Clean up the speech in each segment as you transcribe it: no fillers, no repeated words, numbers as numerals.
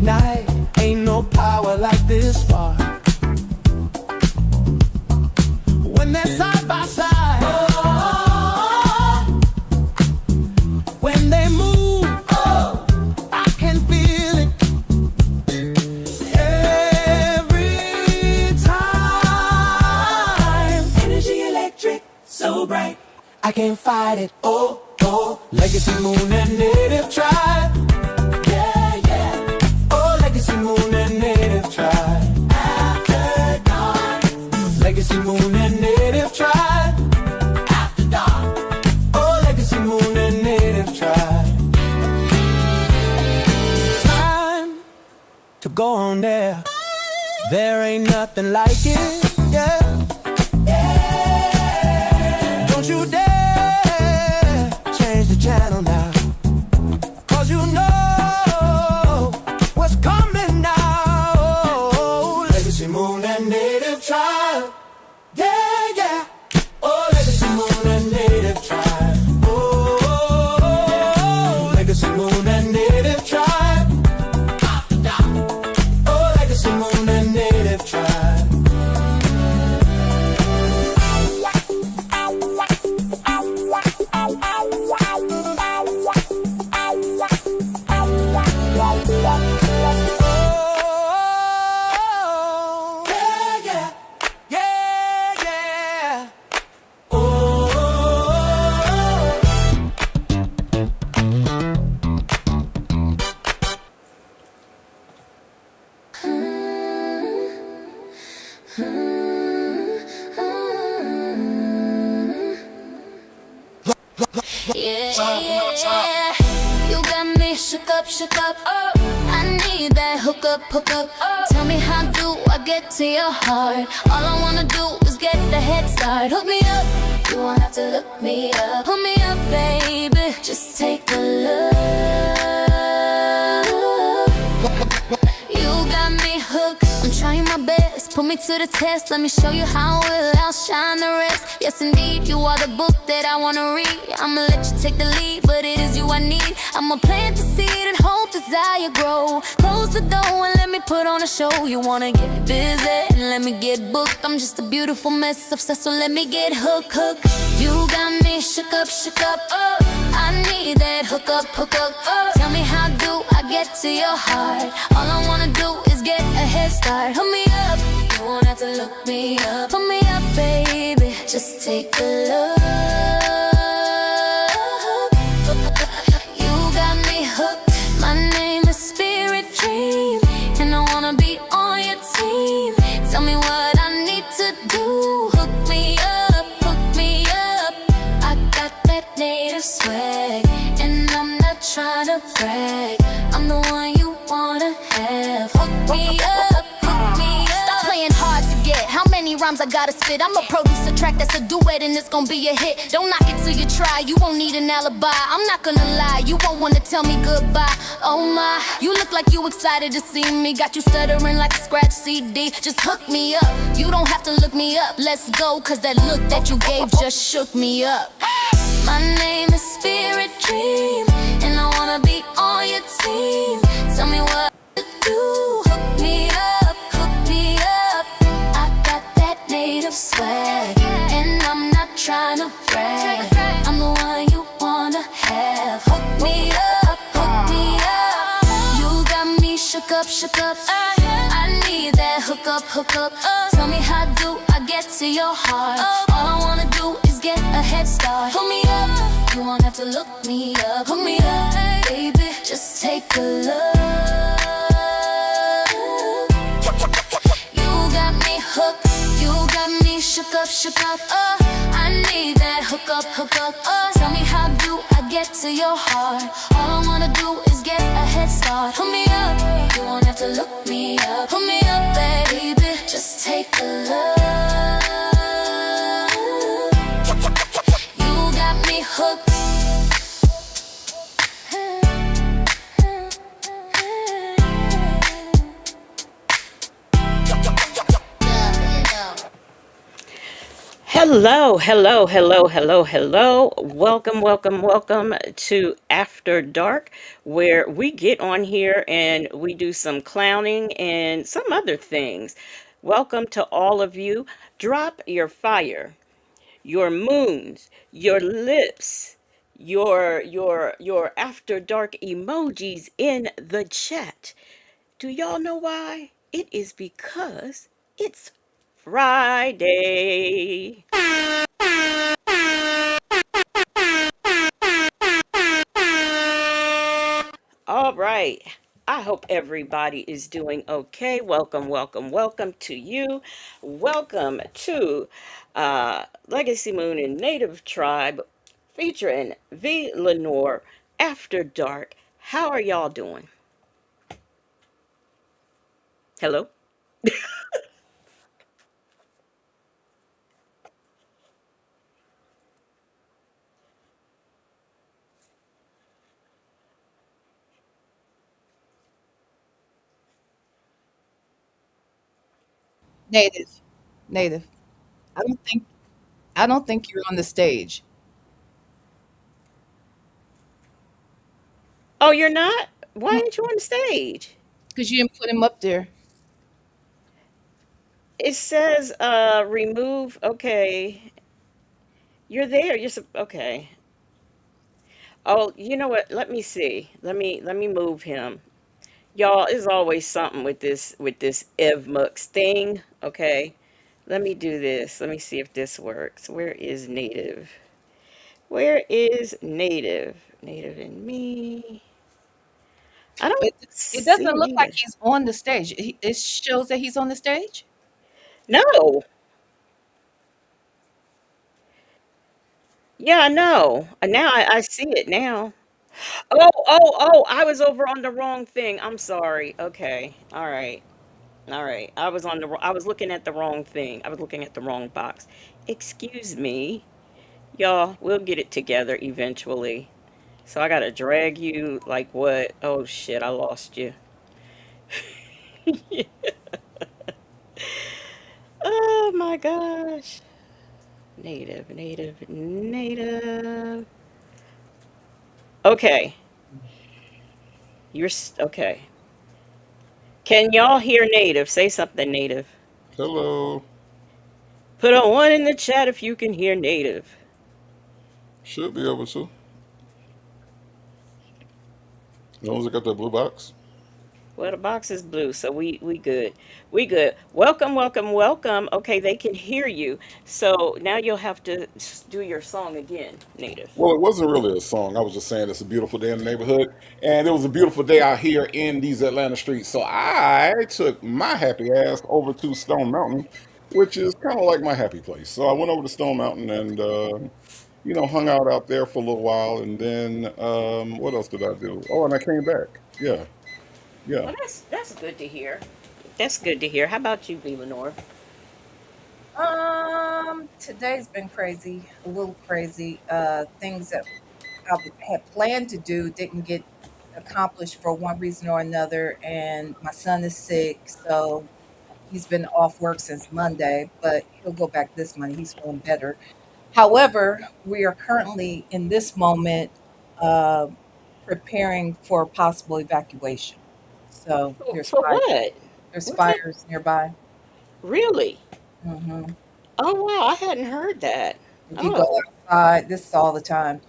night. Ain't no power like this spark. When they're side by side, when they move, I can feel it every time. Energy electric, so bright, I can't fight it. Oh, oh, Legacy Moon and Native Tribe. Yeah, yeah. Oh, Legacy Moon and Native Tribe. After dawn. Legacy Moon and Native Tribe. After dawn. Oh, Legacy Moon and Native Tribe. Time to go on there. There ain't nothing like it. Yeah. Yeah. Don't you dare change the channel now, 'cause you know what's coming now. Legacy Moon and Native Tribe. Yeah, yeah. Oh, Legacy Moon and Native Tribe. Oh, Legacy Moon and Native Tribe. Oh, Legacy Moon and Native Tribe. Yeah, you got me shook up, oh. I need that hook up, oh. Tell me how do I get to your heart? All I wanna do is get the head start. Hook me up, you won't have to look me up. Hook me up, baby, just take a look. You got me hooked, I'm trying my best. Put me to the test, let me show you how well I'll shine the rest. Yes indeed, you are the book that I wanna read. I'ma let you take the lead, but it is you I need. I'ma plant the seed and hope desire grow. Close the door and let me put on a show. You wanna get busy and let me get booked. I'm just a beautiful mess obsessed, so let me get hooked. You got me shook up, oh. I need that hook up, oh. Tell me how do I get to your heart? All I wanna do is get a head start. Hook me up, you won't have to look me up. Put me up, baby, just take a look. You got me hooked, my name is Spirit Dream, and I wanna be on your team. Tell me what I need to do. Hook me up, I got that native swag, and I'm not trying to brag. I'm the one you wanna have. Hook me up, Stop playing hard to get. How many rhymes I gotta spit? I'ma produce a track that's a duet and it's gonna be a hit. Don't knock it till you try, you won't need an alibi. I'm not gonna lie, you won't wanna tell me goodbye. Oh my, you look like you excited to see me. Got you stuttering like a scratch CD. Just hook me up, you don't have to look me up. Let's go, 'cause that look that you gave just shook me up. My name is Spirit Dream, and I wanna be on your team. Tell me what to do. Hook me up, I got that native swag, and I'm not trying to brag. I'm the one you wanna have. Hook me up, you got me shook up, I need that hook up, Tell me how do I get to your heart? All I wanna do is get a head start. Hook me up, you won't have to look me up. Hook me up, baby, just take a look. You got me hooked, you got me shook up, I need that hook up, Tell me how do I get to your heart? All I wanna do is get a head start. Hook me up, you won't have to look me up. Hook me up, baby, just take a look. You got me hooked. Hello, hello, hello, hello, hello. Welcome, welcome, welcome to After Dark, where we get on here and we do some clowning and some other things. Welcome to all of you. Drop your fire, your moons, your lips, your After Dark emojis in the chat. Do y'all know why? It is because it's Friday. All right. I hope everybody is doing okay. Welcome, welcome, welcome to you. Welcome to Legacy Moon and Native Tribe featuring V. Lenore After Dark. How are y'all doing? Hello? Native. Native. I don't think you're on the stage Oh, you're not? Why ain't you on the stage? because you didn't put him up there. It says remove. Okay. You're there. Okay. Oh, you know what? Let me see. Let me move him. Y'all, there's always something with this evmux thing. Okay. Let me do this. Let me see if this works. Where is native? Where is native? Native and me. I don't But it see doesn't look like native. he's on the stage. It shows that he's on the stage. No. Yeah, I know. Now I see it now. Oh, I was over on the wrong thing. I'm sorry. Okay. All right. All right. I was looking at the wrong thing. I was looking at the wrong box. Excuse me. Y'all, we'll get it together eventually. So I gotta drag you like what? Oh shit, I lost you. Oh my gosh. Native, native, native. Okay. Okay. Can y'all hear native? Say something native. Hello. Put a one in the chat if you can hear native. Should be able to. As long as I got that blue box. Well, the box is blue, so we good. We good. Welcome, welcome, welcome. Okay, they can hear you. So now you'll have to do your song again, native. Well, it wasn't really a song. I was just saying it's a beautiful day in the neighborhood. And it was a beautiful day out here in these Atlanta streets. So I took my happy ass over to Stone Mountain, which is kind of like my happy place. So I went over to Stone Mountain and, hung out there for a little while. And then, what else did I do? Oh, and I came back. Yeah, yeah. Well, that's good to hear. That's good to hear. How about you, B. Lenore? Today's been crazy, a little crazy. Things that had planned to do didn't get accomplished for one reason or another, and my son is sick, so he's been off work since Monday, but he'll go back this Monday. He's feeling better. However, we are currently in this moment uh, preparing for possible evacuation. So For what? there's What's that? fires nearby. Really? Hmm. Oh wow, I hadn't heard that. If you go Oh, outside, this is all the time.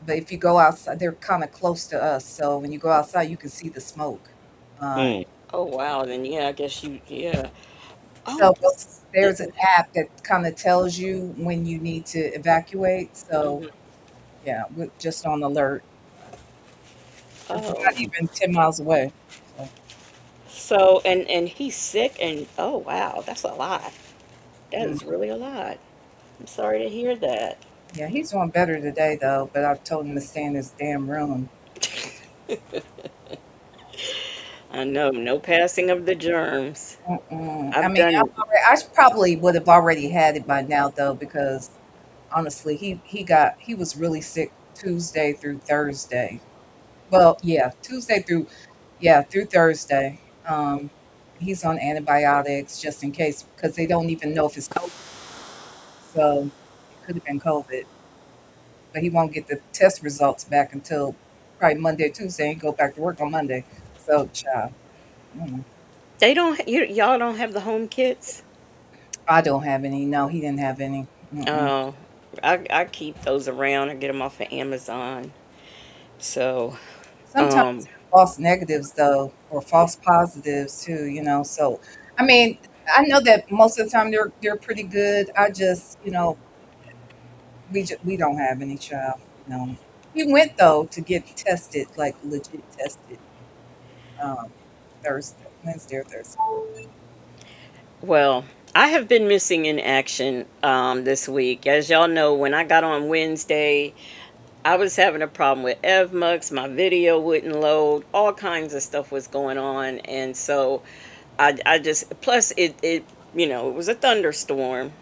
But if you go outside, they're kind of close to us. So when you go outside, you can see the smoke. Uh, Mm. oh wow. Then yeah, I guess yeah. Oh, so there's an app that kind of tells you when you need to evacuate. So mhm. yeah, we're just on alert. It's Oh. not even 10 miles away. So So and he's sick and oh wow, that's a lot. That mm, is really a lot. I'm sorry to hear that. yeah, he's doing better today though. But I've told him to stay in his damn room. I know, no passing of the germs. Mm-mm. I I've mean, done. I probably would have already had it by now though, because honestly, he was really sick Tuesday through Thursday. Well, yeah, through Thursday. He's on antibiotics just in case because they don't even know if it's COVID. So it could have been COVID, but he won't get the test results back until probably Monday or Tuesday. And go back to work on Monday. So, child, mm, They don't. Y'all don't have the home kits. I don't have any. No, he didn't have any. Mm-mm. Oh, I keep those around. I get them off of Amazon. So, Sometimes um, false negatives though, or false positives too. So I mean, I know that most of the time they're pretty good. I just, we don't have any child. No, he went though to get tested, like legit tested, um, Thursday, Wednesday or Thursday. well, I have been missing in action this week. As y'all know, when I got on Wednesday, I was having a problem with EvMux. My video wouldn't load. All kinds of stuff was going on, and so I just plus it was a thunderstorm.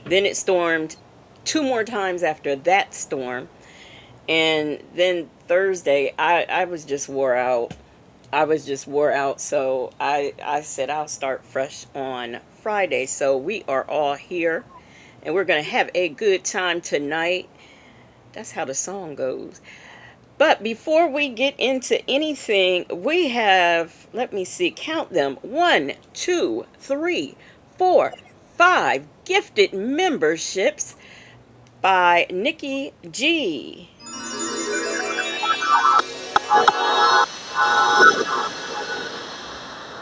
Then it stormed two more times after that storm, and then Thursday I was just wore out. I was just wore out, so I said I'll start fresh on Friday. So we are all here, and we're gonna have a good time tonight. That's how the song goes. But before we get into anything, we have, let me see, count them, one, two, three, four, five gifted memberships by Nikki G.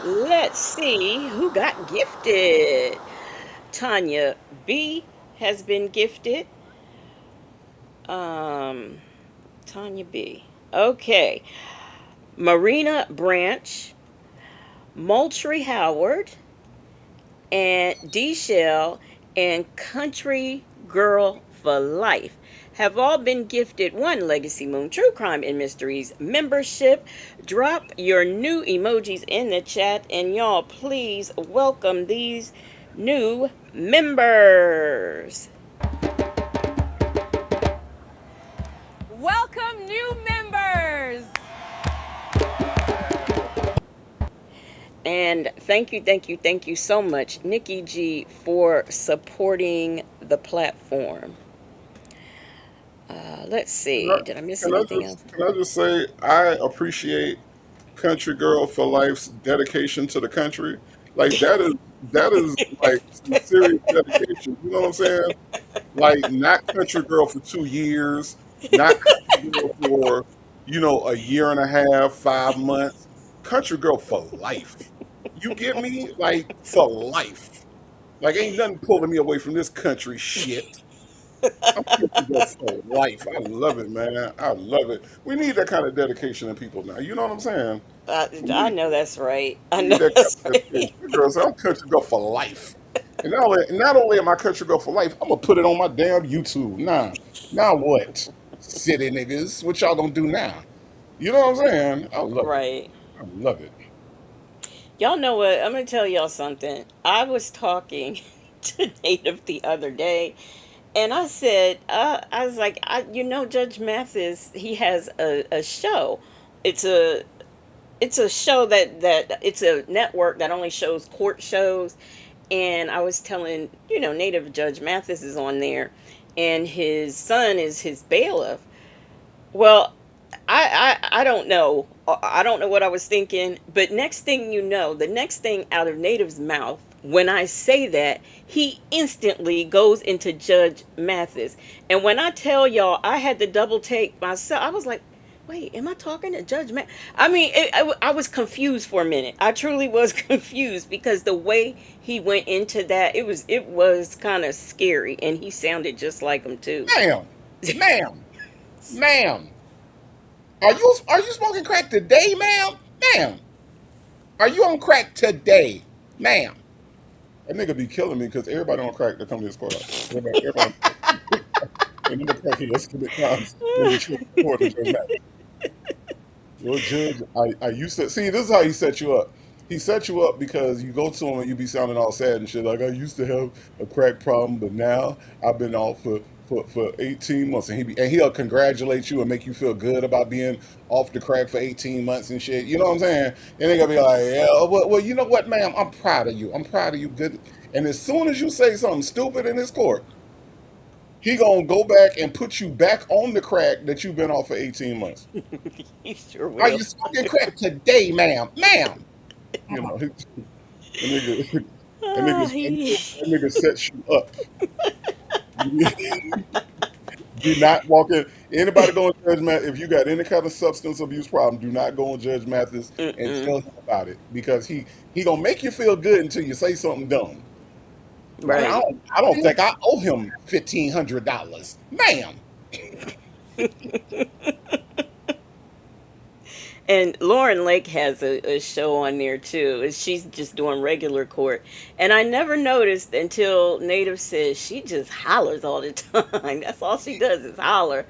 Let's see who got gifted. Tanya B has been gifted. Um, Tanya B. Okay. Marina Branch, Moultrie Howard, and D Shell, and Country Girl for Life have all been gifted one Legacy Moon True Crime and Mysteries membership. Drop your new emojis in the chat, and y'all please welcome these new members. Welcome new members. And thank you, thank you, thank you so much, Nikki G, for supporting the platform. Let's Can I, see. Did I miss anything else? can I just say I appreciate Country Girl for Life's dedication to the country. Like that is like some serious dedication. You know what I'm saying? Like not Country Girl for 2 years, not Country Girl for a year and a half, 5 months. Country Girl for life. You get me? Like for life. Like ain't nothing pulling me away from this country shit. I'm Country Girl for life. I love it, man. I love it. We need that kind of dedication in people now. You know what I'm saying? We I need, know that's right. I we know need that kind that's of dedication. right. The girl said, I'm Country Girl for life. And not only am I Country Girl for life, I'm gonna put it on my damn YouTube. Nah. Now what? City niggas. What y'all gonna do now? You know what I'm saying? I love it. Right. I love it. Y'all know what? I'm gonna tell y'all something. I was talking to Native the other day, and I said, I was like, Judge Mathis, he has a show. It's a it's a show that it's a network that only shows court shows, and I was telling Native Judge Mathis is on there, and his son is his bailiff. Well, I don't know. I don't know what I was thinking, but next thing you know, the next thing out of Native's mouth, when I say that, he instantly goes into Judge Mathis. And when I tell y'all, I had to double take myself. I was like, wait, am I talking to Judge Mathis? I mean, I was confused for a minute. I truly was confused because the way he went into that, it was kind of scary, and he sounded just like him too. Ma'am, ma'am, ma'am. Are you smoking crack today, ma'am? Ma'am, are you on crack today, ma'am? That nigga be killing me because everybody on crack that come to his courthouse. Everybody on crack. And then the crackheads commit crimes in Detroit court and Judge Mathis. Well, Judge, I used to see. This is how he set you up. He set you up because you go to him and you be sounding all sad and shit. Like I used to have a crack problem, but now I've been off for 18 months, and he'll congratulate you and make you feel good about being off the crack for 18 months and shit. You know what I'm saying? And they gonna be like, yeah, well, you know what, ma'am? I'm proud of you. I'm proud of you. Good. And as soon as you say something stupid in this court, He gonna go back and put you back on the crack that you've been off for 18 months. You sure Are will. you smoking crack today, ma'am? Ma'am. You Oh, know, the nigga, Ah, that nigga sets you up. Do not walk in. Anybody going to Judge Mathis, if you got any kind of substance abuse problem, do not go on Judge Mathis and mm-mm. tell him about it because he gonna make you feel good until you say something dumb. Like that's Right. I don't true. think I owe him $1,500, ma'am. And Lauren Lake has a show on there too. She's just doing regular court. And I never noticed until Native says she just hollers all the time. That's all she does is holler.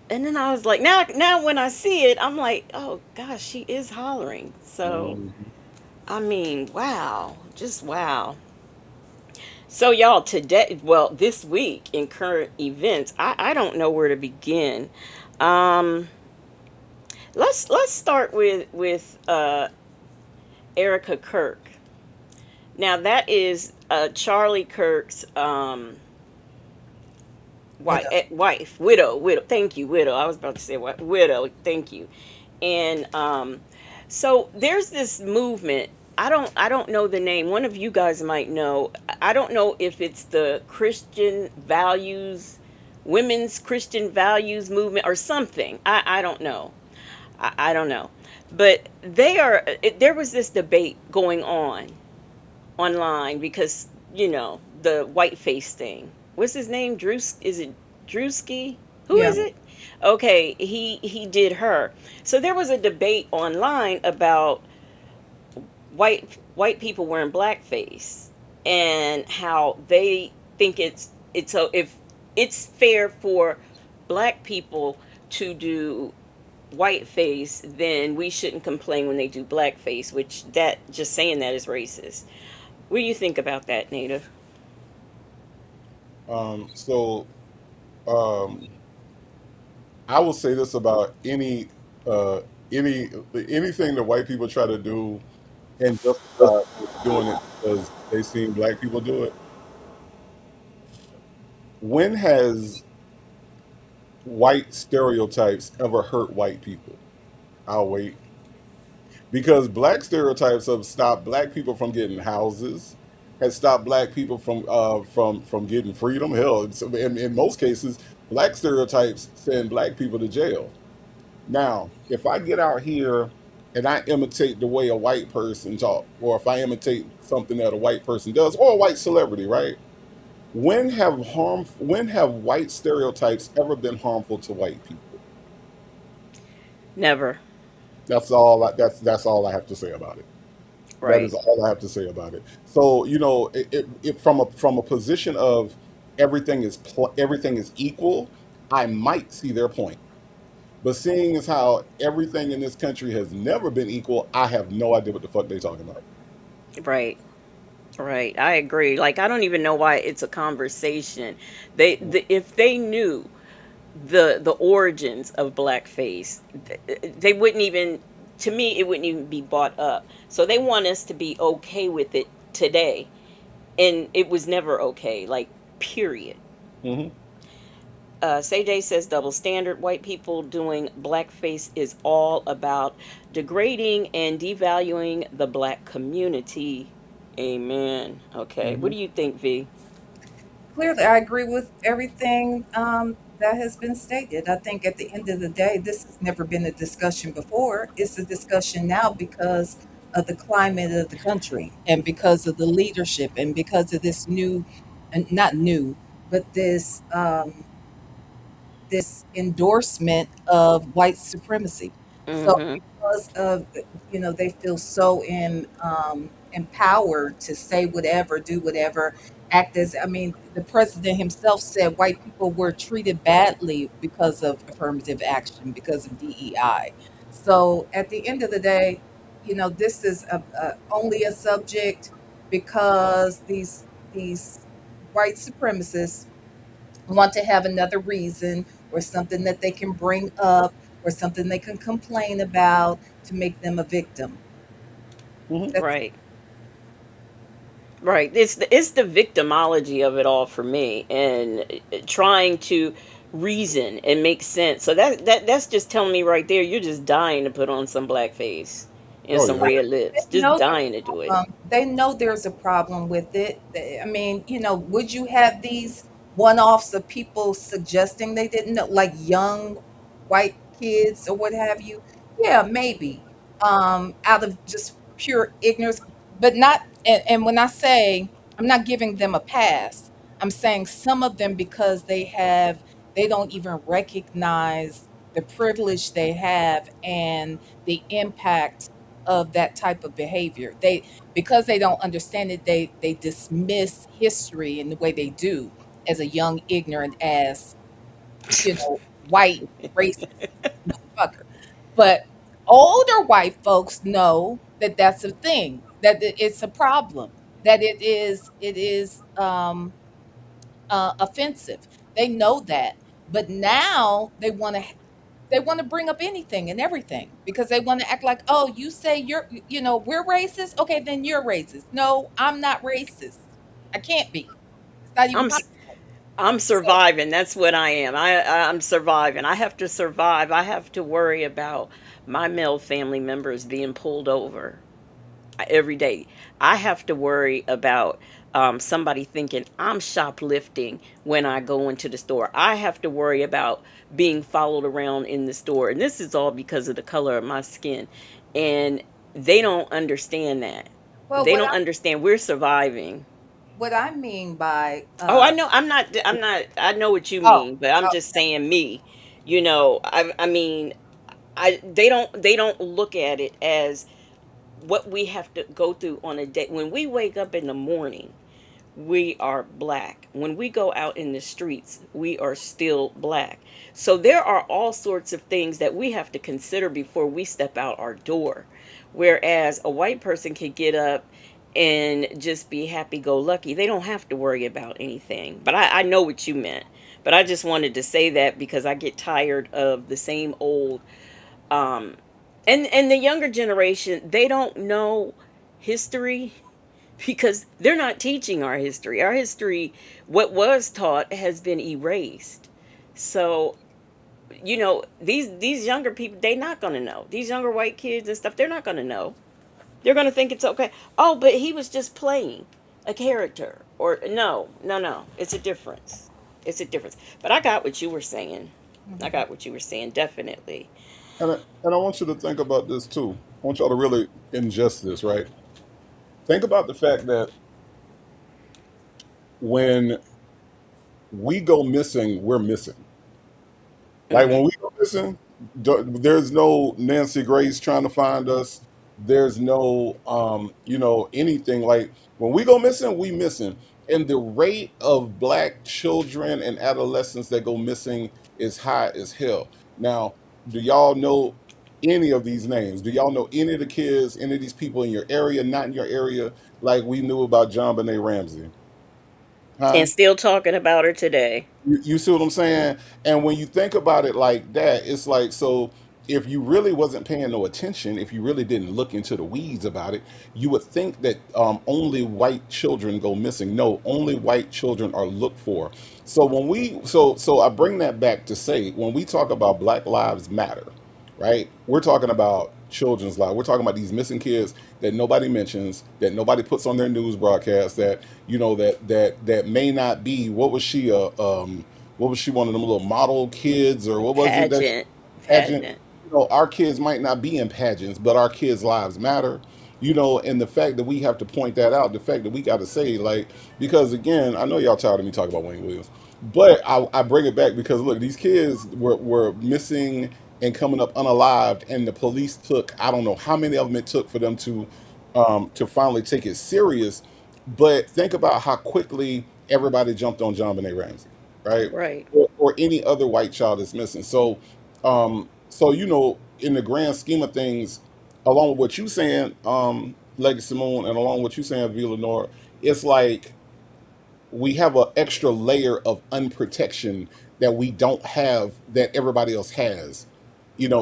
And then I was like, now when I see it, I'm like, oh gosh, she is hollering. So Mhm. I mean, wow, just wow. So y'all today, well, this week in current events, I don't know where to begin. Um, let's start with Erica Kirk. Now that is Charlie Kirk's wife, Widow. widow. Thank you, widow. I was about to say what widow. Thank you. And so there's this movement. I don't know the name. One of you guys might know. I don't know if it's the Christian values, women's Christian values movement or something. I don't know. I don't know. But there was this debate going on online because the white face thing. What's his name? Is it Drewski? Who Yeah. is it? Okay, he did her. So there was a debate online about white people wearing blackface and how they think it's so if it's fair for black people to do whiteface, then we shouldn't complain when they do blackface, which that just saying that is racist. What do you think about that, Native? So um, I will say this about uh, anything that white people try to do and justify doing it because they seen black people do it. When has white stereotypes ever hurt white people? I'll wait. Because black stereotypes have stopped black people from getting houses, has stopped black people from getting freedom. Hell, in most cases, black stereotypes send black people to jail. Now, if I get out here and I imitate the way a white person talk, or if I imitate something that a white person does, or a white celebrity, right? When have white stereotypes ever been harmful to white people? Never. That's all I have to say about it. That Right. is all I have to say about it. So from a position of everything is equal, I might see their point. But seeing as how everything in this country has never been equal, I have no idea what the fuck they talking about. Right. Right. I agree. Like I don't even know why it's a conversation. If they knew the origins of blackface, they wouldn't even, to me it wouldn't even be brought up. So they want us to be okay with it today, and it was never okay, like, period. Hmm. Say says double standard. White people doing blackface is all about degrading and devaluing the black community. Amen. Okay. What Hmm. do you think, V? Clearly, I agree with everything that has been stated. I think at the end of the day, this has never been a discussion before. It's a discussion now because of the climate of the country and because of the leadership and because of this new, and not new, but this endorsement of white supremacy. So Mm-hmm. because of they feel so empowered to say whatever, do whatever, act as I mean, the president himself said white people were treated badly because of affirmative action, because of DEI. So at the end of the day, this is only a subject because these white supremacists want to have another reason or something that they can bring up or something they can complain about to make them a victim. Hmm. That's Right. Right. It's the victimology of it all for me, and trying to reason and make sense. So that's just telling me right there, you're just dying to put on some black face and Oh some yeah. red They lips. Just know dying there's to do a it. problem. They know there's a problem with it. I mean, would you have these one-offs of people suggesting they didn't know, like young white kids or what have you? Yeah, maybe. Out of just pure ignorance, but not. And when I say I'm not giving them a pass, I'm saying some of them because they don't even recognize the privilege they have and the impact of that type of behavior. They Because they don't understand it, they dismiss history in the way they do as a young, ignorant ass, white racist motherfucker. But older white folks know that that's a thing, that it's a problem, that it is offensive. They know that, but now they want to bring up anything and everything because they want to act like, oh, you say we're racist. Okay, then you're racist. No, I'm not racist. I can't be. It's not even I'm possible. s- I'm So, surviving. That's what I am. I'm surviving. I have to survive. I have to worry about my male family members being pulled over every day. I have to worry about somebody thinking I'm shoplifting when I go into the store. I have to worry about being followed around in the store. And this is all because of the color of my skin. And they don't understand that. well, They don't understand we're surviving. what I mean by Oh, I know. I'm not. I know what you oh, mean, but I'm oh, just saying me. I mean, I they don't look at it as what we have to go through on a day. When we wake up in the morning, we are black. When we go out in the streets, we are still black. So there are all sorts of things that we have to consider before we step out our door. Whereas a white person can get up and just be happy go lucky. They don't have to worry about anything. But I know what you meant. But I just wanted to say that because I get tired of the same old um and the younger generation, they don't know history because they're not teaching our history. Our history, what was taught, has been erased. So, these younger people, they're not gonna know. These younger white kids and stuff, they're not gonna know. They're gonna think it's okay. Oh, but he was just playing a character. Or no, no, no. It's a difference. It's a difference. But I got what you were saying. I mhm. got what you were saying, definitely. And I want you to think about this too. I want y'all to really ingest this, right? Think about the fact that when we go missing, we're missing. Like Hmm. when we go missing, there's no Nancy Grace trying to find us. There's no, anything. Like when we go missing, we missing. And the rate of black children and adolescents that go missing is high as hell. Now, do y'all know any of these names? Do y'all know any of the kids, any of these people in your area, not in your area, like we knew about John Benet Ramsey? Huh? And still talking about her today. You see what I'm saying? And when you think about it like that, it's like, so if you really wasn't paying no attention, if you really didn't look into the weeds about it, you would think that only white children go missing. No, only white children are looked for. So so I bring that back to say when we talk about Black Lives Matter, right? We're talking about children's lives. We're talking about these missing kids that nobody mentions, that nobody puts on their news broadcast, that that may not be. What was she, one of them little model kids, or what was it that Pageant. pageant? Pageant. Our kids might not be in pageants, but our kids' lives matter. And the fact that we have to point that out, the fact that we got to say, like, because again, I know y'all tired of me talking about Wayne Williams, but I bring it back because look, these kids were missing and coming up unalived, and the police took, I don't know how many of them it took for them to finally take it serious. But think about how quickly everybody jumped on John Benet Ramsey, right? Right. Or any other white child that's missing. So in the grand scheme of things, along with what you saying, Legacy Moon, and along with what you saying, V Lenore, it's like we have an extra layer of unprotection that we don't have that everybody else has,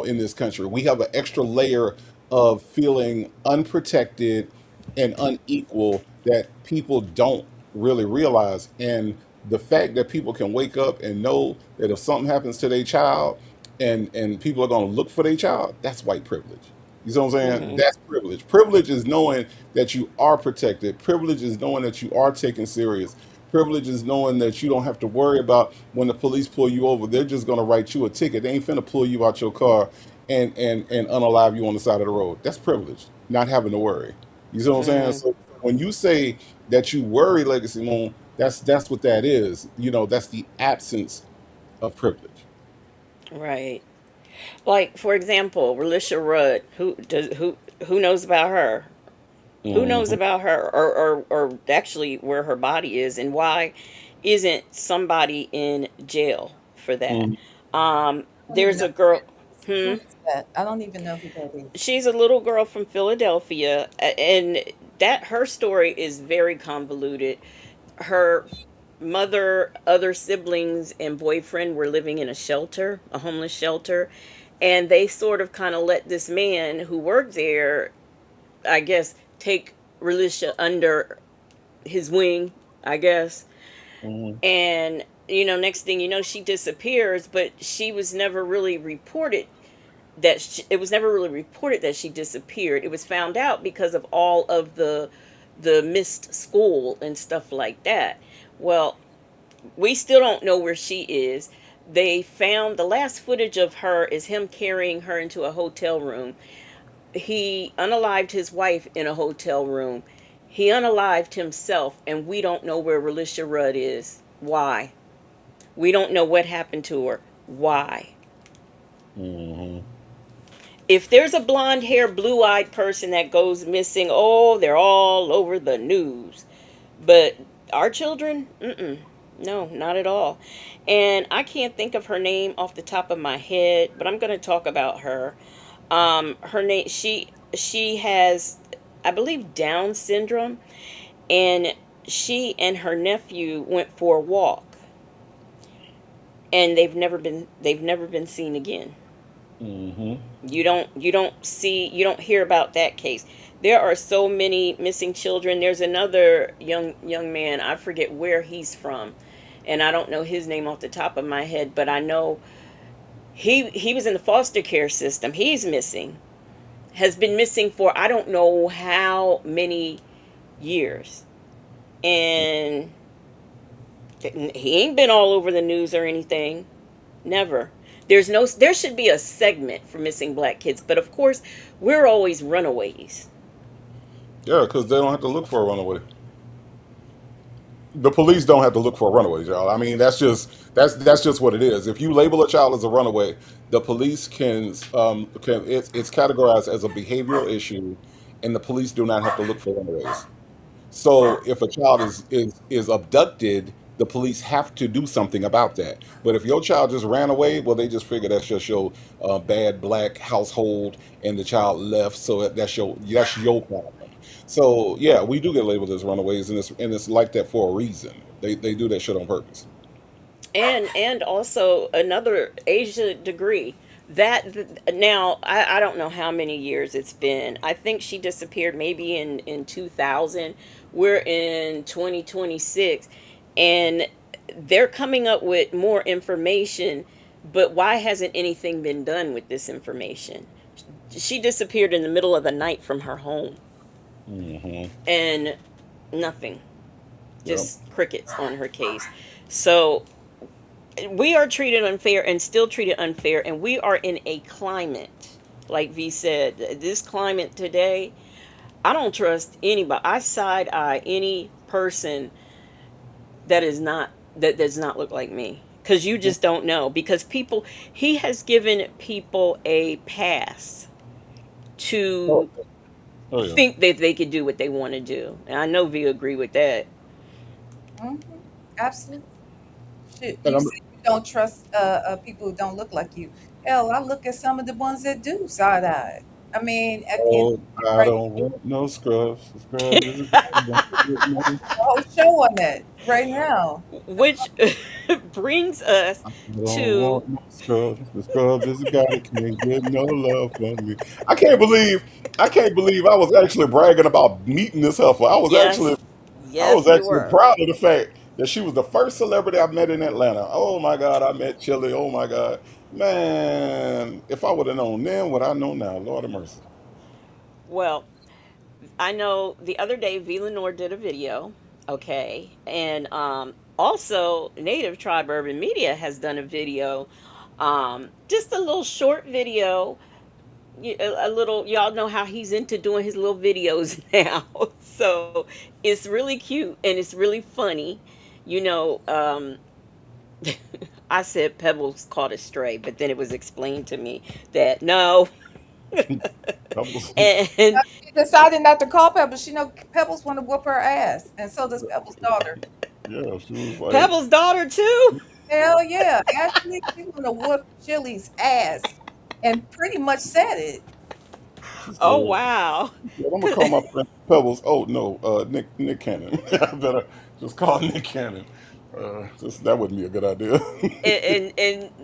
in this country. We have an extra layer of feeling unprotected and unequal that people don't really realize. And the fact that people can wake up and know that if something happens to their child, and people are going to look for their child, that's white privilege. You see what I'm saying? Hmm. That's privilege. Privilege is knowing that you are protected. Privilege is knowing that you are taken serious. Privilege is knowing that you don't have to worry about when the police pull you over. They're just going to write you a ticket. They ain't finna pull you out your car and unalive you on the side of the road. That's privilege, not having to worry. You see what I'm saying? Hmm. So when you say that you worry, Legacy Moon, that's what that is. That's the absence of privilege. Right. Like for example, Relisha Rudd. Who knows about her? Who knows Hmm. about her, or actually where her body is, and why isn't somebody in jail for that? Hmm. I don't even There's know a girl. who Hmm. is that. I don't even know who that is. She's a little girl from Philadelphia, and that her story is very convoluted. Her mother, other siblings, and boyfriend were living in a shelter, a homeless shelter, and they sort of kind of let this man who worked there, I guess, take Relisha under his wing, I guess. Hmm. And next thing you know, she disappears, but she was never really reported it was never really reported that she disappeared. It was found out because of all of the missed school and stuff like that. Well, we still don't know where she is. They found the last footage of her is him carrying her into a hotel room. He unalived his wife in a hotel room. He unalived himself, and we don't know where Relisha Rudd is. Why? We don't know what happened to her. Why? Hmm. If there's a blonde haired, blue eyed person that goes missing, oh, they're all over the news. But our children, mm-mm, no, not at all. And I can't think of her name off the top of my head, but I'm going to talk about her. Her name, she has, I believe, Down syndrome, and she and her nephew went for a walk, and they've never been seen again. Hmm. You don't hear about that case. There are so many missing children. There's another young man, I forget where he's from, and I don't know his name off the top of my head, but I know he was in the foster care system. He's missing. Has been missing for I don't know how many years. And he ain't been all over the news or anything. Never. There should be a segment for missing black kids, but of course, we're always runaways. Yeah, because they don't have to look for a runaway. The police don't have to look for runaways, y'all. I mean, that's just what it is. If you label a child as a runaway, the police can it's categorized as a behavioral issue, and the police do not have to look for runaways. So if a child is abducted, the police have to do something about that. But if your child just ran away, well, they just figure that's just your bad black household, and the child left, so that's your problem. So yeah, we do get labeled as runaways, and it's like that for a reason. They do that shit on purpose. And also another Asia degree. Now I don't know how many years it's been. I think she disappeared maybe in 2000. We're in 2026, and they're coming up with more information, but why hasn't anything been done with this information? She disappeared in the middle of the night from her home, Hmm. and nothing, Yep. just crickets on her case. So we are treated unfair and still treated unfair, and we are in a climate, like V said, this climate today, I don't trust anybody. I side eye any person that does not look like me, because you just don't know. Because people, he has given people a pass Oh, to oh yeah. think that they could do what they want to do, and I know V agree with that. Hmm. Absolutely. Shit, And you I'm, say you don't trust people who don't look like you. Hell, I look at some of the ones that do side eye. I mean, at the end of oh, the day, I right? don't want no scrubs. The scrubs is a don't forget no. A whole show on that right now. Which brings us I don't to, want no scrubs. The scrubs is a guy that can't get no love from me. I can't believe I was actually bragging about meeting this heifer. I was actually yes, I was Yes, you actually were. proud of the fact that she was the first celebrity I met in Atlanta. Oh my God, I met Chilli. Oh my God. Man, if I would have known then what I know now, Lord of mercy. Well, I know the other day V Lenore did a video, okay, and also Native Tribe Urban Media has done a video, just a little short video. A little, y'all know how he's into doing his little videos now, so it's really cute and it's really funny. You know, I said Pebbles caught a stray, but then it was explained to me that no, That was, and She decided not to call Pebbles. She know Pebbles want to whoop her ass, and so does Pebbles' daughter. yeah, she was like, Pebbles' daughter too. Hell yeah, Ashley, she want to whoop Chili's ass, and pretty much said it. she said, Oh wow. "Yeah, I'm gonna call my friend Pebbles. Oh no, Nick Cannon. I better just call Nick Cannon. That wouldn't be a good idea. And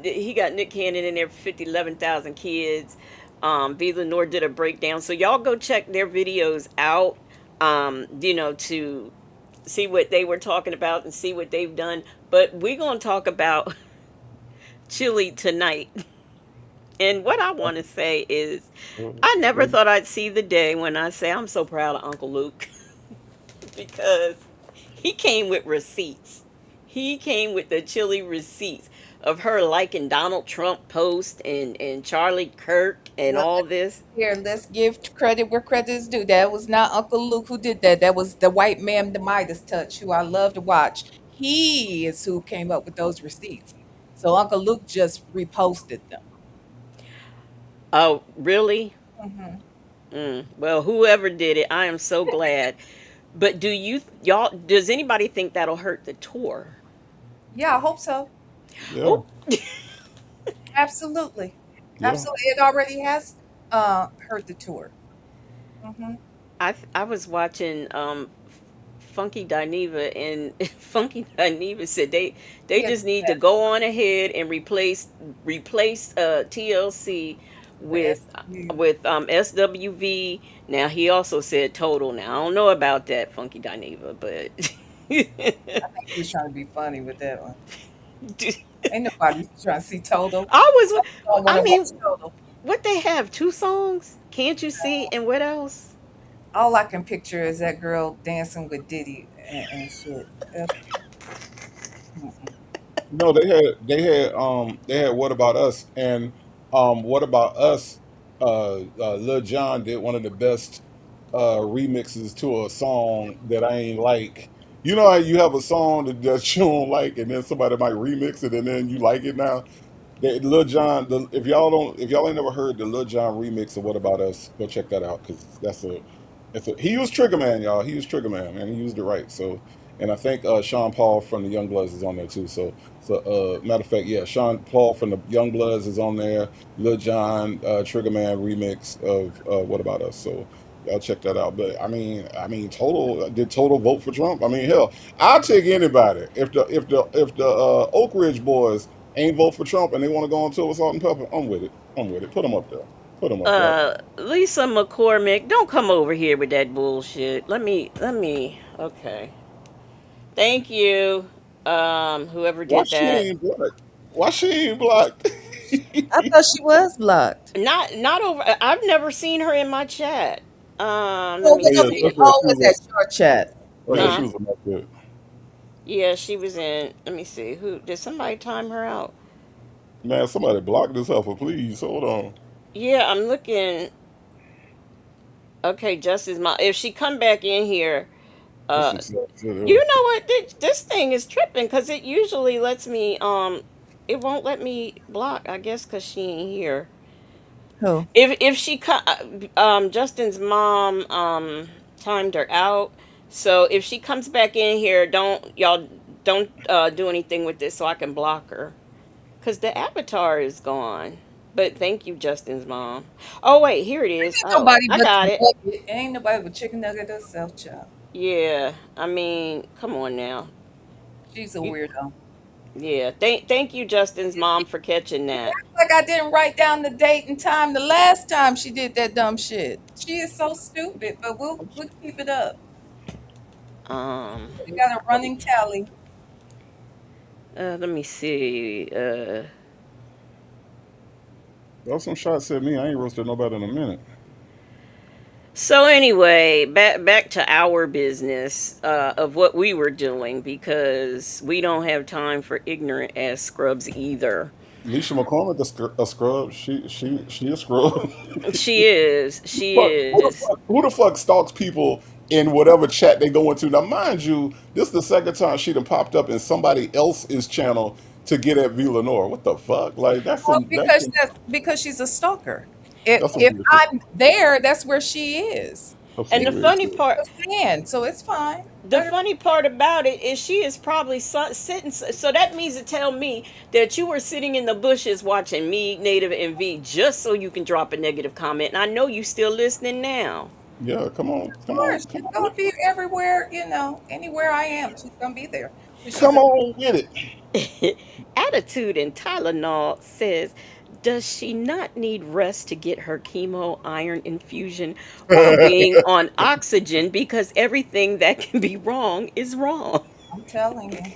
he got Nick Cannon in there for 50, 11,000 kids. V Lenore did a breakdown. So y'all go check their videos out, to see what they were talking about and see what they've done. But we're going to talk about Chili tonight. And what I want to say is, I never thought I'd see the day when I say I'm so proud of Uncle Luke because he came with receipts. He came with the Chili receipts of her liking Donald Trump post and Charlie Kirk and Well, all this. here, let's give credit where credit is due. That was not Uncle Luke who did that. That was the white man, the Midas touch, who I love to watch. He is who came up with those receipts. So Uncle Luke just reposted them. Oh, really? Hmm. Well, whoever did it, I am so glad. But y'all, does anybody think that'll hurt the tour? Yeah, I hope so. Yeah, Oh, Absolutely. yeah. Absolutely. It already has hurt the tour. Hmm. I was watching Funky Dineva, and Funky Dineva said they Yeah, just need to go on ahead and replace TLC with with SU. SWV. Now he also said Total. Now I don't know about that Funky Dineva, but He was trying to be funny with that one. Ain't nobody trying to see Toto. I was Don't want I to watch mean, Toto. what they have two songs? Can't you see? And what else? All I can picture is that girl dancing with Diddy and shit. Mm-mm. No, they had What About Us, and What About Us, Lil Jon did one of the best remixes to a song that I ain't like. You know how you have a song that you don't like, and then somebody might remix it, and then you like it now. Lil Jon, if y'all ain't never heard the Lil Jon remix of What About Us, go check that out because he used Trigger Man, y'all. He used Trigger Man, and he used it right. So, and I think Sean Paul from the Young Bloods is on there too. So, matter of fact, yeah, Sean Paul from the Young Bloods is on there. Lil Jon Trigger Man remix of What About Us. So y'all check that out. But Total did Total vote for Trump? I mean, hell, I'll take anybody if the Oak Ridge boys ain't vote for Trump and they want to go on tour with Salt and Pepper. I'm with it. I'm with it. Put them up there. Put them up there. Lisa McCormick, don't come over here with that bullshit. Okay. Thank you. Whoever Why did she that. ain't black? Why she ain't black? I thought she was blocked. Not over. I've never seen her in my chat. Let Oh, me Yeah, see. especially if she it's was that short chat. yeah, Yeah. she Huh? was a black kid. Yeah, she was in. Let me see. Who did somebody time her out? Man, somebody block this heifer, please. Hold on. Yeah, I'm looking. Okay, Justice Mom. If she come back in here, That's uh, some sad shit you here. know what? This thing is tripping because it usually lets me. It won't let me block. I guess because she ain't here. Who? If she Justin's mom timed her out. So if she comes back in here, don't do anything with this so I can block her because the avatar is gone. But thank you, Justin's mom. Oh wait, here it is. Ain't Oh, nobody I but got the it. nugget. Ain't nobody but chicken nugget herself, child. Yeah, I mean, come on now. She's a You, weirdo. yeah, thank you, Justin's mom, for catching that. Like I didn't write down the date and time the last time she did that dumb shit. She is so stupid, but we'll keep it up. Um, We got a running tally. let me see. Throw some shots at me. I ain't roasted nobody in a minute. So anyway, back to our business of what we were doing because we don't have time for ignorant ass scrubs either. Leisha McCormick a scrub. She a scrub. She is. She But is. who the fuck stalks people in whatever chat they go into? Now, mind you, this is the second time she done popped up in somebody else's channel to get at V Lenore. What the fuck? Like Well, because she's a stalker. that's some If weird shit. I'm there, that's where she is. That's And some the And weird funny shit. part, she's a fan, so it's fine. the Let her. funny part about it is she is probably sitting. So that means to tell me that you were sitting in the bushes watching me, Native, and V just so you can drop a negative comment. And I know you still listening now. Yeah, Of course, she's with gonna it. be everywhere. Anywhere I am, she's gonna be there. But she's Come a on with it. Attitude and Tylenol says, does she not need rest to get her chemo iron infusion while being on oxygen? Because everything that can be wrong is wrong. I'm telling you.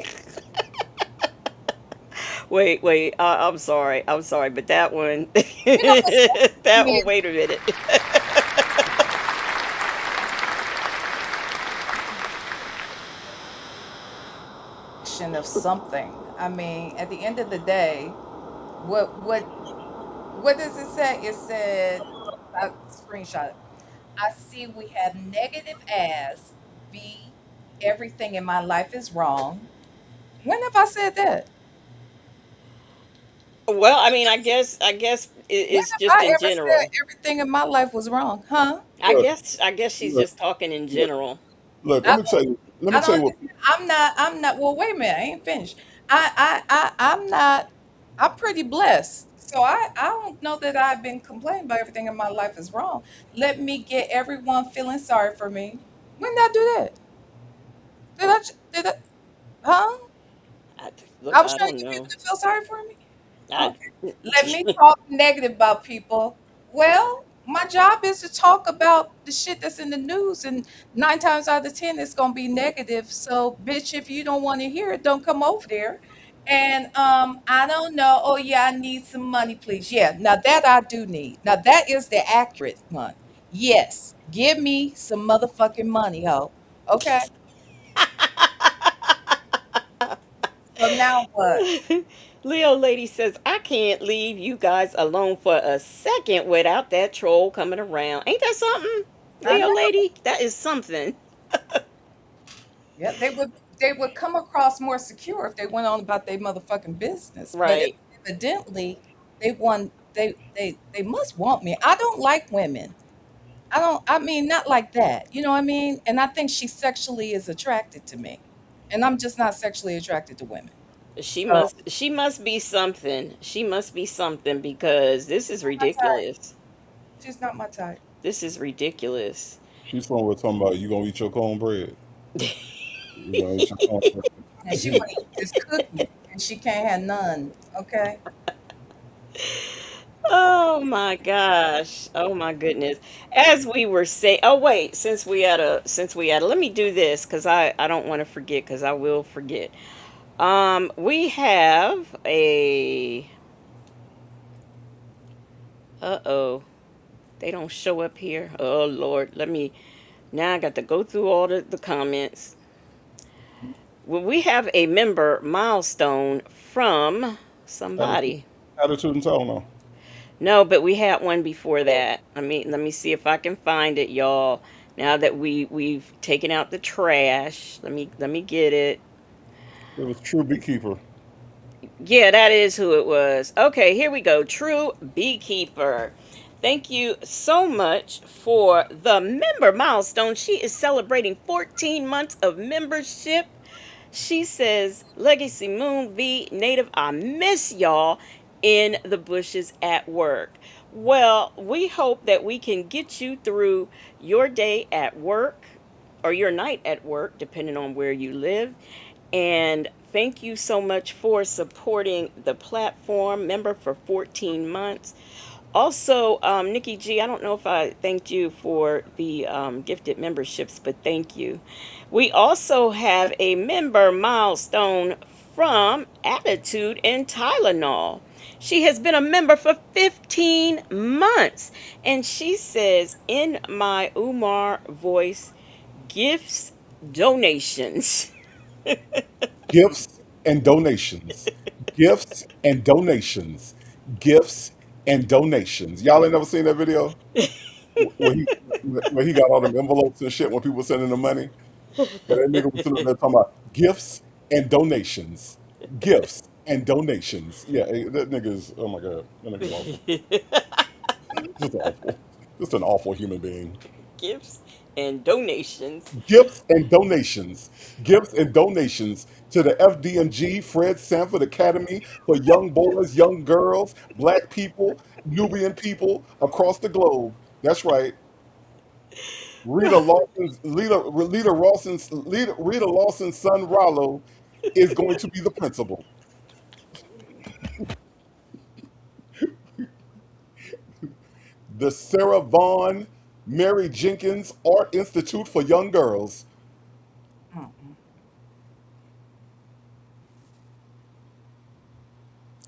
Wait, I'm sorry. I'm sorry, but that one, It's that me one, wait a minute. of something. I mean, at the end of the day, what what does it say? It said, I screenshot it. I see we have negative as B. Everything in my life is wrong. When have I said that? Well, I mean, I guess When it's have just I in ever said general. everything in my life was wrong? Huh? Look, I guess she's look, just talking in look, general. look. I Let me tell you. Let me I tell don't you what. understand. I'm not well, wait a minute, I ain't finished. I'm not I'm pretty blessed. So I don't know that I've been complaining about everything in my life is wrong. Let me get everyone feeling sorry for me. When did I do that? Did I huh? I, I look, was I trying to don't get people know. to feel sorry for me. I Okay. Let me talk negative about people. Well, my job is to talk about the shit that's in the news, and 9 times out of 10, it's gonna be negative. So, bitch, if you don't want to hear it, don't come over there. And I don't know. Oh yeah, I need some money, please. Yeah, now that I do need. Now that is the accurate one. Yes, give me some motherfucking money, ho. Okay. So now what? Leo Lady says, I can't leave you guys alone for a second without that troll coming around. Ain't that something? I Leo know. Lady? That is something. Yeah, they would come across more secure if they went on about their motherfucking business. But Right. evidently, they must want me. I don't like women. I mean, not like that. You know what I mean? And I think she sexually is attracted to me. And I'm just not sexually attracted to women. So She must be something. She must be something because this is my type. ridiculous. She's not my type. This is ridiculous. She's somewhere talking about you gonna eat your cornbread. You gonna eat your And she cornbread. want to eat this cookie and she can't have none. Okay. Oh my gosh. Oh my goodness. As we were saying, oh wait, since we had a, let me do this cuz I don't want to forget cuz I will forget. We have a uh-oh. They don't show up here. Oh Lord, let me now I got to go through all the comments. Well, we have a member milestone from Attitude, somebody. attitude and tone now. No, but we had one before that. I mean, let me see if I can find it, y'all. Now that we've taken out the trash, let me get it. It was true beekeeper. Yeah, that is who it was. Okay, here we go. True Beekeeper. Thank you so much for the member milestone. She is celebrating 14 months of membership. She says, Legacy Moon V Native, I miss y'all in the bushes at work. Well, we hope that we can get you through your day at work or your night at work, depending on where you live. And thank you so much for supporting the platform. Member for 14 months. Also, Nikki G, I don't know if I thanked you for the gifted memberships, but thank you. We also have a member milestone from Attitude and Tylenol. She has been a member for 15 months. And she says, in my Umar voice, gifts, donations. Gifts and donations. Gifts and donations. Gifts and donations. Y'all ain't never seen that video where he got all them envelopes and shit when people were sending him money. But that nigga was sitting up there talking about gifts and donations. Gifts and donations. Yeah, that nigga's, oh my God, that nigga's awful. Just awful. Just an awful human being. Gifts and donations. Gifts and donations. Gifts and donations to the FDMG Fred Sanford Academy for young boys, young girls, black people, Nubian people across the globe. That's right. Rita Lawson's son Rollo is going to be the principal. The Sarah Vaughan Mary Jenkins Art Institute for Young Girls. Mm-mm.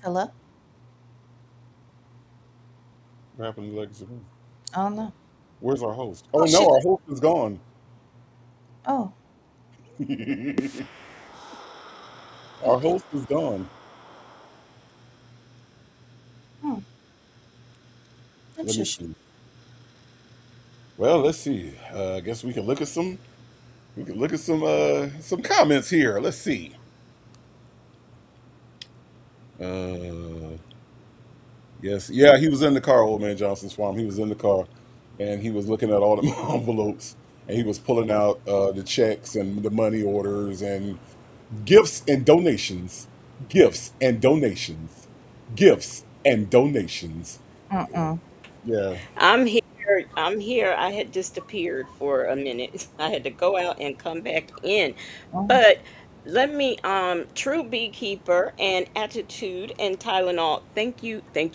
Hello? What happened to Legacy? I don't know. Where's our host? Oh, Oh she no, our left. host is gone. Oh, Our host is gone. hmm. Let me Interesting. see. Well, let's see. I guess we can look at some. We can look at some comments here. Let's see. Uh, yes, yeah, he was in the car, old man Johnson's farm. He was in the car, and he was looking at all the envelopes, and he was pulling out the checks and the money orders and gifts and donations, gifts and donations, gifts and donations. Mm-mm. Yeah, I'm here. I'm here. I had disappeared for a minute. I had to go out and come back in. Mm. But let me True Beekeeper and Attitude and Tylenol. Thank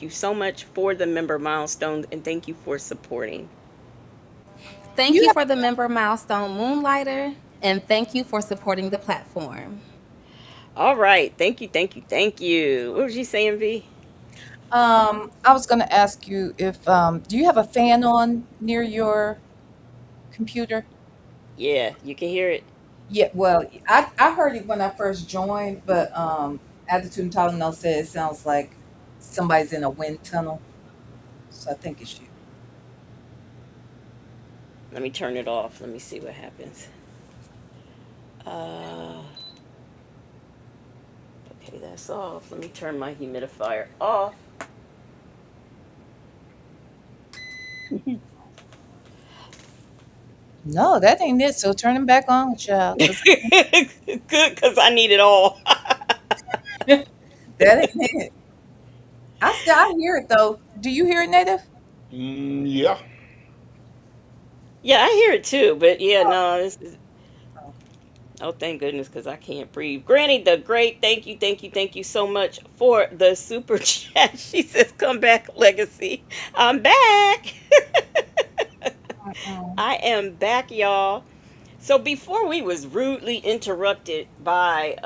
you so much for the member milestones and thank you for supporting. Thank You you have, for the member milestone, Moonlighter, and thank you for supporting the platform. All right. Thank you, thank you. What was you saying, V? I was going to ask you if, do you have a fan on near your computer? Yeah, you can hear it. Yeah, well, I heard it when I first joined, but Attitude and Tylenol said it sounds like somebody's in a wind tunnel. So I think it's you. Let me turn it off. Let me see what happens. Uh okay, that's off. Let me turn my humidifier off. No, that ain't it. So turn them back on, child, because Good, because I need it all. that ain't it. I hear it though. Do you hear it, Native? yeah. Yeah, I hear it too, but yeah, Oh, no, this is. oh. Oh, thank goodness, because I can't breathe. Granny the Great, thank you so much for the super chat. She says, "Come back, Legacy." I'm back. Mm-mm. I am back, y'all. So before we was rudely interrupted by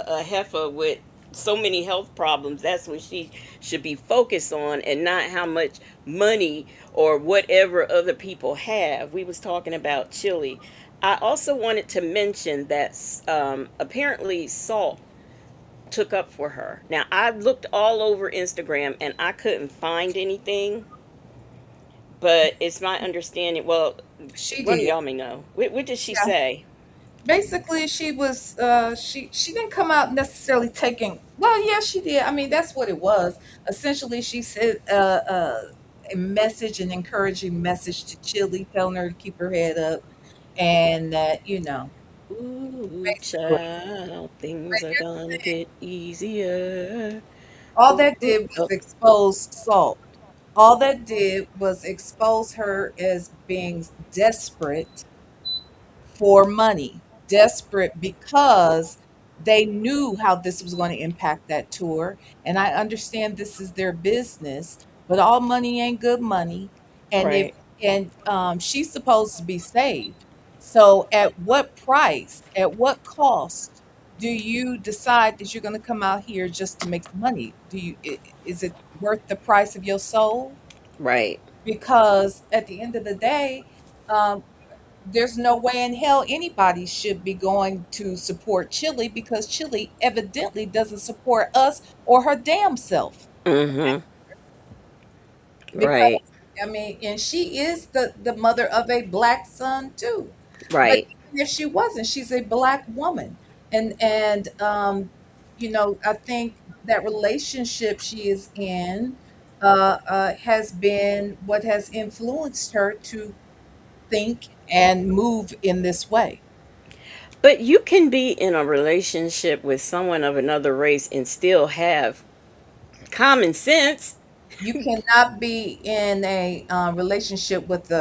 a heifer with so many health problems, that's what she should be focused on and not how much money or whatever other people have. We was talking about Chilli. I also wanted to mention that apparently salt took up for her. Now I looked all over Instagram and I couldn't find anything, but it's my understanding. Well, She one of did. y'all may know. What did she Yeah. say? Basically, she was she didn't come out necessarily taking. Well, yeah, she did. I mean, that's what it was. Essentially, she said a message, an encouraging message to Chili, telling her to keep her head up, and that Ooh, basically, child, things but are here's the gonna thing. get easier. All Ooh, that ooh, did was oh. expose Salt. All that did was expose her as being desperate for money, desperate because they knew how this was going to impact that tour. And I understand this is their business, but all money ain't good money. And if Right. and she's supposed to be saved. So at what price, at what cost do you decide that you're going to come out here just to make some money? Is it worth the price of your soul? Right. Because at the end of the day, um, there's no way in hell anybody should be going to support Chilli, because Chilli evidently doesn't support us or her damn self. Mm-hmm. Because Right. I mean, and she is the mother of a black son too. But Right. even if she wasn't, she's a black woman. And I think that relationship she is in has been what has influenced her to think and move in this way. But you can be in a relationship with someone of another race and still have common sense. You cannot be in a relationship with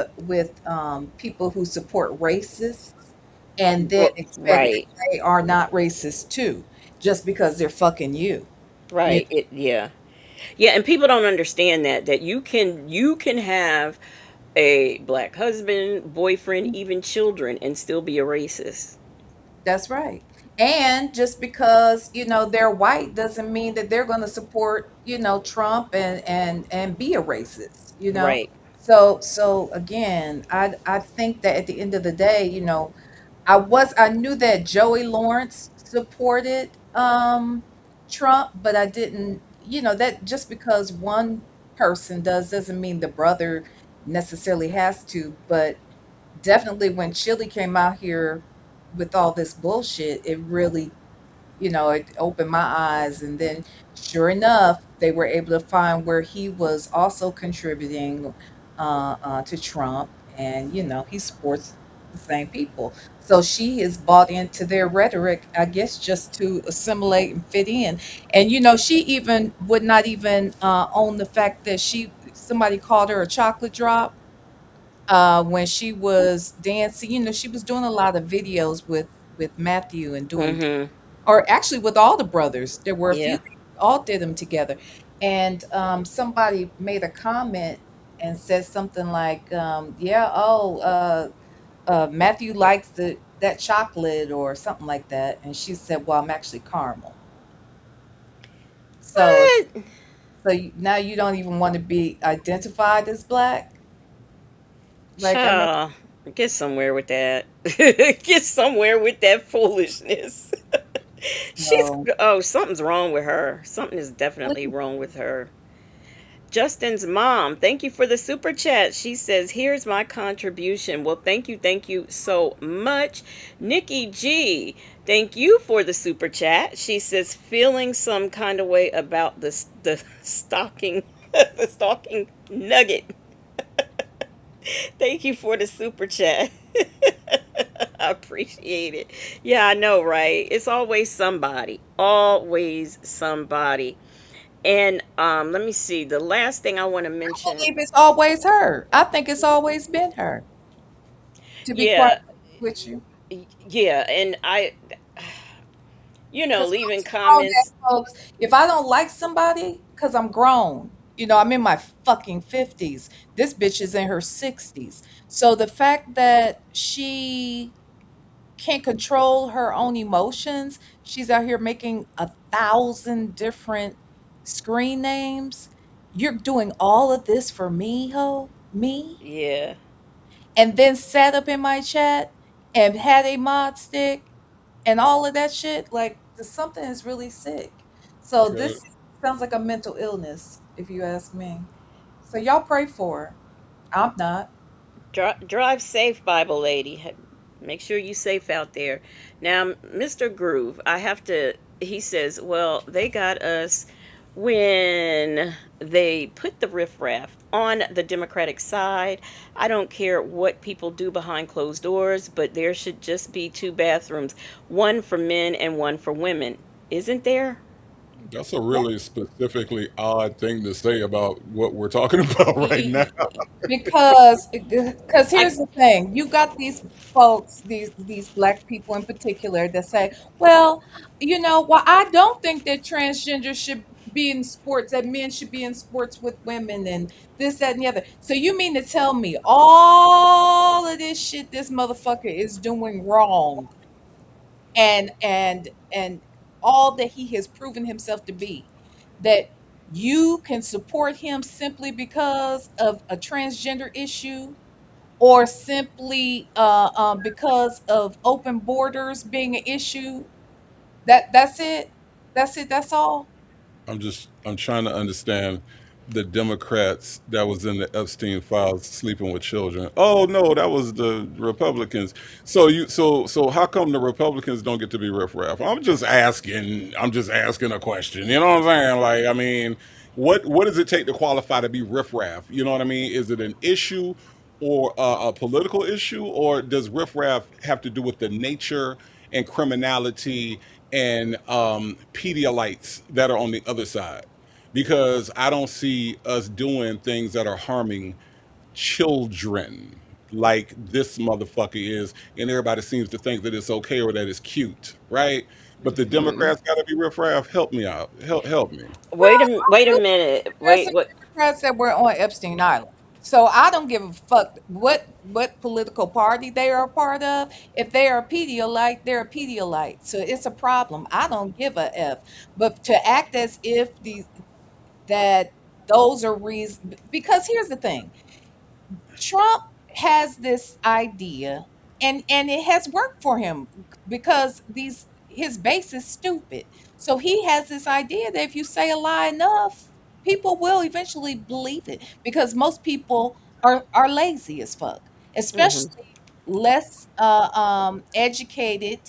people who support racists and then expect that Right. they are not racist too, just because they're fucking you. You Right. Yeah. Yeah, and people don't understand that you can have a black husband, boyfriend, even children and still be a racist. That's right. And just because, they're white doesn't mean that they're going to support, Trump and be a racist. Right. So again, I think that at the end of the day, I knew that Joey Lawrence supported Trump, but I didn't, that just because one person doesn't mean the brother necessarily has to. But definitely when Chili came out here with all this bullshit, it really, it opened my eyes. And then sure enough, they were able to find where he was also contributing to Trump. And, he supports the same people. So she is bought into their rhetoric, I guess, just to assimilate and fit in. And, she even would not even own the fact that somebody called her a chocolate drop when she was dancing. She was doing a lot of videos with Matthew and doing, Mhm. or actually with all the brothers. There were a few Yeah. that all did them together. And somebody made a comment and said something like, "Yeah, oh, Matthew likes that chocolate," or something like that. And she said, "Well, I'm actually caramel." So, What? now you don't even want to be identified as black. Like, I mean, Child, get somewhere with that. Get somewhere with that foolishness. She's so oh, something's wrong with her. Something is definitely please. wrong with her. Justin's mom, thank you for the super chat. She says, "Here's my contribution." Well, thank you so much. Nikki G, thank you for the super chat. She says, "Feeling some kind of way about the stalking the stalking nugget." Thank you for the super chat. I appreciate it. Yeah, I know, right? It's always somebody. Always somebody. And let me see. The last thing I want to mention. Believe it's always her. I think it's always been her, to be quite Yeah, honest with you. yeah, and Because leaving folks are grown comments. ass folks. If I don't like somebody, because I'm grown, I'm in my fucking 50s. This bitch is in her 60s. So the fact that she can't control her own emotions, she's out here making 1,000 different screen names. You're doing all of this for me, ho? Me? Yeah, And then sat up in my chat and had a mod stick and all of that shit. Like, something is really sick. So Okay. this sounds like a mental illness, if you ask me. So y'all pray for her. I'm not. drive safe, Bible lady. Make sure you safe out there. Now, Mr. Groove, I have to. He says, "Well, they got us when they put the riffraff on the Democratic side. I don't care what people do behind closed doors, but there should just be two bathrooms, one for men and one for women, isn't there?" That's a really specifically odd thing to say about what we're talking about right now. Because I here's the thing, you got these folks, these black people in particular that say, well, well, I don't think that transgender should be in sports, that men should be in sports with women and this, that, and the other. So you mean to tell me all of this shit this motherfucker is doing wrong, and all that he has proven himself to be, that you can support him simply because of a transgender issue, or simply because of open borders being an issue? That's it. That's it. That's all. I'm trying to understand the Democrats that was in the Epstein files sleeping with children. Oh no, that was the Republicans. So how come the Republicans don't get to be riffraff? I'm just asking a question. You know what I'm saying? Like, I mean, what does it take to qualify to be riffraff? You know what I mean? Is it an issue or a political issue, or does riffraff have to do with the nature and criminality and Pedialites that are on the other side? Because I don't see us doing things that are harming children like this motherfucker is, and everybody seems to think that it's okay or that it's cute, right? But the Democrats got to be riffraff. Help me out. Help me. Well, wait a I'm minute. there's Wait, some what? Democrats that were on Epstein Island. So I don't give a fuck what political party they are a part of. If they are a Pedialyte, they're a Pedialyte. So it's a problem. I don't give a F. But to act as if that those are reasons, because here's the thing. Trump has this idea, and it has worked for him because these his base is stupid. So he has this idea that if you say a lie enough, people will eventually believe it, because most people are lazy as fuck, Hmm. especially less educated,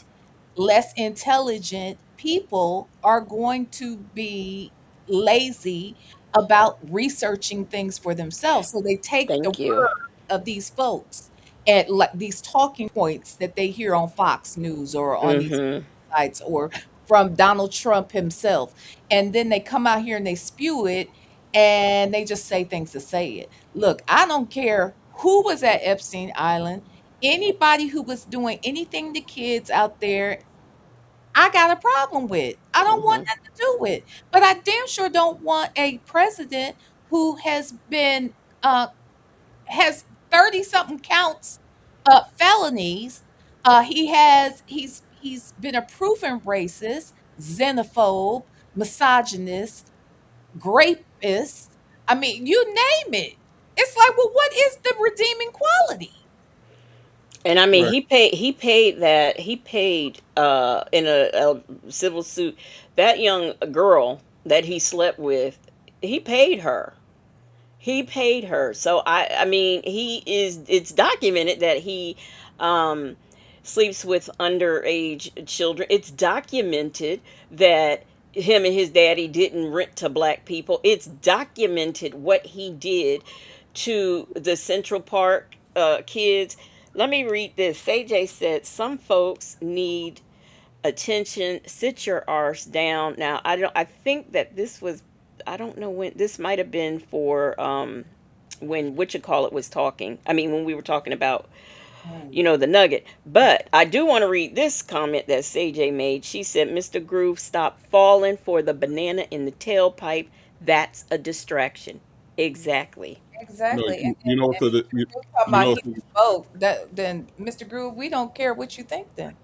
less intelligent people are going to be lazy about researching things for themselves. So they take the Thank you. word of these folks at like these talking points that they hear on Fox News or on these Hmm. sites or from Donald Trump himself. And then they come out here and they spew it, and they just say things to say it. Look, I don't care who was at Epstein Island. Anybody who was doing anything to kids out there, I got a problem with. I don't want Hmm. nothing to do with. But I damn sure don't want a president who uh has 30 something counts felonies. He's been a proven racist, xenophobe, misogynist, rapist. I mean, you name it. It's like, well, what is the redeeming quality? And I mean, Right. he paid in a civil suit, that young girl that he slept with, he paid her. He paid her. So I mean, it's documented that he um sleeps with underage children. It's documented that him and his daddy didn't rent to black people. It's documented what he did to the Central Park kids. Let me read this. CJ said some folks need attention. Sit your arse down. Now I think that this was, I don't know when this might have been for when what you call it was talking. I mean when we were talking about, Mm. you know, the nugget. But I do want to read this comment that CJ made. She said, Mr. Groove, stop falling for the banana in the tailpipe. That's a distraction. Exactly. No, Exactly. you know, And so that Mr. Groove talking you about know, he would vote. Then Mr. Groove, we don't care what you think then.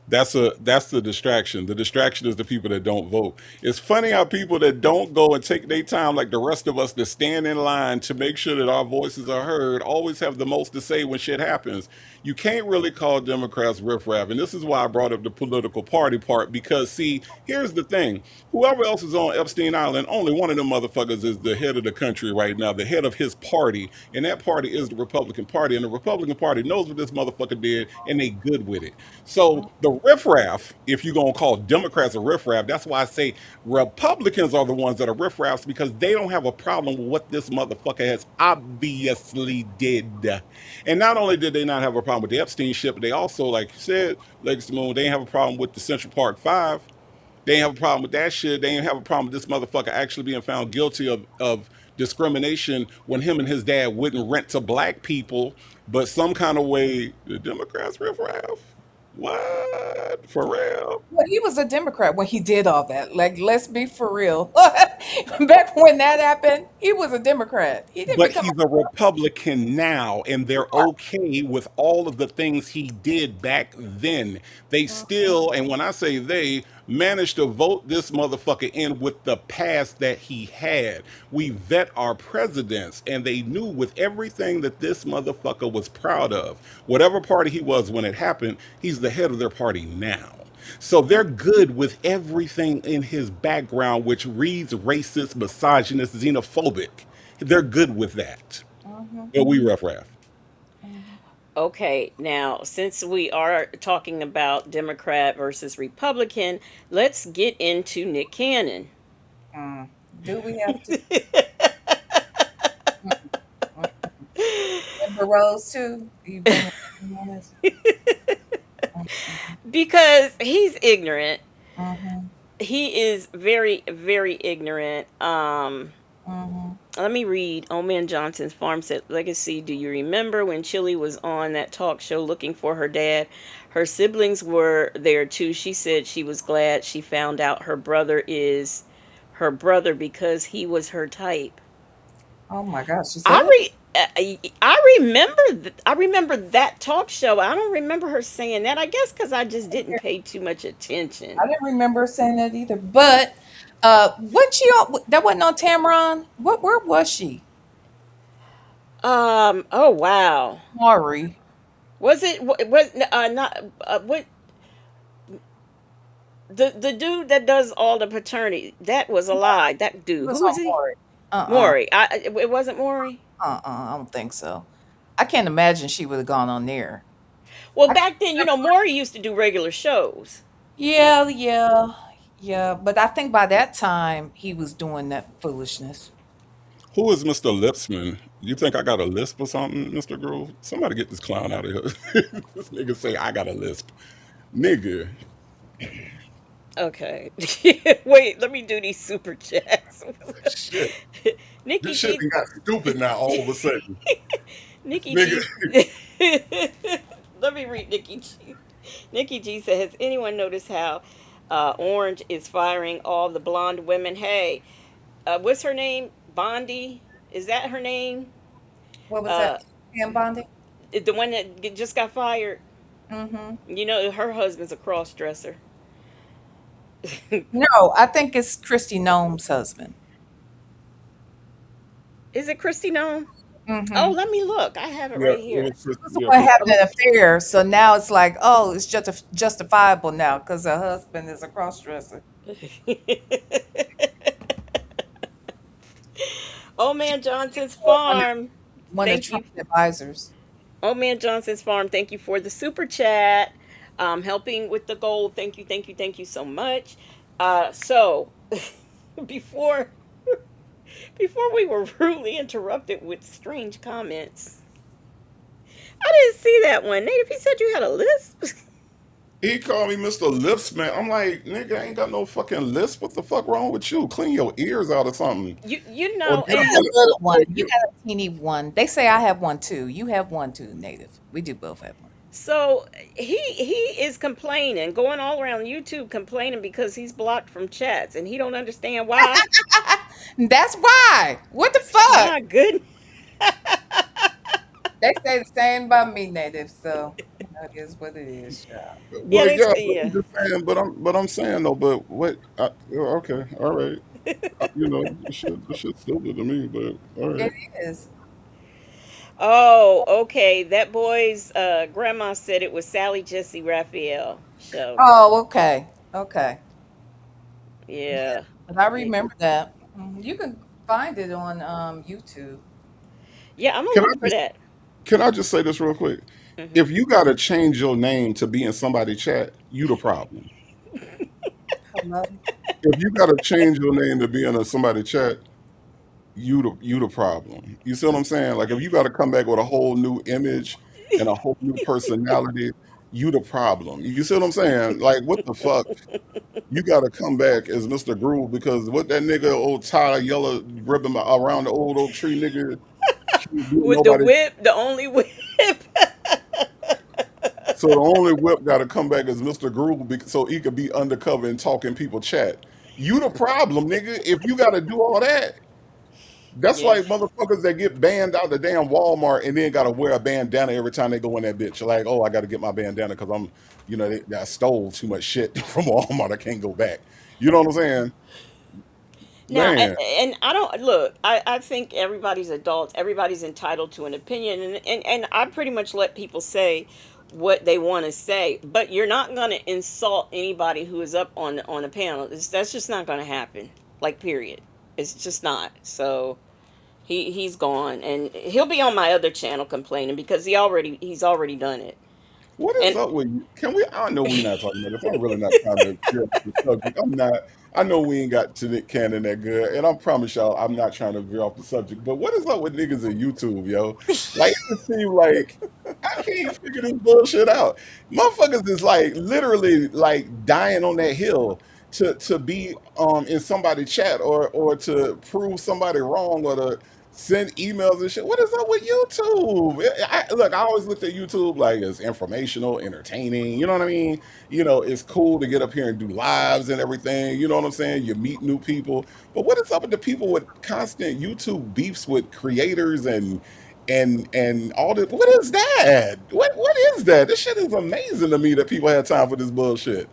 that's the distraction. The distraction is the people that don't vote. It's funny how people that don't go and take their time, like the rest of us, that stand in line to make sure that our voices are heard, always have the most to say when shit happens. You can't really call Democrats riffraff, and this is why I brought up the political party part. Because see, here's the thing: whoever else is on Epstein Island, only one of them motherfuckers is the head of the country right now, the head of his party, and that party is the Republican Party, and the Republican Party knows what this motherfucker did, and they good with it. So the riffraff, if you're gonna call Democrats a riffraff, that's why I say Republicans are the ones that are riffraffs, because they don't have a problem with what this motherfucker has obviously did. And not only did they not have a problem with the Epstein shit, but they also, like you said, Legacy Moon, they have a problem with the Central Park Five. They ain't have a problem with that shit. They ain't have a problem with this motherfucker actually being found guilty of discrimination when him and his dad wouldn't rent to black people. But some kind of way, the Democrats riff raff. What? For real? Well, he was a Democrat when he did all that. Like, let's be for real. Back when that happened, he was a Democrat. He didn't But become he's a a Republican now, and they're okay with all of the things he did back then. They still, and when I say they, managed to vote this motherfucker in with the past that he had. We vet our presidents, and they knew with everything that this motherfucker was proud of, whatever party he was when it happened, he's the head of their party now. So they're good with everything in his background, which reads racist, misogynist, xenophobic. They're good with that. Mhm, But we rough raff. mhm. Okay, now since we are talking about Democrat versus Republican, let's get into Nick Cannon. Mm. Do we have to? Mm, mm. Amber Rose too? You bring on this? Mm, Because he's ignorant. mhm, He is very, very ignorant. mhm. Let me read. Old Man Johnson's farm said, Legacy, do you remember when Chilli was on that talk show looking for her dad? Her siblings were there too. She said she was glad she found out her brother is her brother because he was her type. Oh my gosh, she I said? re- I remember that talk show. I don't remember her saying that. I guess because I just didn't pay too much attention. I didn't remember her saying that either. But what she on? That wasn't on Tamron. What? Where was she? Oh wow. Maury. Was it was not what the dude that does all the paternity? That was a lie. That It dude. was Who was on he? Maury. Uh-uh. Maury. It wasn't Maury. I don't think so. I can't imagine she would have gone on there. Well, I can't back then, remember. Maury used to do regular shows. Yeah, yeah, yeah. But I think by that time he was doing that foolishness. Who is Mr. Lipsman? You think I got a lisp or something, Mr. Groove? Somebody get this clown out of here. This nigga say I got a lisp. Nigga. Okay. Wait, let me do these super chats. Shit. Nikki This shit G. done got stupid now all of a sudden. Nikki Nigga. G. Let me read Nikki G. Nikki G said, "Has anyone noticed how Orange is firing all the blonde women? Hey, what's her name? Bondi? Is that her name? What was that? Uh, Pam Bondi? the one that just got fired. Mm-hmm. Her husband's a cross dresser. No, I think it's Christy Nome's husband. Is it Christy Nome? Oh, Mm-hmm. let me look. I have it Yeah, right it here. was just, Was the yeah, one cause having an affair, so now it's like, oh, it's justifiable now because her husband is a crossdresser. Old She Man Johnson's one of farm. one of Thank you. Trump's advisors. Old Man Johnson's farm. Thank you for the super chat. Helping with the goal. Thank you. Thank you. Thank you so much. So before before we were rudely interrupted with strange comments, I didn't see that one. Native, he said you had a list. he called me Mr. Lipsman. I'm like, nigga, I ain't got no fucking lisp. What the fuck wrong with you? Clean your ears out or something. You Or know, get You and got a little one. or You get, got a teeny one. They say I have one too. You have one too, Native. We do both have one. so he is complaining, going all around YouTube complaining because he's blocked from chats, and he don't understand why. That's why. What the fuck? My goodness. They say the same about me, Native. So it is what it is, child. Yeah, well, they yeah, say but I'm yeah. just saying, but I'm saying though, but what? Okay, all right. The shit's stupid to me, but all It right. is. Oh, okay. That boy's grandma said it was Sally Jesse Raphael. So Oh, okay. Okay. Yeah, yeah. but I Y- remember that. You can find it on YouTube. Yeah, I'm gonna Can I look for just that. can I just say this real quick? Hmm. If you gotta change your name to be in somebody chat, you the problem. Hello. If you gotta change your name to be in somebody chat, you the problem. You see what I'm saying? Like if you gotta come back with a whole new image and a whole new personality, you the problem. You see what I'm saying? Like what the fuck? you got to come back as Mr. Groove because what that nigga old tie yellow ribbon around the old oak tree nigga can't do With the nobody. whip, the only whip. So the only whip got to come back as Mr. Groove so he could be undercover and talking people chat. You the problem, nigga. If you got to do all that, that's Yeah. like motherfuckers that get banned out the damn Walmart and then got to wear a bandana every time they go in that bitch. Like, oh, I got to get my bandana because I stole too much shit from Walmart. I can't go back. You know what I'm saying? Now, Man, and I don't look. I think everybody's adults. Everybody's entitled to an opinion, and I pretty much let people say what they want to say. But you're not going to insult anybody who is up on a panel. That's just not going to happen. Like, period. It's just not. So he's gone, and he'll be on my other channel complaining because he's already done it. what is And up with you? Can we? I know we're not talking about this. I'm really not trying to veer off the subject. I'm not. I know we ain't got to Nick Cannon that good, and I promise y'all, I'm not trying to veer off the subject. But what is up with niggas in YouTube, yo? Like it just seems like I can't figure this bullshit out. Motherfuckers is like literally like dying on that hill to be in somebody's chat or to prove somebody wrong or to send emails and shit. What is up with YouTube? Look, I always looked at YouTube like it's informational, entertaining. You know what I mean? It's cool to get up here and do lives and everything. You know what I'm saying? You meet new people. But what is up with the people with constant YouTube beefs with creators and all this? What is that? What is that? This shit is amazing to me that people have time for this bullshit.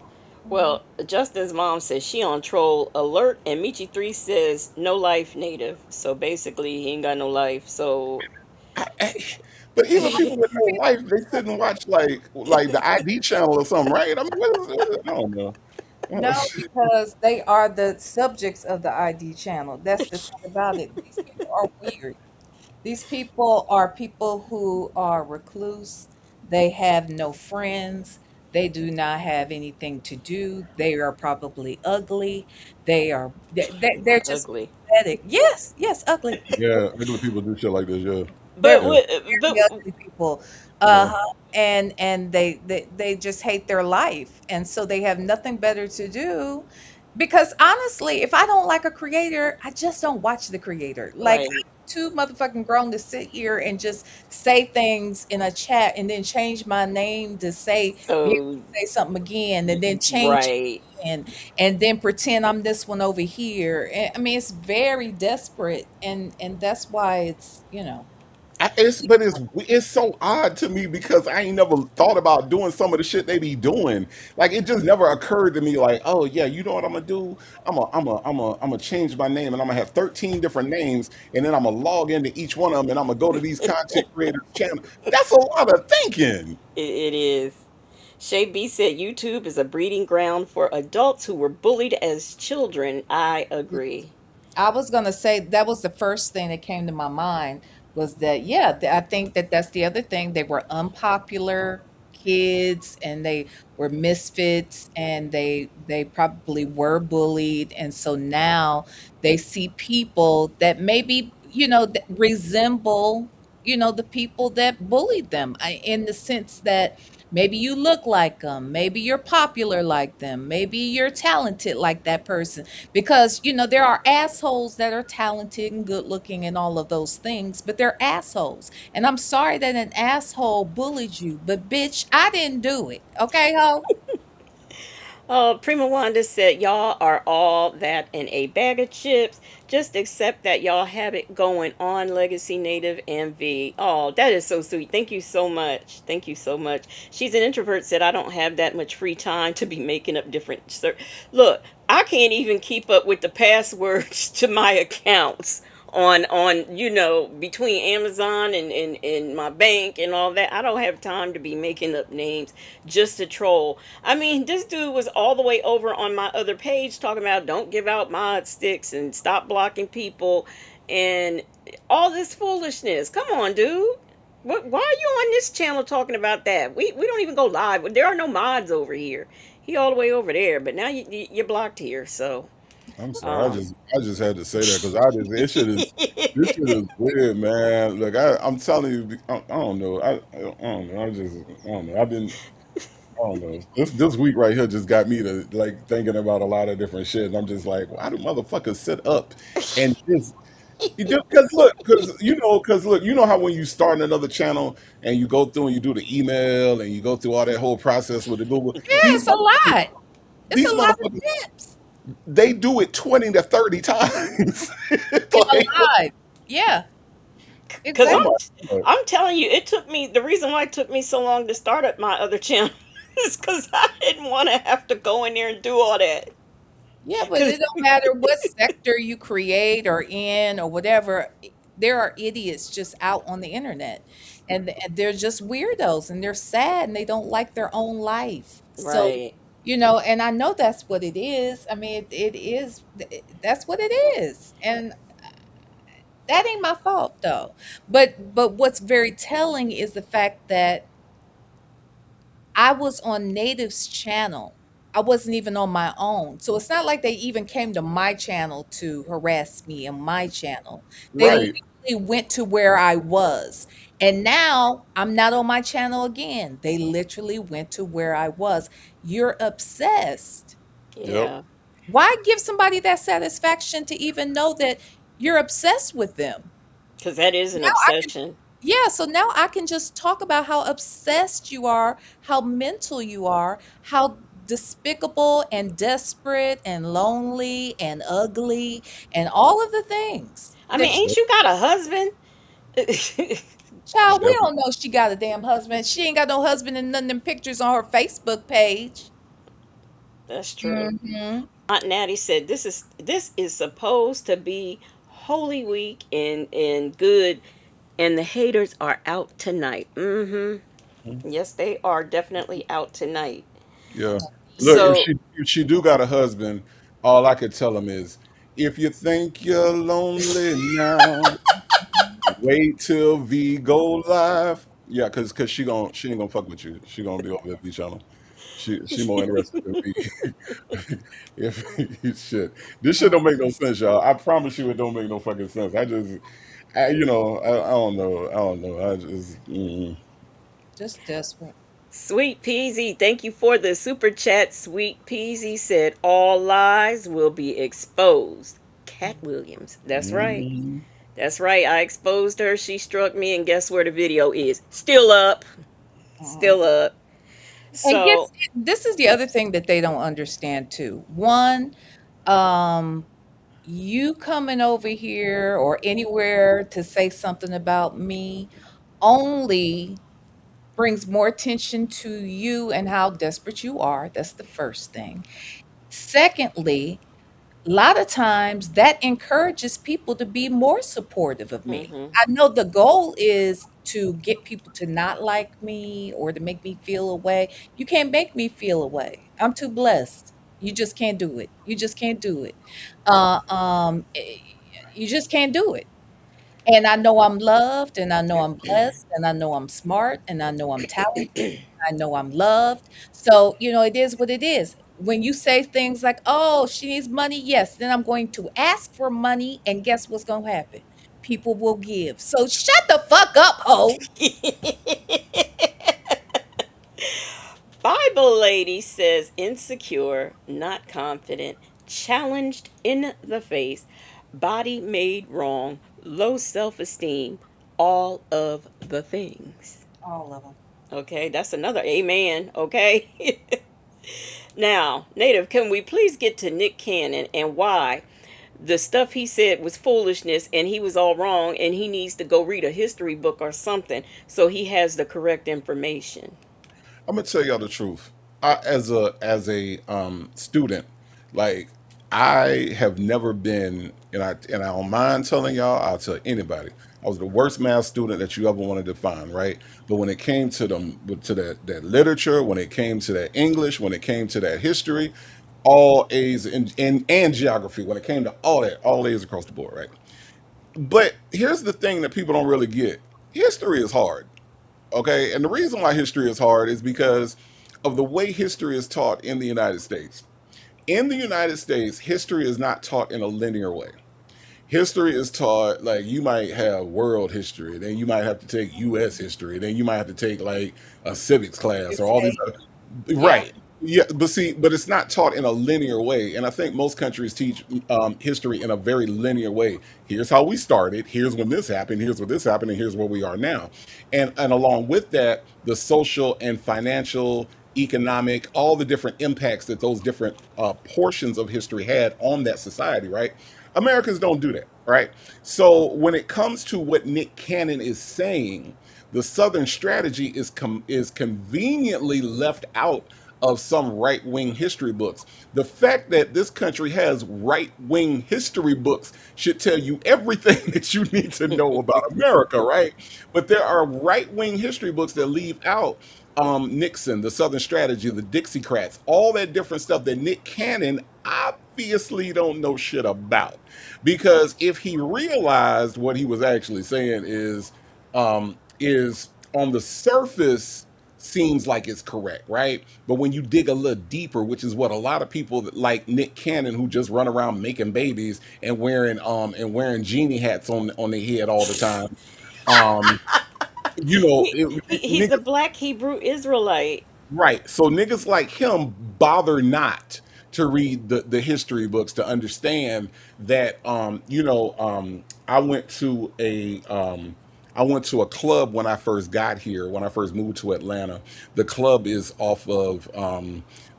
well, Justin's mom says she on troll alert, and Michi 3 says no life native. So basically, he ain't got no life. So I, but even people with no life, they sit and watch like the ID channel or something, right? I mean, I don't know. No, because they are the subjects of the ID channel. That's the thing about it. These people are weird. These people are people who are recluse. They have no friends. They do not have anything to do. They are probably ugly. They're just ugly. pathetic. Yes, yes, ugly. Yeah, regular people do shit like this. Yeah, They're But yeah, what? very But ugly people. yeah. Uh-huh. And they just hate their life. And so they have nothing better to do. Because honestly, if I don't like a creator, I just don't watch the creator. Like right. I'm too motherfucking grown to sit here and just say things in a chat and then change my name to be able So to say something again and then change it right. again and then pretend I'm this one over here. I mean, it's very desperate and that's why it's. But it's so odd to me because I ain't never thought about doing some of the shit they be doing. Like it just never occurred to me. Like, oh yeah, you know what I'm gonna do? I'm gonna change my name and I'm gonna have 13 different names and then I'm gonna log into each one of them and I'm gonna go to these content creators' channel. That's a lot of thinking. It is. Shay B said YouTube is a breeding ground for adults who were bullied as children. I agree. I was gonna say that was the first thing that came to my mind was that yeah, I think that that's the other thing. They were unpopular kids and they were misfits and they probably were bullied and so now they see people that maybe that resemble the people that bullied them in the sense that maybe you look like them, maybe you're popular like them, maybe you're talented like that person because there are assholes that are talented and good looking and all of those things, but they're assholes. And I'm sorry that an asshole bullied you, but bitch, I didn't do it. Okay, ho? Prima Wanda said, y'all are all that in a bag of chips. Just accept that y'all have it going on, Legacy Native MV. Oh, that is so sweet. Thank you so much. Thank you so much. She's an introvert, said, I don't have that much free time to be making up different. Look, I can't even keep up with the passwords to my accounts on between Amazon and my bank and all that. I don't have time to be making up names just to troll. I mean, this dude was all the way over on my other page talking about don't give out mod sticks and stop blocking people and all this foolishness. Come on, dude. Why are you on this channel talking about that? We don't even go live. There are no mods over here. He all the way over there, but now you're blocked here. So, I'm sorry. I um, just I just had to say that because this shit is weird, man. Like I'm telling you, I don't know. I don't know. I don't know. don't know. This week right here just got me to like thinking about a lot of different shit, and I'm just like, why do motherfuckers sit up and just you just because look, you know how when you start another channel and you go through and you do the email and you go through all that whole process with the Google, Yeah, it's a lot. It's a these lot of motherfuckers, steps. they do it 20 to 30 times. It's In a like, lot. Yeah, Cause oh my exactly. God. I'm telling you, it took me the reason why it took me so long to start up my other channel is because I didn't want to have to go in there and do all that. Yeah, but Cause it don't matter what sector you create or in or whatever. There are idiots just out on the internet, and they're just weirdos, and they're sad, and they don't like their own life. So, right, and I know that's what it is. I mean, it is. That's what it is, and that ain't my fault though. But what's very telling is the fact that I was on Native's channel. I wasn't even on my own. So it's not like they even came to my channel to harass me on my channel. They Right. literally went to where I was. And now I'm not on my channel again. They literally went to where I was. You're obsessed. Yep. yeah. Why give somebody that satisfaction to even know that you're obsessed with them? Cause that is an Now I can obsession. Yeah, so now I can just talk about how obsessed you are, how mental you are, how despicable and desperate and lonely and ugly and all of the things I mean, that ain't you. you got a husband? Child, we Yep. don't know she got a damn husband. She ain't got no husband in none of them pictures on her Facebook page. That's true. Hmm. Aunt Natty said this is supposed to be Holy Week and good, and the haters are out tonight. Yes, they are definitely out tonight. Yeah. Look, So if she do got a husband, all I could tell him is, if you think you're lonely now, wait till V go live. Yeah, cause she ain't gonna fuck with you. She gonna be over at V channel. She more interested in me. If shit, this shit don't make no sense, y'all. I promise you, it don't make no fucking sense. I don't know. I don't know. I just, Just desperate. Sweet Peasy, thank you for the super chat. Sweet Peasy said all lies will be exposed. Cat Williams. That's right. mm, That's right. I exposed her. She struck me, and guess where the video is? Still up. Uh-huh. Still up. And So, guess this is the other thing that they don't understand too. One, um, you coming over here or anywhere to say something about me only brings more attention to you and how desperate you are. That's the first thing. Secondly, a lot of times that encourages people to be more supportive of me. mhm. I know the goal is to get people to not like me or to make me feel away. You can't make me feel away. I'm too blessed. You just can't do it. You just can't do it. You just can't do it. And I know I'm loved, and I know I'm blessed, and I know I'm smart, and I know I'm talented, I know I'm loved. So, it is what it is. When you say things like, "Oh, she needs money," yes, then I'm going to ask for money, and guess what's going to happen? People will give. So shut the fuck up, ho. Bible lady says insecure, not confident, challenged in the face, body made wrong, low self esteem, all of the things. All of them. Okay, that's another amen. Okay. Now, Native, can we please get to Nick Cannon and why the stuff he said was foolishness and he was all wrong and he needs to go read a history book or something so he has the correct information? I'm gonna tell y'all the truth. As a student, like, I have never been, and I don't mind telling y'all. I'll tell anybody. I was the worst math student that you ever wanted to find, right? But when it came to that literature, when it came to that English, when it came to that history, all A's and geography. When it came to all that, all A's across the board, right? But here's the thing that people don't really get: history is hard. Okay, and the reason why history is hard is because of the way history is taught in the United States. In the United States, history is not taught in a linear way. History is taught like you might have world history, then you might have to take US history, then you might have to take like a civics class or It's all these a other. Yeah. Right. Yeah, but see, but it's not taught in a linear way, and I think most countries teach history in a very linear way. Here's how we started. Here's when this happened. Here's what this happened, and here's where we are now. And along with that, the social and financial, economic, all the different impacts that those different portions of history had on that society. Right? Americans don't do that. Right? So when it comes to what Nick Cannon is saying, the Southern strategy is conveniently left out of some right wing history books. The fact that this country has right wing history books should tell you everything that you need to know about America, right? But there are right wing history books that leave out Nixon, the Southern strategy, the Dixiecrats, all that different stuff that Nick Cannon obviously don't know shit about. Because if he realized what he was actually saying is on the surface seems like it's correct, right? But when you dig a little deeper, which is what a lot of people like Nick Cannon, who just run around making babies and wearing genie hats on their head all the time, um, you know, He's a niggas, black Hebrew Israelite. right? So niggas like him bother not to read the history books to understand that I went to a club when I first got here, when I first moved to Atlanta. The club is off of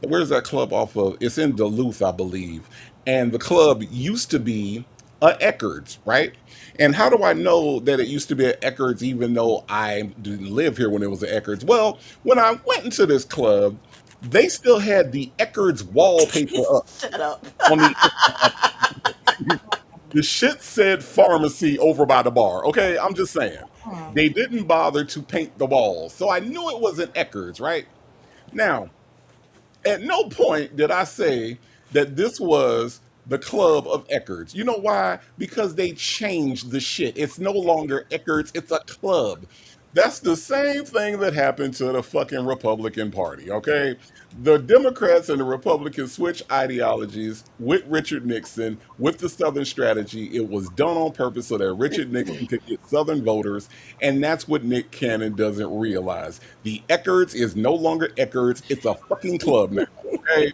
where's that club off of? It's in Duluth, I believe. And the club used to be Eckerd's, right? And how do I know that it used to be at Eckerd's even though I didn't live here when it was at Eckerd's? Well, when I went into this club, they still had the Eckerd's wallpaper up Shut up. on the inside. The shit said pharmacy over by the bar. Okay, I'm just saying. Hmm. They didn't bother to paint the walls. So I knew it wasn't Eckerd's, right? Now, at no point did I say that this was the club of Eckerd's. You know why? Because they changed the shit. It's no longer Eckerd's, it's a club. That's the same thing that happened to the fucking Republican Party, okay? The Democrats and the Republicans switched ideologies with Richard Nixon, with the Southern strategy. It was done on purpose so that Richard Nixon could get Southern voters, and that's what Nick Cannon doesn't realize. The Eckerd's is no longer Eckerd's, it's a fucking club now, okay?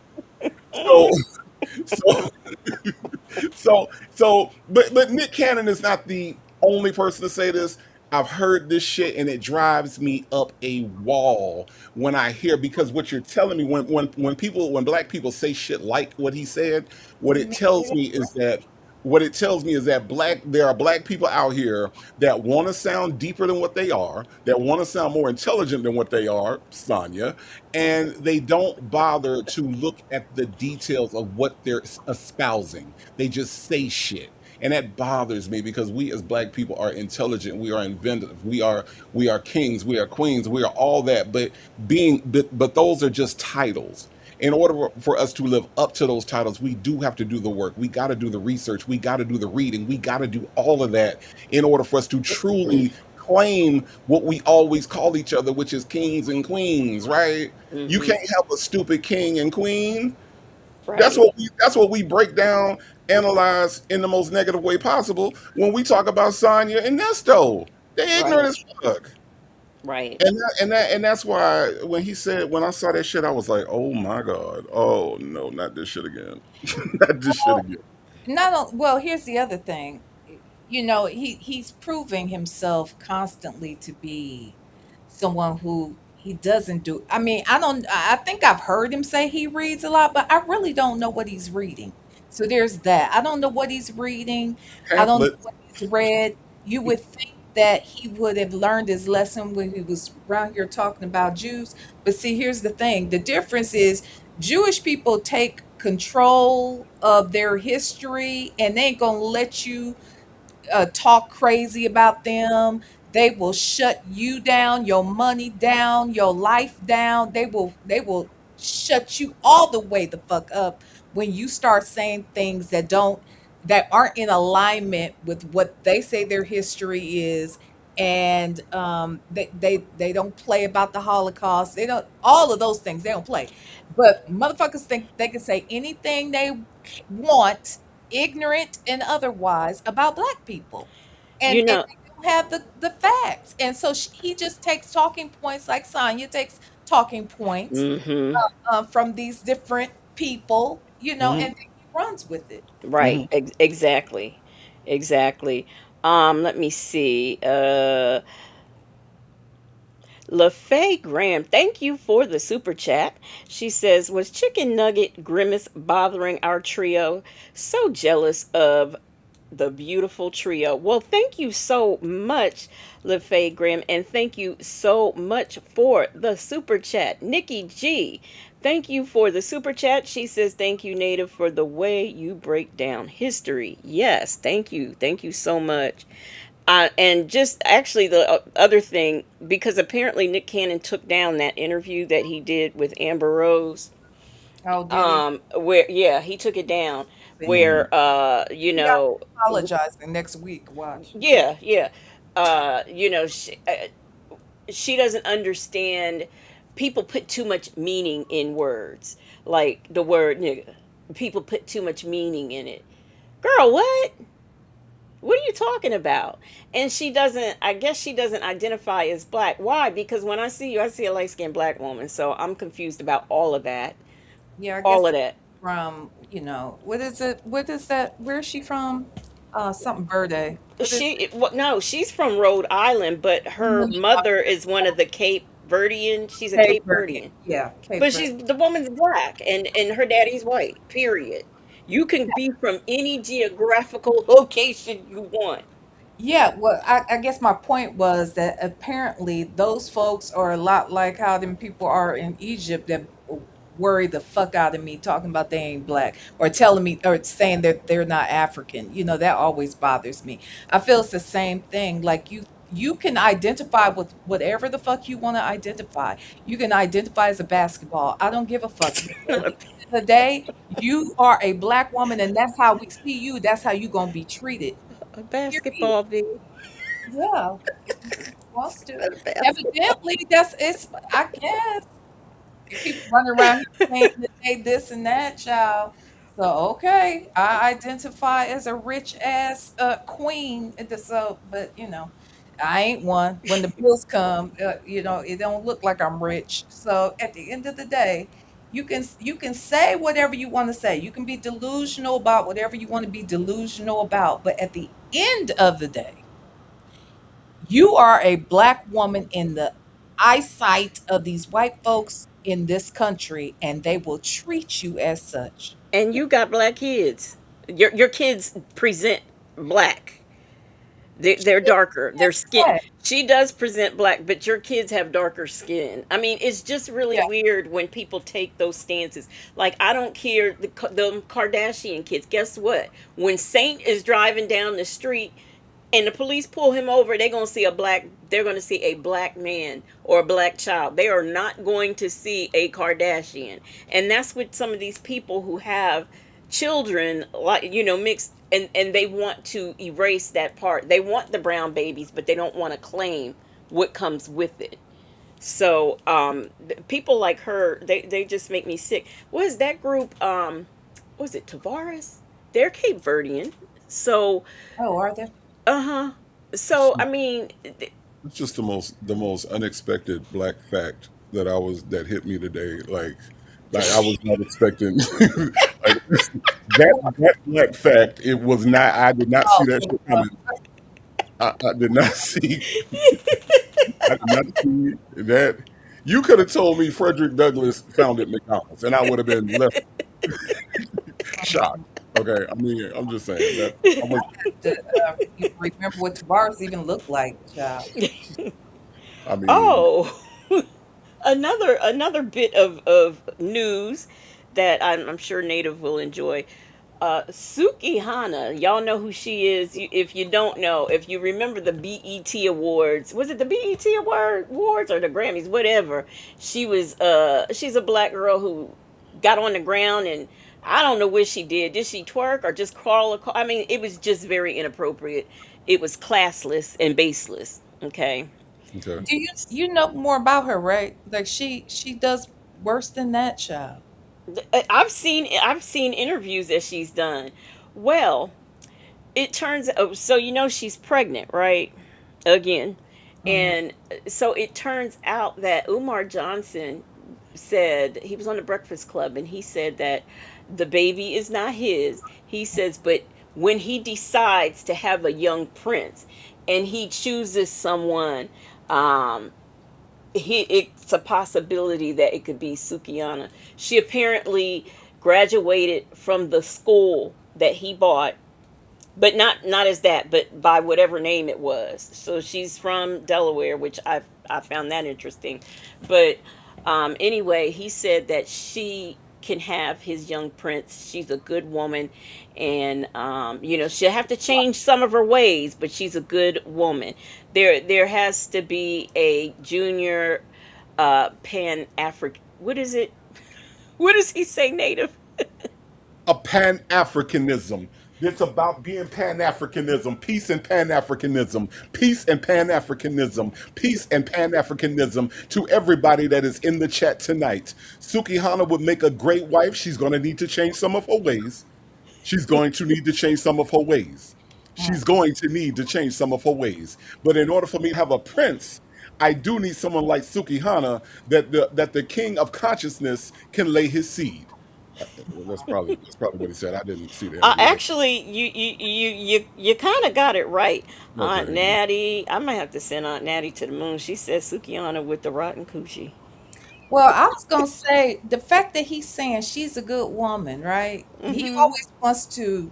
So, so but Nick Cannon is not the only person to say this. I've heard this shit and it drives me up a wall when I hear, because what you're telling me, when black people say shit like what he said, what it tells me is that there are black people out here that want to sound deeper than what they are, that want to sound more intelligent than what they are, Sonya, and they don't bother to look at the details of what they're espousing. They just say shit. And that bothers me because we as black people are intelligent, we are inventive, we are kings, we are queens, we are all that. But those are just titles. In order for us to live up to those titles, we do have to do the work. We got to do the research. We got to do the reading. We got to do all of that in order for us to truly claim what we always call each other, which is kings and queens, right? You Hmm. can't have a stupid king and queen. That's Right. what we break down, analyze in the most negative way possible when we talk about Sonya and Nesto. They ignorant Right. as fuck. Right. And that's why when I saw that shit, I was like, oh my God. Oh no, not this shit again. Not this shit Well, again. not on, well, here's the other thing. He's proving himself constantly to be someone who he doesn't do. I mean, I think I've heard him say he reads a lot, but I really don't know what he's reading. So there's that. I don't know what he's reading. I don't know Pamphlets. what he's read. You would think that he would have learned his lesson when he was around here talking about Jews. But see, here's the thing. The difference is Jewish people take control of their history and they ain't gonna let you talk crazy about them. They will shut you down, your money down, your life down. They will shut you all the way the fuck up when you start saying things that aren't in alignment with what they say their history is. And they don't play about the Holocaust. They don't, all of those things they don't play. But motherfuckers think they can say anything they want, ignorant and otherwise, about black people, and You and know, they don't have the facts. And so he just takes talking points like Sonya takes talking points Mm-hmm. from these different people, and Hmm. then he runs with it. Right. Hmm. Exactly. Exactly. Let me see. LaFay Graham, thank you for the super chat. She says, was Chicken Nugget Grimace bothering our trio? So jealous of the beautiful trio. Well, thank you so much, LaFay Graham, and thank you so much for the super chat. Nikki G, thank you for the super chat. She says, thank you, Native, for the way you break down history. Yes, thank you. Thank you so much. And just actually, the other thing, because apparently Nick Cannon took down that interview that he did with Amber Rose, Oh, did he? where, yeah, he took it down, But Hmm. where, you he got know, apologizing next week. Watch. yeah, yeah, she doesn't understand. People put too much meaning in words, like the word nigga. People put too much meaning in it. Girl, what are you talking about? And she doesn't, I guess she doesn't identify as black. Why? Because when I see you, I see a light skinned black woman. So I'm confused about all of that. Yeah, I All guess of that. from, what is it? What is that? Where's she from? Something Verde. What is it? No, she's from Rhode Island, but her mother is one of the Cape Verdean. She's a Cape Cape Verde. Verdean. Yeah, Cape But Verde. she's, the woman's black and her daddy's white. Period. You can be from any geographical location you want. Yeah, well, I guess my point was that apparently those folks are a lot like how them people are in Egypt that worry the fuck out of me talking about they ain't black or telling me or saying that they're not African. That always bothers me. I feel it's the same thing. Like you can identify with whatever the fuck you want to identify. You can identify as a basketball. I don't give a fuck. But at the end of the day, you are a black woman and that's how we see you. That's how you gonna be treated. A Period. basketball, baby. Yeah, wants to. A basketball. Evidently, that's it's. I guess people running around here saying that they this and that, child. So okay, I identify as a rich ass queen. So, but I ain't one. When the bills come, it don't look like I'm rich. So at the end of the day, you can say whatever you want to say. You can be delusional about whatever you want to be delusional about. But at the end of the day, you are a black woman in the eyesight of these white folks in this country, and they will treat you as such. And you got black kids. Your kids present black. They're darker. Their skin. Yeah, She does present black, but your kids have darker skin. I mean, it's just really yeah, weird when people take those stances. Like, I don't care the Kardashian kids. Guess what? When Saint is driving down the street and the police pull him over, they're going to see a black man or a black child. They are not going to see a Kardashian. And that's what some of these people who have children, like, mixed, and they want to erase that part. They want the brown babies, but they don't want to claim what comes with it. So people like her, they just make me sick. What is that group? Was it Tavares? They're Cape Verdean. So oh, are there? uh-huh. So I mean, It's just the most unexpected black fact that hit me today. Like I was not expecting like that black fact. It was not. I did not see Oh, that so, shit coming. I did not see. I did not see that. You could have told me Frederick Douglass founded McDonald's, and I would have been left shocked. Okay, I mean, I'm just saying that I was. to, remember what Tavares even looked like, child. I mean, oh, another bit of news that I'm sure Native will enjoy. Suki Hana, y'all know who she is. If you don't know, if you remember the BET Awards, was it the Awards or the Grammys, whatever? She's a black girl who got on the ground and I don't know what she did. Did she twerk or just crawl? I mean, it was just very inappropriate. It was classless and baseless. Okay. okay. Do you know more about her, right? Like she does worse than that, child. I've seen interviews that she's done. Well, it turns out, so she's pregnant, right? Again. Mhm. And so it turns out that Umar Johnson said he was on the Breakfast Club and he said that the baby is not his. He says, but when he decides to have a young prince and he chooses someone, um, it's a possibility that it could be Sukiana. She apparently graduated from the school that he bought, but not as that, but by whatever name it was. So she's from Delaware, which I found that interesting. But anyway, he said that she can have his young prince. She's a good woman, and she'll have to change some of her ways, but she's a good woman. There has to be a junior Pan African. What is it? What does he say? Native. A Pan-Africanism. It's about being Pan-Africanism, peace and Pan-Africanism, peace and Pan-Africanism, peace and Pan-Africanism to everybody that is in the chat tonight. Sukihana would make a great wife. She's going to need to change some of her ways. She's going to need to change some of her ways. She's going to need to change some of her ways. But in order for me to have a prince, I do need someone like Sukihana that the king of consciousness can lay his seed. That's probably what he said. I didn't see the interview, but Actually, you kind of got it right, Aunt okay. Natty. I might have to send Aunt Natty to the moon. She said Sukiana with the rotten coochie. Well, I was gonna say the fact that he's saying she's a good woman, right? He Mm-hmm. always wants to,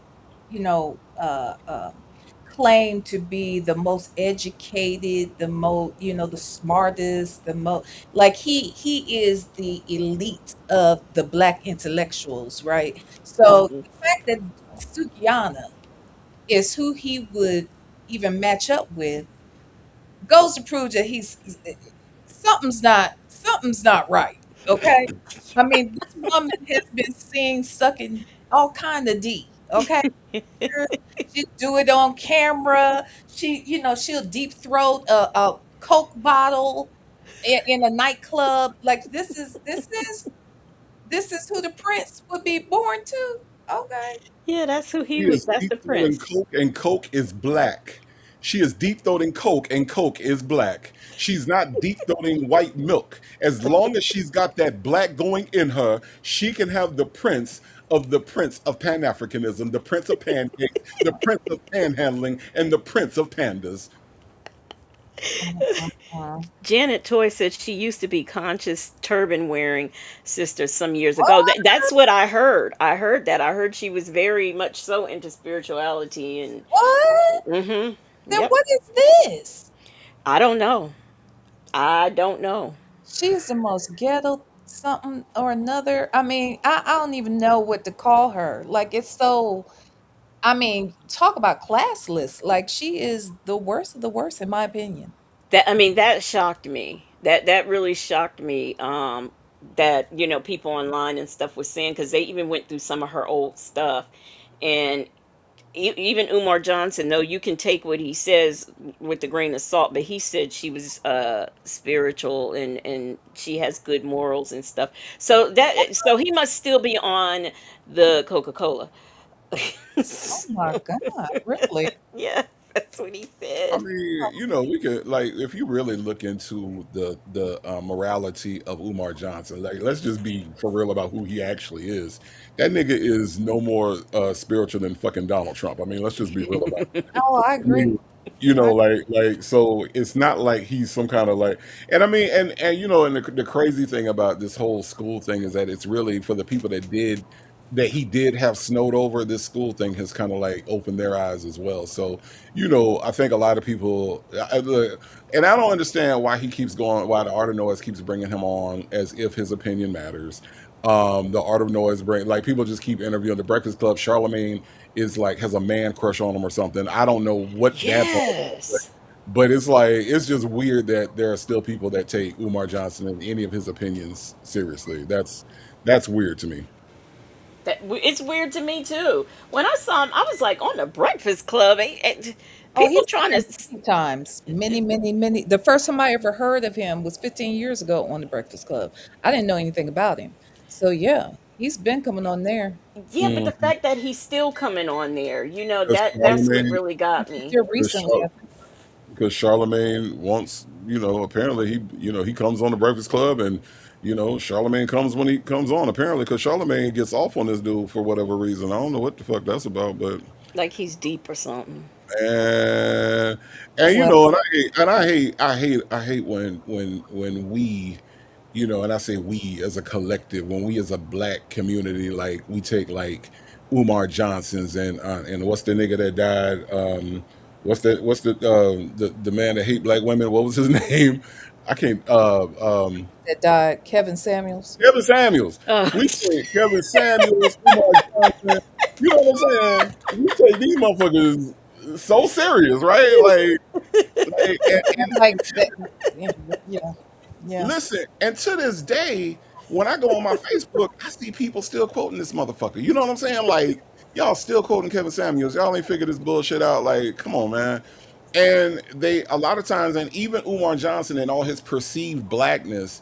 claim to be the most educated, the most, the smartest, the most like he is the elite of the black intellectuals, right? So Mm-hmm. the fact that Sukiana is who he would even match up with goes to prove that something's not right. Okay. I mean, this woman has been seen sucking all kind of D. Okay. She do it on camera. She'll deep throat a Coke bottle in a nightclub. Like this is who the prince would be born to. Okay. Yeah, that's who he She would. is That's deep the throating prince. coke, and coke is black. She is deep throating coke, and coke is black. She's not deep throating white milk. As long as she's got that black going in her, she can have the prince of Pan Africanism, the prince of pancakes, the prince of panhandling, and the prince of pandas. Uh-huh. Janet Toy said she used to be conscious turban wearing sister some years ago. What? That's what I heard. I heard that. I heard she was very much so into spirituality and. What? Mm-hmm. Then Yep. what is this? I don't know. I don't know. She is the most ghetto something or another. I mean, I don't even know what to call her. Like it's so I mean, talk about classless. Like she is the worst of the worst in my opinion. That shocked me. That really shocked me. That people online and stuff was saying because they even went through some of her old stuff, and even Umar Johnson, though you can take what he says with a grain of salt, but he said she was spiritual and she has good morals and stuff. So he must still be on the Coca Cola. Oh my God, really? Yeah, that's what he I said. mean, we could like if you really look into the morality of Umar Johnson, like let's just be for real about who he actually is. That nigga is no more spiritual than fucking Donald Trump. I mean, let's just be real about Oh, I I agree. mean, I, so it's not like he's some kind of like, and I mean, and the crazy thing about this whole school thing is that it's really for the people that he did have snowed over. This school thing has kind of like opened their eyes as well. So, I think a lot of people, and I don't understand why he keeps going, why the Art of Noise keeps bringing him on as if his opinion matters. The Art of Noise bring like people just keep interviewing the Breakfast Club. Charlemagne is like has a man crush on him or something. I don't know what that's all about, Yes. but it's like it's just weird that there are still people that take Umar Johnson and any of his opinions seriously. That's weird to me. It's weird to me too. When I saw him, I was like on the Breakfast Club. oh, People he's trying been to. there many times. Many, many, many. The first time I ever heard of him was 15 years ago on the Breakfast Club. I didn't know anything about him. So yeah, he's been coming on there. Yeah, but the Mm. fact that he's still coming on there, Does that's what Charlemagne really got Just me. here does recently, Char- I think. because Charlemagne wants, apparently he comes on the Breakfast Club, and Charlemagne comes when he comes on, apparently, because Charlemagne gets off on this dude for whatever reason. I don't know what the fuck that's about, but Like he's deep or something. and Well, and I hate when we, and I say we as a collective, when we as a black community, like we take like Umar Johnson's and what's the nigga that died? What's the man that hate black women? What was his name? I can't. that died, Kevin Samuels. Kevin Samuels. Uh, We take Kevin Samuels, Umar Johnson. You know what I'm saying? We take these motherfuckers so serious, right? Like And like that, yeah, yeah, yeah. listen, and to this day, when I go on my Facebook, I see people still quoting this motherfucker. You know what I'm saying? Like, y'all still quoting Kevin Samuels. Y'all ain't figured this bullshit out. Like, come on, man. And they, a lot of times, and even Umar Johnson and all his perceived blackness,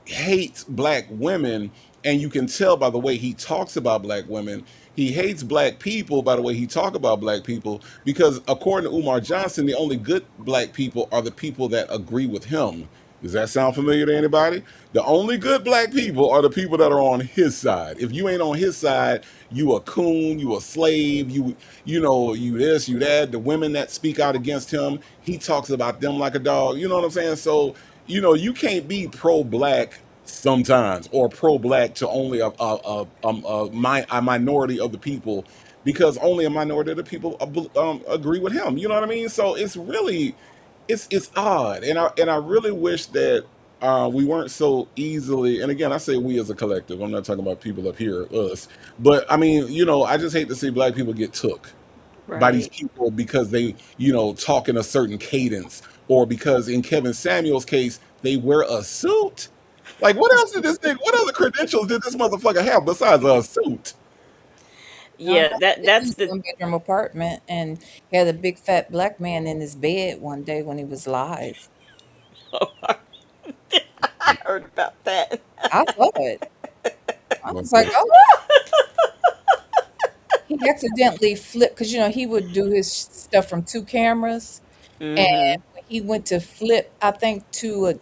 hates black women, and you can tell by the way he talks about black women. He hates black people by the way he talk about black people, because according to Umar Johnson, the only good black people are the people that agree with him. Does that sound familiar to anybody? The only good black people are the people that are on his side. If you ain't on his side, you a coon, you a slave, you this, you that. The women that speak out against him, he talks about them like a dog. You know what I'm saying? So, you can't be pro-black sometimes, or pro-black to only a minority of the people, because only a minority of the people agree with him. You know what I mean? So it's really, it's odd, and I really wish that we weren't so easily. And again, I say we as a collective. I'm not talking about people up here, us. But I mean, I just hate to see black people get took by these right. people because they, talk in a certain cadence, or because in Kevin Samuel's case, they wear a suit. Like, what else did this thing? What other credentials did this motherfucker have besides a suit? No, Yeah, he lived in that's his the. one-bedroom apartment and had a big fat black man in his bed one day when he was live. I heard about that. I saw it. I was like, Okay. oh, he accidentally flipped because he would do his stuff from two cameras, and Mm-hmm. when he went to flip, I think to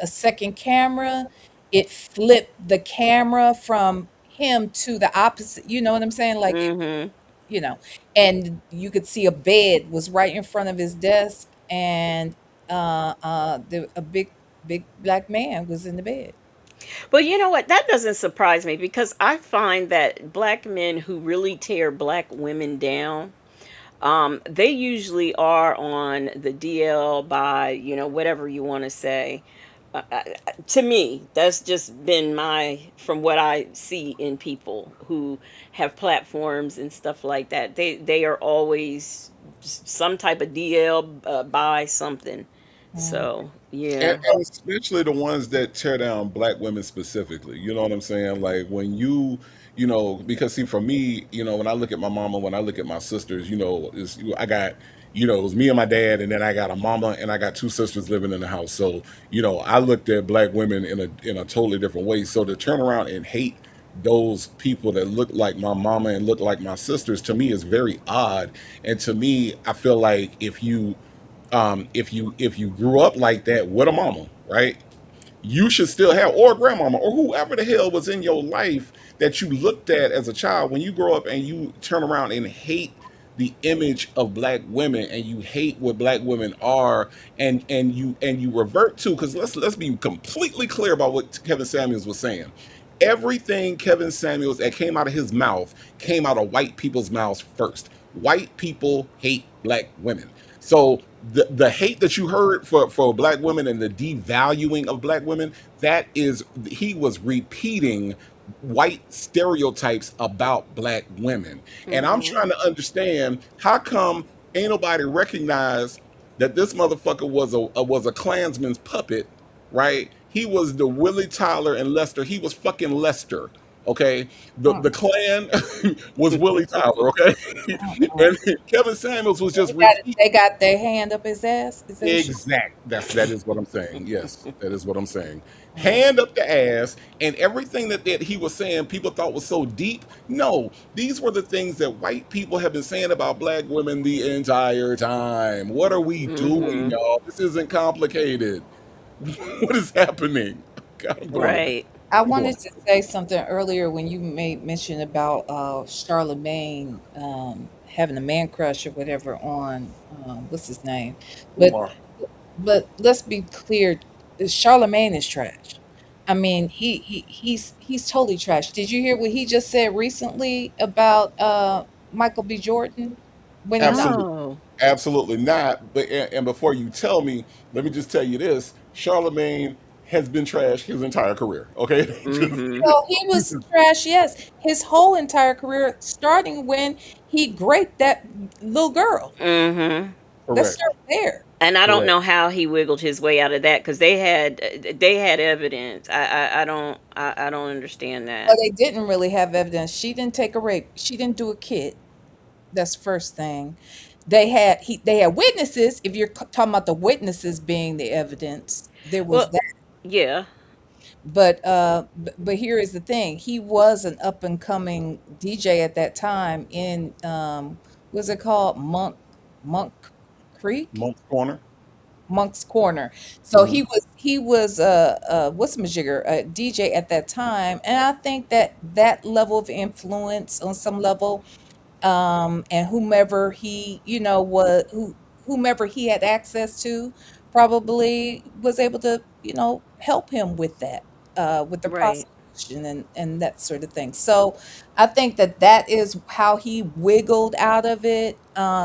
a second camera, it flipped the camera from him to the opposite. You know what I'm saying? Like Mm-hmm. you know, and you could see a bed was right in front of his desk, and a big black man was in the bed. But you know what? That doesn't surprise me, because I find that black men who really tear black women down, they usually are on the DL by, whatever you want to say. To me, that's just been from what I see in people who have platforms and stuff like that. They are always some type of DL by something. Mm, So And, yeah. and especially the ones that tear down black women specifically. You know what I'm saying? Like when because see, for me, when I look at my mama, when I look at my sisters, I got, it was me and my dad, and then I got a mama and I got two sisters living in the house. So, I looked at black women in a totally different way. So to turn around and hate those people that look like my mama and look like my sisters, to me is very odd. And to me, I feel like if you grew up like that with a mama, right? You should still have, or grandmama, or whoever the hell was in your life that you looked at as a child. When you grow up and you turn around and hate the image of black women, and you hate what black women are, and you revert to, because let's be completely clear about what Kevin Samuels was saying. Everything Kevin Samuels that came out of his mouth came out of white people's mouths first. White people hate black women. So the hate that you heard for black women and the devaluing of black women, that is, he was repeating white stereotypes about black women. And I'm Mm-hmm. trying to understand, how come ain't nobody recognize that this motherfucker was a Klansman's puppet, right? He was the Willie Tyler and Lester. He was fucking Lester. Okay, the mm, Klan was Willie Tyler. Okay, mm. and Kevin Samuels was just They got their hand up his ass. Is that what you? exact. That is what I'm saying. Yes, that is what I'm saying. hand up the ass, and everything that he was saying people thought was so deep. No, these were the things that white people have been saying about black women the entire time. What are we doing, Mm-hmm. y'all? This isn't complicated. What is happening? God, I'm going. Right. I I'm going. wanted to say something earlier when you made mention about Charlemagne having a man crush or whatever on what's his name, but Umar. let's be clear, Charlemagne is trash. I mean, he's totally trash. Did you hear what he just said recently about Michael B. Jordan winning the Absolutely. No. Absolutely not. But and before you tell me, let me just tell you this: Charlemagne has been trash his entire career. Okay, just, Mm-hmm. Well, he was trash, yes. His whole entire career, starting when he raped that little girl. Mm-hmm. Let's correct, start there. And I don't correct. know how he wiggled his way out of that because they had evidence. I don't understand Well, that. they didn't really have evidence. She didn't take a rape. She didn't do a kid. That's first thing. They had witnesses. If you're talking about the witnesses being the evidence, there was Well, that. yeah. But here is the thing. He was an up and coming DJ at that time in what's it called? Monk Creek? Monk's Corner. Monk's Corner. So Hmm. he was what's majigger a DJ at that time, and I think that that level of influence on some level, and whomever he was whomever he had access to probably was able to help him with that with the Right. prosecution and that sort of thing. So I think that that is how he wiggled out of it.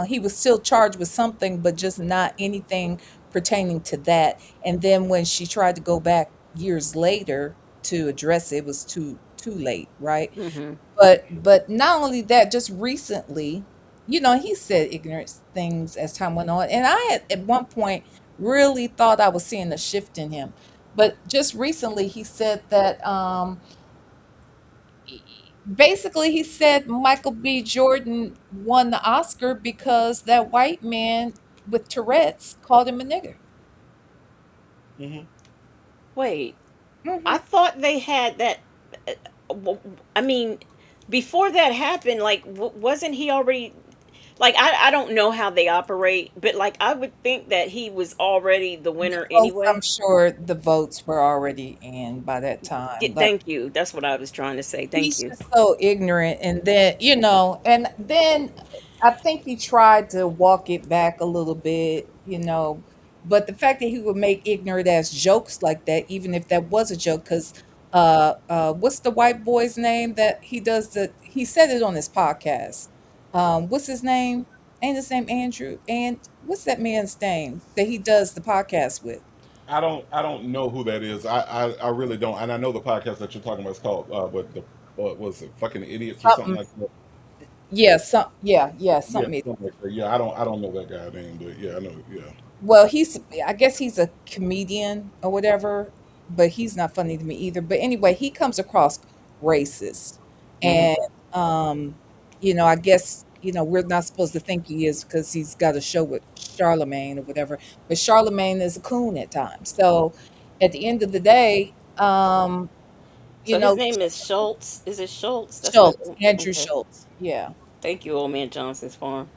He was still charged with something, but just not anything pertaining to that. And then when she tried to go back years later to address it, it was too late, right? Mm-hmm. But not only that, just recently, he said ignorant things as time went on, and I had at one point really thought I was seeing a shift in him. But just recently, he said that basically he said Michael B. Jordan won the Oscar because that white man with Tourette's called him a nigger. Hmm. Wait. I Hmm. thought they had that. uh, I mean, before that happened, like, wasn't he already? Like, I don't know how they operate, but like, I would think that he was already the The winner votes, I'm anyway. sure the votes were already in by that time. Like, Thank you. That's what I was trying to say. Thank he's you. just so ignorant, and then and then I think he tried to walk it back a little bit. But the fact that he would make ignorant ass jokes like that, even if that was a joke, because what's the white boy's name that he said it on his podcast. What's his name? Ain't his name Andrew? And what's that man's name that he does the podcast with? I don't know who that is. I really don't. And I know the podcast that you're talking about is called what the what was it? Fucking idiots or something Something. like that. Yeah, yeah, Yeah, something. something like that. Yeah, I don't know that guy name, but yeah, I know. Yeah. Well, I guess he's a comedian or whatever, but he's not funny to me either. But anyway, he comes across racist. Hmm. And, I guess, we're not supposed to think he is because he's got a show with Charlemagne or whatever. But Charlemagne is a coon at times. So at the end of the day, you So his know, name is Schultz. Is it Schultz? That's what. Schultz, Andrew Okay. Schultz. Yeah. Thank you, old man Johnson's farm.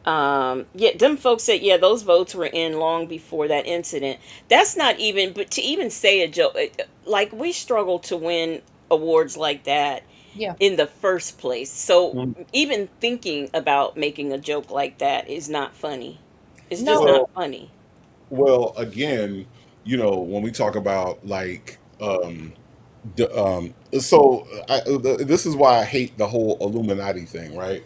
Yeah, them folks said, yeah, those votes were in long before that incident. That's not even, but to even say a joke, like, we struggle to win awards like that Yeah. in the first place. So even thinking about making a joke like that is not funny. It's just No. not Well, funny. well, again, when we talk about like so this is why I hate the whole Illuminati thing, right?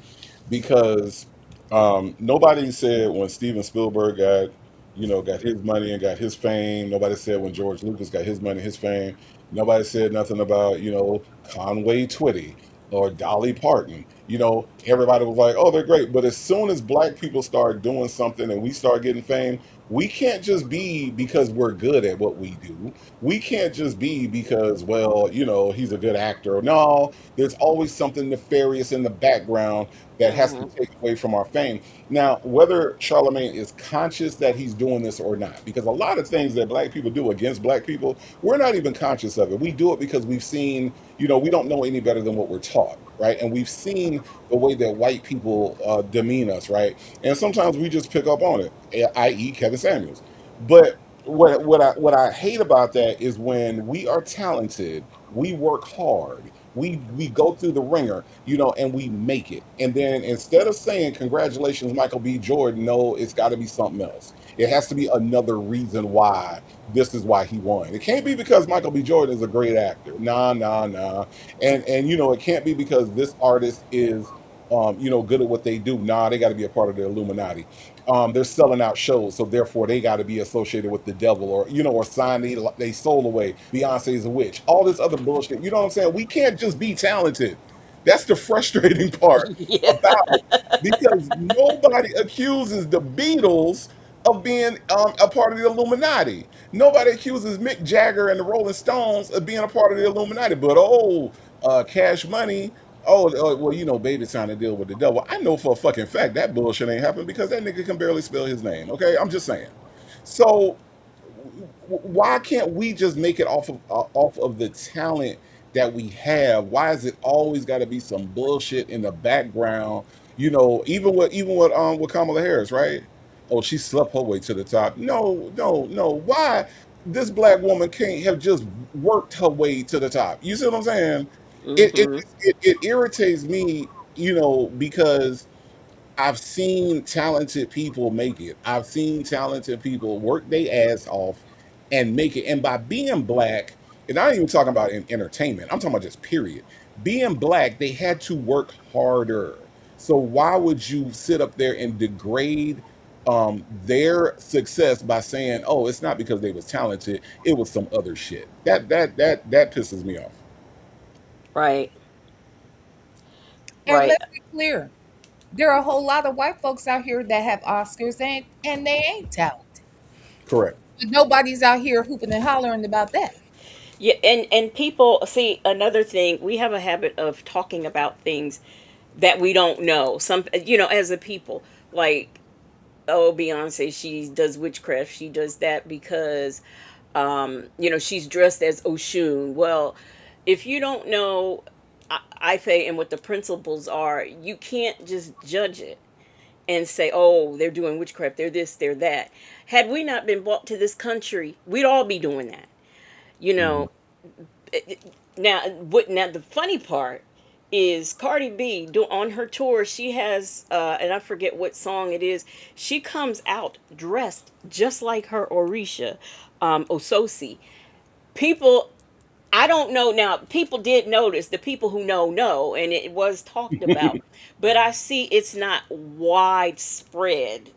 Because nobody said when Steven Spielberg got his money and got his fame. Nobody said when George Lucas got his money, his fame. Nobody said nothing about Conway Twitty or Dolly Parton. Everybody was like, "Oh, they're great," but as soon as black people start doing something and we start getting fame, we can't just be because we're good at what we do. We can't just be because, well, he's a good actor. No, there's always something nefarious in the background that has to Hmm. take away from our fame. Now, whether Charlemagne is conscious that he's doing this or not, because a lot of things that black people do against black people, we're not even conscious of it. We do it because we've seen, we don't know any better than what we're taught, right? And we've seen the way that white people demean us, right? And sometimes we just pick up on it, i.e., Kevin Samuels. But what I hate about that is when we are talented, we work hard, we go through the ringer, and we make it. And then instead of saying congratulations, Michael B. Jordan, no, it's got to be something else. It has to be another reason why this is why he won. It can't be because Michael B. Jordan is a great actor. Nah, nah, nah. And it can't be because this artist is good at what they do. Nah, they got to be a part of the Illuminati. They're selling out shows, so therefore they got to be associated with the devil, or sign they soul away. Beyonce's a witch. All this other bullshit. You know what I'm saying? We can't just be talented. That's the frustrating part Yeah. about it, because nobody accuses the Beatles of being a part of the Illuminati. Nobody accuses Mick Jagger and the Rolling Stones of being a part of the Illuminati. But Cash Money. Well, Baby signed a deal with the devil. I know for a fucking fact that bullshit ain't happening because that nigga can barely spell his name. Okay, I'm just saying. So why can't we just make it off of the talent that we have? Why is it always got to be some bullshit in the background? Even with Kamala Harris, right? Oh, she slept her way to the top. No, no, no. Why this black woman can't have just worked her way to the top? You see what I'm saying? Hmm. It irritates me, because I've seen talented people make it. I've seen talented people work their ass off and make it. And by being black, and I'm not even talking about in entertainment, I'm talking about just period. Being black, they had to work harder. So why would you sit up there and degrade their success by saying, "Oh, it's not because they was talented; it was some other shit." That pisses me off. Right. And Right. let's be clear, there are a whole lot of white folks out here that have Oscars and they ain't talented. Correct. But nobody's out here hooping and hollering about that. Yeah, and people see another thing. We have a habit of talking about things that we don't know. As a people, like, oh, Beyonce, she does witchcraft. She does that because, she's dressed as Oshun. Well, if you don't know Ife and what the principles are, you can't just judge it and say, oh, they're doing witchcraft. They're this, they're that. Had we not been brought to this country, we'd all be doing that. You Hmm. know, now the funny part is Cardi B on her tour. She has and I forget what song it is. She comes out dressed just like her Orisha, Ososi. People, I don't know now. People did notice. The people who know, and it was talked about. But I see it's not widespread,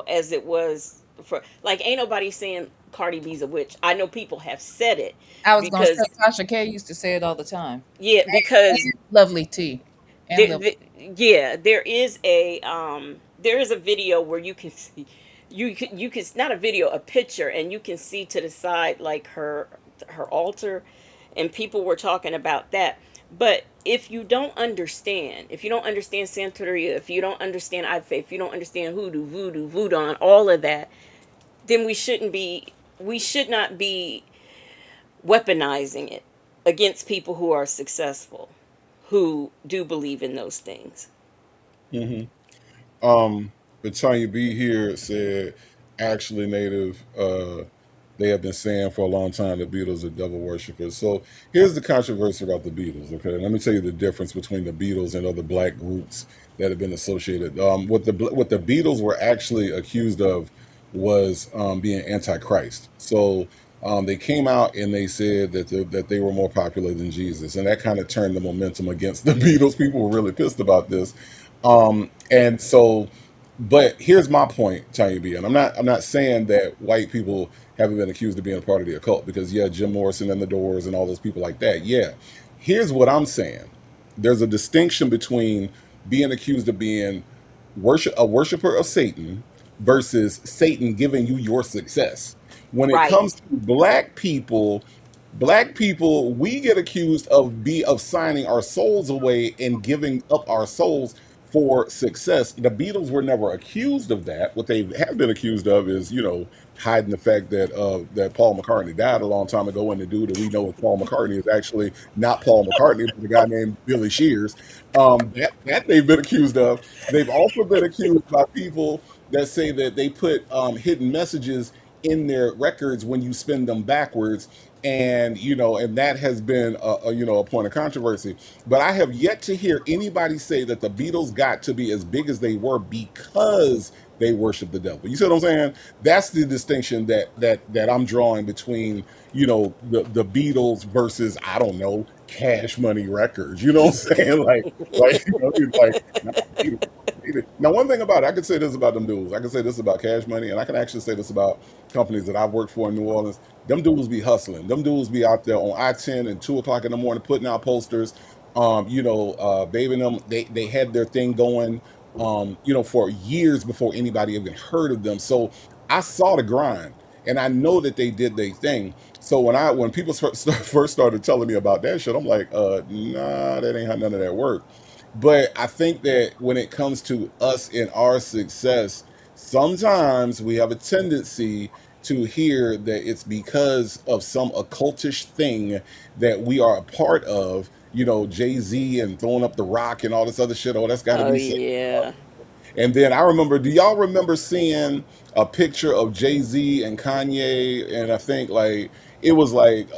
as it was for, like, ain't nobody saying Cardi B's a witch. I know people have said it I was gonna say because, Tasha K used to say it all the time. yeah, because And Lovely T. And there, Lil yeah, there is a video where you can see, you can not a video, a picture, and you can see to the side like her altar, and people were talking about that. But if you don't understand Santeria, if you don't understand Ife, if you don't understand hoodoo, voodoo, and all of that, then we should not be weaponizing it against people who are successful, who do believe in those things. Hmm. But Tanya B here said, actually, Native, they have been saying for a long time the Beatles are devil worshippers. So here's the controversy about the Beatles. Okay, let me tell you the difference between the Beatles and other black groups that have been associated. What the Beatles were actually accused of was being antichrist. So they came out and they said that they were more popular than Jesus, and that kind of turned the momentum against the Beatles. People were really pissed about this, and so. But here's my point, Tanya B, and I'm not saying that white people haven't been accused of being a part of the occult, because yeah, Jim Morrison and the Doors and all those people like that. Yeah. Here's what I'm saying. There's a distinction between being accused of being a worshiper of Satan versus Satan giving you your success. When it Right. comes to black people, we get accused of signing our souls away and giving up our souls for success. The Beatles were never accused of that. What they have been accused of is, hiding the fact that Paul McCartney died a long time ago, and the dude that we know as Paul McCartney is actually not Paul McCartney, but a guy named Billy Shears. That they've been accused of. They've also been accused by people that say that they put hidden messages in their records when you spin them backwards, and and that has been a point of controversy. But I have yet to hear anybody say that the Beatles got to be as big as they were because they worship the devil. You see what I'm saying? That's the distinction that I'm drawing between the Beatles versus, I don't know, Cash Money Records. You know what I'm saying? It's like, nah, now, one thing about it, I can say this about them dudes. I can say this about Cash Money, and I can actually say this about companies that I've worked for in New Orleans. Them dudes be hustling. Them dudes be out there on I-10 and 2 o'clock in the morning putting out posters. Baby and them, they had their thing going, for years before anybody even heard of them. So I saw the grind, and I know that they did their thing. So when people first started telling me about that shit, I'm like, nah, that ain't how none of that work. But I think that when it comes to us and our success, sometimes we have a tendency to hear that it's because of some occultish thing that we are a part of. Jay-Z and throwing up the rock and all this other shit. Oh, that's got to Oh be Satan. yeah. And then I remember, do y'all remember seeing a picture of Jay Z and Kanye? And I think like it was like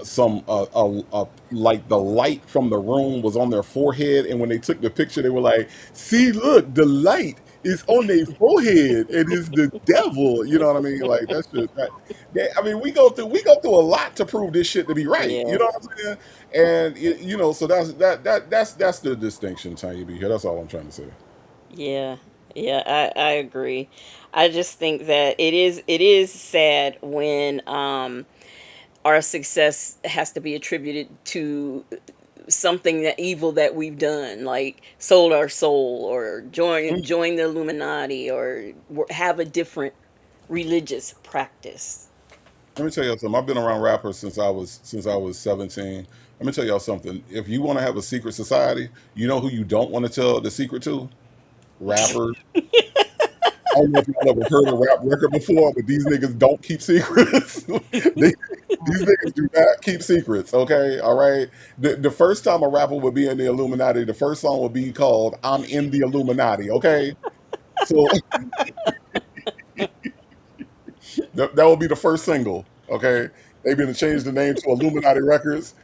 like the light from the room was on their forehead. And when they took the picture, they were like, "See, look, the light is on their forehead. It is the devil." You know what I mean? Like that's just I mean, we go through a lot to prove this shit to be right. You Yeah. know what I'm saying? And so that's the distinction, Tanya B here. That's all I'm trying to say. Yeah, yeah, I agree. I just think that it is sad when our success has to be attributed to something that evil that we've done, like sold our soul or join the Illuminati or have a different religious practice. Let me tell y'all something. I've been around rappers since I was 17. Let me tell y'all something. If you want to have a secret society, you know who you don't want to tell the secret to? Rappers. I don't know if y'all ever heard a rap record before, but these niggas don't keep secrets. These niggas do not keep secrets, okay? All right? The first time a rapper would be in the Illuminati, the first song would be called I'm in the Illuminati, okay? So that will be the first single, okay? They going to change the name to Illuminati Records.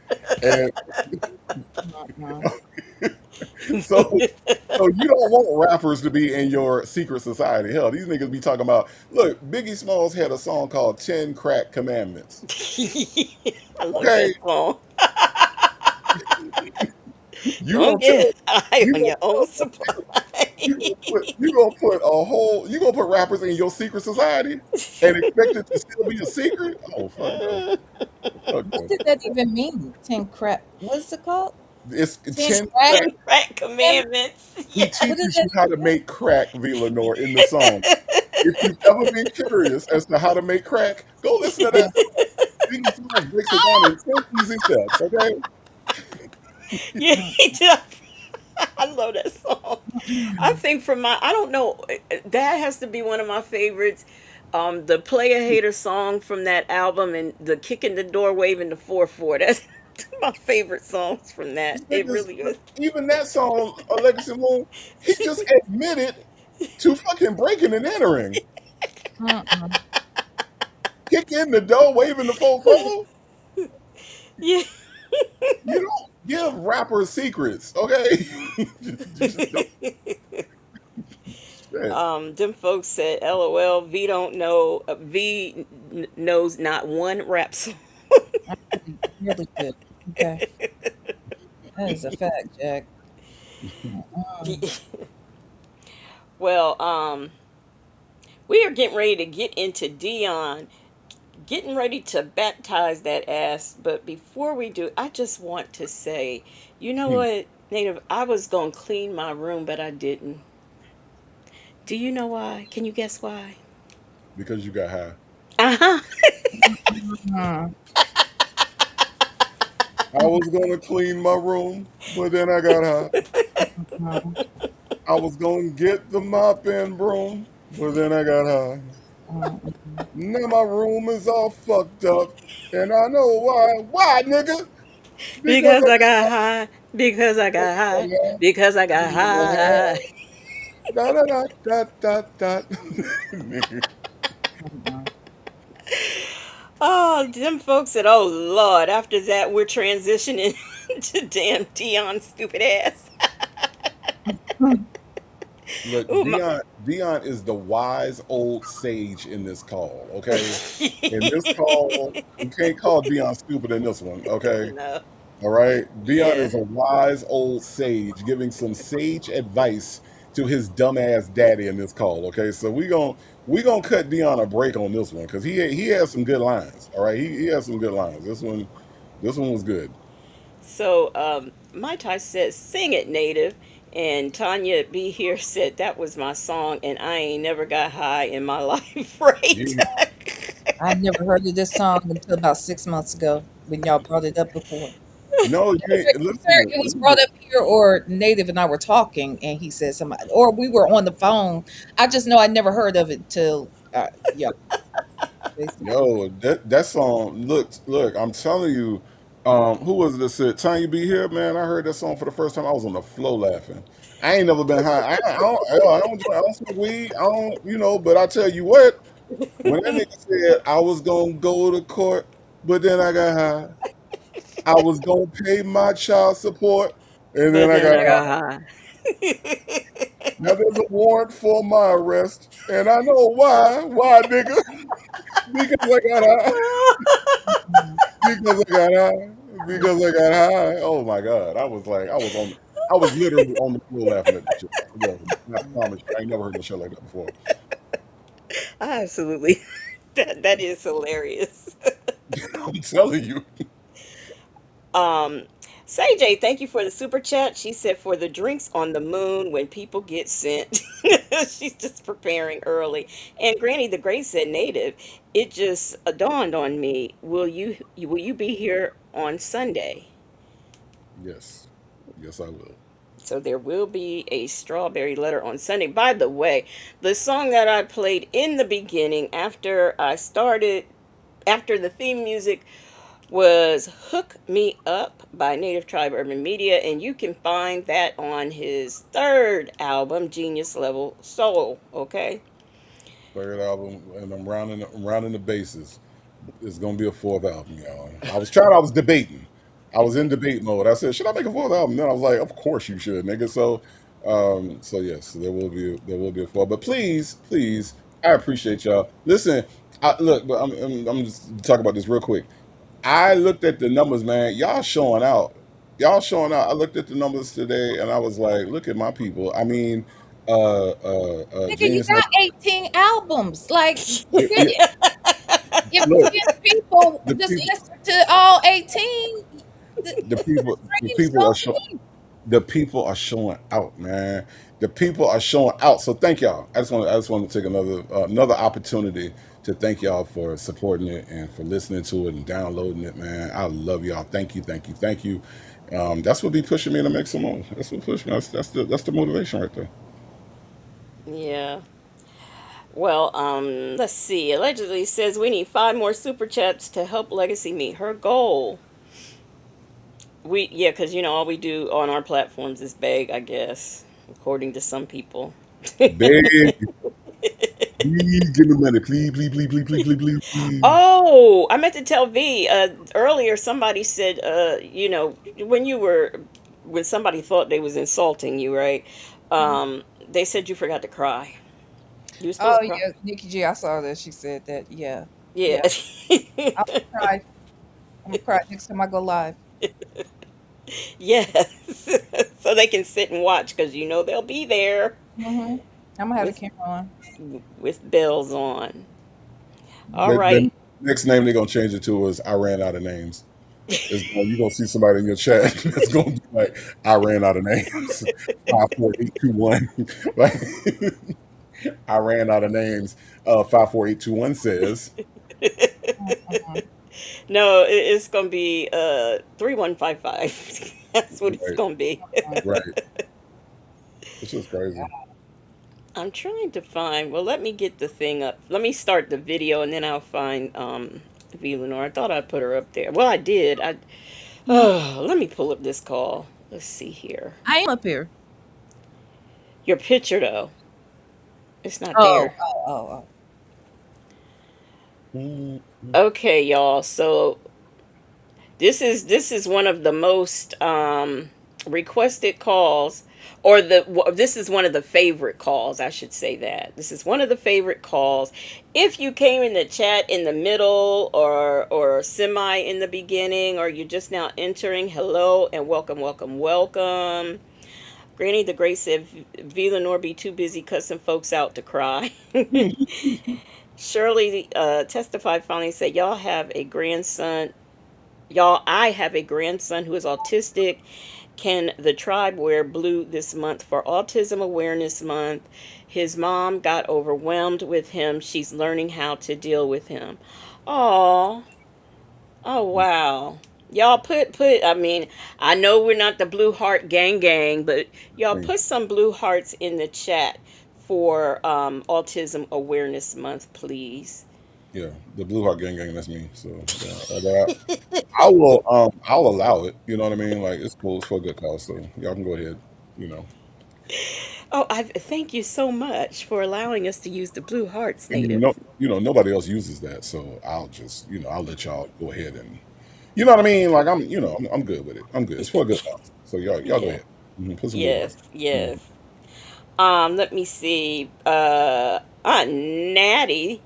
And Uh-uh. so you don't want rappers to be in your secret society. Hell, these niggas be talking about, look, Biggie Smalls had a song called 10 Crack Commandments. I love that Okay? song. You Don't gonna tell get high you on gonna your own tell supply. you gonna put rappers in your secret society and expect it to still be a secret? Oh fuck no. Fuck What no. did that even mean? 10 crap. What's it called? It's 10 10 crack? crack. 10 crack Commandments? commandments. He Yeah. What does teaches that you how to make crack, V. Lenore, in the song. If you've ever been curious as to how to make crack, go listen to that mean? song. Biggie Smalls breaks it down in 10 easy steps, okay? Yeah, Mm, he did. I love that song. I mm. think I don't know, that has to be one of my favorites. The Player Hater song from that album and the Kick in the Door Waving the 4-4. That's my favorite songs from that. These It niggas, really is. even that song, Legacy Moon, he just admitted to fucking breaking and entering. Mm-mm. Kick in the door, waving the fofo. Yeah. You don't give rappers secrets, okay? Just don't. Shit. Them folks said, "LOL, V don't know. Knows not one rap song." I really should. Okay. That is a fact, Jack. Mm-mm. Well, we are getting ready to get into Dion, getting ready to baptize that ass. But before we do, I just want to say, you know Hmm. what, Native? I was gonna clean my room, but I didn't. Do you know why? Can you guess why? Because you got high. Uh huh. Mm. I was gonna clean my room, but then I got high. Mm. I was gonna get the mop and broom, but then I got high. Mm-mm. Now my room is all fucked up, and I know why. Why, nigga? Because Because I I got high. Because I got got high. high. Because I got high. Da da da da da da. Nigga. Mm-mm. Oh, them folks said, oh Lord, after that we're transitioning to damn Dion stupid ass. Look, Ooh, my. Dion is the wise old sage in this call, okay? In this call, we can't call Dion stupid in this one, okay? No. All right. Dion Yeah. is a wise old sage giving some sage advice to his dumbass daddy in this call. Okay. So we gonna cut Dion a break on this one because he has some good lines. All right. He has some good lines. This one was good. So, my Ty says, sing it, native. And Tanya B here said, that was my song, and I ain't never got high in my life, right? You, I never heard of this song until about 6 months ago when y'all brought it up before. no, you ain't Either listen, it was brought listen. up here or Native and I were talking and he said somebody, or we were on the phone. I just know I never heard of it till, yeah, basically. Yo, that song. Look. I'm telling you, who was this? Tanya B here, man. I heard that song for the first time. I was on the floor laughing. I ain't never been high. I don't smoke weed. I don't, But I tell you what, when that nigga said I was gonna go to court, but then I got high. I was gonna pay my child support, and then But I then got I high. got high. Now there's a warrant for my arrest, and I know why. Why, nigga? Because I got high. Mhm. Because I got high. Because I got high. Oh my god! I was literally on the floor laughing at the shit. Yeah, I promise you, I ain't never heard no shit like that before. Absolutely. That is hilarious. I'm telling you. Um, Say J, thank you for the super chat. She said for the drinks on the moon when people get sent. She's just preparing early. And Granny the Great said native. It just dawned on me. Will you be here on Sunday? Yes, yes, I will. So there will be a strawberry letter on Sunday. By the way, the song that I played in the beginning after the theme music was Hook Me Up by Native Tribe Urban Media, and you can find that on his third album, Genius Level Soul. Okay? Third album, and I'm rounding the bases. It's gonna be a fourth album, y'all. I was debating. I was in debate mode. I said, should I make a fourth album? Then I was like, of course you should, nigga. So yes, there will be a fourth. But please, please, I appreciate y'all. Listen, look, but I'm just talking about this real quick. I looked at the numbers, man. Y'all showing out. Y'all showing out. I looked at the numbers today, and I was like, look at my people. I mean, Nigga, you Genius. got 18 albums. Like, Yeah, if look, 10 people the just people, listen to all 18, the streams people are don't showing. mean. The people are showing out, man. The people are showing out. So thank y'all. I just want to take another opportunity to thank y'all for supporting it and for listening to it and downloading it, man. I love y'all. Thank you, thank you, thank you. That's what be pushing me to make some more. That's what push me. That's the motivation right there. Yeah. Well, let's see. Allegedly says we need 5 more super chats to help Legacy meet her goal. Yeah, because all we do on our platforms is beg, I guess, according to some people. Big, please give me money. Please, please, please, please, please, please, please, please. Oh, I meant to tell V earlier. Somebody said, when somebody thought they was insulting you, right? They said you forgot to cry. You were supposed Oh to cry. yeah, Nikki G, I saw that. She said that. Yeah, Yeah. yeah. I'm gonna cry. I'm gonna cry next time I go live. Yes. So they can sit and watch because they'll be there I'm gonna have the with camera on. with bells on. All The right. next name they're gonna change it to is I ran out of names. You're gonna see somebody in your chat that's gonna be like, I ran out of names. 54821. Like I ran out of names. 54821 says, Mhm. No, it's gonna be 3155. That's what it's right, gonna be. Mhm. right. It's just crazy. I'm trying to find. Well, let me get the thing up. Let me start the video, and then I'll find V Lenore. I thought I put her up there. Well, I did. I Oh, let me pull up this call. Let's see here. I am up here. Your picture though, it's not Oh, there. oh, oh, oh. Mm, Okay, y'all. So this is one of the most requested calls, or this is one of the favorite calls. I should say that this is one of the favorite calls. If you came in the chat in the middle or semi in the beginning, or you're just now entering, hello and welcome, welcome, welcome. Granny the Great said, "V Lenore be too busy cussing folks out to cry." Shirley testified finally said, "Y'all have a grandson. Y'all, I have a grandson who is autistic. Can the tribe wear blue this month for Autism Awareness Month? His mom got overwhelmed with him. She's learning how to deal with him." Oh, oh wow. Y'all put I mean, I know we're not the Blue Heart Gang Gang, but y'all mm, put some blue hearts in the chat for Autism Awareness Month, please. yeah, the Blue Heart Gang Gang. That's me. So yeah, I will. I'll allow it. You know what I mean? Like it's cool. It's for a good cause. So y'all can go ahead. You know. Oh, I thank you so much for allowing us to use the blue hearts, I mean, native. no, nobody else uses that, so I'll just, I'll let y'all go ahead and, you know what I mean? Like I'm good with it. I'm good. It's for a good cause. So y'all go Yeah. ahead. Put some blue Yes. hearts. Mhm. Yes. Let me see. Aunt Natty,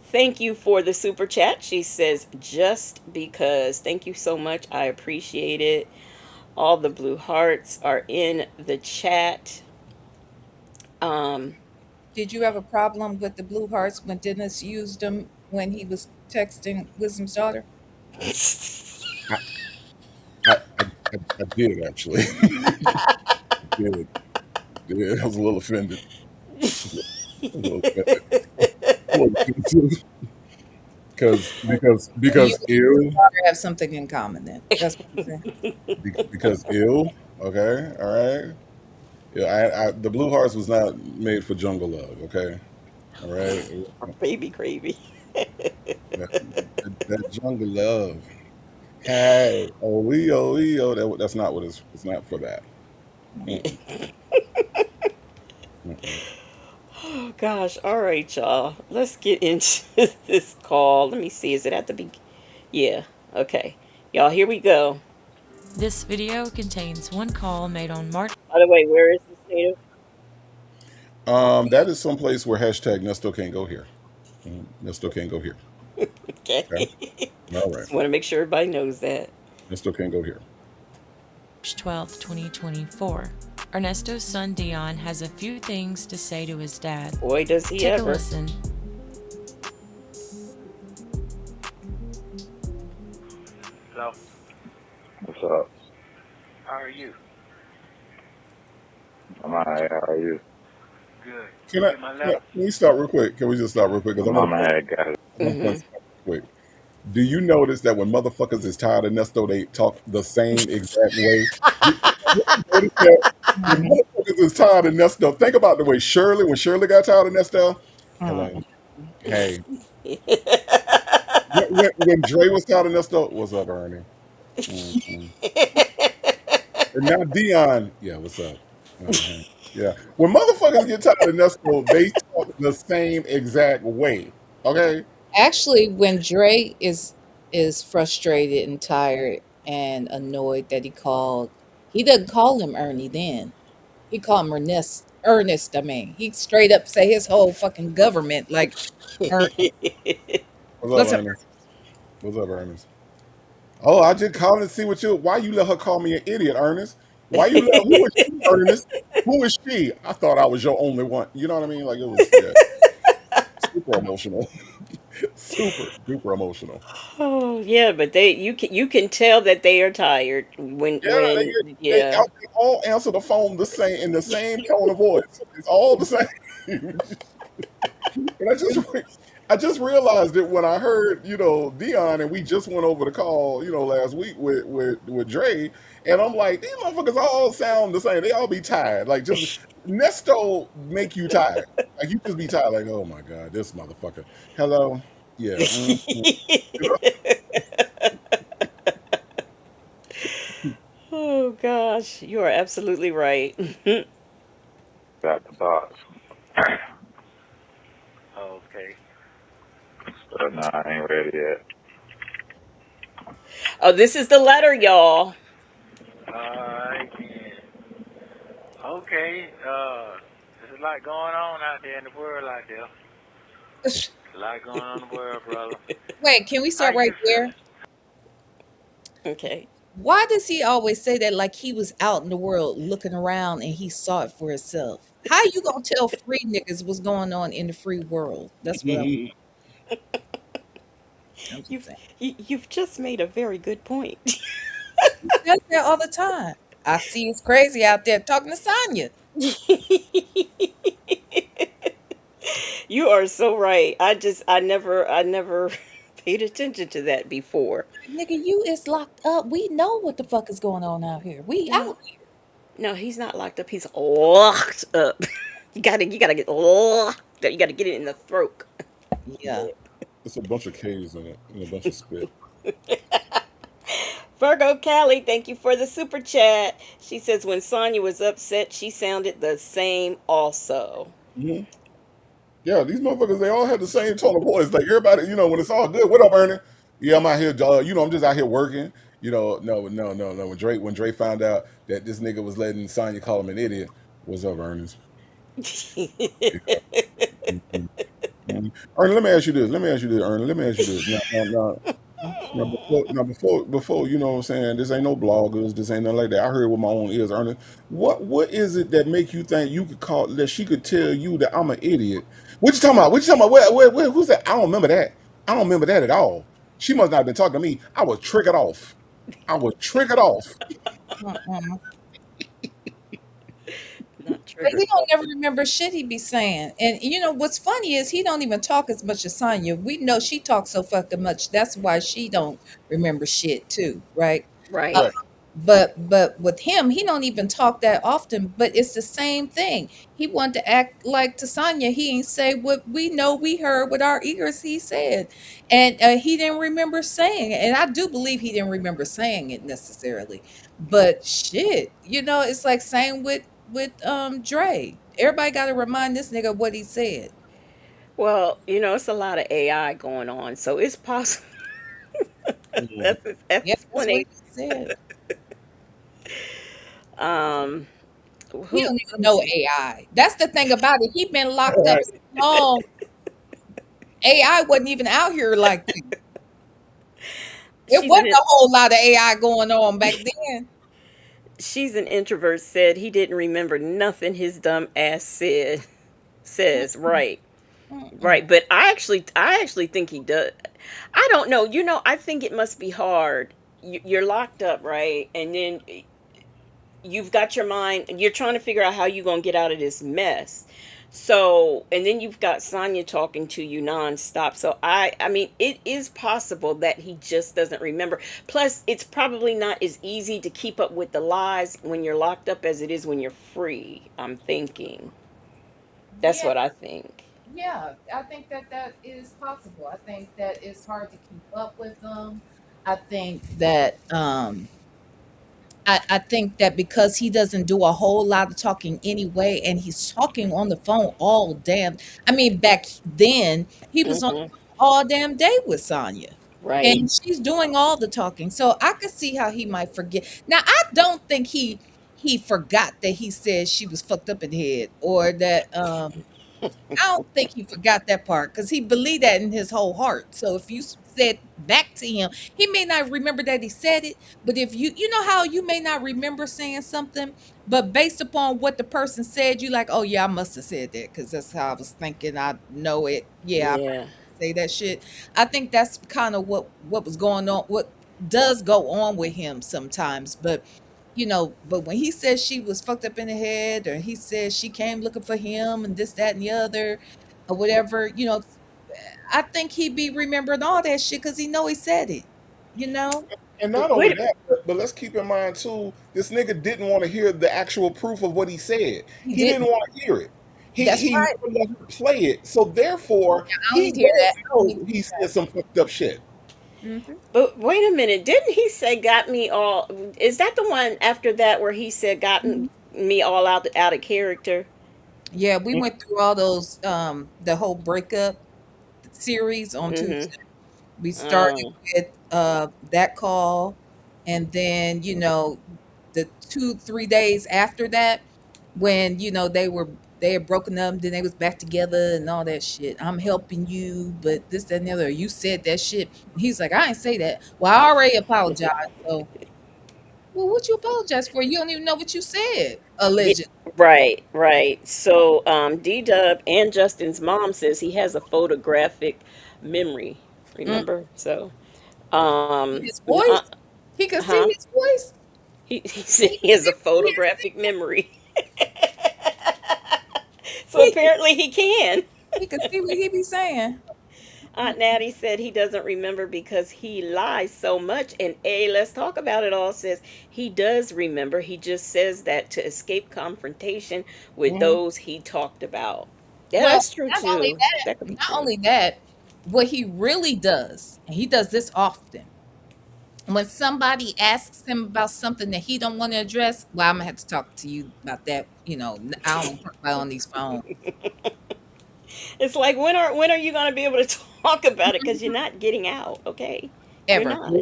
thank you for the super chat. She says, "Just because." Thank you so much. I appreciate it. All the blue hearts are in the chat. Um, Did you have a problem with the blue hearts when Dennis used them when he was texting Wisdom's daughter? I, I did actually. did did. I was a little offended. A little offended. A little offended. You Because and Wisdom's ew, daughter have something in common then. That's what I'm saying. because ew. Okay, all right. Yeah, the Blue Hearts was not made for jungle love. Okay, all right. Baby gravy. That jungle love. Hey, that's not what it's not for that. Mm-mm, mm-mm. Oh gosh. All right, y'all. Let's get into this call. Let me see. Is it at the beginning? Yeah. Okay. Y'all, here we go. This video contains one call made on March. By the way, where is this native? That is someplace where hashtag Nesto can't go here. Nesto can't go here. Okay. Okay. All right. Just want to make sure everybody knows that. Nesto can't go here. 12th, 2024. Ernesto's son Deon has a few things to say to his dad. Boy, does he Take a ever. listen. Hello, What's up? how are you? I'm alright. How are you? Good. Can You I? get my Can letter? we stop real quick? Can we just stop real quick? My Because I want to mama point. had got it. I want to point Hmm. something out real quick. Do you notice that when motherfuckers is tired of Nesto, they talk the same exact way? You notice that when Mhm, motherfuckers is tired of Nesto, think about the way when Shirley got tired of Nesto. Hello, mhm. hey. When Dre was tired of Nesto, what's up, Ernie? Mhm. And now Dion, yeah, what's up? Uh-huh. Yeah. When motherfuckers get tired of Nesto, they talk the same exact way. Okay? Actually, when Dre is frustrated and tired and annoyed that he doesn't call him Ernie then. He called him Ernest. Ernest, I mean. He straight up say his whole fucking government like Ernie. What's up, What's up? Ernest? What's up, Ernest? Oh, I just called to see why you let her call me an idiot, Ernest? Who is she, Ernest? Who is she? I thought I was your only one. You know what I mean? Like it was, yeah, super emotional. Super duper emotional. Oh yeah, but you can tell that they are tired Yeah, yeah. they all answer the phone the same in the same tone of voice. It's all the same. and I just I just realized it when I heard, Dion, and we just went over the call, last week with Dre, and I'm like, these motherfuckers all sound the same. They all be tired. Like, just Nesto make you tired. Like, you just be tired. Like, oh my god, this motherfucker. Hello, yeah. Oh gosh, you are absolutely right. Got the thoughts. Okay. But nah, I ain't ready yet. Oh, this is the letter, y'all. Alright then. Okay. There's a lot going on out there in the world out there. A lot going on in the world, brother. Wait, can we How start right you there? feeling? Okay. Why does he always say that like he was out in the world looking around and he saw it for himself? How you gonna tell free niggas what's going on in the free world? That's what I'm just You've saying. you've just made a very good point. He does that all the time. I see it's crazy out there talking to Sonya. You are so right. I never paid attention to that before. Nigga, you is locked up. We know what the fuck is going on out here. We No, out here. no, he's not locked up. He's locked up. You gotta get locked up. You gotta get it in the throat. Yeah. It's a bunch of K's in it and a bunch of spit. Virgo Callie, thank you for the super chat. She says when Sonya was upset, she sounded the same also. Hmm. Yeah, these motherfuckers, they all have the same tone of voice. Like everybody, when it's all good. What up, Ernie? Yeah, I'm out here. I'm just out here working. No, no, no, no. When Drake found out that this nigga was letting Sonya call him an idiot, what's up, Ernest? Yeah. Mhm. Mhm. Ernie, let me ask you this. Let me ask you this, Ernie. Let me ask you this. Now, before, you know what I'm saying? This ain't no bloggers. This ain't nothing like that. I heard it with my own ears, Ernie. What is it that make you think you could call that she could tell you that I'm an idiot? What you talking about? What you talking about? Who's that? I don't remember that. I don't remember that at all. She must not have been talking to me. I was triggered off. I was triggered off. Mm-mm. Not But triggered he don't off. never remember shit he be saying. And you know what's funny is he don't even talk as much as Sonya. We know she talks so fucking much. That's why she don't remember shit too, right? Uh, Right. Right. but with him, he don't even talk that often. But it's the same thing. He wanted to act like to Sonya. He ain't say what we know we heard with our ears. He said, and he didn't remember saying it. And I do believe he didn't remember saying it necessarily. But shit, it's like same with Dre. Everybody got to remind this nigga what he said. Well, it's a lot of AI going on, so it's possible. Mhm. That's his Yeah, that's what he explanation. said. Um, He who? don't Let even me know see. AI. That's the thing about it. He been locked up Right. so long. AI wasn't even out here like that. It She's wasn't an a whole lot of AI going on back then. she's an introvert. Said he didn't remember nothing his dumb ass said. Says right. Mm-mm. Right, but I actually think he does. I don't know. I think it must be hard. You're locked up, right? And then you've got your mind, you're trying to figure out how you're going to get out of this mess. So, and then you've got Sonya talking to you nonstop. So I mean, it is possible that he just doesn't remember. Plus, it's probably not as easy to keep up with the lies when you're locked up as it is when you're free. I'm thinking. That's Yeah, what I think. yeah. I think that is possible. I think that it's hard to keep up with them. I think that I think that because he doesn't do a whole lot of talking anyway, and he's talking on the phone all damn. I mean, back then he was on Hmm. all damn day with Sonya, Right. and she's doing all the talking. So I could see how he might forget. Now I don't think he forgot that he said she was fucked up in the head, or that I don't think he forgot that part because he believed that in his whole heart. So if you said back to him, he may not remember that he said it, but if you know how you may not remember saying something, but based upon what the person said, you like, oh yeah, I must have said that because that's how I was thinking. I know it. Yeah, I Yeah. say that shit. I think that's kind of what was going on, what does go on with him sometimes. But when he says she was fucked up in the head, or he says she came looking for him and this, that, and the other, or whatever, I think he be remembering all that shit because he know he said it. You know, And not only Wait, that, but let's keep in mind too, this nigga didn't want to hear the actual proof of what he said. he He didn't didn't. want to hear it. That's He right. never let her play it. So therefore, I don't he need to hear does that. I don't need know to he hear said some fucked up shit. that. Hmm. but wait a minute. Didn't he say got me all? Is that the one after that where he said gotten me all out of character? Yeah, we went through all those the whole breakup series on Mm-hmm. Tuesday. We started Oh. with that call, and then the 2 3 days after that, when they had broken up, then they was back together and all that shit. I'm helping you, but this, that, and the other. You said that shit. And he's like, I didn't say that. Well, I already apologized. So, well, what you apologize for? You don't even know what you said, Yeah, allegedly. right, right. So, D Dub and Justin's mom says he has a photographic memory. Mm. Remember? So, His voice. He could see huh? his voice. He said He he could has see a what we had photographic said. memory. So He, apparently he can. he could see what he be saying. Aunt Natty said he doesn't remember because he lies so much. And A, let's talk about it all, says he does remember. He just says that to escape confrontation with Mhm. those he talked about. Yeah, Well, that's true too. That could be not true. only that, what he really does, and he does this often, when somebody asks him about something that he don't want to address, well, I'm gonna have to talk to you about that. I don't talk about it on these phones It's like when are you going to be able to talk about it? Because you're not getting out. Okay, you're ever. not.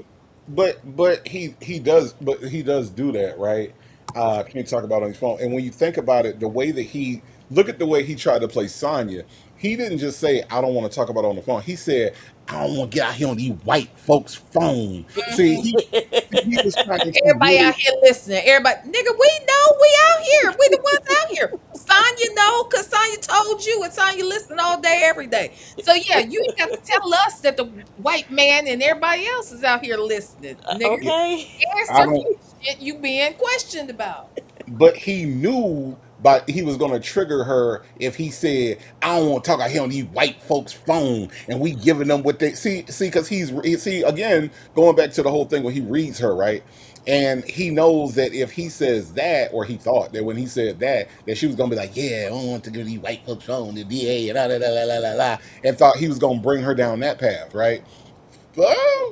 But he does do that, right? Can't talk about it on his phone. And when you think about it, the way that he look at the way he tried to play Sonya, he didn't just say, I don't want to talk about it on the phone. He said, I don't want to get out here on these white folks' phone. See, he was trying to Everybody really out here listening. Everybody, nigga, we know we out here. We the ones out here. Sonya know, cause Sonya told you, and Sonya listen all day, every day. So yeah, you ain't got to tell us that the white man and everybody else is out here listening, nigga. Okay. I Answer don't you shit you being questioned about. but he knew but he was gonna trigger her if he said, I don't want to talk out here on these white folks' phone and we giving them what they see because see again, going back to the whole thing when he reads her, right? And he knows that if he says that, or he thought that when he said that she was gonna be like, yeah, I don't want to give these white folks phone, the DA, and la la la la la la la, and thought he was gonna bring her down that path, right?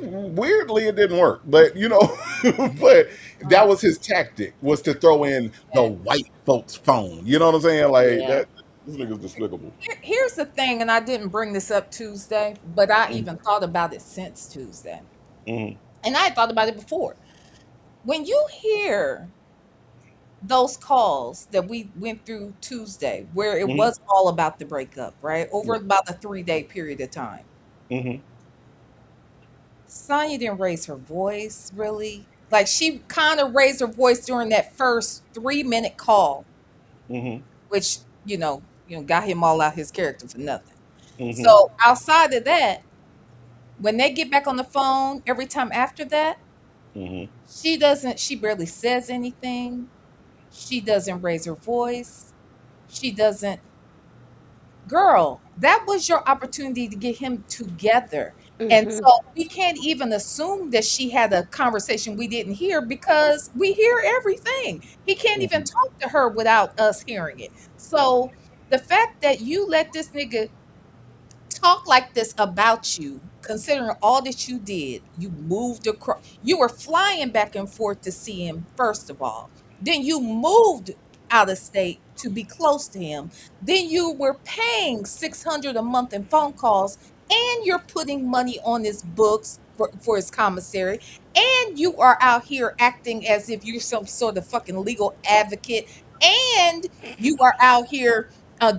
Weirdly, it didn't work, but but that was his tactic was to throw in the Yeah. white folks' phone. You know what I'm saying? Like Yeah. that. This nigga's despicable. Here's the thing, and I didn't bring this up Tuesday, but I Mm-hmm. even thought about it since Tuesday. Mm-hmm. And I had thought about it before. When you hear those calls that we went through Tuesday, where it Mm-hmm. was all about the breakup, right? Over about a 3 day period of time. Mm-hmm. Sonya didn't raise her voice really. Like she kind of raised her voice during that first 3 minute call, Mm-hmm. which, got him all out his character for nothing. Mm-hmm. So outside of that, when they get back on the phone every time after that, Mm-hmm. she barely says anything. She doesn't raise her voice. She doesn't. Girl, that was your opportunity to get him together. And Hmm. so we can't even assume that she had a conversation we didn't hear because we hear everything. He can't even Mm-hmm. talk to her without us hearing it. So the fact that you let this nigga talk like this about you, considering all that you did. You moved across, you were flying back and forth to see him, first of all. Then you moved out of state to be close to him. Then you were paying 600 a month in phone calls, and you're putting money on his books for his commissary. And you are out here acting as if you're some sort of fucking legal advocate. And you are out here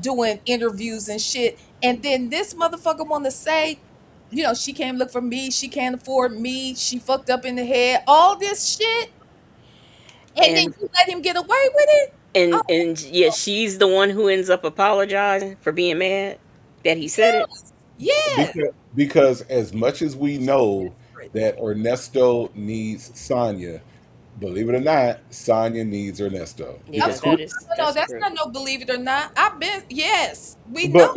doing interviews and shit, and then this motherfucker want to say, she can't look for me, she can't afford me, she fucked up in the head, all this shit, and then And you let him get away with it? Oh, and yeah, she's the one who ends up apologizing for being mad that he said it. yes, yes. Because as much as we know Desperate. that Ernesto needs Sonya, believe it or not, Sonya needs Ernesto Yeah, because that who? is No, that's that's true. not no believe it or not. I've been, yes, we know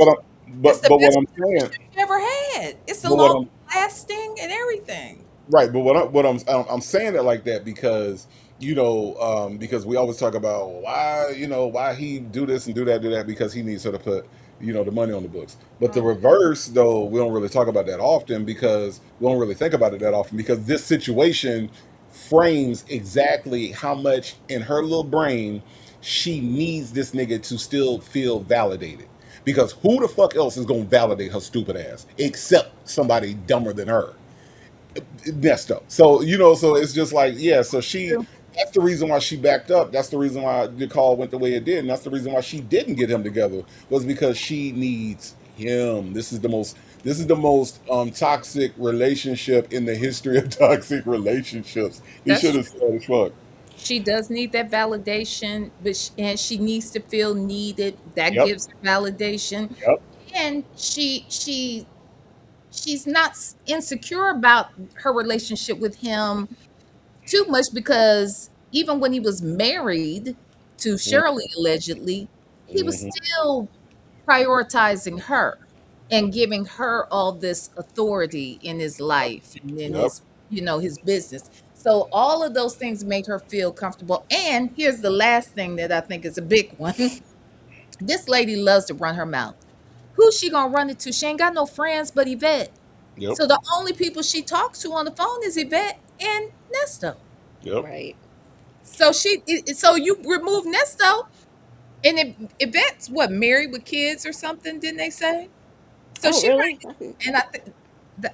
But it's the what best I'm saying. relationship you ever had. It's the But what longest I'm lasting and everything. Right, but what I'm saying it like that because because we always talk about why why he do this and do that because he needs her to put the money on the books. But the Mm. reverse though we don't really talk about that often because we don't really think about it that often because this situation frames exactly how much in her little brain she needs this nigga to still feel validated. Because who the fuck else is gonna validate her stupid ass except somebody dumber than her? Nesto. So so it's just like yeah. So she that's the reason why she backed up. That's the reason why the call went the way it did, and that's the reason why she didn't get him together was because she needs him. This is the most toxic relationship in the history of toxic relationships. This That's shit true. is sad as fuck. She does need that validation, but and she needs to feel needed. That Yep. gives her validation, Yep. and she's not insecure about her relationship with him too much because even when he was married to Shirley, allegedly, he was Mm-hmm. still prioritizing her and giving her all this authority in his life and in Yep. his, his business. So all of those things made her feel comfortable. And here's the last thing that I think is a big one. This lady loves to run her mouth. Who's she gonna run it to? She ain't got no friends but Yvette. Yep. So the only people she talks to on the phone is Yvette and Nesto. Yep. Right. So you remove Nesto, and Yvette's what, married with kids or something? Didn't they say? So Oh, she really? might, and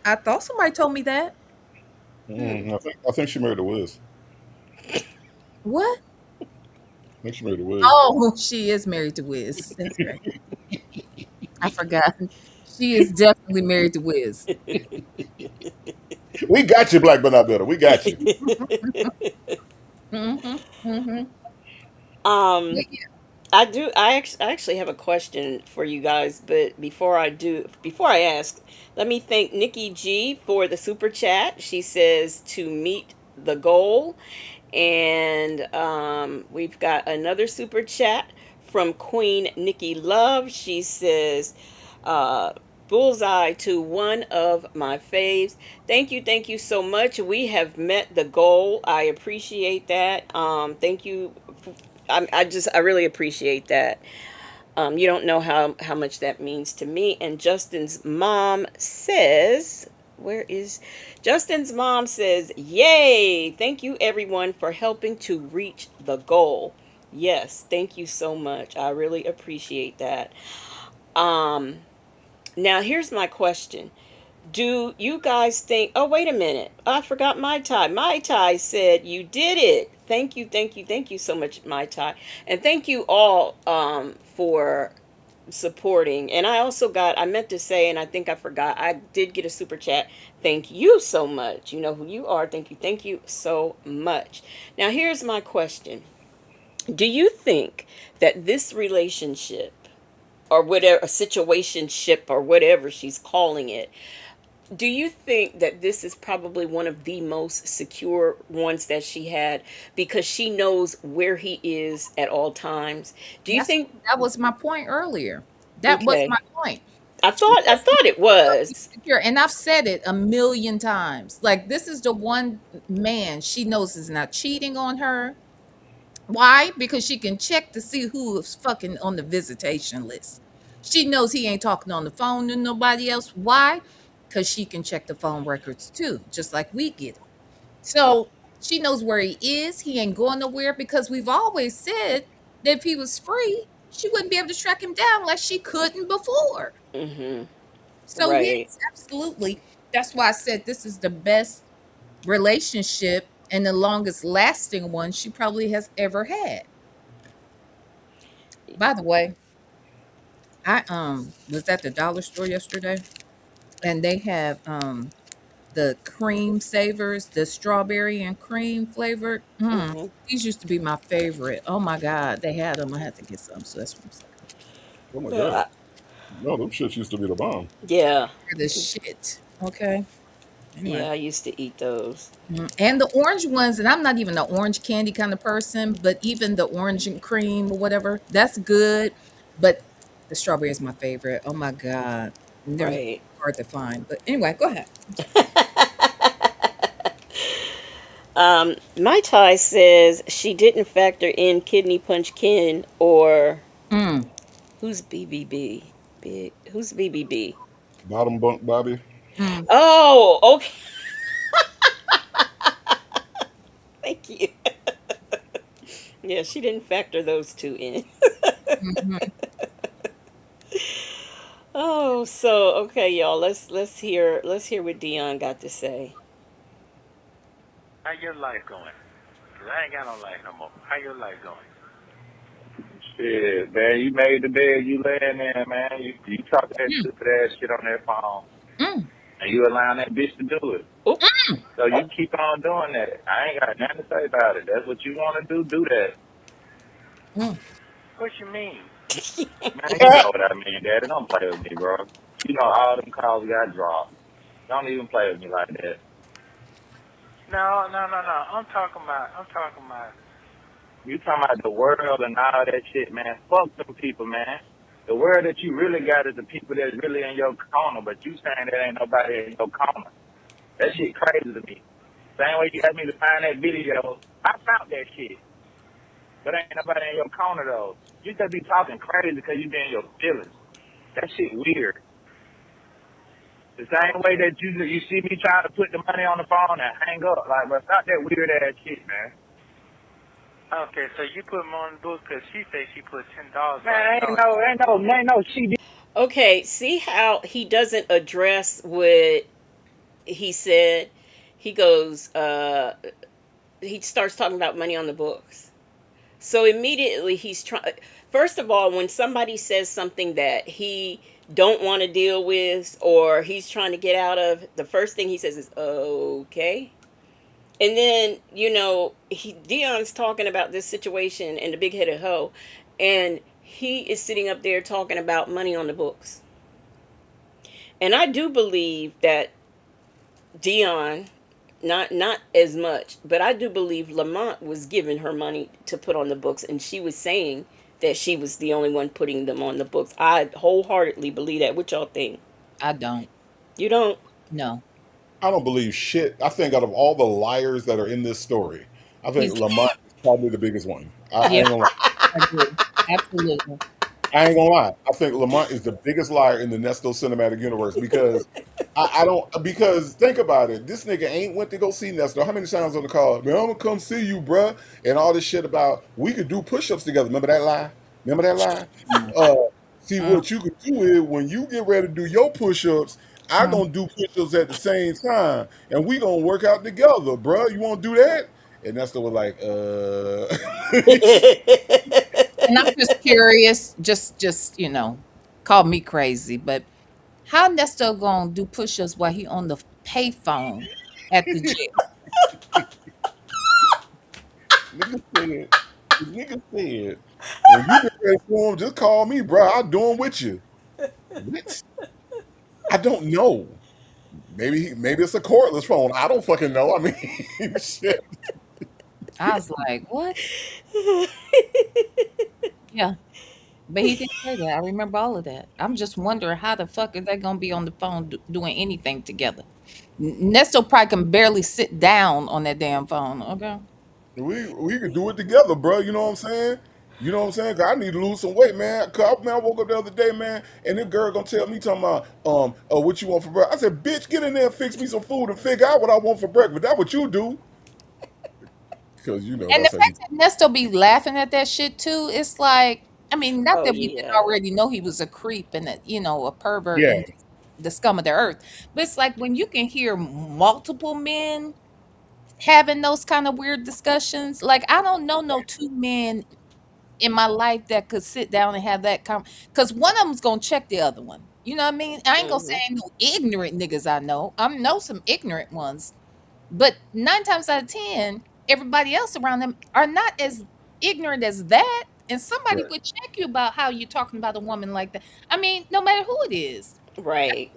I thought somebody told me that. Hmm. I think she married a Wiz. What? I think she married a Wiz. Oh, she is married to Wiz. That's right. I forgot. She is definitely married to Wiz. We got you, Black but not better. We got you. Mm-hmm. Mm-hmm. um, I actually have a question for you guys, but before I ask, let me thank Nikki G for the super chat. She says to meet the goal. And we've got another super chat from Queen Nikki Love. She says, uh, bullseye to one of my faves. Thank you so much. We have met the goal. I appreciate that. Thank you. I really appreciate that. You don't know how much that means to me. And Justin's mom says, where is Justin's mom says, yay! Thank you everyone for helping to reach the goal. Yes, thank you so much. I really appreciate that. Um, Now here's my question. Do you guys think, oh, wait a minute. I forgot Mai Tai. Mai Tai said you did it. Thank you so much, Mai Tai. And thank you all for supporting. And I meant to say, and I think I forgot, I did get a super chat. Thank you so much. You know who you are. Thank you so much. Now, here's my question. Do you think that this relationship, or whatever, a situationship, or whatever she's calling it, do you think that this is probably one of the most secure ones that she had because she knows where he is at all times? Do you That's think? that was my point earlier. That was Okay, my point. I thought it was. Secure. And I've said it a million times. Like, this is the one man she knows is not cheating on her. Why? Because she can check to see who is fucking on the visitation list. She knows he ain't talking on the phone to nobody else. Why? Because she can check the phone records too, just like we get them. So she knows where he is. He ain't going nowhere because we've always said that if he was free, she wouldn't be able to track him down like she couldn't before. Mm-hmm. So Right. yes, absolutely. That's why I said this is the best relationship and the longest lasting one she probably has ever had. By the way, I was at the dollar store yesterday and they have the cream savers, the strawberry and cream flavored. Mm-hmm. These used to be my favorite. Oh my god, they had them. I had to get some, so that's what I'm saying. Oh my god. Uh, No, them shits used to be the bomb. yeah. They're the shit. Okay. Anyway. Yeah, I used to eat those. And the orange ones, and I'm not even an orange candy kind of person, but even the orange and cream or whatever, that's good. But the strawberry is my favorite. Oh my God. And they're Right. hard to find. But anyway, go ahead. My tie says she didn't factor in Kidney Punch Ken or Mm, who's BBB? Who's BBB? Bottom bunk Bobby. mm, Oh, okay. Thank you. Yeah, she didn't factor those two in. mhm. Oh, so okay, y'all. Let's hear what Dion got to say. How your life going? 'Cause I ain't got no life no more. How your life going? Shit, man, you made the bed you laying in, man. You talk that Mm, stupid ass shit on that phone, mm, and you allowing that bitch to do it. Oh, So you keep on doing that. I ain't got nothing to say about it. That's what you want to do that. mm. What you mean? Man, you know what I mean, Daddy. Don't play with me, bro. You know all them calls got dropped. Don't even play with me like that. No, no, no, no. I'm talking about. You talking about the world and all that shit, man. Fuck them people, man. The world that you really got is the people that's really in your corner, but you saying there ain't nobody in your corner. That shit crazy to me. Same way you asked me to find that video, I found that shit. But ain't nobody in your corner though. You just be talking crazy because you be in your feelings. That shit weird. The same way that you see me trying to put the money on the phone and hang up. Like, but stop that weird ass shit, man. Okay, so you put them on the book because she said she put $10 on it. Man, No, ain't no she. okay. See how he doesn't address what he said. He goes. He starts talking about money on the books. So immediately he's trying. First of all, when somebody says something that he don't want to deal with or he's trying to get out of, the first thing he says is okay. And then Dion's talking about this situation and the big headed hoe, and he is sitting up there talking about money on the books. And I do believe that Dion, not as much, but I do believe Lamont was giving her money to put on the books, and she was saying that she was the only one putting them on the books. I wholeheartedly believe that. What y'all think? I don't. You don't? No. I don't believe shit. I think out of all the liars that are in this story, I think He's, Lamont is probably the biggest one. I yeah, ain't gonna lie. I agree. Absolutely. I ain't gonna lie. I think Lamont is the biggest liar in the Nesto cinematic universe because I don't because think about it. This nigga ain't went to go see Nesto. How many times on the call? Man, I'm gonna come see you, bruh. And all this shit about we could do push-ups together. Remember that lie? Remember that lie? Mm, Uh see mm, what you could do is when you get ready to do your push-ups, I mm. gonna do push-ups at the same time, and we gonna work out together, bruh. You wanna do that? And Nesto was like, And I'm just curious, just call me crazy, but how Nesto gonna do push-ups while he on the payphone at the gym? Nigga said, the nigga said, when you get ready for him, just call me, bro. I'll do him with you. What? I don't know. Maybe it's a cordless phone. I don't fucking know. I mean, shit. I was like, what? Yeah, but he did say that. I remember all of that. I'm just wondering how the fuck is they gonna be on the phone doing anything together? Nesto probably can barely sit down on that damn phone. Okay. We could do it together, bro. You know what I'm saying? You know what I'm saying? 'Cause I need to lose some weight, man. 'Cause man, I woke up the other day, man, and this girl gonna tell me talking about what you want for breakfast. I said, bitch, get in there and fix me some food and figure out what I want for breakfast. That's what you do. Because And the that's how you. fact that Nesto be laughing at that shit too, it's like, I mean, not Oh that we didn't yeah. already know he was a creep and a pervert Yeah. and the scum of the earth, but it's like when you can hear multiple men having those kind of weird discussions. Like I don't know no two men in my life that could sit down and have that because one of them's gonna check the other one. You know what I mean? I ain't gonna say Hmm. ain't no ignorant niggas I know. I know some ignorant ones, but 9 times out of 10, everybody else around them are not as ignorant as that. And somebody Right. would check you about how you're talking about a woman like that. I mean, no matter who it is. Right.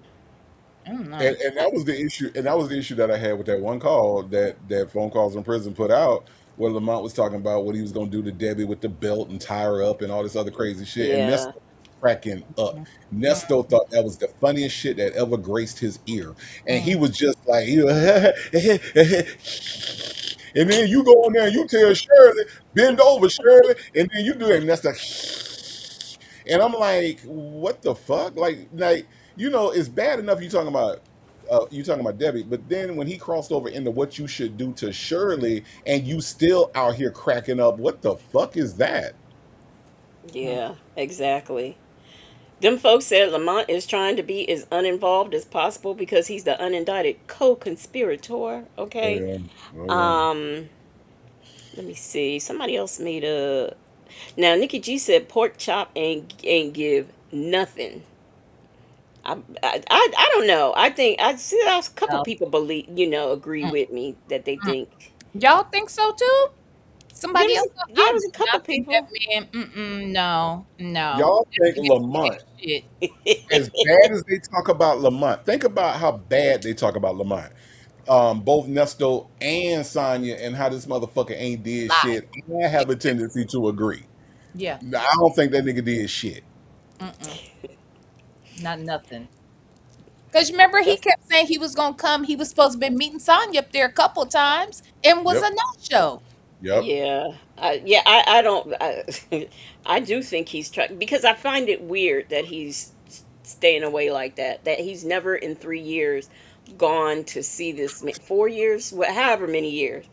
I don't know. And that was the issue. And that was the issue that I had with that one call that phone calls in prison put out, where Lamont was talking about what he was going to do to Debbie with the belt and tie her up and all this other crazy shit. And Yeah. cracking up. Nesto thought that was the funniest shit that ever graced his ear. And he Mm. was just like, and then you go in there and you tell Shirley, bend over, Shirley, and then you do it, and that's like, and I'm like, what the fuck? It's bad enough you talking about Debbie, but then when he crossed over into what you should do to Shirley, and you still out here cracking up, what the fuck is that? Yeah, exactly. Them folks said Lamont is trying to be as uninvolved as possible because he's the unindicted co-conspirator. Oh Okay. yeah, oh yeah. Um, let me see. Somebody else made a. Now Nikki G said pork chop ain't give nothing. I don't know. I think I see a couple No. people agree Mm, with me that they mm. think. Y'all think so too? There Somebody was else? there I was a do couple not think that people. man. No, no. Y'all That think nigga Lamont, ain't shit. as bad as they talk about Lamont, think about how bad they talk about Lamont. Both Nesto and Sonya, and how this motherfucker ain't did Lie. shit. I have a tendency to agree. Yeah. I don't think that nigga did shit. Mm-mm. Not nothing. Because remember, he Just kept saying he was gonna come. He was supposed to be meeting Sonya up there a couple times, and was Yep, a no-show. yep. yeah, I don't. I do think he's trying because I find it weird that he's staying away like that. That he's never in 3 years gone to see this 4 years, however many years.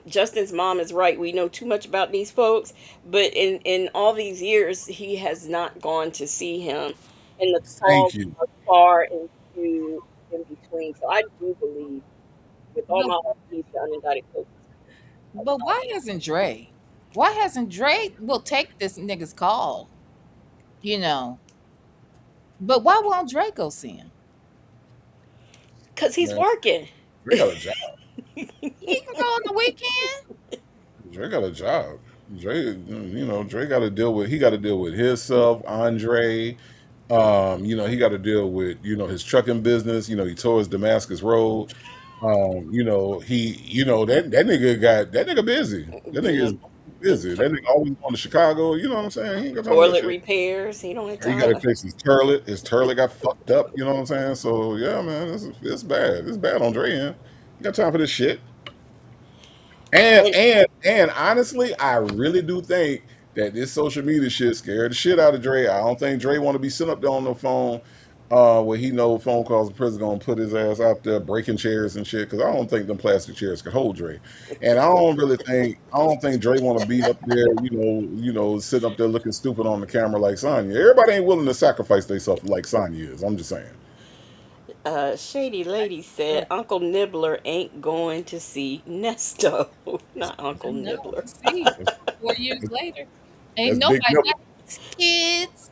Justin's mom is right. We know too much about these folks, but in all these years, he has not gone to see him, and the Thank calls you. are far and few in between. So I do believe, with all But my heart, he's the unindicted co. but why hasn't Dre? Why hasn't Dre will take this nigga's call? You know. But why won't Dre go see him? Because he's Man, working. Dre got a job. He can go on the weekend. Dre got a job. Dre got to deal with. He got to deal with himself, Andre. He got to deal with his trucking business. He tore his Damascus Road. That nigga busy. That nigga Yeah, is busy. That nigga always going to Chicago. You know what I'm saying? He ain't got time for that toilet shit. repairs. He don't have He got to time. fix his turlet. His turlet got fucked up. You know what I'm saying? So yeah, man, it's bad. It's bad on Dre end. He got time for this shit. And And and honestly, I really do think that this social media shit scared the shit out of Dre. I don't think Dre want to be sitting up there on the phone, where he know phone calls the president gonna put his ass out there breaking chairs and shit. Because I don't think them plastic chairs can hold Dre. And I don't think Dre want to be up there, sitting up there looking stupid on the camera like Sonya. Everybody ain't willing to sacrifice themselves like Sonya is. I'm just saying. Shady Lady said Uncle Nibbler ain't going to see Nesto. Not I Uncle know. Nibbler. You see, 4 years later, ain't That's big nobody, nipple. not his kids,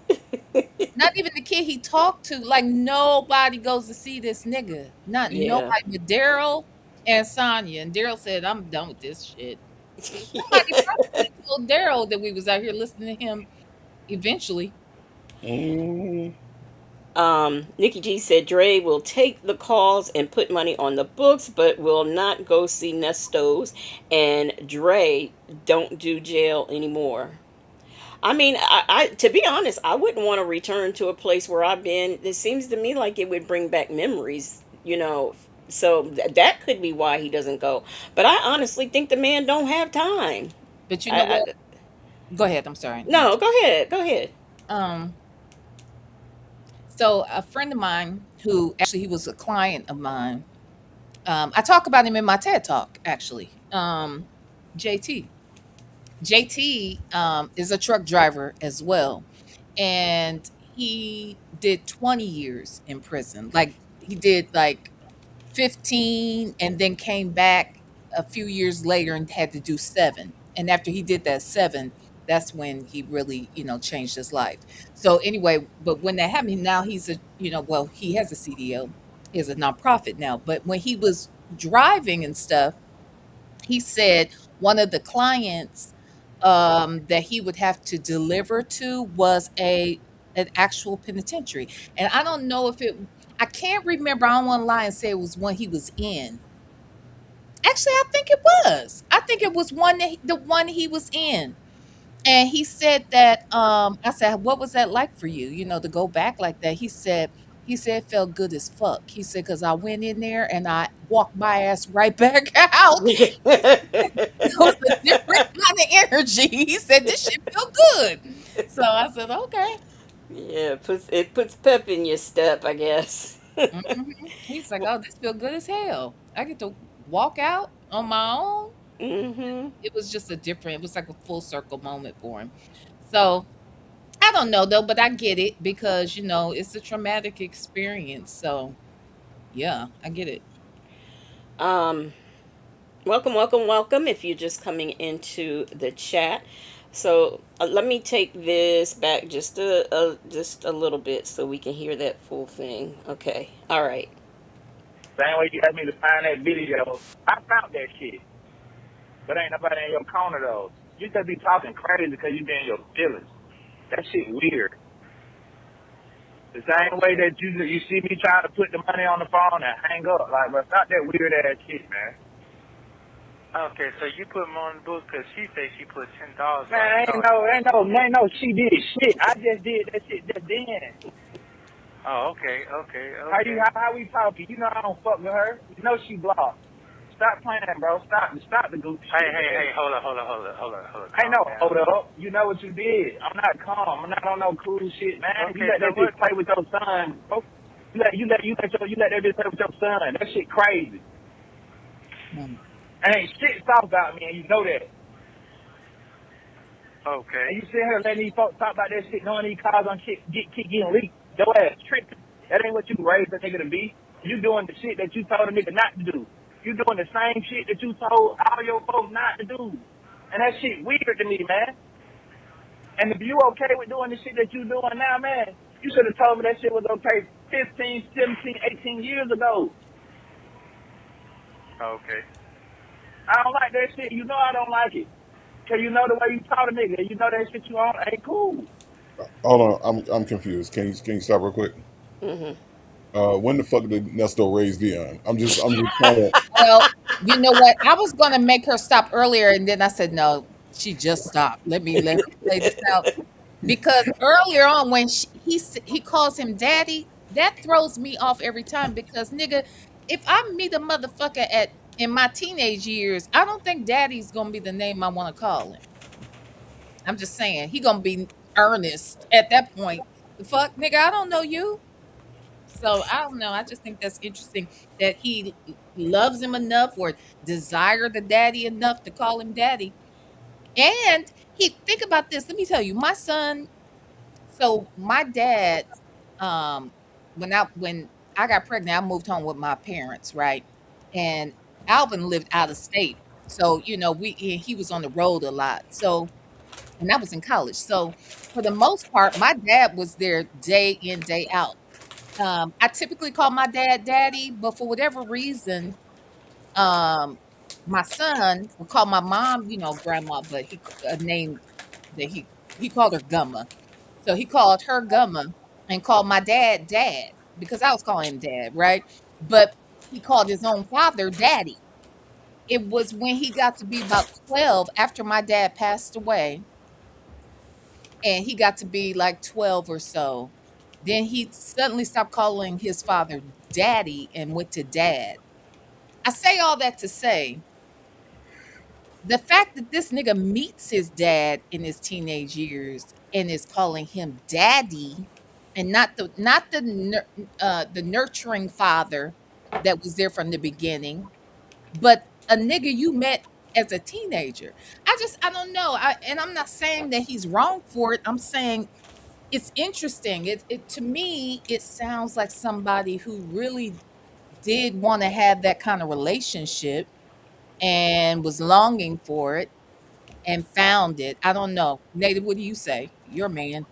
not even the kid he talked to. Like nobody goes to see this nigga. Not Yeah. nobody but Daryl and Sonya. And Daryl said, "I'm done with this shit." Somebody probably told Daryl that we was out here listening to him eventually. Mhm. Nikki G said Dre will take the calls and put money on the books, but will not go see Nestos. And Dre don't do jail anymore. I mean, to be honest, I wouldn't want to return to a place where I've been. It seems to me like it would bring back memories. So that could be why he doesn't go. But I honestly think the man don't have time. But you know I what? Go ahead. I'm sorry. No, go ahead, go ahead. Um, so a friend of mine who actually he was a client of mine. I talk about him in my TED talk, actually. JT. JT is a truck driver as well. And he did 20 years in prison. Like he did like 15 and then came back a few years later and had to do 7. And after he did that 7, that's when he really, changed his life. So anyway, but when that happened, now he's well, he has a CDO, he has a nonprofit now. But when he was driving and stuff, he said one of the clients that he would have to deliver to was an actual penitentiary. And I don't know if I can't remember. I don't want to lie and say it was one he was in. Actually, I think it was. I think it was the one he was in. And he said that, I said, "What was that like for you, to go back like that?" He said "It felt good as fuck." He said, "'Cause I went in there and I walked my ass right back out." It was a different kind of energy. He said, "This shit feel good." So I said, "Okay." Yeah, it puts pep in your step, I guess. Mhm. He's like, "Oh, this feel good as hell. I get to walk out on my own." Mm-hmm. It was just it was like a full circle moment for him. So I don't know though, but I get it because it's a traumatic experience. So yeah, I get it. Um, welcome, welcome, welcome. If you're just coming into the chat, so let me take this back just a little bit so we can hear that full thing. Okay, all right. Same way you asked me to find that video, I found that shit. But ain't nobody in your corner though. You just be talking crazy because you be in your feelings. That shit weird. The same way Okay. that you see me trying to put the money on the phone and hang up. Like, but stop that weird ass shit, man. Okay, so you put them on the book because she said she put $10 on it. Man, No, you didn't. ain't no, she did shit. I just did that shit just then. Oh, okay, okay, How okay. we talking? You know I don't fuck with her. You know she blocked. Stop playing, bro. Stop the goofy Hey, shit, hey, man. hey, hold on. Ain't no Calm hold down. up. You know what you did. I'm not calm. I'm not on no cool shit, man. You Okay, let so that bitch what? play with your son, bro. You let that bitch play with your son. That shit crazy. Mm. Ain't shit soft about me, and you know that. Okay. And you sit here letting these folks talk about that shit, knowing these cars on shit keep getting leaked. Your ass tripping. That ain't what you raised a nigga to be. You doing the shit that you told a nigga not to do. You doing the same shit that you told all your folks not to do. And that shit weird to me, man. And if you okay with doing the shit that you doing now, man, you should have told me that shit was okay 15, 17, 18 years ago. Okay. I don't like that shit. You know I don't like it. Cause you know the way you talk to nigga. You know that shit you on ain't cool. Hold on, I'm confused. Can you stop real quick? Mm-hmm. When the fuck did Nesto raise Dion? I'm just trying to. Well, you know what? I was gonna make her stop earlier, and then I said, "No, she just stopped. Let her play this out." Because earlier on, when he calls him daddy, that throws me off every time. Because nigga, if I meet a motherfucker at in my teenage years, I don't think daddy's gonna be the name I want to call him. I'm just saying he gonna be earnest at that point. The fuck, nigga, I don't know you. So I don't know. I just think that's interesting that he loves him enough or desire the daddy enough to call him daddy. And he think about this. Let me tell you, my son. So my dad, um, when I got pregnant, I moved home with my parents, right? And Alvin lived out of state. So, he was on the road a lot. So, and I was in college. So for the most part, my dad was there day in, day out. I typically call my dad daddy, but for whatever reason, um, my son would call my mom, grandma, but a name that he called her Gumma. So he called her Gumma and called my dad dad because I was calling him dad, right? But he called his own father daddy. It was when he got to be about 12 after my dad passed away and he got to be like 12 or so. Then he suddenly stopped calling his father daddy and went to dad. I say all that to say the fact that this nigga meets his dad in his teenage years and is calling him daddy and not the nurturing father that was there from the beginning, but a nigga you met as a teenager. I don't know. I'm not saying that he's wrong for it. I'm saying it's interesting. It to me, it sounds like somebody who really did want to have that kind of relationship and was longing for it and found it. I don't know. Native, what do you say? You're a man.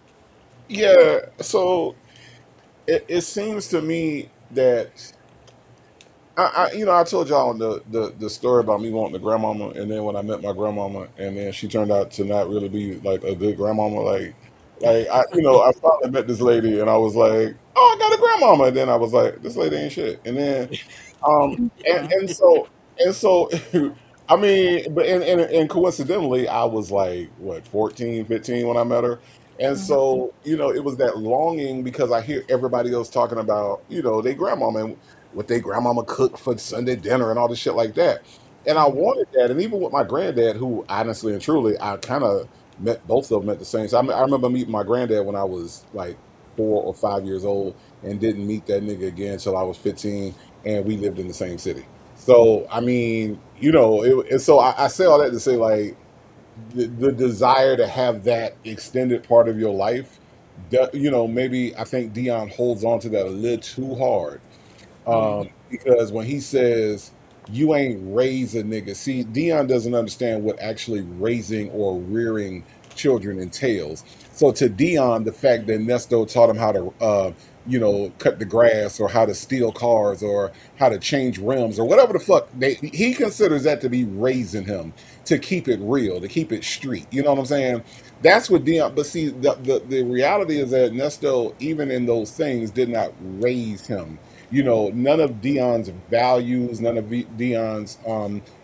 Yeah, so it seems to me that I told y'all the story about me wanting a grandmama, and then when I met my grandmama, and then she turned out to not really be like a good grandmama. Like I finally met this lady, and I was like, oh, I got a grandmama, and then I was like, this lady ain't shit, and then and Mhm. and so I mean, but and coincidentally, I was like what 14, 15 when I met her. And Mhm, so, it was that longing because I hear everybody else talking about, their grandmama and what their grandmama cooked for Sunday dinner and all this shit like that. And I mhm, wanted that. And even with my granddad, who honestly and truly, I kind of met both of them at the same time. I remember meeting my granddad when I was like 4 or 5 years old and didn't meet that nigga again until I was 15, and we lived in the same city. So I mean, so I say all that to say like the desire to have that extended part of your life, maybe I think Dion holds on to that a little too hard, mhm. because when he says you ain't raise a nigga, see, Dion doesn't understand what actually raising or rearing children entails. So to Dion, the fact that Nesto taught him how to, cut the grass or how to steal cars or how to change rims or whatever the fuck he considers that to be raising him, to keep it real, to keep it street. You know what I'm saying? That's what Dion. But see, the reality is that Nesto, even in those things, did not raise him. None of Dion's values, none of Dion's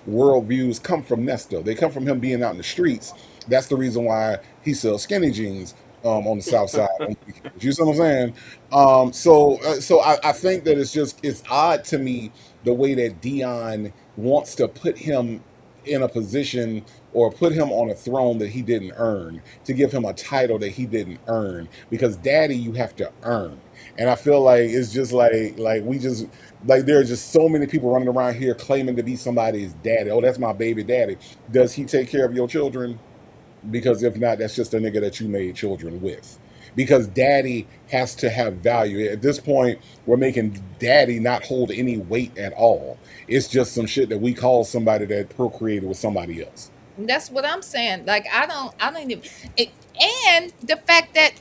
worldviews come from Nesto. They come from him being out in the streets. That's the reason why he sells skinny jeans on the south side. You see what I'm saying? So I think that it's odd to me the way that Dion wants to put him in a position or put him on a throne that he didn't earn, to give him a title that he didn't earn, because daddy you have to earn. And I feel like it's just like we just like there are just so many people running around here claiming to be somebody's daddy. Oh, that's my baby daddy. Does he take care of your children? Because if not, that's just a nigga that you made children with. Because daddy has to have value. At this point, we're making daddy not hold any weight at all. It's just some shit that we call somebody that procreated with somebody else. That's what I'm saying. Like I don't even it, and the fact that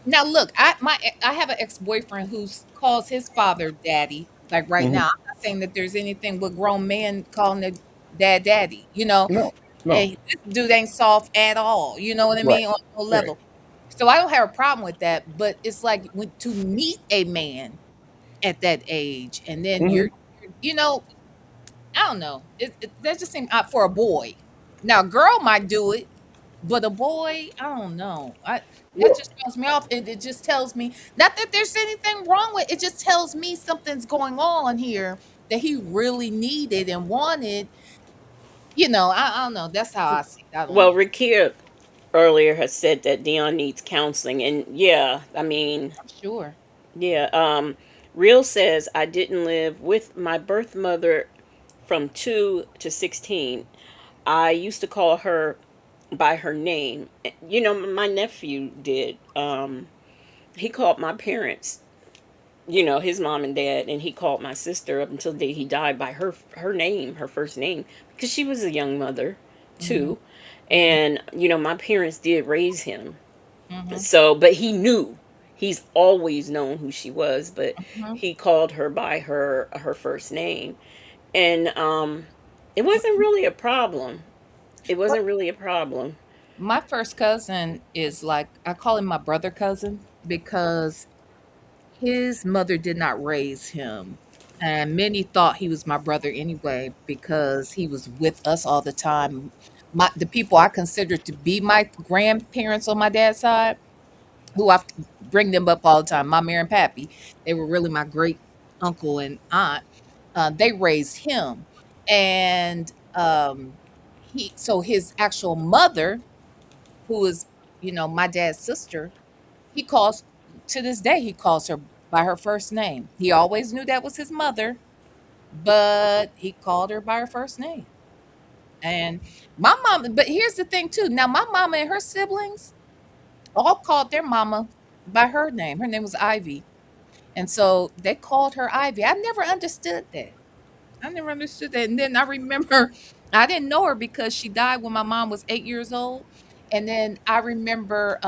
now look, I have an ex-boyfriend who calls his father daddy, like right Hmm. now. I'm not saying that there's anything with grown men calling their dad daddy, No, no, and this dude ain't soft at all, you know what I right, mean, on no right. level. So I don't have a problem with that, but it's like when to meet a man at that age and then Hmm. you're I don't know. That just seems odd for a boy. Now, a girl might do it, but a boy, I don't know. That Well, just throws me off. It just tells me not that there's anything wrong with it. Just tells me something's going on here that he really needed and wanted. I don't know. That's how I see it. I don't Well, know. Rakia earlier has said that Dion needs counseling, and yeah, I mean, I'm sure. yeah. Real says I didn't live with my birth mother from 2 to 16. I used to call her by her name. My nephew did. He called my parents, his mom and dad, and he called my sister up until the day he died by her name, her first name, because she was a young mother Hmm. too. Hmm. And my parents did raise him. Hmm. So, but he knew. He's always known who she was, but Hmm. he called her by her first name. And it wasn't really a problem. It Well, wasn't really a problem. my first cousin is like I call him my brother cousin because his mother did not raise him, and many thought he was my brother anyway because he was with us all the time. The people I consider to be my grandparents on my dad's side, who I bring them up all the time, Mama and Pappy, they were really my great uncle and aunt. They raised him, and his actual mother, who is my dad's sister, he calls to this day, he calls her by her first name. He always knew that was his mother, but he called her by her first name. And my mom, but here's the thing too. Now my mama and her siblings all called their mama by her name. Her name was Ivy. And so they called her Ivy. I never understood that. I never understood that. And then I remember I didn't know her because she died when my mom was 8 years old. And then I remember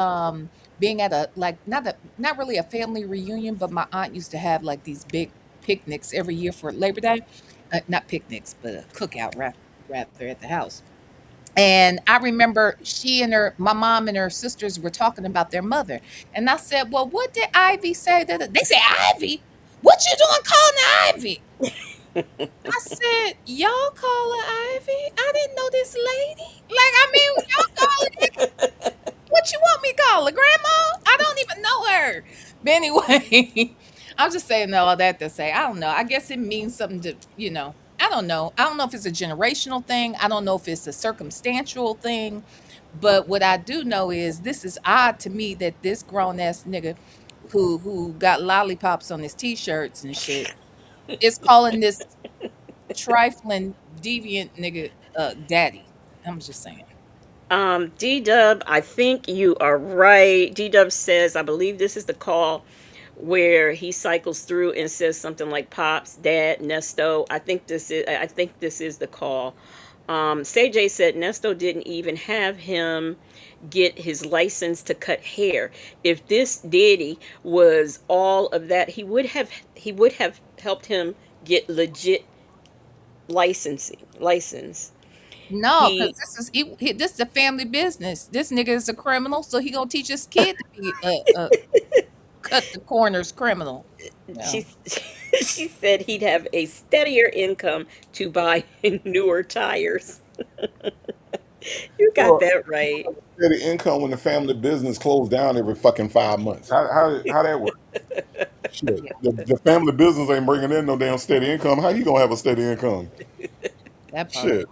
being at a like not really a family reunion, but my aunt used to have like these big picnics every year for Labor Day. Not picnics, but a cookout rather at the house. And I remember my mom and her sisters were talking about their mother. And I said, well, what did Ivy say? They said, Ivy? What you doing calling Ivy? I said, y'all call her Ivy? I didn't know this lady. Like, I mean, y'all call her what you want me to call her, grandma? I don't even know her. But anyway, I'm just saying all that to say, I don't know. I guess it means something to, I don't know. I don't know if it's a generational thing. I don't know if it's a circumstantial thing. But what I do know is this is odd to me that this grown ass nigga who got lollipops on his t-shirts and shit is calling this trifling deviant nigga daddy. I'm just saying. D Dub, I think you are right. D Dub says, I believe this is the call where he cycles through and says something like Pops, Dad, Nesto. I think this is the call. J said Nesto didn't even have him get his license to cut hair. If this daddy was all of that, he would have helped him get legit license. No, because He this is a family business. This nigga is a criminal, so he gonna teach his kid to be a cut the corners criminal. Yeah. she she said he'd have a steadier income to buy newer tires. You got Well, that right. steady income when the family business closed down every fucking 5 months. How that work? Shit, Yeah, the family business ain't bringing in no damn steady income. How you gonna have a steady income? that part. Shit.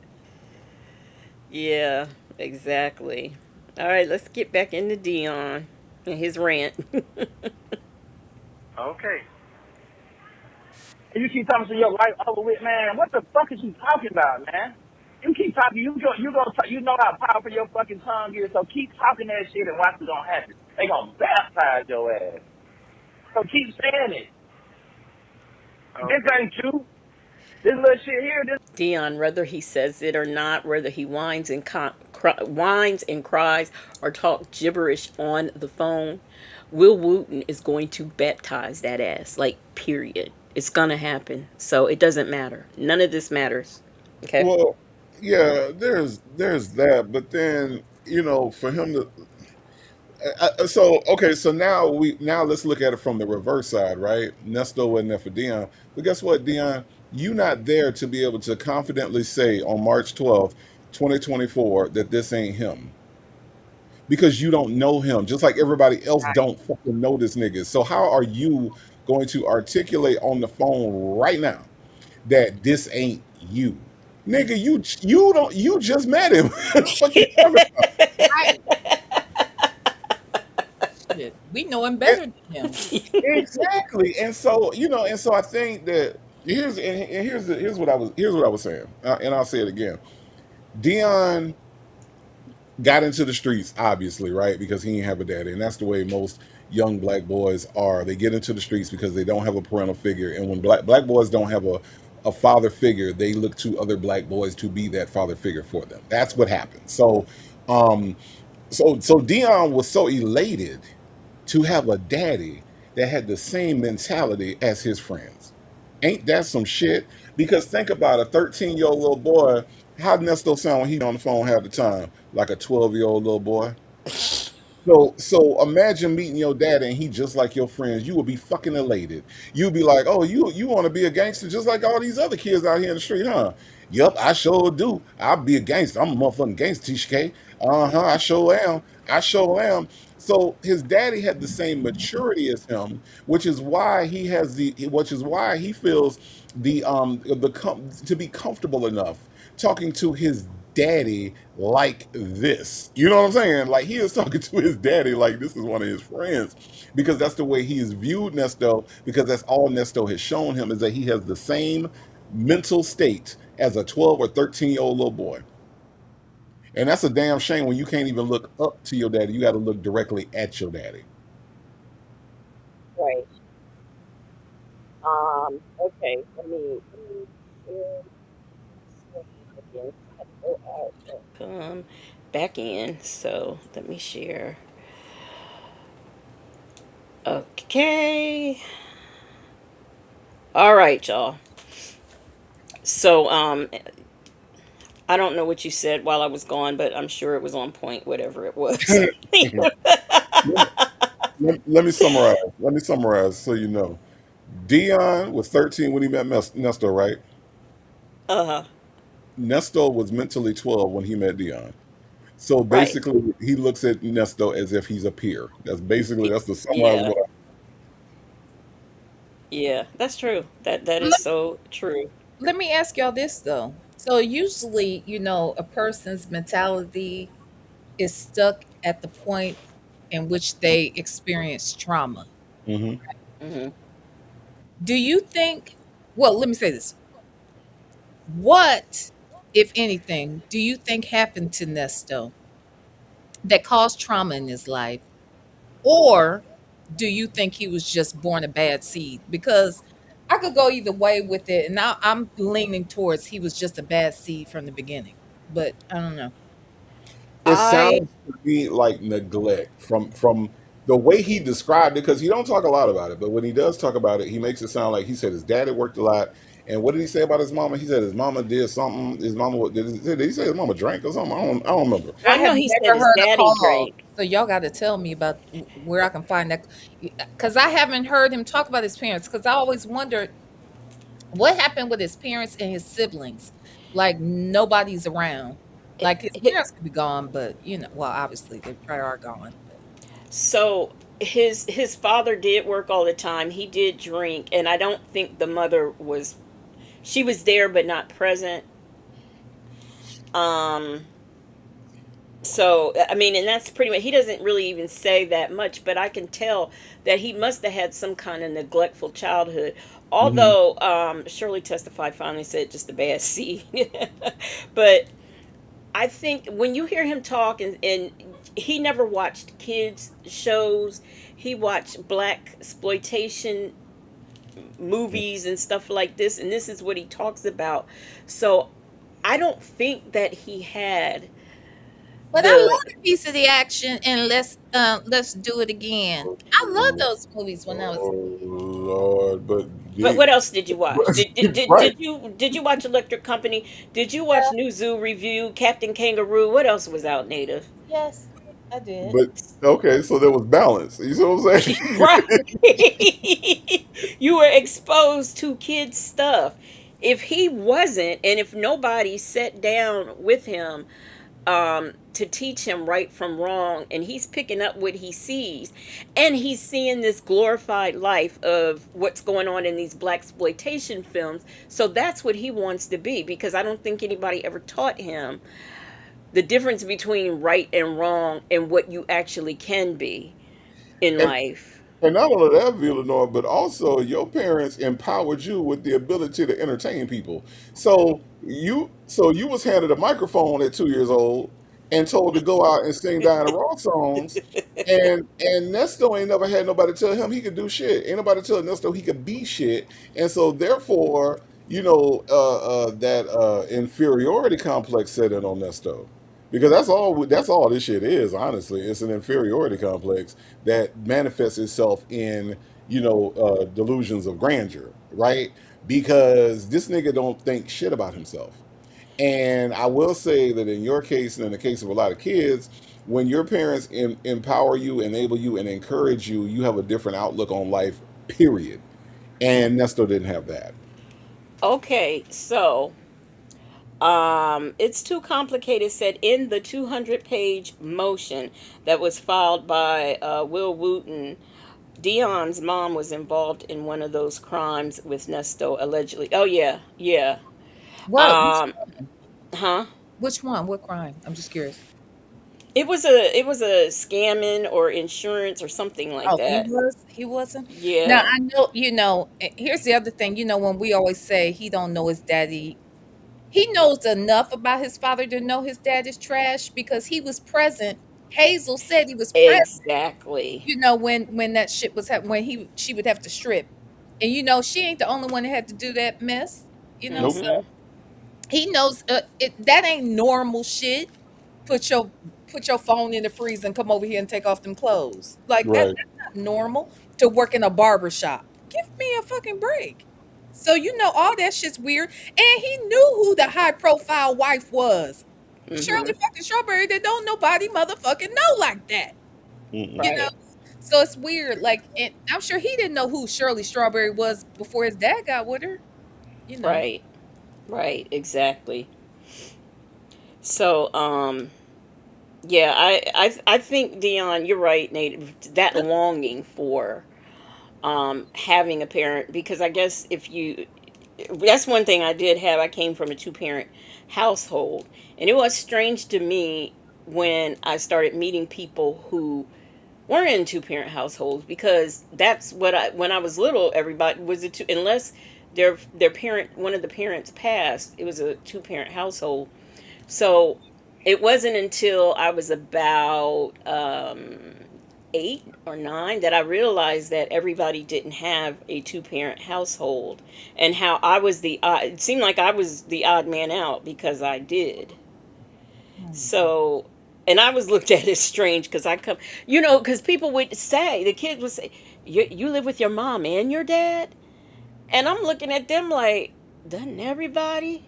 Yeah, exactly. All right, let's get back into Dion and his rant. Okay. And you keep talking to your life over with, man. What the fuck is you talking about, man? You keep talking. You know how powerful your fucking tongue is. So keep talking that shit and watch it gonna happen. They gonna baptize your ass. So keep saying it. This Okay. ain't you. This little shit here. This. Dion, whether he says it or not, whether he whines and cries or talk gibberish on the phone, Will Wooten is going to baptize that ass. Like, period. It's gonna happen. So it doesn't matter. None of this matters. Okay? Well, yeah, there's that, but then for him to so okay, so now let's look at it from the reverse side, right? Nesto wasn't there for Dion, but guess what, Dion? You not there to be able to confidently say on March 12th, 2024, that this ain't him because you don't know him, just like everybody else don't fucking know this nigga. So how are you going to articulate on the phone right now that this ain't you? Nigga, you just met him. What you talking about? Right. Shit. We know him And- better than him. exactly. And so I think that here's what I was saying. And I'll say it again. Dion got into the streets, obviously, right? Because he didn't have a daddy. And that's the way most young black boys are. They get into the streets because they don't have a parental figure. And when black boys don't have a father figure, they look to other black boys to be that father figure for them. That's what happens. Um, so Dion was so elated to have a daddy that had the same mentality as his friends. Ain't that some shit? Because think about a 13-year-old little boy. How Nesto sound when he on the phone half the time? Like a 12-year-old little boy. So imagine meeting your daddy and he just like your friends. You would be fucking elated. You'd be like, oh, you want to be a gangster just like all these other kids out here in the street, huh? Yup, I sure do. I'll be a gangster. I'm a motherfucking gangster, TK. Uh-huh, I sure am. I sure am. So his daddy had the same maturity as him, which is why he feels to be comfortable enough talking to his daddy like this. You know what I'm saying? Like he is talking to his daddy like this is one of his friends because that's the way he is viewed Nesto, because that's all Nesto has shown him is that he has the same mental state as a 12 or 13-year-old little boy. And that's a damn shame when you can't even look up to your daddy. You got to look directly at your daddy. Right. Okay. Let me share again. I had to go out. Come back in. So let me share. Okay. All right, y'all. So I don't know what you said while I was gone, but I'm sure it was on point, whatever it was. Let me summarize. Let me summarize so you know. Dion was 13 when he met Nesto, right? Uh-huh. Nesto was mentally 12 when he met Dion. So Right. basically, he looks at Nesto as if he's a peer. That's the summarize Yeah. what. Yeah. That's true. That is Let, so true. let me ask y'all this though. So usually, a person's mentality is stuck at the point in which they experience trauma. Hmm. Hmm. Do you think, well, let me say this. What, if anything, do you think happened to Nesto that caused trauma in his life? Or do you think he was just born a bad seed? Because I could go either way with it. And now I'm leaning towards he was just a bad seed from the beginning. But I don't know. It I sounds to me like neglect from the way he described it, because he don't talk a lot about it, but when he does talk about it, he makes it sound like he said his daddy worked a lot. And what did he say about his mama? He said his mama did something. His mama did he say his mama drank or something? I don't remember. I I have know he said never his heard a daddy call. drank. So y'all got to tell me about where I can find that. Because I haven't heard him talk about his parents. Because I always wondered what happened with his parents and his siblings. Like nobody's around. Like his Hi- parents could be gone, but well, obviously they probably are gone. But So his father did work all the time. He did drink, and I don't think the mother was. She was there but not present. Um. So I mean, and that's pretty much. He doesn't really even say that much, but I can tell that he must have had some kind of neglectful childhood. Hmm. Although Shirley testified, finally said just a bad seed. But I think when you hear him talk, and he never watched kids shows, he watched black exploitation movies and stuff like this, and this is what he talks about. So I don't think that he had But I the. love a piece of the action and let's do it again. I love those movies when I was a Oh kid. Lord, but But he, what else did you watch? right. Did you watch Electric Company? Did you watch Yeah, New Zoo Review, Captain Kangaroo? What else was out, Native? yes, I did. But okay, so there was balance. You see what I'm saying? Right. You were exposed to kids stuff. If he wasn't, and if nobody sat down with him to teach him right from wrong, and he's picking up what he sees, and he's seeing this glorified life of what's going on in these black exploitation films. So that's what he wants to be, because I don't think anybody ever taught him the difference between right and wrong and what you actually can be in and life. And not only that, Villanova, but also your parents empowered you with the ability to entertain people. So you was handed a microphone at 2 years old and told to go out and sing Diana Ross songs. And Nesto ain't never had nobody tell him he could do shit. Ain't nobody tell Nesto he could be shit. And so therefore, that inferiority complex set in on Nesto. Because that's all this shit is, honestly. It's an inferiority complex that manifests itself in delusions of grandeur, right? Because this nigga don't think shit about himself. And I will say that in your case, and in the case of a lot of kids, when your parents empower you, enable you, and encourage you, you have a different outlook on life, period. And Nestor didn't have that. Okay, so it's too complicated. Said in the 200-page motion that was filed by Will Wooten, Dion's mom was involved in one of those crimes with Nesto allegedly. Oh yeah, yeah. What? Um, huh? Which one? What crime? I'm just curious. It was a scamming or insurance or something like Oh, he that. was? He wasn't? Now Yeah. I know, here's the other thing, when we always say he don't know his daddy, he knows enough about his father to know his dad is trash because he was present. Hazel said he was present, Exactly. when that shit was happening, when she would have to strip. And she ain't the only one that had to do that mess, Nope. so Mhm. he knows that ain't normal shit. Put your put your phone in the freezer and come over here and take off them clothes. Like Right. that's not normal to work in a barber shop. Give me a fucking break. So all that shit's weird. And he knew who the high profile wife was. Shirley Mhm. fucking Strawberry that don't nobody motherfucking know like that. You Mm-mm. know? Right. So it's weird. Like, and I'm sure he didn't know who Shirley Strawberry was before his dad got with her, you know. Right. Right, exactly. So, yeah, I think Dion, you're right, Nate. That longing for having a parent, because I guess if you, that's one thing I did have. I came from a two parent household, and it was strange to me when I started meeting people who weren't in two parent households, because that's what I, when I was little, everybody was a two, unless their parent, one of the parents passed, it was a two parent household. So it wasn't until I was about 8 or 9 that I realized that everybody didn't have a two parent household, and how I was the odd, it seemed like I was the odd man out because I did. Mhm. So, and I was looked at as strange because I come, because people would say, the kids would say, you live with your mom and your dad? And I'm looking at them like, doesn't everybody?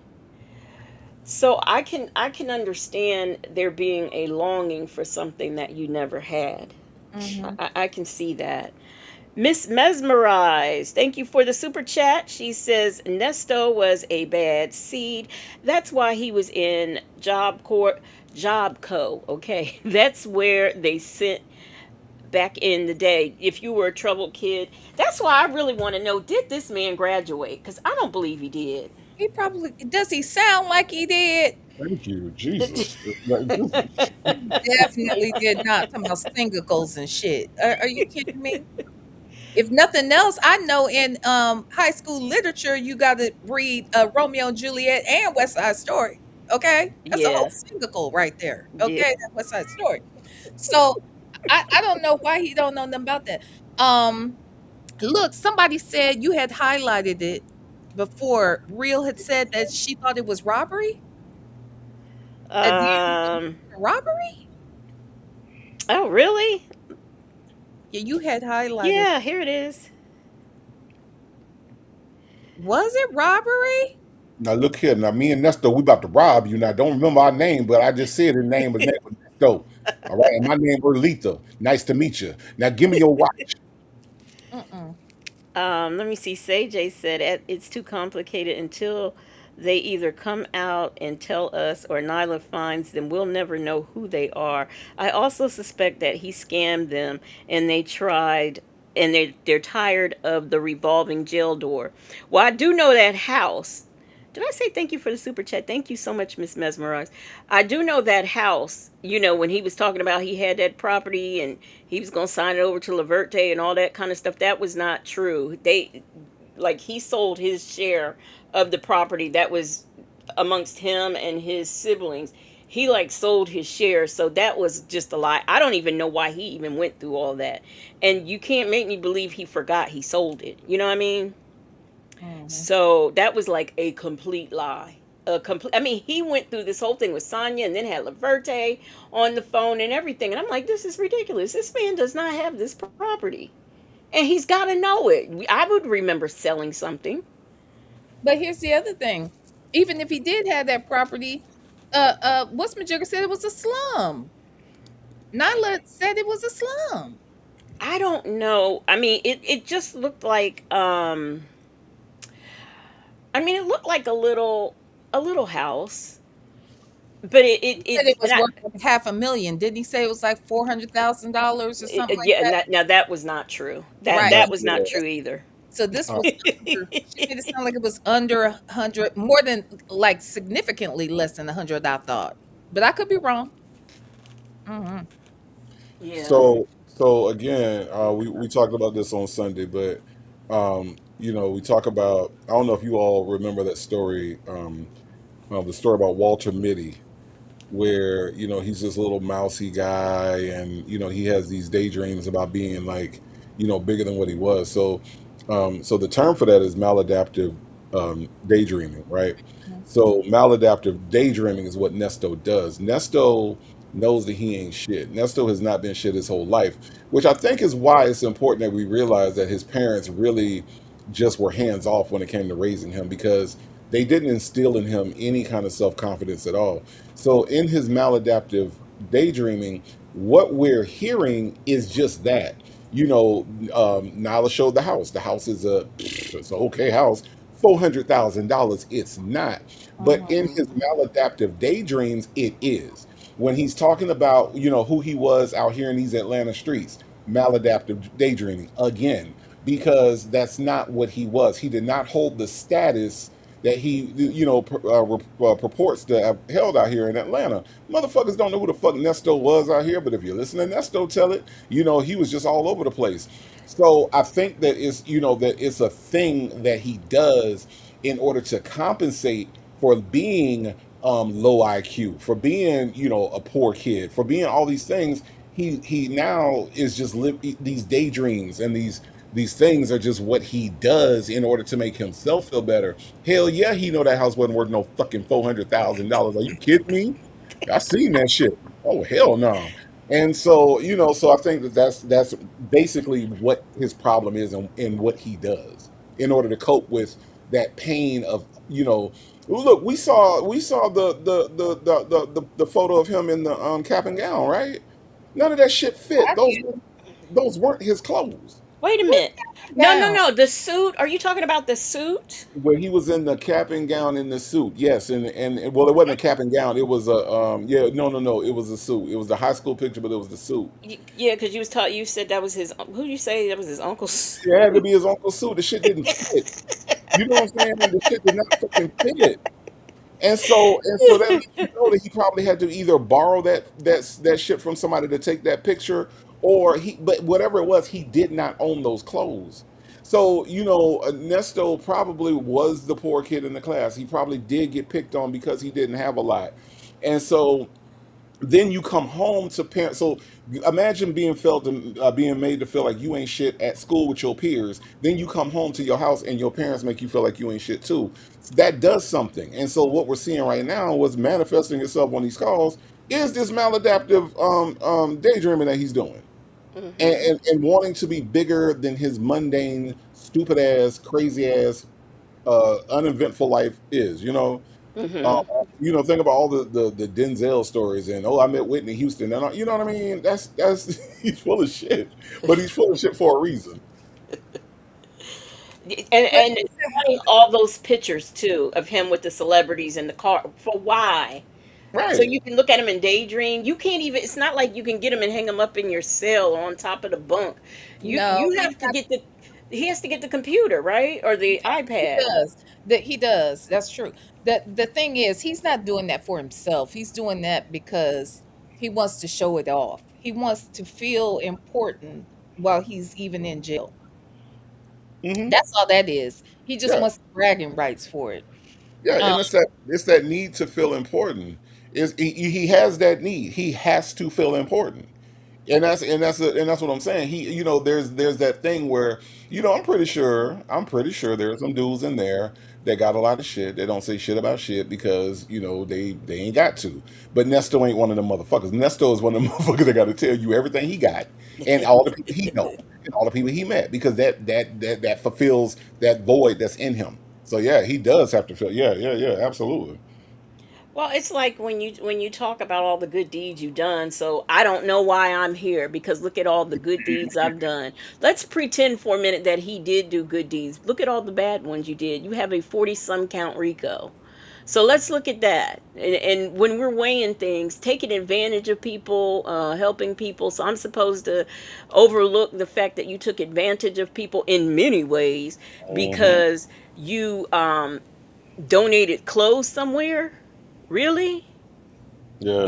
So I can understand there being a longing for something that you never had. Mhm. I can see that. Miss Mesmerized, thank you for the super chat. She says Nesto was a bad seed. That's why he was in Job Co. Okay, that's where they sent back in the day. If you were a troubled kid, that's why I really want to know: did this man graduate? Because I don't believe he did. He probably does. He sound like he did? Thank you, Jesus. Like, this- Definitely did not. Talking about singles and shit. Are you kidding me? If nothing else, I know in high school literature you got to read Romeo and Juliet and West Side Story. Okay, that's a whole Yeah, single right there. Okay, yeah. that West Side Story. So I don't know why he don't know nothing about that. Um, Look, somebody said you had highlighted it before. Real had said that she thought it was robbery. That Deanna was Um. accused of robbery. Oh, really? Yeah, you had highlighted. Yeah. Here it is. Was it robbery? now look here. Now me and Nestor, we about to rob you. Now don't remember our name, but I just said his name was Nestor. All right, and my name was Letha. Nice to meet you. Now give me your watch. Mm-mm. Let me see. Say said it's too complicated until they either come out and tell us or Nyla finds them. We'll never know who they are. I also suspect that he scammed them and they tried, and they're tired of the revolving jail door. Well, I do know that house. Did I say thank you for the super chat? Thank you so much, Miss Mesmerized. I do know that house. When he was talking about he had that property and he was going to sign it over to Laverte and all that kind of stuff, that was not true. He sold his share of the property that was amongst him and his siblings. He sold his share, so that was just a lie. I don't even know why he even went through all that. And you can't make me believe he forgot he sold it. You know what I mean? Mhm. So that was like a complete lie. A complete. I mean, he went through this whole thing with Sonya, and then had Laverte on the phone and everything. And I'm like, this is ridiculous. This man does not have this property, and he's got to know it. I would remember selling something. But here's the other thing. Even if he did have that property, what's Majigger said it was a slum. Nyla said it was a slum. I don't know. I mean, it just looked like. I mean, it looked like a little house, but He said it and was worth like half a million. Didn't he say it was like $400,000 or something like yeah, and that? now that was not true. That Right. No, that was not true either. So this uh, was under, she made it sound like it was under 100, more than, like, significantly less than 100, I thought. But I could be wrong. Mhm. Yeah. so again, we talked about this on Sunday, but we talk about. I don't know if you all remember that story, the story about Walter Mitty, where he's this little mousy guy, and he has these daydreams about being like bigger than what he was. So the term for that is maladaptive daydreaming, right? Mhm. So maladaptive daydreaming is what Nesto does. Nesto knows that he ain't shit. Nesto has not been shit his whole life, which I think is why it's important that we realize that his parents really just were hands off when it came to raising him, because they didn't instill in him any kind of self-confidence at all. So in his maladaptive daydreaming, what we're hearing is just that. Nala showed the house. The house is it's an okay house, $400,000, it's not. But in his Mhm. maladaptive daydreams, it is. When he's talking about, who he was out here in these Atlanta streets, maladaptive daydreaming again, because that's not what he was. He did not hold the status that he, purports to have held out here in Atlanta. Motherfuckers don't know who the fuck Nesto was out here, but if you listen to Nesto tell it, he was just all over the place. So I think that it's a thing that he does in order to compensate for being low IQ, for being a poor kid, for being all these things. He now is just these daydreams, and these things are just what he does in order to make himself feel better. Hell yeah, he know that house wasn't worth no fucking $400,000. Are you kidding me? I seen that shit. Oh hell no. And so, so I think that that's basically what his problem is, and what he does in order to cope with that pain of, look, we saw the photo of him in the cap and gown, right? None of that shit fit. I Those weren't his clothes. Wait a What minute. No, no, down? no. The suit. Are you talking about the suit? Where he was in the cap and gown in the suit, yes, and well, it wasn't a cap and gown. It was a yeah, no, it was a suit. It was the high school picture, but it was the suit. Yeah, because you was taught. You said that was his. Who you say that was his uncle's? It had to be his uncle's suit. The shit didn't fit. You know what I'm saying? The shit did not fucking fit. And so that lets you know that he probably had to either borrow that shit from somebody to take that picture, or but whatever it was, he did not own those clothes. So, Nesto probably was the poor kid in the class. He probably did get picked on because he didn't have a lot. And so then you come home to parents. So imagine being made to feel like you ain't shit at school with your peers. Then you come home to your house and your parents make you feel like you ain't shit too. That does something. And so what we're seeing right now, what's manifesting itself on these calls, is this maladaptive daydreaming that he's doing, and, Mm-hmm. and wanting to be bigger than his mundane, stupid ass, crazy ass, uneventful life is. Uh, Mm-hmm. think about all the Denzel stories, and I met Whitney Houston, and you know what I mean. That's he's full of shit, but he's full of shit for a reason. But And showing all those pictures too of him with the celebrities in the car. For why? So Right. you can look at him and daydream. You can't even. It's not like you can get him and hang him up in your cell on top of the bunk. You no, you he's have to not. get the. He has to get the computer, right, or the He iPad. does. That he does. That's true. The thing is, he's not doing that for himself. He's doing that because he wants to show it off. He wants to feel important while he's even in jail. Hmm. That's all that is. He just Yeah. wants bragging rights for it. Yeah, Um, and it's that need to feel important. Is he has that need. He has to feel important. And that's what I'm saying. There's that thing where, I'm pretty sure there are some dudes in there that got a lot of shit. They don't say shit about shit because they ain't got to. But Nesto ain't one of them motherfuckers. Nesto is one of them motherfuckers that got to tell you everything he got, and all the people he know, and all the people he met, because that fulfills that void that's in him. So yeah, he does have to feel. Yeah, yeah, yeah, absolutely. Well, it's like when you talk about all the good deeds you've done. So I don't know why I'm here because look at all the good deeds I've done. Let's pretend for a minute that he did do good deeds. Look at all the bad ones you did. You have a 40 some count RICO. So let's look at that. And when we're weighing things, taking advantage of people, helping people. So I'm supposed to overlook the fact that you took advantage of people in many ways Hmm. because you donated clothes somewhere. Really? Yeah.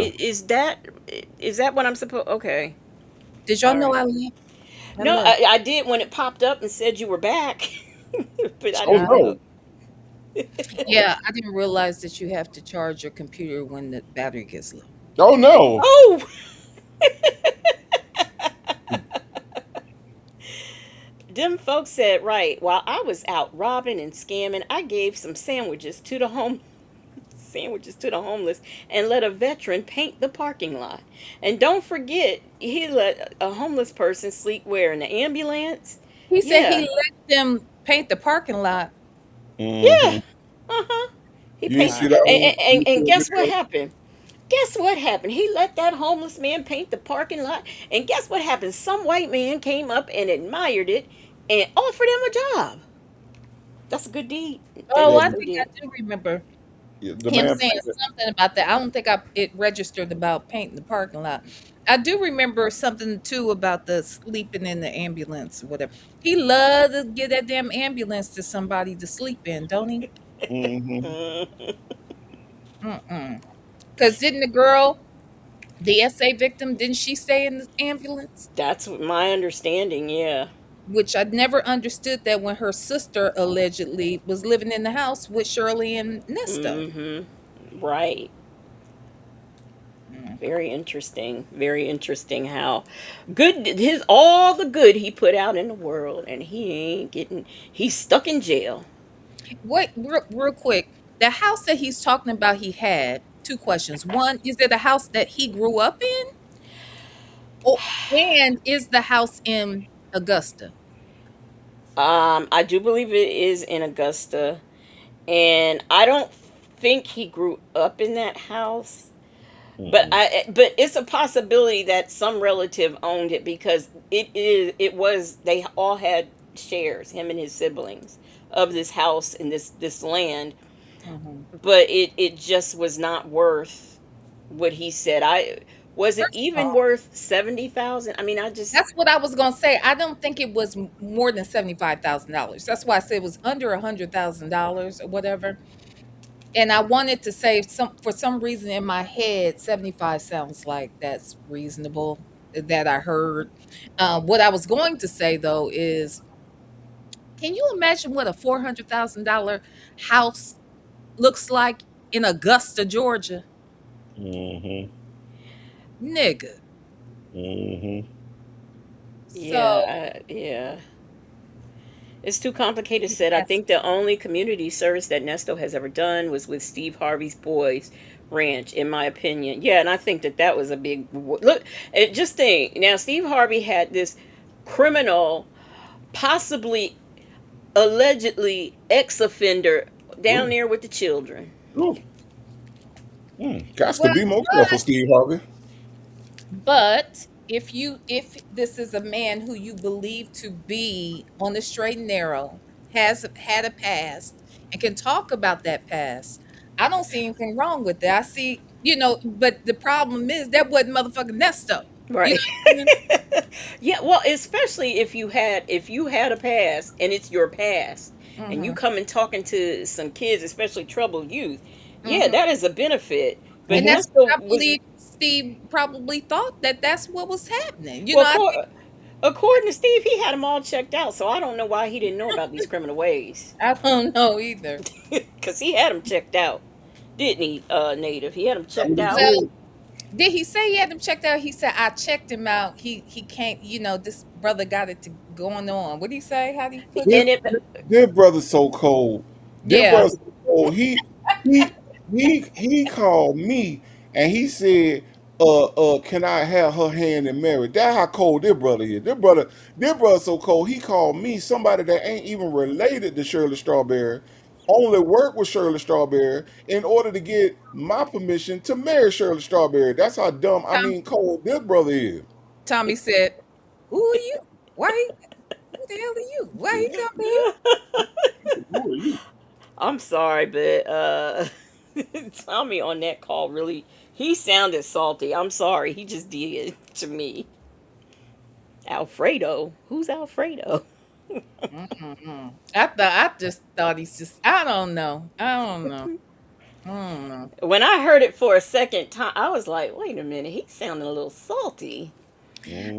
Is that what I'm supposed? Okay, did y'all all know right. I left? I No, left. I did when it popped up and said you were back, but I Oh didn't I, know. no. yeah, I didn't realize that you have to charge your computer when the battery gets low. Oh no. Oh, them folks said right. While I was out robbing and scamming, I gave some sandwiches to the homeless and let a veteran paint the parking lot. And don't forget, he let a homeless person sleep where in the ambulance. He said he Yeah, let them paint the parking lot. yeah. Hmm. Uh-huh. He You didn't paid. see Wow. that And, one? and, You see and the guess what video? happened? Guess what happened? He let that homeless man paint the parking lot. And guess what happened? Some white man came up and admired it and offered him a job. That's a good deed. They Oh, Yeah, I definitely think I did. do remember the him man saying painted. something about that. I don't think it registered about painting the parking lot. I do remember something too about the sleeping in the ambulance or whatever. He loved to give that damn ambulance to somebody to sleep in, don't he? Hmm. Mm, Mm-mm. Because didn't the girl, the SA victim, didn't she stay in the ambulance? that's my understanding. Yeah. Which I never understood that when her sister allegedly was living in the house with Shirley and Nesto. Right. Mm. Very interesting. Very interesting how good his all the good he put out in the world, and he ain't getting. He's stuck in jail. Wait, real quick. The house that he's talking about, he had two questions. One, is it a house that he grew up in? Oh, and is the house in Augusta? I do believe it is in Augusta, and I don't think he grew up in that house. Mm-mm. But it's a possibility that some relative owned it because it was they all had shares, him and his siblings, of this house and this land, Mhm. but it just was not worth what he said. I was it First of even all, worth 70,000? I mean, I just that's what I was gonna say. I don't think it was more than $75,000. That's why I said it was under $100,000 or whatever. And I wanted to say some for some reason in my head, 75 sounds like that's reasonable that I heard. What I was going to say though is, can you imagine what a $400,000 house looks like in Augusta, Georgia? Hmm. Nigga. Hmm. So yeah. It's too complicated he said. I has think the only community service that Nesto has ever done was with Steve Harvey's Boys Ranch, in my opinion. Yeah, and I think that that was a big look. Just think now, Steve Harvey had this criminal, possibly allegedly ex offender down Ooh, there with the children. ooh. Got to well, be more careful, Steve Harvey. but if this is a man who you believe to be on the straight and narrow, has had a past, and can talk about that past, I don't see anything wrong with that. I see, but the problem is that wasn't motherfucking Nesto. You Right. know what Yeah, well, especially if you had a past and it's your past I and you mean? come and talking to some kids, especially troubled youth, Mhm, yeah, mhm. that is a benefit. But And Hmm. that's what Nesta I was believe Steve probably thought that that's what was happening. well, I think according to Steve, he had them all checked out, so I don't know why he didn't know about these criminal ways. I don't know either. Because he had them checked out, didn't he, Native? He had them That checked what he out. Well, said. did he say he had him checked out? He said, I checked him out. He can't, this brother got it going on. What did he say? How did he put This, it? And it, this brother's so cold. This Yeah. brother's so cold. He he called me and he said, can I have her hand in marriage? That's how cold this brother is. This brother so cold. He called me, somebody that ain't even related to Shirley Strawberry, only worked with Shirley Strawberry in order to get my permission to marry Shirley Strawberry. That's how dumb, I Tom, mean, cold this brother is. Tommy said, who are you? Why? Who the hell are you? Why he come to you? Who are you? I'm sorry, but Tommy on that call really he sounded salty. I'm sorry, he just did to me. Alfredo, who's Alfredo? Mm-mm-mm. I just thought he's just, I don't know. I don't know. I don't know. When I heard it for a second time, I was like, wait a minute, he sounded a little salty.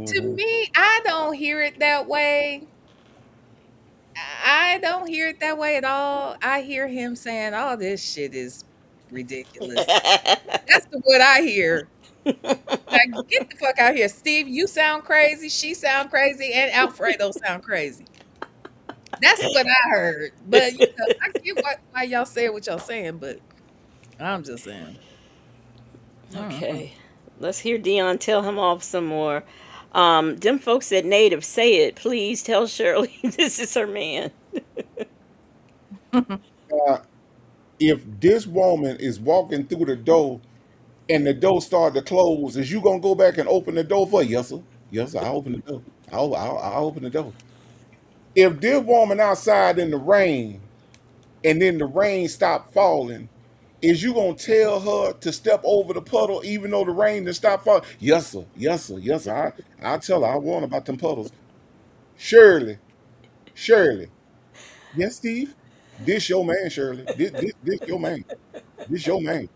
To Hmm. me, I don't hear it that way. I don't hear it that way at all. I hear him saying, "Oh, this shit is ridiculous." That's what I hear. Like, get the fuck out here, Steve. You sound crazy. She sound crazy, and Alfredo sound crazy. That's what I heard. But I get why y'all saying what y'all saying, but I'm just saying. Mhm. Okay, let's hear Dion tell him off some more. Them folks said native, say it. Please tell Shirley this is her man. Uh, if this woman is walking through the door and the door start to close, is you gonna go back and open the door for her? Yes, sir. Yes, sir. I'll open the door. I'll open the door. If this woman outside in the rain, and then the rain stopped falling, is you gonna tell her to step over the puddle even though the rain didn't stop falling? Yes, sir. Yes, sir. Yes, sir. I'll tell her. I warn about them puddles. Shirley, Shirley. Yes, Steve. This your man, Shirley. This your man. This your man.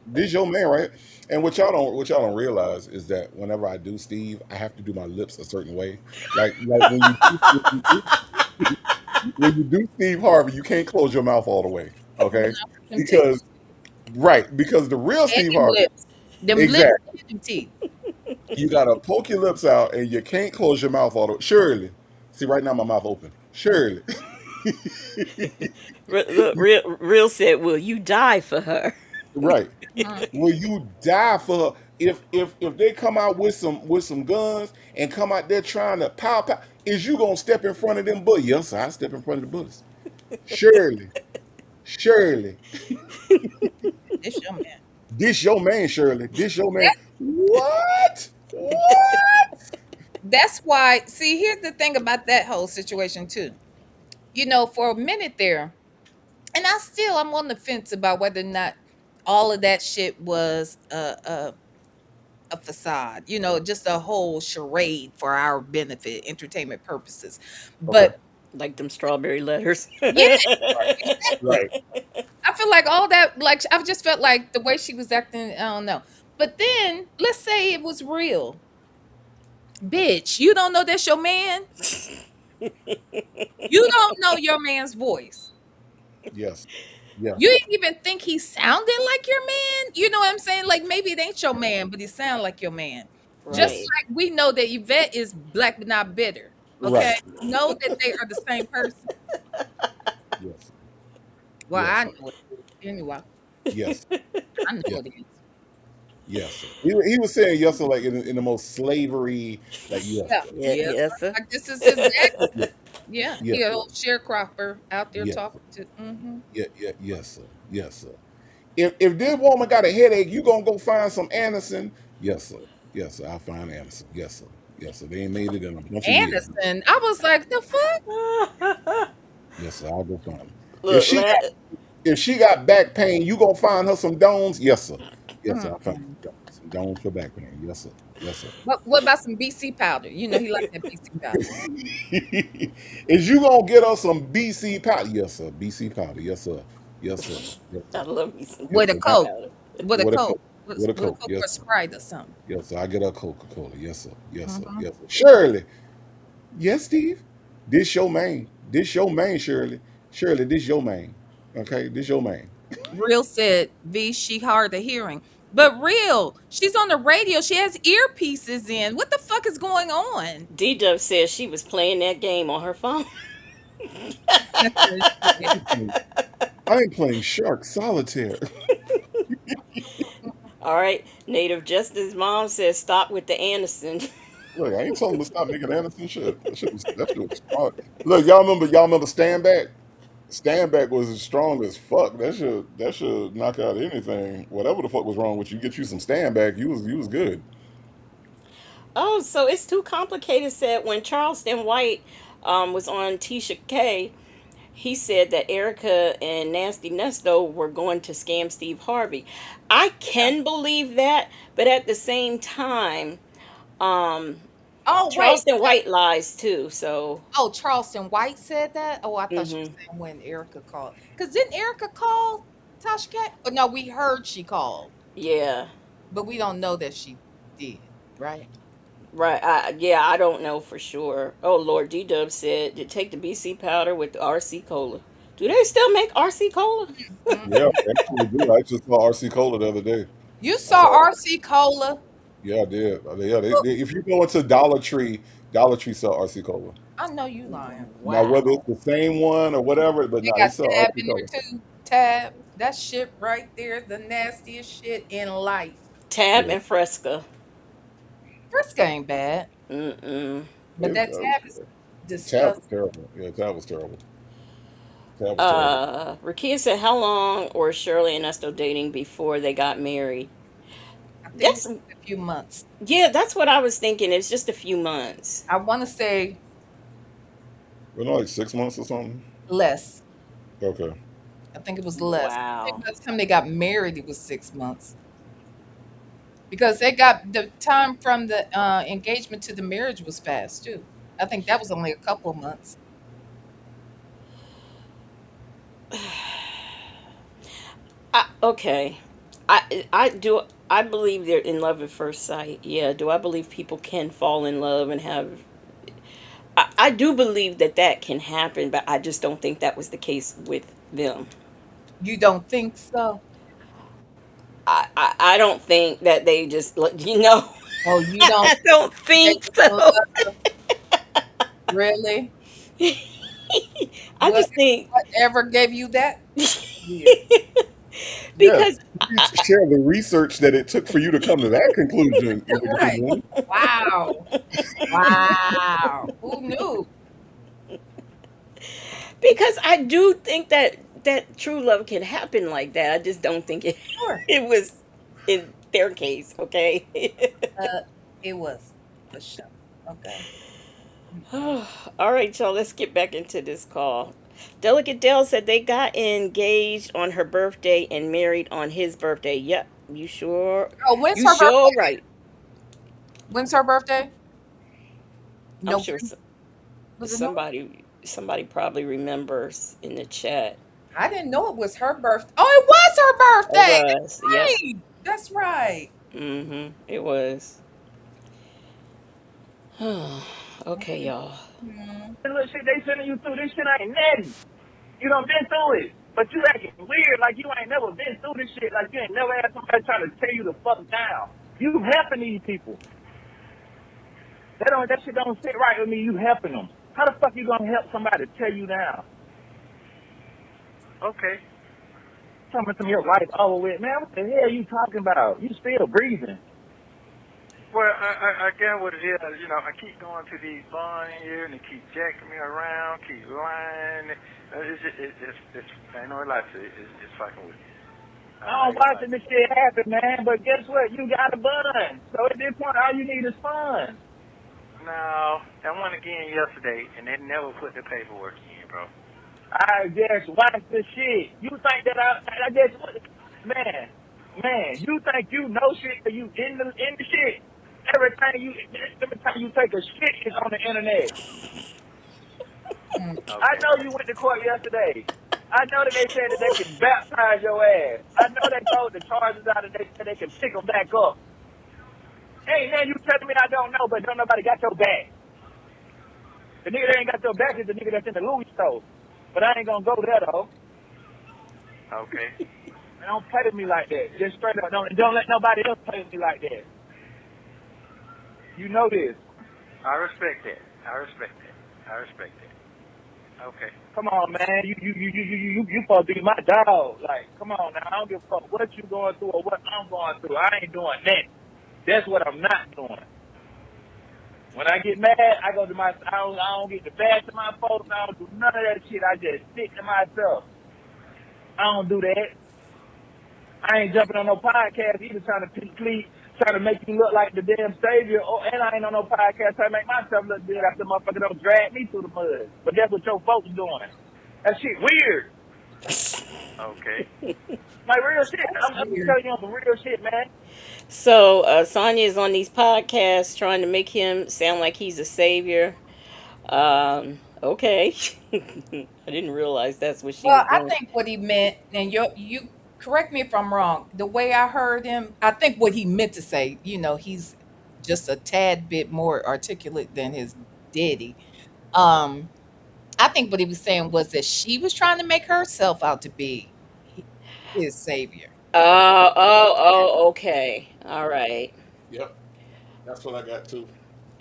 This your man, right? And what y'all don't realize is that whenever I do Steve, I have to do my lips a certain way. Like when you do Steve Harvey, you can't close your mouth all the way, okay? Them teeth. Because right, because the real And Steve them Harvey, lips. Them lips exactly, and them teeth. you gotta poke your lips out and you can't close your mouth all the way. Surely, see right now my mouth open. Surely, Look, real said, "Will you die for her?" right. Mhm. Will you die for her? If they come out with some guns and come out there trying to pow, is you gonna step in front of them bullets? Yes, I step in front of the bullets. Surely, surely. This your man. This your man, Shirley. This your man. What? What? That's why. See, here's the thing about that whole situation too. For a minute there, and I'm on the fence about whether or not all of that shit was a facade. Just a whole charade for our benefit, entertainment purposes. Okay. But Like them strawberry letters. yeah, Right. exactly. Right. I feel like all that. Like I've just felt like the way she was acting. I don't know. But then let's say it was real, bitch. You don't know that's your man. You don't know your man's voice. Yes. Yes. You didn't even think he sounded like your man. You know what I'm saying? Like maybe it ain't your man, but he sound like your man. Just Yes. Right. like we know that Yvette is black but not bitter. Okay, Right. know that they are the same person. Yes. Well, I Yes. know it is. Anyway, Yes. I know Yes. it is. Yes. Sir. He was saying yes, sir, like in the most slavery, like yes, Yeah, sir. Yeah, yeah. yes, sir. Like this is his daddy. Yes. Yeah, Yes. he a old sharecropper out there Yes. talking to. Yeah. Yeah. Yes, sir. Yes, sir. If this woman got a headache, you gonna go find some Anderson? Yes, sir. Yes, sir. I'll find Anderson. Yes, sir. Yes, sir. They ain't made it in a bunch of years. Anderson. I was like, the fuck? Yes, sir. I'll go find him. If Look, she got if she got back pain, you gonna find her some Dones? Yes, sir. Yes, sir. I found Mm-mm. some Dones for back pain. Yes, sir. Yes, sir. What about some BC powder? He like that BC powder. Is you gonna get us some BC powder? Yes, sir. BC powder. Yes, sir. Yes, sir. Yes, I sir. love me some Yes, With a sir. BC I, Coke. powder. With a with a Coke. Coke. With a With a Coke. Coke or Yes, sir. Sprite or something. Yes, sir. I get a Coca Cola. Yes, sir. Yes, sir. Hmm Yes, sir. Shirley. Yes, Steve. This your main. This your main, Shirley. Shirley, this your main. Okay, this your main. Real said, V, she hard of hearing. But real, she's on the radio. She has earpieces in. What the fuck is going on? D Dub says she was playing that game on her phone. I ain't playing, I ain't playing Shark Solitaire. All right. Native Justice Mom says stop with the Anderson. Look, I ain't telling them to stop making Anderson shit. That shit was smart. Look, y'all remember Stand Back? Stand Back was strong as fuck. That should knock out anything. Whatever the fuck was wrong with you, get you some Stand Back. You was good. Oh, so it's too complicated. Said when Charleston White was on Tisha K, he said that Erica and Nasty Nesto were going to scam Steve Harvey. I can believe that, but at the same time, um, Oh, wait. Charleston White lies too. So, Oh, Charleston White said that? Oh, I thought she was hmm saying when Erica called. Because didn't Erica call Tasha K? Oh, no, we heard she called, yeah, but we don't know that she did, right? right. Yeah, I don't know for sure. Oh Lord, D Dub said to take the BC powder with the RC cola. Do they still make RC cola? Yeah, Mm-mm. they actually do. I just saw RC Cola the other day. You I saw saw. RC Cola? Yeah, I did. Yeah, if you go into Dollar Tree sell RC Cola. I know you lying. Now, whether Wow. it's the same one or whatever, but They no, they got sell Tab RC in there Cola. too. Tab. That shit right there, the nastiest shit in life. Tab Yeah, and Fresca. Frisco ain't bad, Mm-mm. but that tab is Tab was disgusting. terrible. Yeah, Tab was terrible. Tab was terrible. Rakia said, how long were Shirley and Nesto dating before they got married? I think That's, it's a few months. yeah, that's what I was thinking. It's just a few months. I want to say Wasn't it like 6 months or something? less. Okay. I think it was less. I think Wow. by the time they got married, it was 6 months because they got the time from the engagement to the marriage was fast too. I think that was only a couple of months. Okay. I do I believe they're in love at first sight. Yeah. Do I believe people can fall in love and have I do believe that that can happen, but I just don't think that was the case with them. You don't think so? I don't think that they just Oh, you don't I don't think they think was in so. love? Really? I What just think whatever gave you that? Weird. Yes. because Please share the research that it took for you to come to that conclusion, Illegacy Right. Moon. Wow. Wow. Who knew? because I do think that true love can happen like that. I just don't think it Sure. it was in their case, okay? Uh, it was for sure. Okay. Mm-mm. All right, y'all, let's get back into this call. Delicate Dale said they got engaged on her birthday and married on his birthday. Yep, Oh, when's you her sure birthday? right. When's her birthday? I'm November. sure Was it November? somebody probably remembers in the chat. I didn't know it was her birthday. Oh, it was her It birthday. was, yep. That's right. That's right. It was. Okay, y'all. Mhm. And look, shit, they sending you through this shit ain't nothing. You done been through it. But you acting weird like you ain't never been through this shit. Like you ain't never had somebody trying to tear you the fuck down. You helping these people. That shit don't sit right with me. You helping them. How the fuck you gonna help somebody tear you down? Okay. Tell me some of your life over with, man. What the hell you talking about? You still breathing. Well, I get what it is. You know, I keep going to these bars here, and they keep jacking me around, keep lying. It's ain't no lie to it. It's fucking with me. I I'm ain't gonna lie watching to this you. shit happen, man. But guess what? You got a bun. So at this point, all you need is fun. No, I went again yesterday, and they never put the paperwork in, bro. I just watch the shit. You think that I just, man, you think you know shit because you in the shit. Every time you take a shit is on the internet. Mm. I Okay. know you went to court yesterday. I know that they said that they can baptize your ass. I know they told the charges out and they said they can pick them back up. Hey, man, you telling me I don't know, but don't nobody got your back. The nigga that ain't got your back is the nigga that's in the Louis store. But I ain't gonna go there though. Okay. Man, don't play with me like that. Just straight up, don't let nobody else play with me like that. You know this. I respect that. I respect that. I respect that. Okay. Come on, man. You supposed to be my dog. Like, come on now. I don't give a fuck what you going through or what I'm going through. I ain't doing that. That's what I'm not doing. When I get mad, I don't get the bad to my folks. I don't do none of that shit. I just stick to myself. I don't do that. I ain't jumping on no podcast either trying to make you look like the damn savior. And I ain't on no podcast trying to make myself look good after the motherfucker don't drag me through the mud. But that's what your folks doing. That shit weird. Okay. Like real shit. That's I'm just weird. telling you on some real shit, man. So Sonya is on these podcasts trying to make him sound like he's a savior. Okay. I didn't realize that's what she Well, was I doing. think what he meant, and you correct me if I'm wrong. The way I heard him, I think what he meant to say, he's just a tad bit more articulate than his daddy. Um, I think what he was saying was that she was trying to make herself out to be his savior. Okay. All right. Yep. That's what I got too.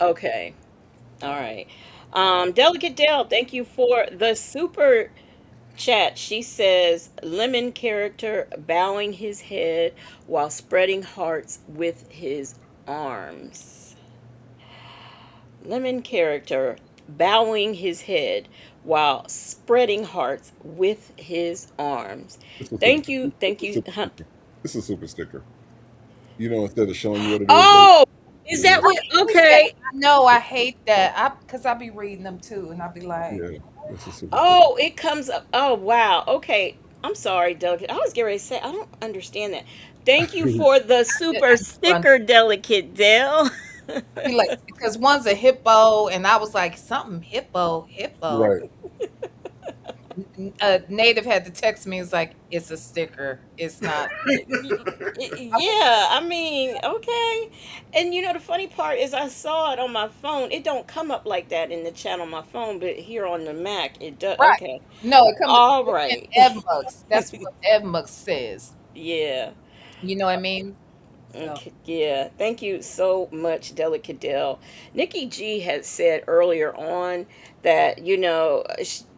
Okay. All right. Delicate Dale, thank you for the super chat. She says, Lemon character bowing his head while spreading hearts with his arms. Lemon character bowing his head while spreading hearts with his arms. It's a super, Thank you. it's Thank a you. super Huh? sticker. It's a super sticker. You know, instead of showing you what it is, they Oh! Is Yeah, that what? hate that. Okay. I know I hate that. Because I be reading them too, and I be like, yeah, this is super cool. Oh, it comes up. Oh, wow. Okay. I'm sorry, Delicate. I was getting ready to say, I don't understand that. Thank you for the super I just run. sticker, Delicate Dell. I be like, because one's a hippo, and I was like, something hippo. Right. A native had to text me. It's like, it's a sticker. It's not. Yeah, I mean, okay. And the funny part is I saw it on my phone. It don't come up like that in the chat on my phone, but here on the Mac, it does. Right. Okay. No, it comes All in right. Evmux. That's what Evmux says. Yeah. You know what I mean? So Okay, yeah, thank you so much, Delicate Dell. Nikki G had said earlier on that,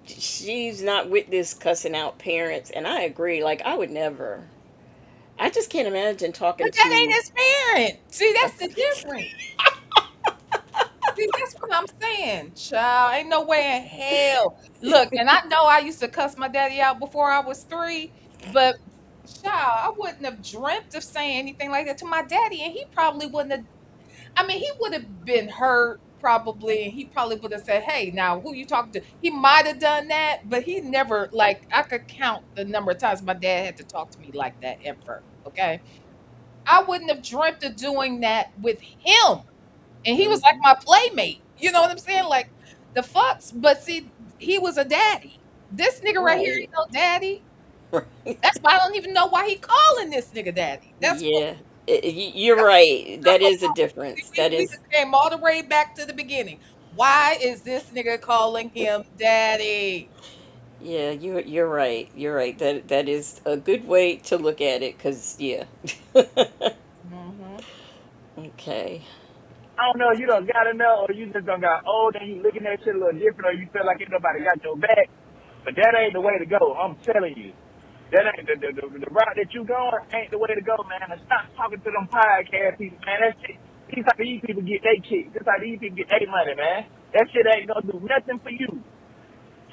she's not with this cussing out parents, and I agree. Like, I would never. I just can't imagine talking but that ain't to. his parent. See, that's the difference. See, that's what I'm saying. Child, ain't no way in hell. Look, and I know I used to cuss my daddy out before I was 3, but child, I wouldn't have dreamt of saying anything like that to my daddy, and he probably wouldn't have. I mean, he would have been hurt probably, and he probably would have said, "Hey, now who you talking to?" He might have done that, but he never like I could count the number of times my dad had to talk to me like that ever. Okay, I wouldn't have dreamt of doing that with him, and he was like Mhm. my playmate. You know what I'm saying? Like the fucks, but see, he was a daddy. This nigga right here Right. ain't no daddy. That's why I don't even know why he calling this nigga daddy. That's what. Yeah, you're right. That is a difference. That We is. just came all the way back to the beginning. Why is this nigga calling him daddy? Yeah, you're right. You're right. That is a good way to look at it. Cause yeah. Hmm. Okay. I don't know, you don't gotta know, or you just done got old and you looking at shit a little different, or you feel like ain't nobody got your back. But that ain't the way to go. I'm telling you. That ain't the route that you going ain't the way to go, man. And stop talking to them podcast people, man. That shit, these how these people get their kick. This how these people get their money, man. That shit ain't gonna do nothing for you.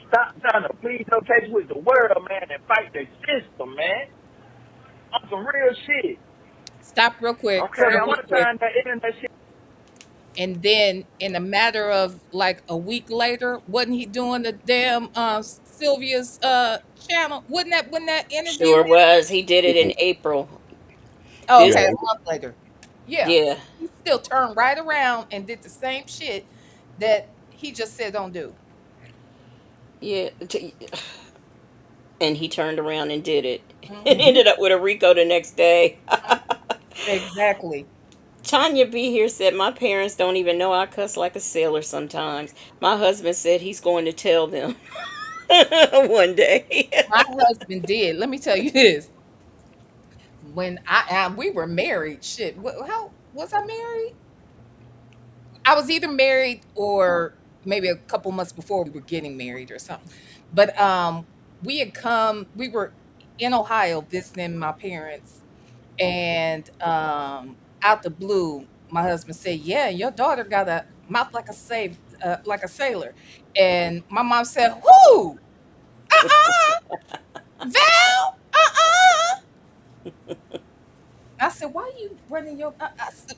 Stop trying to plead your case with the world, man, and fight the system, man. On some real shit. Stop real quick. Okay, Stop I'm real not quick. trying that internet shit. And then in a matter of like a week later, wasn't he doing the damn Sylvia's channel? Wouldn't that interview Sure him? was. He did it in April. Oh, This. okay, Yeah, a month later. Yeah. Yeah. He still turned right around and did the same shit that he just said don't do. Yeah. And he turned around and did it. And Hmm. ended up with a Rico the next day. Exactly. Tanya B here said, my parents don't even know I cuss like a sailor sometimes. My husband said he's going to tell them one day. My husband did. Let me tell you this. When we were married, shit. How was I married? I was either married or maybe a couple months before we were getting married or something. But we were in Ohio visiting my parents, and out the blue, my husband said, "Yeah, your daughter got a mouth like a sailor." And my mom said, "Who? Uh-uh, Val? Uh-uh." I said, "Why you running your?"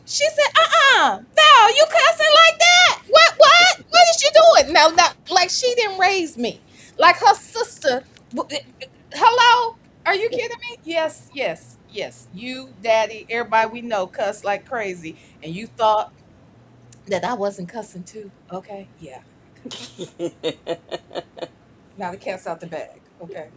She said, Val, you cussing like that? What is she doing? No, not like she didn't raise me. Like her sister. Hello, are you kidding me? Yes, yes, yes. You, daddy, everybody we know cuss like crazy, and you thought that I wasn't cussing too? Okay, yeah. Now the cat's out the bag. Okay.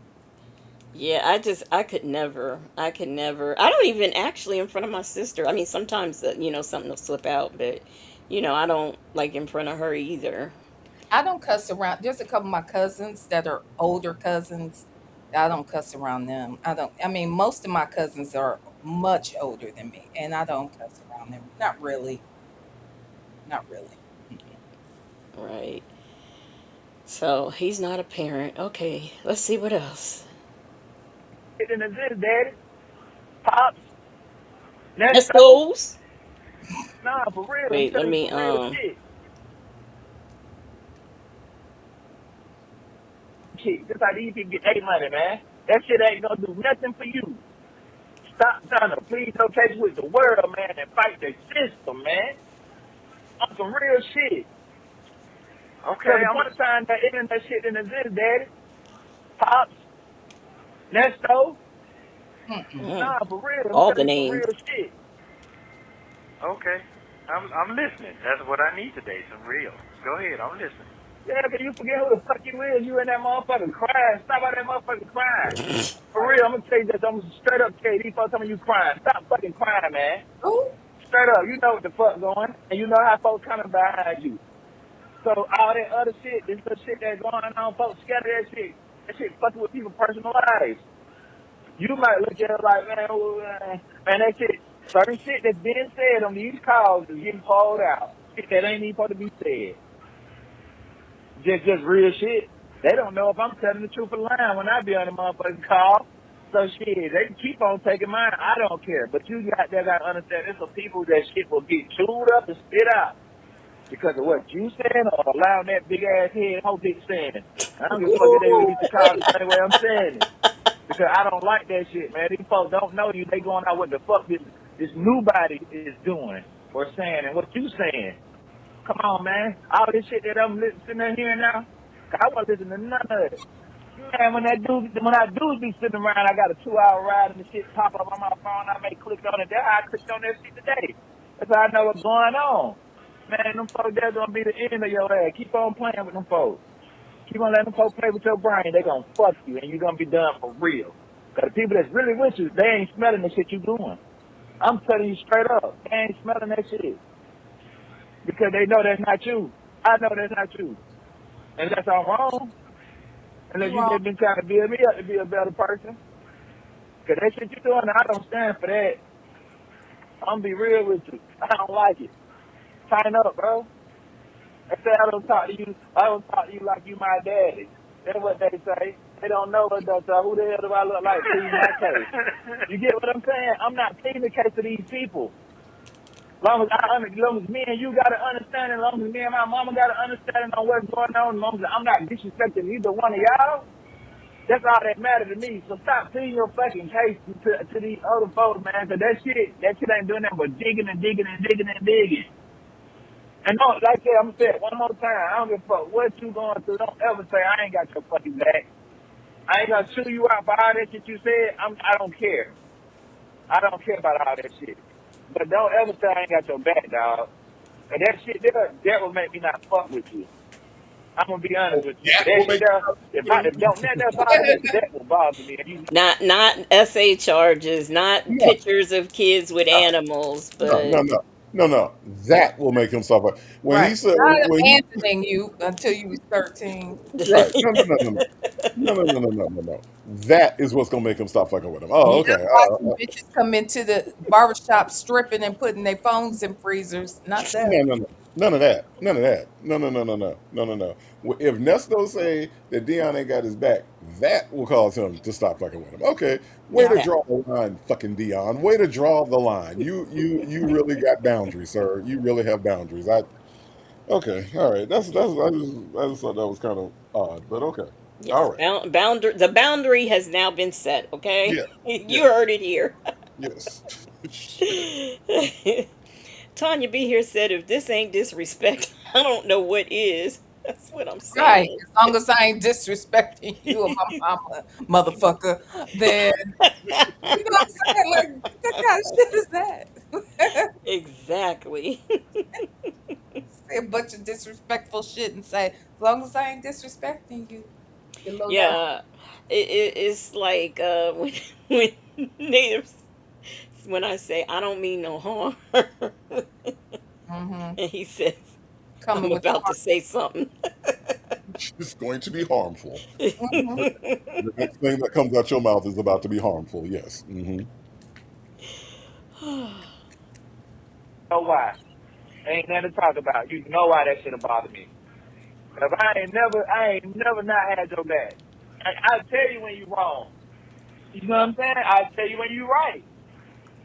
Yeah, I could never. I could never. I don't even actually in front of my sister. I mean, sometimes, something will slip out, but, I don't like in front of her either. I don't cuss around. There's a couple of my cousins that are older cousins. I don't cuss around them. I don't. I mean, most of my cousins are much older than me, and I don't cuss around them. Not really. Not really. Mm-mm. Right. So he's not a parent. Okay, let's see what else. In this, daddy, pops, Let's nesto. go. Nah, for real. I'm Wait, let telling you me some real shit. Shit, this how these people get their money, man. That shit ain't gonna do nothing for you. Stop trying to plead your case with the world, man, and fight the system, man. On some real shit. Okay, Because I'm. the time that internet shit didn't exist, Daddy, Pops, Nesto, Mm-mm. Mm. nah, for real. I'm All the telling you some names. real shit. Okay, I'm listening. That's what I need today. Some real. Go ahead. I'm listening. Yeah, can you forget who the fuck you is? You in that motherfucking crying. Stop out that motherfucking crying. For real, I'm gonna tell you this. I'm gonna straight up tell you these folks telling you crying. Stop fucking crying, man. Ooh. Straight up, you know what the fuck going, and you know how folks coming behind you. So all that other shit, this little shit that's going on, folks scatter that shit. That shit fucking with people's personal lives. You might look at it like, man, man, that shit, certain shit that's being said on these calls is getting called out. Shit that ain't even supposed to be said. Just real shit. They don't know if I'm telling the truth or lying when I be on the motherfucking call. So shit, they keep on taking mine. I don't care. But you got to understand, there's some people that shit will get chewed up and spit out because of what you saying or allowing that big ass head whole dick saying. I don't give a fuck if they release the call the same way I'm saying it. Because I don't like that shit, man. These folks don't know you. They going out what the fuck this nobody is doing or saying and what you saying. Come on, man. All this shit that I'm sitting there hearing now, I won't listen to none of it. Man, when I do be sitting around, I got a 2-hour ride and the shit pop up on my phone. I may click on it. That's how I clicked on that shit today. That's how I know what's going on. Man, them folks, that's going to be the end of your ass. Keep on playing with them folks. Keep on letting them folks play with your brain. They going to fuck you and you're going to be done for real. Because the people that's really with you, they ain't smelling the shit you doing. I'm telling you straight up. They ain't smelling that shit. Because they know that's not you. I know that's not you. And that's all wrong. Unless You you wrong. just been trying to build me up to be a better person. Because that shit you doing, I don't stand for that. I'm going to be real with you. I don't like it. Sign up, bro. They say I don't talk to you. I don't talk to you like you my daddy. That's what they say. They don't know what that's who the hell do I look like? Please my case. You get what I'm saying? I'm not pleading the case to these people. Long as me and you got an understanding, as long as me and my mama got an understanding on what's going on, as long as I'm not disrespecting either one of y'all, that's all that matters to me. So stop pleading your fucking case to these other folks, man, because that shit ain't doing nothing but digging and digging and digging and digging. And don't, like I said, I'm going to say it one more time. I don't give a fuck what you going through. Don't ever say I ain't got your fucking back. I ain't going to chew you out for all that shit you said. I don't care. I don't care about all that shit. But don't ever say I ain't got your back, dog. And that shit there, that will make me not fuck with you. I'm going to be honest with you. That That will shit make there, if don't nothing else bother me, that will bother me. And you, Not SA charges, not no, pictures of kids with no, animals, no, but no, no, no, no. That will make him suffer. When Right. he said, Not when he, abandoning you until you was 13. right, no, no, no, no, no. No, no, no, no, no, no, no. That is what's gonna make him stop fucking with him. Oh, You're okay. not watching bitches come into the barbershop stripping and putting their phones in freezers. Not that. No, no, no. None of that. None of that. No, no, no, no, no, no, no, no. If Nesto say that Dion ain't got his back, that will cause him to stop fucking with him. Okay, way Yeah. to yeah. draw the line, fucking Dion. Way to draw the line. You really got boundaries, sir. You really have boundaries. Okay, all right. I just thought that was kind of odd, but okay, all Yes, right. boundary. The boundary has now been set. Okay, Yeah, you yeah, heard it here. yes. Shit. Tanya B here said, "If this ain't disrespect, I don't know what is." That's what I'm Right. saying. As long as I ain't disrespecting you or my mama, motherfucker, then you know what I'm saying? Like, what kind of shit is that? Exactly. Say a bunch of disrespectful shit and say, as long as I ain't disrespecting you, you low down. Yeah, it's like when natives when I say I don't mean no harm, Mm-hmm. and he says I'm Coming with about to say something. It's going to be harmful. mm-hmm. The next thing that comes out your mouth is about to be harmful. Yes. know why. Ain't nothing to talk about. You know why that shit bother me. If I ain't never not had your back. I'll tell you when you wrong. You know what I'm saying? I'll tell you when you right.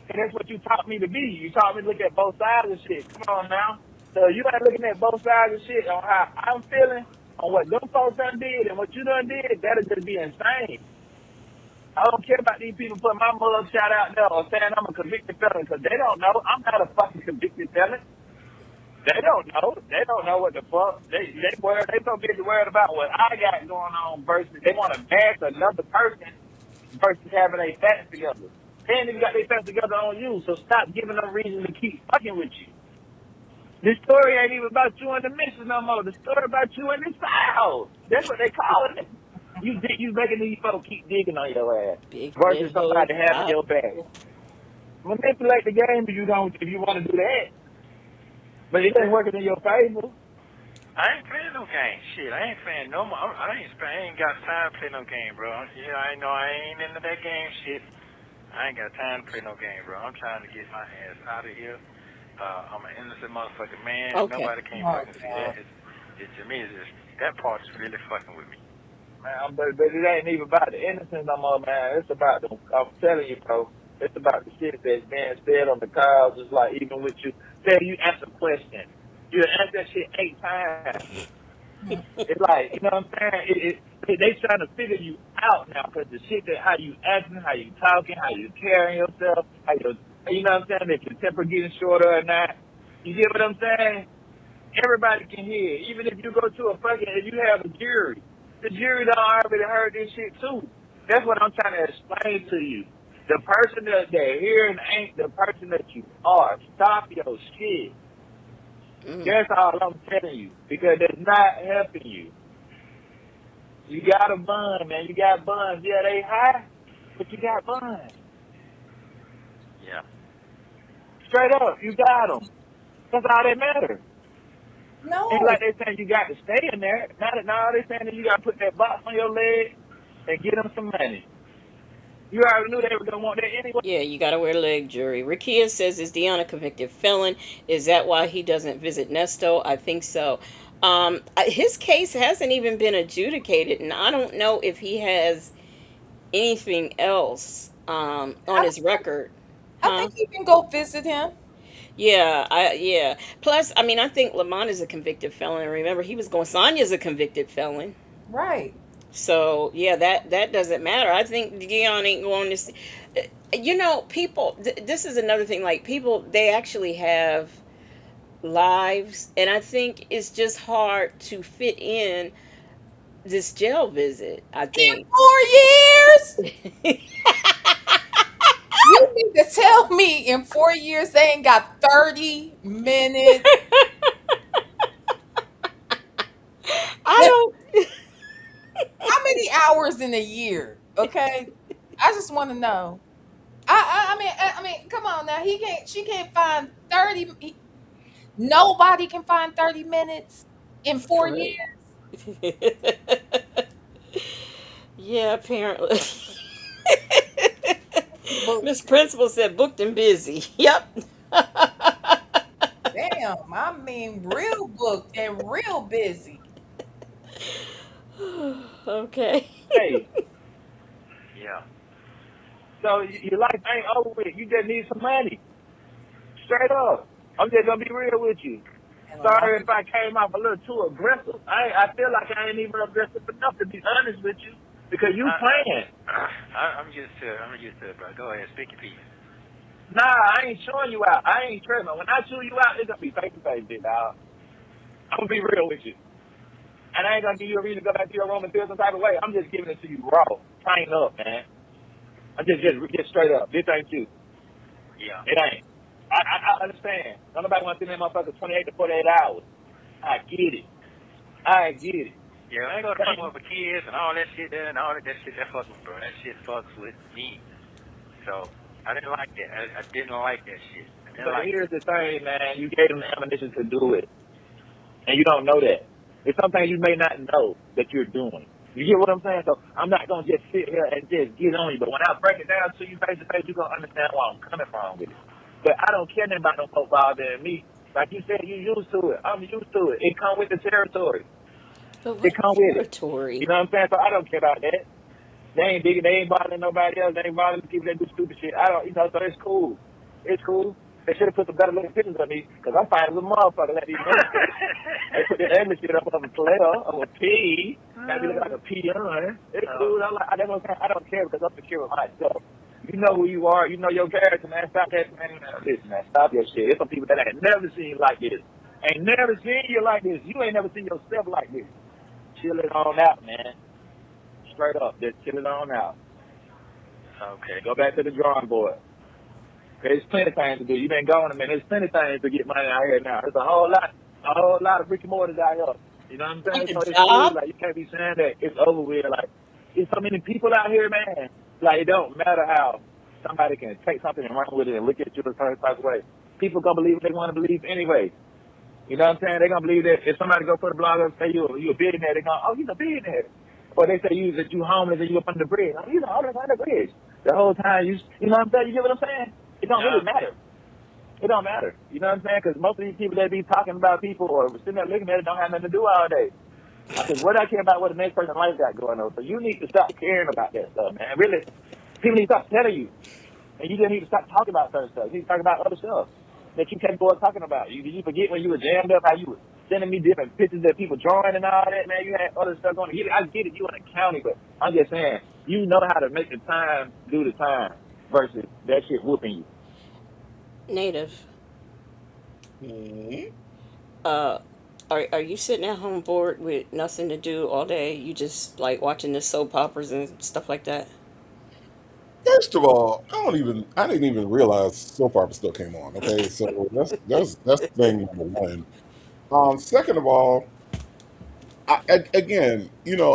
And that's what you taught me to be. You taught me to look at both sides of shit. Come on now. So you ain't looking at both sides of shit on how I'm feeling, on what them folks done did and what you done did, that'll just be insane. I don't care about these people putting my mug shot out there or saying I'm a convicted felon because they don't know. I'm not a fucking convicted felon. They don't know. They don't know what the fuck. They so busy worried about what I got going on versus they want to bash another person versus having their facts together. They ain't even got their facts together on you, so stop giving them reason to keep fucking with you. This story ain't even about you and the missus no more. The story about you and this house. That's what they calling it. You making these folks keep digging on your ass Big versus little somebody having your back. Manipulate the game if you want to do that. But it ain't working in your favor. I ain't playing no game. Shit, I ain't playing no more. I ain't got time to play no game, bro. Yeah, I know I ain't into that game shit. I ain't got time to play no game, bro. I'm trying to get my ass out of here. I'm an innocent motherfucking man. Okay. Nobody can fucking see that. To me, it's just, that part is really fucking with me. Man, but it ain't even about the innocence no more, man. It's about the, I'm telling you, bro, it's about the shit that's being said on the calls. It's like, even with you, say you ask a question, you ask that shit 8 times. It's like, you know what I'm saying? They trying to figure you out now because the shit that, how you acting, how you talking, how you carrying yourself, you know what I'm saying? If your temper getting shorter or not. You get what I'm saying? Everybody can hear. Even if you go to a fucking, if you have a jury, the jury done already heard this shit too. That's what I'm trying to explain to you. The person that they're hearing ain't the person that you are. Stop your shit. That's all I'm telling you. Because it's not helping you. You got a bun, man. You got buns. Yeah, they high, but you got buns. Yeah. Straight up, you got them. That's all that matters. No. Ain't like they saying you got to stay in there. Now they saying that you got to put that box on your leg and get them some money. You already knew they were going to want that anyway. Yeah, you gotta wear leg jury. Rakia says, is Deon a convicted felon? Is that why he doesn't visit Nesto? I think so. His case hasn't even been adjudicated, and I don't know if he has anything else on his record. I Huh? think you can go visit him. Yeah. Plus, I mean, I think Lamont is a convicted felon. Remember, he was going. Sonya's a convicted felon. Right. So yeah, that doesn't matter. I think Dion ain't going to see. You know, people. This is another thing. Like people, they actually have lives, and I think it's just hard to fit in this jail visit. I In think. 4 years? You mean to tell me in 4 years they ain't got 30 minutes? I don't. How many hours in a year? Okay. I just want to know. I mean, come on now. She can't find 30. Nobody can find 30 minutes in 4 years. Yeah, apparently. But Miss Principal said booked and busy. Yep. damn, I mean, real booked and real busy. Okay. Hey, Yeah. so your life ain't over with. You just need some money. Straight up. I'm just going to be real with you. And a lot Sorry if I came off a little too aggressive. I feel like I ain't even aggressive enough to be honest with you because you playing. I'm used to it, bro. Go ahead, speak your piece. Nah, I ain't showing you out. I ain't tripping. When I chew you out, it's going to be face-to-face, big dog. I'm going to be real with you. And I ain't going to give you a reason to go back to your room and feel some type of way. I'm just giving it to you raw. Train up, man. I'm just straight up. This ain't you. Yeah. It ain't. I understand. Nobody wants to see that motherfucker 28 to 48 hours. I get it. Yeah, I ain't gonna talk about the kids and all that shit there and all that shit that fucks with, bro. That shit fucks with me. So I didn't like that. I didn't like that shit. But here's the thing, man. You gave them the ammunition to do it. And you don't know that. It's something you may not know that you're doing. You get what I'm saying? So I'm not going to just sit here and just get on you. But when I break it down to you face to face, you're going to understand where I'm coming from with it. But I don't care nothing about no folk bothering me. Like you said, you used to it. I'm used to it. It come with the territory. But It what come with it. territory? You know what I'm saying? So I don't care about that. They ain't digging. They ain't bothering nobody else. They ain't bothering people that do stupid shit. I don't, so it's cool. It's cool. They should have put some better looking pictures of me because I'm fine as a motherfucker. Let these niggas they put the other shit up of a player, of a P. Got me looking like a peon. It's cool. I'm like, I don't care because I'm secure with myself. You know who you are. You know your character, man. Stop that, man. Listen, man. Stop your shit. There's some people that I had never seen like this. Ain't never seen you like this. You ain't never seen yourself like this. Chill it on out, man. Straight up, just chill it on out. Okay. Go back to the drawing board. There's plenty of things to do. You been going a minute. There's plenty of things to get money out here now. There's a whole lot of brick and mortars out here. You know what I'm saying? Like a So it's cool. job? Like, you can't be saying that it's over with. Like, there's so many people out here, man. Like, it don't matter how somebody can take something and run with it and look at you a certain type of way. People gonna believe what they want to believe anyway. You know what I'm saying? They're gonna believe that if somebody go put a blog up and say you a billionaire, they're gonna, oh, he's a billionaire. Or they say that you homeless and you up under the bridge. Oh, he's homeless under the bridge. The whole time you know what I'm saying? You get what I'm saying? It don't Yeah. really matter. It don't matter. You know what I'm saying? Because most of these people that be talking about people or sitting there looking at it don't have nothing to do all day. Because what I care about what the next person's life got going on. So you need to stop caring about that stuff, man. Really, people need to stop telling you. And you just need to stop talking about certain stuff. You need to talk about other stuff that you capable of talking about. You forget when you were jammed up how you were sending me different pictures of people drawing and all that, man. You had other stuff going on. I get it. You in the county, but I'm just saying, you know how to make the time do the time versus that shit whooping you. Native. Mhm. Uh, are you sitting at home bored with nothing to do all day? You just like watching the soap operas and stuff like that? First of all, I didn't even realize soap opera still came on. Okay, so that's thing number one. Second of all, again,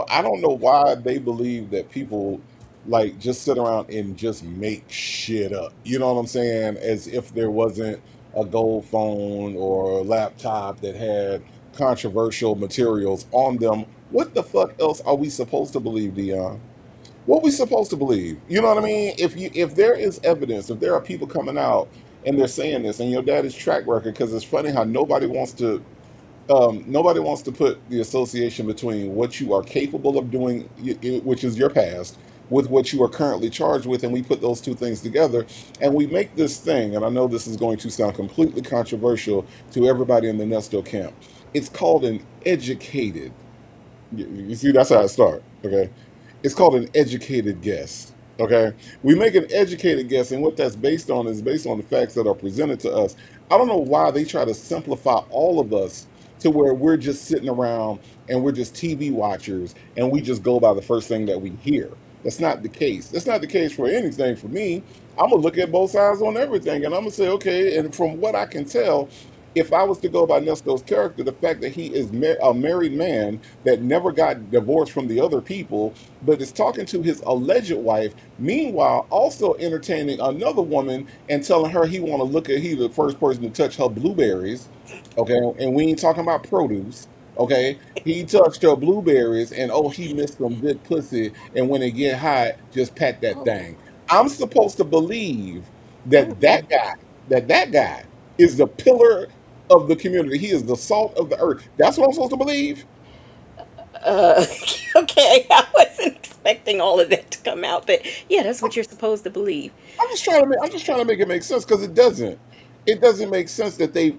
I don't know why they believe that people like just sit around and just make shit up. You know what I'm saying? As if there wasn't a gold phone or a laptop that had controversial materials on them. What the fuck else are we supposed to believe, Dion? What we supposed to believe? You know what I mean? If there is evidence, if there are people coming out and they're saying this, and your daddy's track record, because it's funny how nobody wants to put the association between what you are capable of doing, which is your past, with what you are currently charged with, and we put those two things together, and we make this thing. And I know this is going to sound completely controversial to everybody in the Nesto camp. It's called an educated. You see, that's how I start. Okay, it's called an educated guess. Okay, we make an educated guess, and what that's based on is based on the facts that are presented to us. I don't know why they try to simplify all of us to where we're just sitting around and we're just TV watchers and we just go by the first thing that we hear. That's not the case. That's not the case for anything for me. I'm gonna look at both sides on everything, and I'm gonna say, okay. And from what I can tell, if I was to go by Nesco's character, the fact that he is a married man that never got divorced from the other people, but is talking to his alleged wife, meanwhile also entertaining another woman and telling her he want to look at he the first person to touch her blueberries, okay, and we ain't talking about produce, okay. He touched her blueberries and oh he missed some good pussy and when it get hot, just pat that Oh, thing. I'm supposed to believe oh, that that guy is the pillar of the community. He is the salt of the earth. That's what I'm supposed to believe. uh, okay. I wasn't expecting all of that to come out, but yeah, that's what you're supposed to believe. I'm just trying to make it make sense because it doesn't. It doesn't make sense that they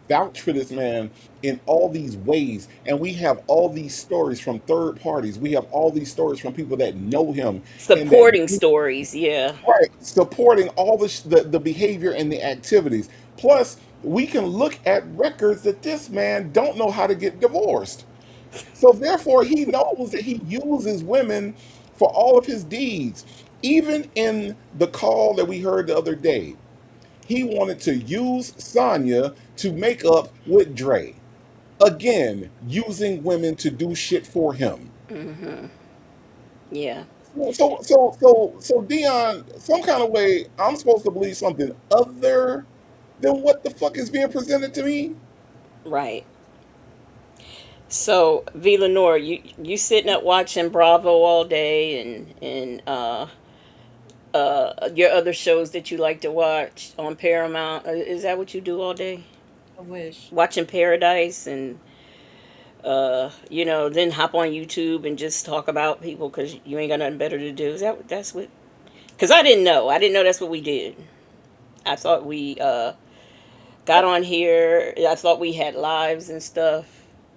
vouch for this man in all these ways, and we have all these stories from third parties. We have all these stories from people that know him and that Supporting stories, yeah. right supporting all the behavior and the activities. Plus, we can look at records that this man don't know how to get divorced. So therefore, he knows that he uses women for all of his deeds. Even in the call that we heard the other day, he wanted to use Sonya to make up with Dre. Again, using women to do shit for him. Mm-hmm. Yeah. So Dion, some kind of way, I'm supposed to believe something other than what the fuck is being presented to me. Right. So, V Lenore, you sitting up watching Bravo all day and your other shows that you like to watch on Paramount. Is that what you do all day? I wish. Watching Paradise and then hop on YouTube and just talk about people because you ain't got nothing better to do. Is that's what? Because I didn't know. I didn't know that's what we did. I thought we got on here. I thought we had lives and stuff.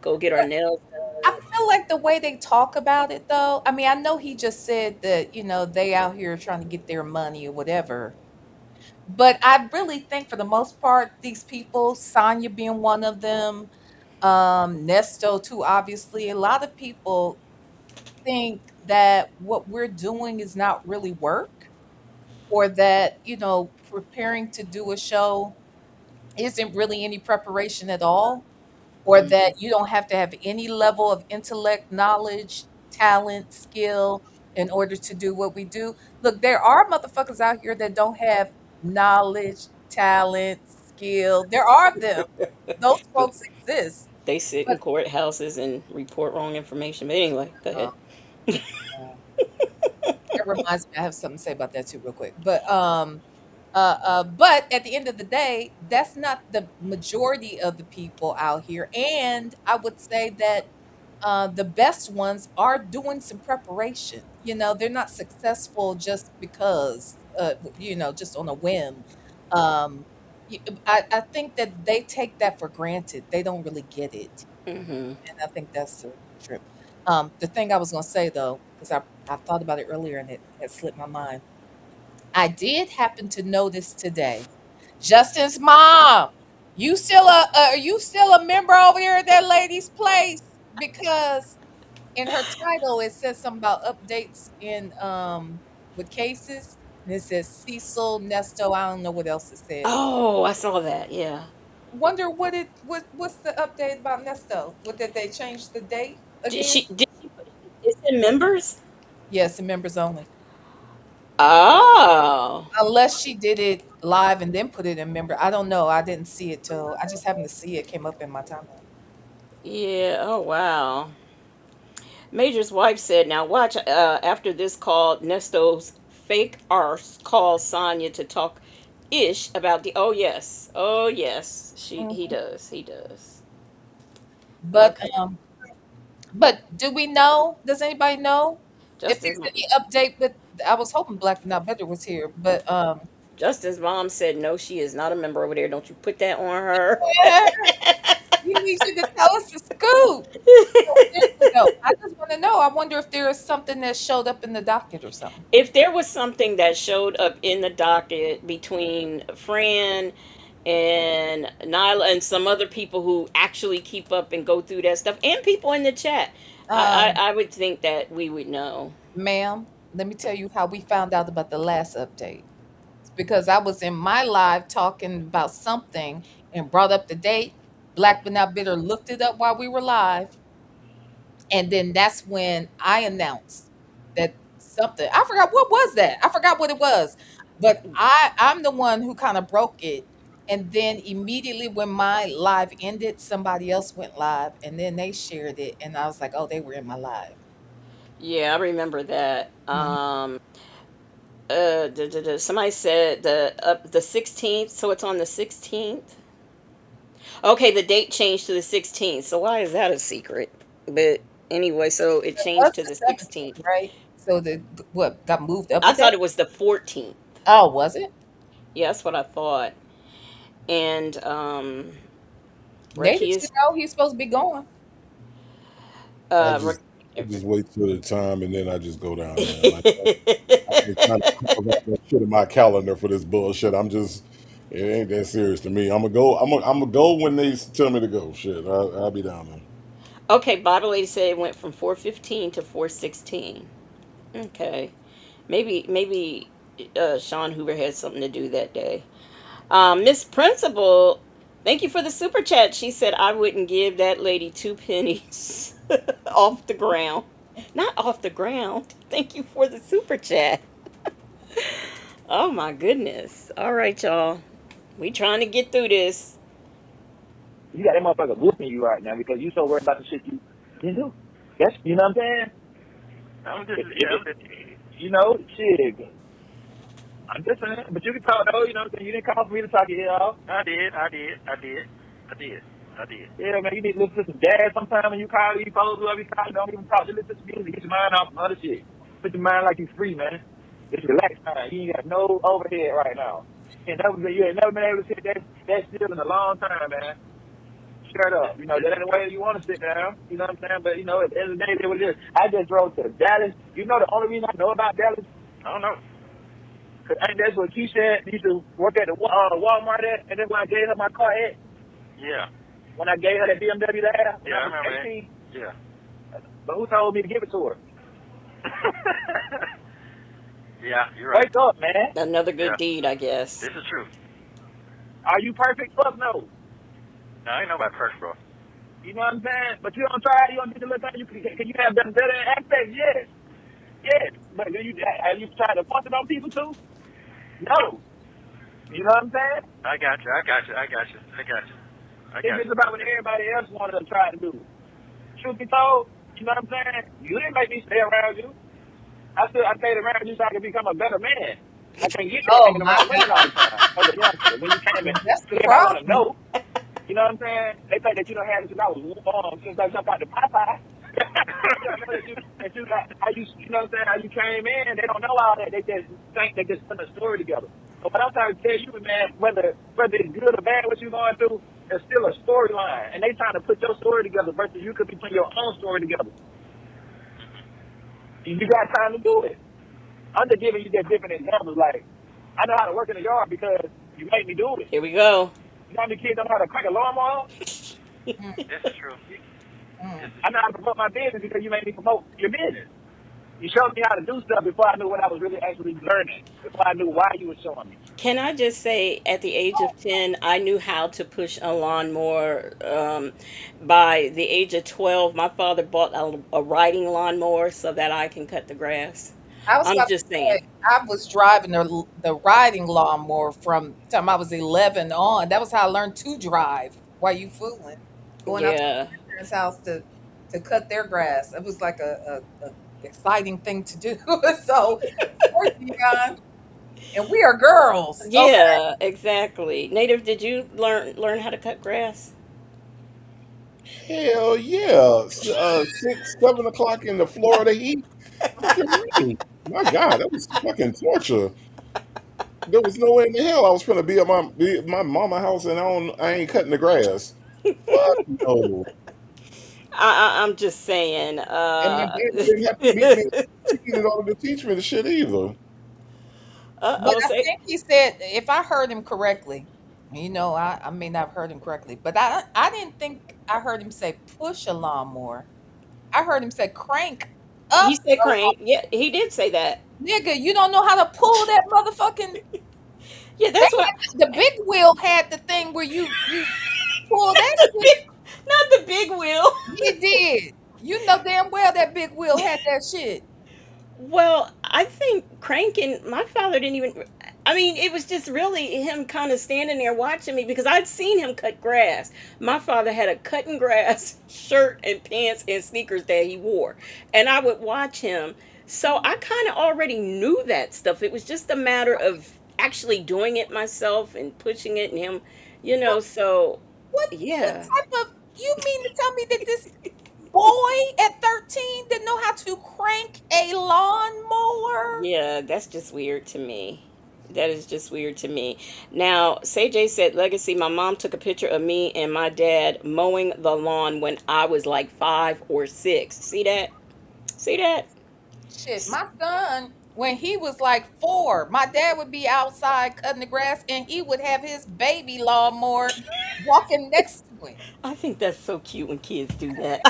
Go get our nails I done. feel like the way they talk about it, though. I mean, I know he just said that they out here trying to get their money or whatever. But I really think for the most part, these people, Sonya being one of them, Nesto too, obviously, a lot of people think that what we're doing is not really work, or that, preparing to do a show isn't really any preparation at all, or that you don't have to have any level of intellect, knowledge, talent, skill in order to do what we do. Look, there are motherfuckers out here that don't have knowledge, talent, skill. There are them. Those But folks exist. they sit But in courthouses and report wrong information. But anyway, go uh, ahead. uh, that reminds me, I have something to say about that too, real quick. But at the end of the day, that's not the majority of the people out here. And I would say that the best ones are doing some preparation. They're not successful just because, just on a whim. Um, I think that they take that for granted. They don't really get it. Hmm. And I think that's a trip. The thing I was going to say, though, because I thought about it earlier and it had slipped my mind. I did happen to notice today, Justin's mom. Are you still a member over here at that lady's place? Because in her title it says something about updates in with cases, and it says Cecil Nesto. I don't know what else it said. Oh, I saw that. Yeah. Wonder what's the update about Nesto? What, did they change the date Did again? she? Did she put? It's in members. Yes, the members only. Oh. Unless she did it live and then put it in member. I don't know. I didn't see it till I just happened to see it came up in my timeline. Yeah. Oh wow. Major's wife said, "Now watch. After this call, Nesto's fake arse calls Sonya to talk ish about the. Oh yes. Oh yes. He Mhm. does. He does. But Okay. but do we know? Does anybody know if Justin's there's any update with? I was hoping Black Not Better was here, but Justin's mom said no. She is not a member over there. Don't you put that on her. yeah, we need you to tell us the scoop. No, seriously though, I just want to know. I wonder if there is something that showed up in the docket or something. If there was something that showed up in the docket between Fran and Nyla and some other people who actually keep up and go through that stuff, and people in the chat, I would think that we would know. Ma'am, let me tell you how we found out about the last update. It's because I was in my live talking about something and brought up the date. Black but Not Bitter looked it up while we were live. And then that's when I announced that something. I forgot what was that. I forgot what it was. But I'm the one who kind of broke it. And then immediately when my live ended, somebody else went live and then they shared it. And I was like, oh, they were in my live. Yeah, I remember that. Mhm. Somebody said the 16th, so it's on the 16th. Okay, the date changed to the 16th. So why is that a secret? But anyway, so it It was changed to the the 17th, 16th. right? So the what got moved up I a day? thought it was the 14th. Oh, was it? Yeah, that's what I thought. And Native should Rakia's know he's supposed to be going. I uh just I Ra- just wait till the time and then I just go down there. I ain't trying to carve out that shit in my calendar for this bullshit. It ain't that serious to me. I'm gonna go when they tell me to go. Shit, I'll be down there. Okay, Bible Lady said it went from 4:15 to 4:16. Okay. Maybe Sean Hoover had something to do that day. Miss Principal, thank you for the super chat. She said I wouldn't give that lady two pennies off the ground. Not off the ground. Thank you for the super chat. Oh my goodness. All right, y'all. We trying to get through this. You got that motherfucker whooping you right now because you so worried about the shit you didn't do. That's you know what I'm saying? I'm just, If yeah, it, you know, shit. I'm just saying, but you can call though. You know, what I'm saying? You didn't call for me to talk your ear off. I did, I did, I did, I did, I did. Yeah, man, you need to listen to some jazz sometime when you call you follow whoever you call. Don't even talk. Just listen to some music. Get your mind off some other shit. Put your mind like you free, man. It's relaxed time. You ain't got no overhead right now. You ain't never been able to sit that still in a long time, man. Shut up. You know, that ain't the way you want to sit down. You know what I'm saying? But, you know, at the end of the day, I just drove to Dallas. You know the only reason I know about Dallas? I don't know. And that's what she said. Used to work at the Walmart at, and then when I gave her my car at, Yeah. when I gave her that BMW to have when Yeah, I I was remember 18, that. Yeah. but who told me to give it to her? Yeah, you're right. Wake up, man. Another good Yeah. deed, I guess. This is true. Are you perfect? Fuck no. No, I ain't know about perks, bro. You know what I'm saying? But you don't try. You don't do the little thing. Can you have better aspects? Yes. Yes. But have you tried to force it on people too? No. You know what I'm saying? I got you. I got you. I got you. I got you. I It's got just you. about what everybody else wanted to try to do. Truth be told, you know what I'm saying? You didn't make me stay around you. I stayed around you so I could become a better man. I can't get that Oh hanging my around women all the God. time as a youngster. When you came in, That's because the everybody want to problem. know. You know what I'm saying? They think that you don't have it since I was since I jumped out the Popeye. They don't know that you got how you know what I'm saying, how you came in, they don't know all that. They just think they just put a story together. But what I'm trying to tell you, man, whether it's good or bad what you're going through, there's still a storyline. And they trying to put your story together versus you could be putting your own story together. You got time to do it. I'm just giving you just different examples. Like, I know how to work in the yard because you made me do it. Here we go. You know how many kids don't know how to crank a lawnmower? This is true. I know how to promote my business because you made me promote your business. You showed me how to do stuff before I knew what I was really actually learning, before I knew why you were showing me. Can I just say, at the age of 10, I knew how to push a lawnmower. By the age of 12, my father bought a riding lawnmower so that I can cut the grass. I was I'm about to just saying. say, I was driving the riding lawnmower from the time I was 11 on. That was how I learned to drive. While you fooling, going out to Yeah. my parents' house to cut their grass. It was like a exciting thing to do. So, poor Dion, and we are girls. Okay. Yeah, exactly. Native, did you learn how to cut grass? Hell yeah. 6, 7 o'clock in the Florida heat. Fucking rain. My God, that was fucking torture. There was no way in the hell I was gonna be at my mama house and I ain't cutting the grass. Fuck no. I'm just saying. And my dad didn't have to beat me in order to teach me the shit either. But Uh-oh, I say think he said, if I heard him correctly, I may not have heard him correctly, but I didn't think I heard him say push a lawnmower. I heard him say crank he up said a lawn. crank. Yeah, he did say that. Nigga, you don't know how to pull that motherfucking. Yeah, They that's what had the big wheel had the thing where you pull not that the shit. big, not the big wheel. He did. You know damn well that big wheel had that shit. Well, I think cranking, my father didn't even, I mean, it was just really him kind of standing there watching me because I'd seen him cut grass. My father had a cutting grass shirt and pants and sneakers that he wore, and I would watch him. So I kind of already knew that stuff. It was just a matter of actually doing it myself and pushing it and him, What so what yeah. type of, you mean to tell me that this boy at 13 didn't know how to crank a lawnmower? Yeah, that's just weird to me. That is just weird to me. Now, Say said, Legacy, my mom took a picture of me and my dad mowing the lawn when I was like 5 or 6. See that? See that? Shit, my son, when he was like 4, my dad would be outside cutting the grass and he would have his baby lawnmower walking next to him. I think that's so cute when kids do that.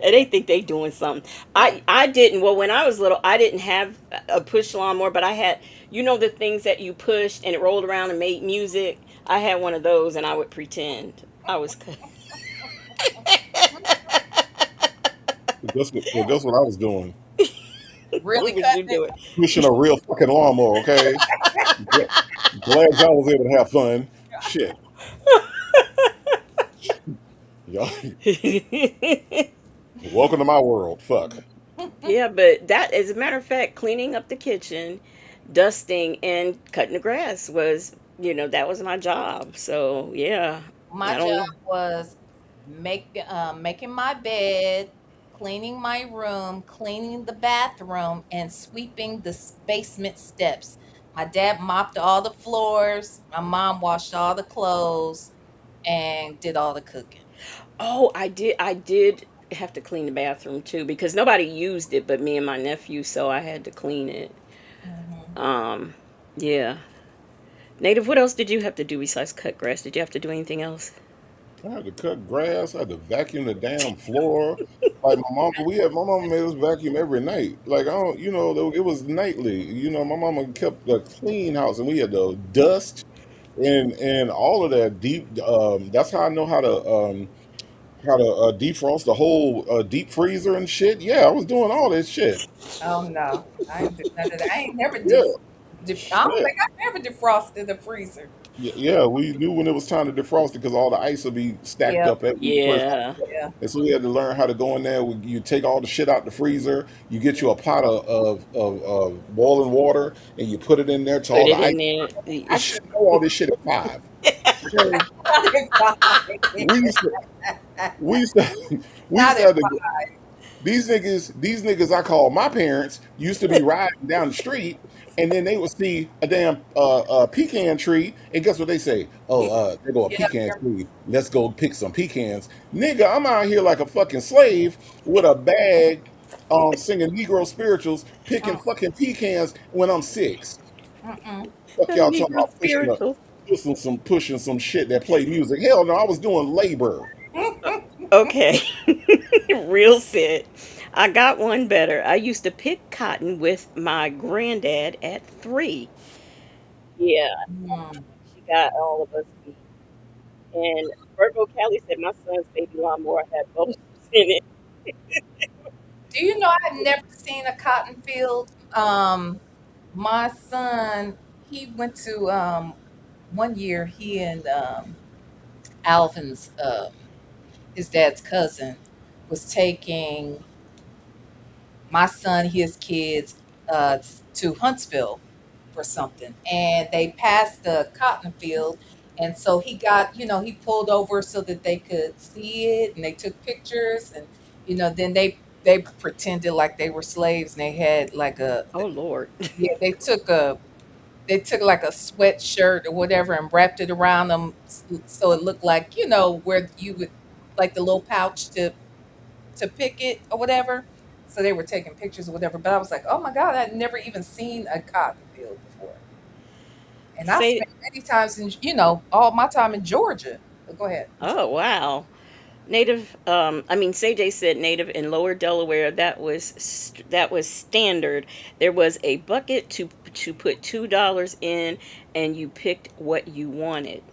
And they think they doing something. I didn't. Well, when I was little, I didn't have a push lawnmower, but I had, the things that you pushed and it rolled around and made music. I had one of those, and I would pretend I was. Guess what I was doing? Really What would you cutting it. do it? Pushing a real fucking lawnmower, okay? Glad y'all was able to have fun. Shit. Y'all, welcome to my world. Fuck. Yeah, but that, as a matter of fact, cleaning up the kitchen, dusting, and cutting the grass was, that was my job. So yeah, My I don't job know. was making my bed, cleaning my room, cleaning the bathroom, and sweeping the basement steps. My dad mopped all the floors. My mom washed all the clothes and did all the cooking. Oh, I did have to clean the bathroom too because nobody used it but me and my nephew, so I had to clean it. Um, yeah. Native, what else did you have to do besides cut grass? Did you have to do anything else? I had to cut grass. I had to vacuum the damn floor. Like my mama made us vacuum every night. Like I don't, it was nightly. My mama kept a clean house, and we had to dust and all of that deep. That's how I know how to defrost the whole deep freezer and shit. Yeah, I was doing all this shit. Oh no, I ain't do none of that. I ain't never Yeah, I don't shit. think I ever defrosted the freezer. Yeah, we knew when it was time to defrost it because all the ice would be stacked Yeah, up at when you first Yeah. opened up. yeah. And so we had to learn how to go in there. You take all the shit out the freezer, you get you a pot of boiling water, and you put it in there till Put all the it ice. in I there. should know all this shit at 5. Okay, Not at we five. used to we used to we used Not to at have to. These niggas I call my parents used to be riding down the street, and then they would see a damn pecan tree, and guess what they say? Oh, there go a Yeah, pecan tree. Let's go pick some pecans. Nigga, I'm out here like a fucking slave with a bag, singing Negro spirituals, picking mm, fucking pecans when I'm 6. mm-mm. Fuck y'all talking Negro about spiritual. pushing some shit that play music. Hell no, I was doing labor. Okay. Real sit. I got one better. I used to pick cotton with my granddad at 3. Yeah, Mm. she got all of us beat. And Virgo Callie said my son's baby lawnmower had bubbles in it. Do you know I've never seen a cotton field? My son, he went to one year. He and Alvin's his dad's cousin was taking my son, his kids, to Huntsville for something, and they passed the cotton field, and so he pulled over so that they could see it, and they took pictures, and then they pretended like they were slaves, and they had like Oh Lord. yeah, they took like a sweatshirt or whatever and wrapped it around them so it looked like where you would like the little pouch to pick it or whatever. So they were taking pictures or whatever. But I was like, oh my God, I'd never even seen a cotton field before. And I Say spent many times all my time in Georgia. But go ahead. I'm sorry. oh wow. Native I mean CJ said native in lower Delaware that was standard. There was a bucket to put $2 in and you picked what you wanted.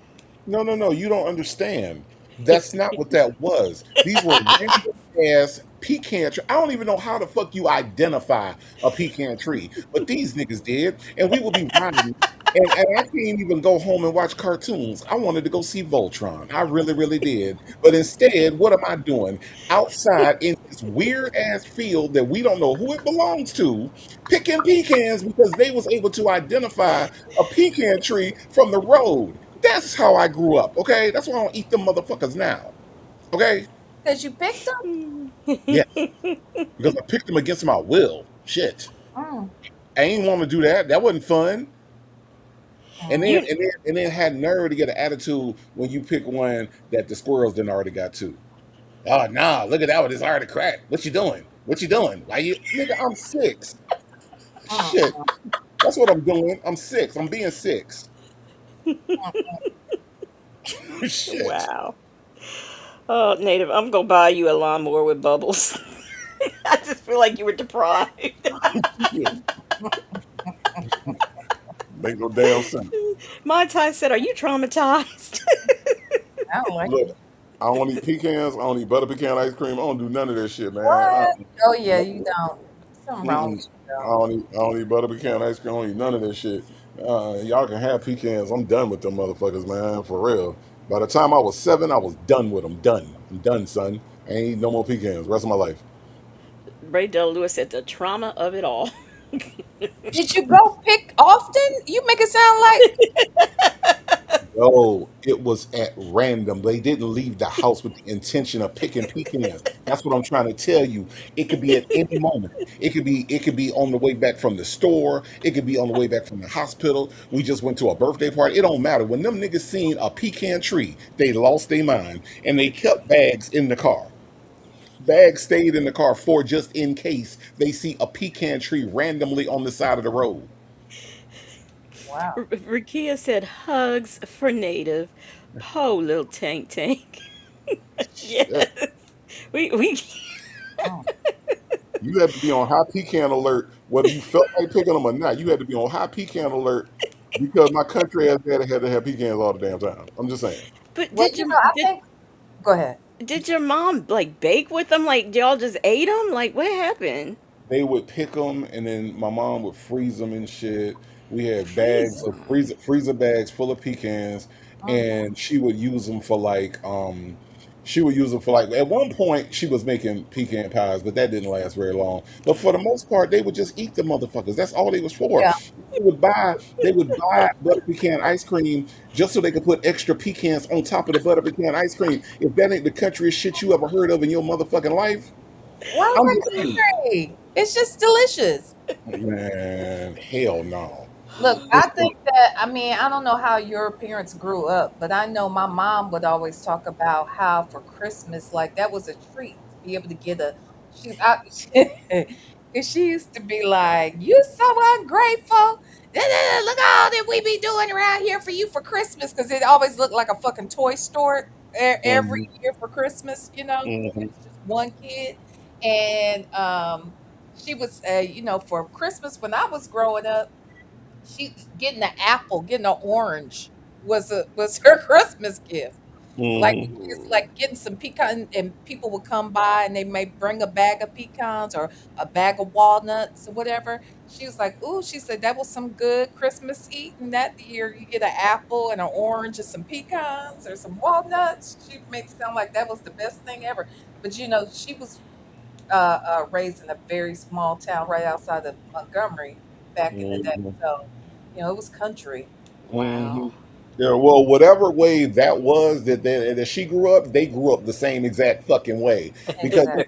No, no, no. You don't understand. That's not what that was. These were random ass pecan trees. I don't even know how the fuck you identify a pecan tree, but these niggas did. And we would be riding. And I can't even go home and watch cartoons. I wanted to go see Voltron. I really, really did. But instead, what am I doing? Outside in this weird ass field that we don't know who it belongs to, picking pecans because they was able to identify a pecan tree from the road. That's how I grew up, okay? That's why I don't eat them motherfuckers now, okay? Because you picked them? Yes, because I picked them against my will. Shit, Mm, I ain't want to do that. That wasn't fun. And then, mm. You and then, and then had nerve to get an attitude when you pick one that the squirrels didn't already got too. Oh, nah, look at that one. It's already cracked. What you doing? What you doing? Why you, nigga? I'm 6. Shit, Mm, that's what I'm doing. I'm 6. I'm being 6. mm. Shit. wow. Oh, native, I'm gonna buy you a lawnmower with bubbles. I just feel like you were deprived. Shit. Make no damn sense. My Ty said, "Are you traumatized?" I don't like Look, it. I don't eat pecans. I don't eat butter pecan ice cream. I don't do none of that shit, man. What? Oh yeah, No, you don't. Something wrong mm-mm. with you though. I don't eat butter pecan ice cream. I don't eat none of that shit. Y'all can have pecans. I'm done with them motherfuckers, man. For real. By the time I was 7, I was done with them. Done. I'm done, son. I ain't eat no more pecans. Rest of my life. Ray Del Lewis said, "The trauma of it all." Did you go pick often? You make it sound like No, it was at random. They didn't leave the house with the intention of picking pecans. That's what I'm trying to tell you. It could be at any moment. It could be on the way back from the store. It could be on the way back from the hospital. We just went to a birthday party. It don't matter. When them niggas seen a pecan tree, they lost their mind and they kept bags in the car. Bags stayed in the car for just in case they see a pecan tree randomly on the side of the road. Wow. Rakia said hugs for native. Po little tank tank. Yes. Shit. We Mm. You had to be on high pecan alert, whether you felt like picking them or not. You had to be on high pecan alert because my country ass daddy had to have pecans all the damn time. I'm just saying. but Well, I think. Go ahead. did your mom like bake with them? Like y'all just ate them? Like what happened? They would pick them, and then my mom would freeze them and shit. We had Freeze bags of them. freezer bags full of pecans, Mm. and she would use them for like she would use them for like at one point she was making pecan pies, but that didn't last very long. But for the most part, they would just eat the motherfuckers. That's all they was for. Yeah. They would buy butter pecan ice cream just so they could put extra pecans on top of the butter pecan ice cream. If that ain't the countryest shit you ever heard of in your motherfucking life, Why is I'm that just saying. country? It's just delicious. Man, hell no. Look, I It's think that, I mean, I don't know how your parents grew up, but I know my mom would always talk about how for Christmas, like that was a treat to be able to get a, she's out, because she used to be like, "You so ungrateful. Da, da, da, look all that we be doing around here for you for Christmas," because it always looked like a fucking toy store every mhm, year for Christmas, mhm, it's just one kid. And she was, for Christmas when I was growing up, she getting an apple, getting an orange was her Christmas gift. Like mhm, it's like getting some pecan, and people would come by and they may bring a bag of pecans or a bag of walnuts or whatever. She was like, "Ooh," she said, "that was some good Christmas eating that year. You get an apple and an orange and some pecans or some walnuts." She made it sound like that was the best thing ever. But she was raised in a very small town right outside of Montgomery back in the day. mhm, So, it was country. Wow. mhm. Yeah, well, whatever way that was that she grew up, they grew up the same exact fucking way because Exactly.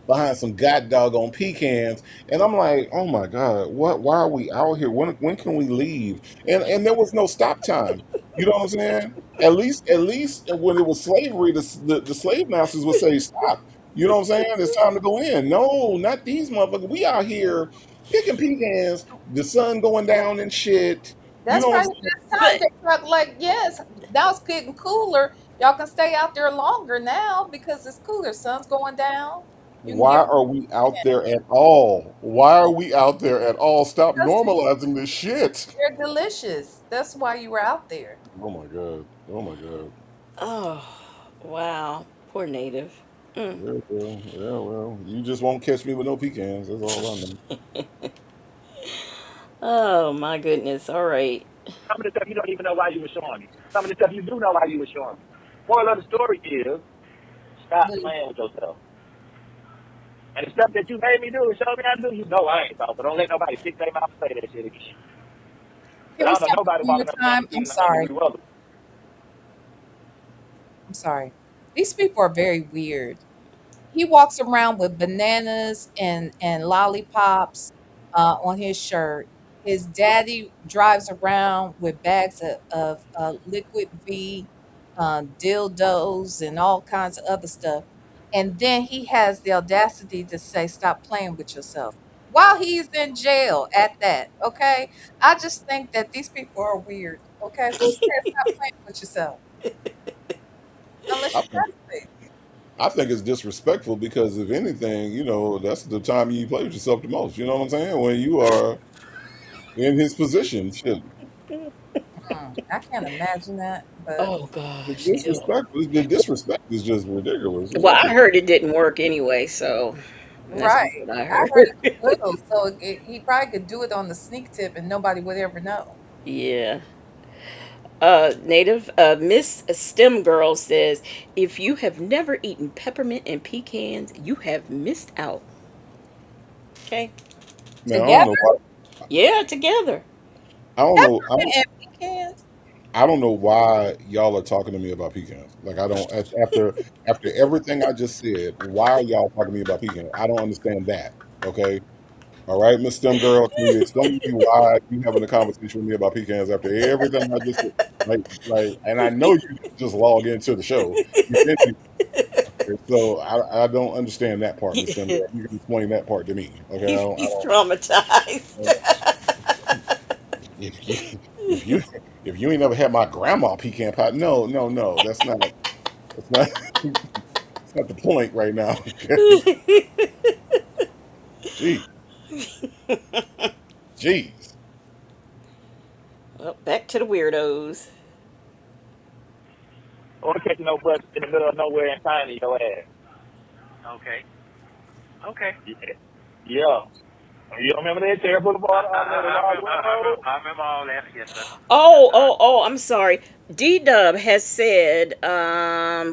behind some god doggone pecans, and I'm like, oh my god, what? Why are we out here? When can we leave? And there was no stop time. You know what I'm saying? At least when it was slavery, the slave masters would say stop. You know what I'm saying? It's time to go in. No, not these motherfuckers. We out here picking pecans, the sun going down and shit. You That's know what I'm right. saying? That's time But they truck like, yes, now it's getting cooler. Y'all can stay out there longer now because it's cooler. Sun's going down. You can Why get are we out there at all? Why are we out there at all? Stop because normalizing this shit. they're delicious. That's why you were out there. Oh my god. Oh my god. oh wow. Poor native. Mm. Yeah, well, you just won't catch me with no pecans. That's all I know. Oh my goodness. All right. Some of the stuff you don't even know why you were showing me. Some of the stuff you do know why you were showing me. Moral of the story is stop But playing with yourself. And the stuff that you made me do and showed me how to do, you know I ain't about. But don't let nobody stick their mouth and say that shit again. can But I we don't know stop nobody one more walking up and time? down the street and 100 weather. I'm sorry. These people are very weird. He walks around with bananas and lollipops on his shirt. His daddy drives around with bags of liquid V, dildos, and all kinds of other stuff. And then he has the audacity to say, "Stop playing with yourself," while he's in jail at that. Okay. I just think that these people are weird. Okay. Who said stop playing with yourself? Unless I you're think crazy. I think it's disrespectful because if anything, that's the time you play with yourself the most. You know what I'm saying? When you are in his position. Shit. I can't imagine that, but Oh The gosh. Ew. disrespect is just ridiculous. It's Well, like, I heard it didn't work anyway, so that's right. just what I I heard it heard. was little, so he probably could do it on the sneak tip and nobody would ever know. Yeah. Native Miss STEM Girl says, if you have never eaten peppermint and pecans, you have missed out. Okay. man, I don't Together, know why. Yeah, together. I don't know. I peppermint don't. and pecans. I don't know why y'all are talking to me about pecans. Like I don't. After everything I just said, why are y'all talking to me about pecans? I don't understand that. Okay. All right, Miss STEM girl, can you explain to me why you having a conversation with me about pecans after everything I just said? And I know you didn't just log into the show. You didn't. So I don't understand that part, Miss STEM girl. You can explain that part to me. Okay, I He's don't. I he's don't. traumatized. If you if you if you ain't never had my grandma pecan pie, no, no, no, that's not that's not the point right now. Okay, gee, jeez. Well, back to the weirdos. Or catching no bus in the middle of nowhere and finding your ass. Okay. Okay. Yeah. Yeah. You don't remember that Terry I, Boulevard I, on I, there, the I Lodge remember. Road? I remember all that. Yes, sir. Yes, Oh, sir. oh, oh, I'm sorry. D Dub has said,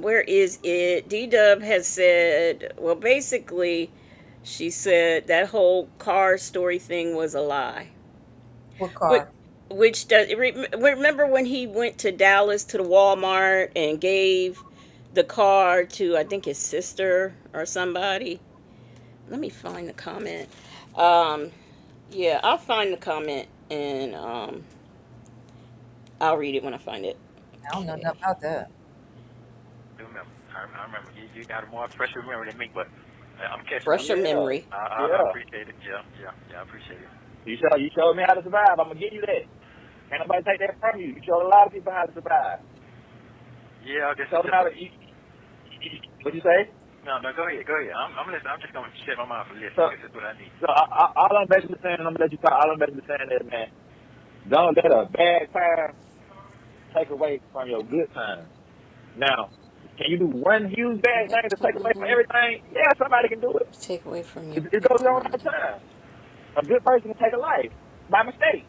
where is it? D Dub has said, well, basically, she said that whole car story thing was a lie. What Which, car? which does, remember when he went to Dallas to the Walmart and gave the car to, I think, his sister or somebody? Let me find the comment. Um, yeah, I'll find the comment and I'll read it when I find it. I don't know Okay. nothing about that. Do remember. I remember. You got a more fresh memory than me, but I'm catching up. Fresher Yeah. memory. I Yeah. appreciate it. Yeah, yeah, yeah. I appreciate it. You showed me how to survive. I'm gonna give you that. Can't nobody take that from you. You showed a lot of people how to survive. Yeah, You this is showed them just how a. to eat. What you say? No, no. Go ahead. Go ahead. I'm listening. I'm just gonna shut my mouth and listen So, because that's what I need. all I'm basically saying, and I'm gonna let you talk. All I'm basically saying is, man, don't let a bad time take away from your good times. Now, can you do one huge bad thing to take away from everything? Yeah, somebody can do it. Take away from your It good goes on all time. the time. A good person can take a life by mistake.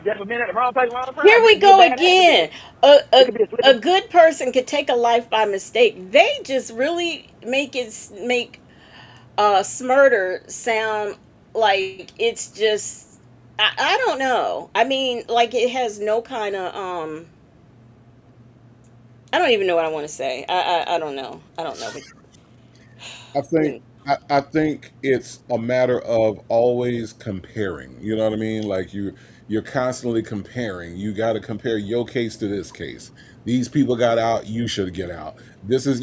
Just a minute at the wrong place, wrong Here time. It we could be a go bad again. accident. A, It a, could be a slip a of. good person could take a life by mistake. They just really make Smurder sound like it's just I don't know. I mean, like it has no kind of I don't even know what I want to say. I don't know. I don't know. But I think when I think it's a matter of always comparing. You know what I mean? Like you're constantly comparing. You got to compare your case to this case. These people got out, you should get out. This is,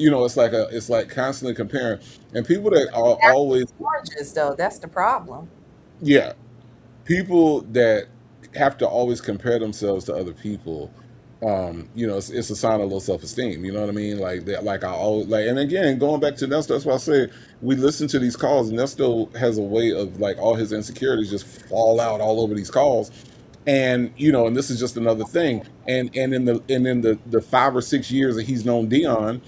it's like constantly comparing. And people that are always, Oranges, though. That's the problem. yeah, people that have to always compare themselves to other people, it's a sign of low self-esteem. You know what I mean? Like that, like I always like, and again, going back to Nesto, that's why I say we listen to these calls. Nesto has a way of like all his insecurities just fall out all over these calls. And and this is just another thing. And in the 5 or 6 years that he's known Dion,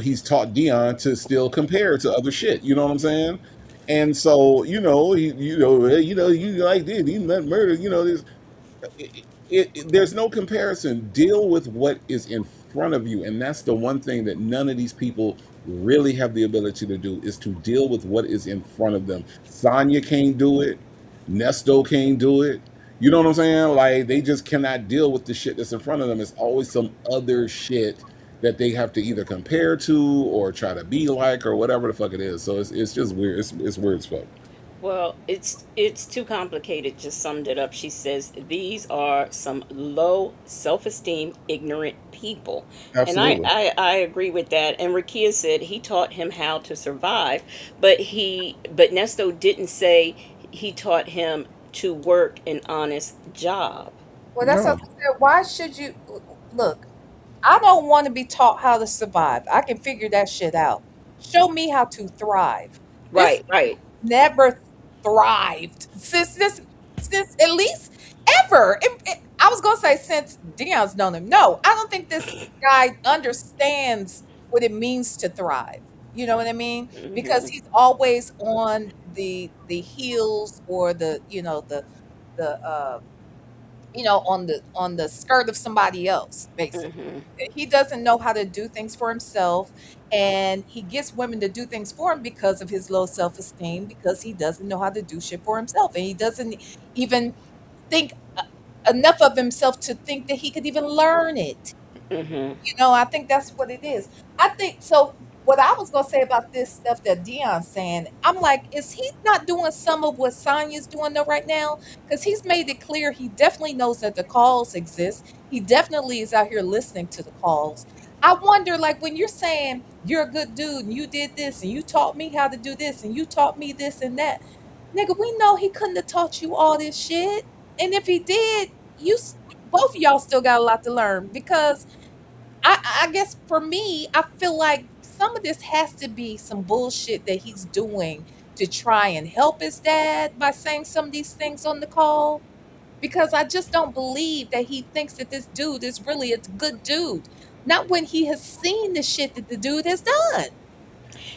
he's taught Dion to still compare to other shit. You know what I'm saying? And so, hey, you like this, you not murder, this. There's no comparison. Deal with what is in front of you, and that's the one thing that none of these people really have the ability to do is to deal with what is in front of them. Sonya can't do it. Nesto can't do it. You know what I'm saying? Like they just cannot deal with the shit that's in front of them. It's always some other shit that they have to either compare to or try to be like or whatever the fuck it is. So it's just weird. It's weird as fuck. well, it's too complicated. Just summed it up. She says these are some low self-esteem, ignorant people, and I Absolutely. I, I agree with that. And Rakia said he taught him how to survive, but Nesto didn't say he taught him to work an honest job. Well, that's what No. I said. Why should you look? I don't want to be taught how to survive. I can figure that shit out. Show me how to thrive. This Right, right. never thrived since at least ever. I was gonna say since Dion's known him. No, I don't think this guy understands what it means to thrive. You know what I mean? Because Hmm. he's always on the heels or the on the skirt of somebody else, basically. Hmm. He doesn't know how to do things for himself, and he gets women to do things for him because of his low self-esteem, because he doesn't know how to do shit for himself, and he doesn't even think enough of himself to think that he could even learn it. Hmm. I think that's what it is. I think so. What I was gonna say about this stuff that Dion's saying, I'm like, is he not doing some of what Sonya's doing though right now? Because he's made it clear he definitely knows that the calls exist. He definitely is out here listening to the calls. I wonder, like, when you're saying you're a good dude and you did this and you taught me how to do this and you taught me this and that, nigga, we know he couldn't have taught you all this shit. And if he did, both of y'all still got a lot to learn because I guess for me, I feel like some of this has to be some bullshit that he's doing to try and help his dad by saying some of these things on the call. Because I just don't believe that he thinks that this dude is really a good dude. Not when he has seen the shit that the dude has done.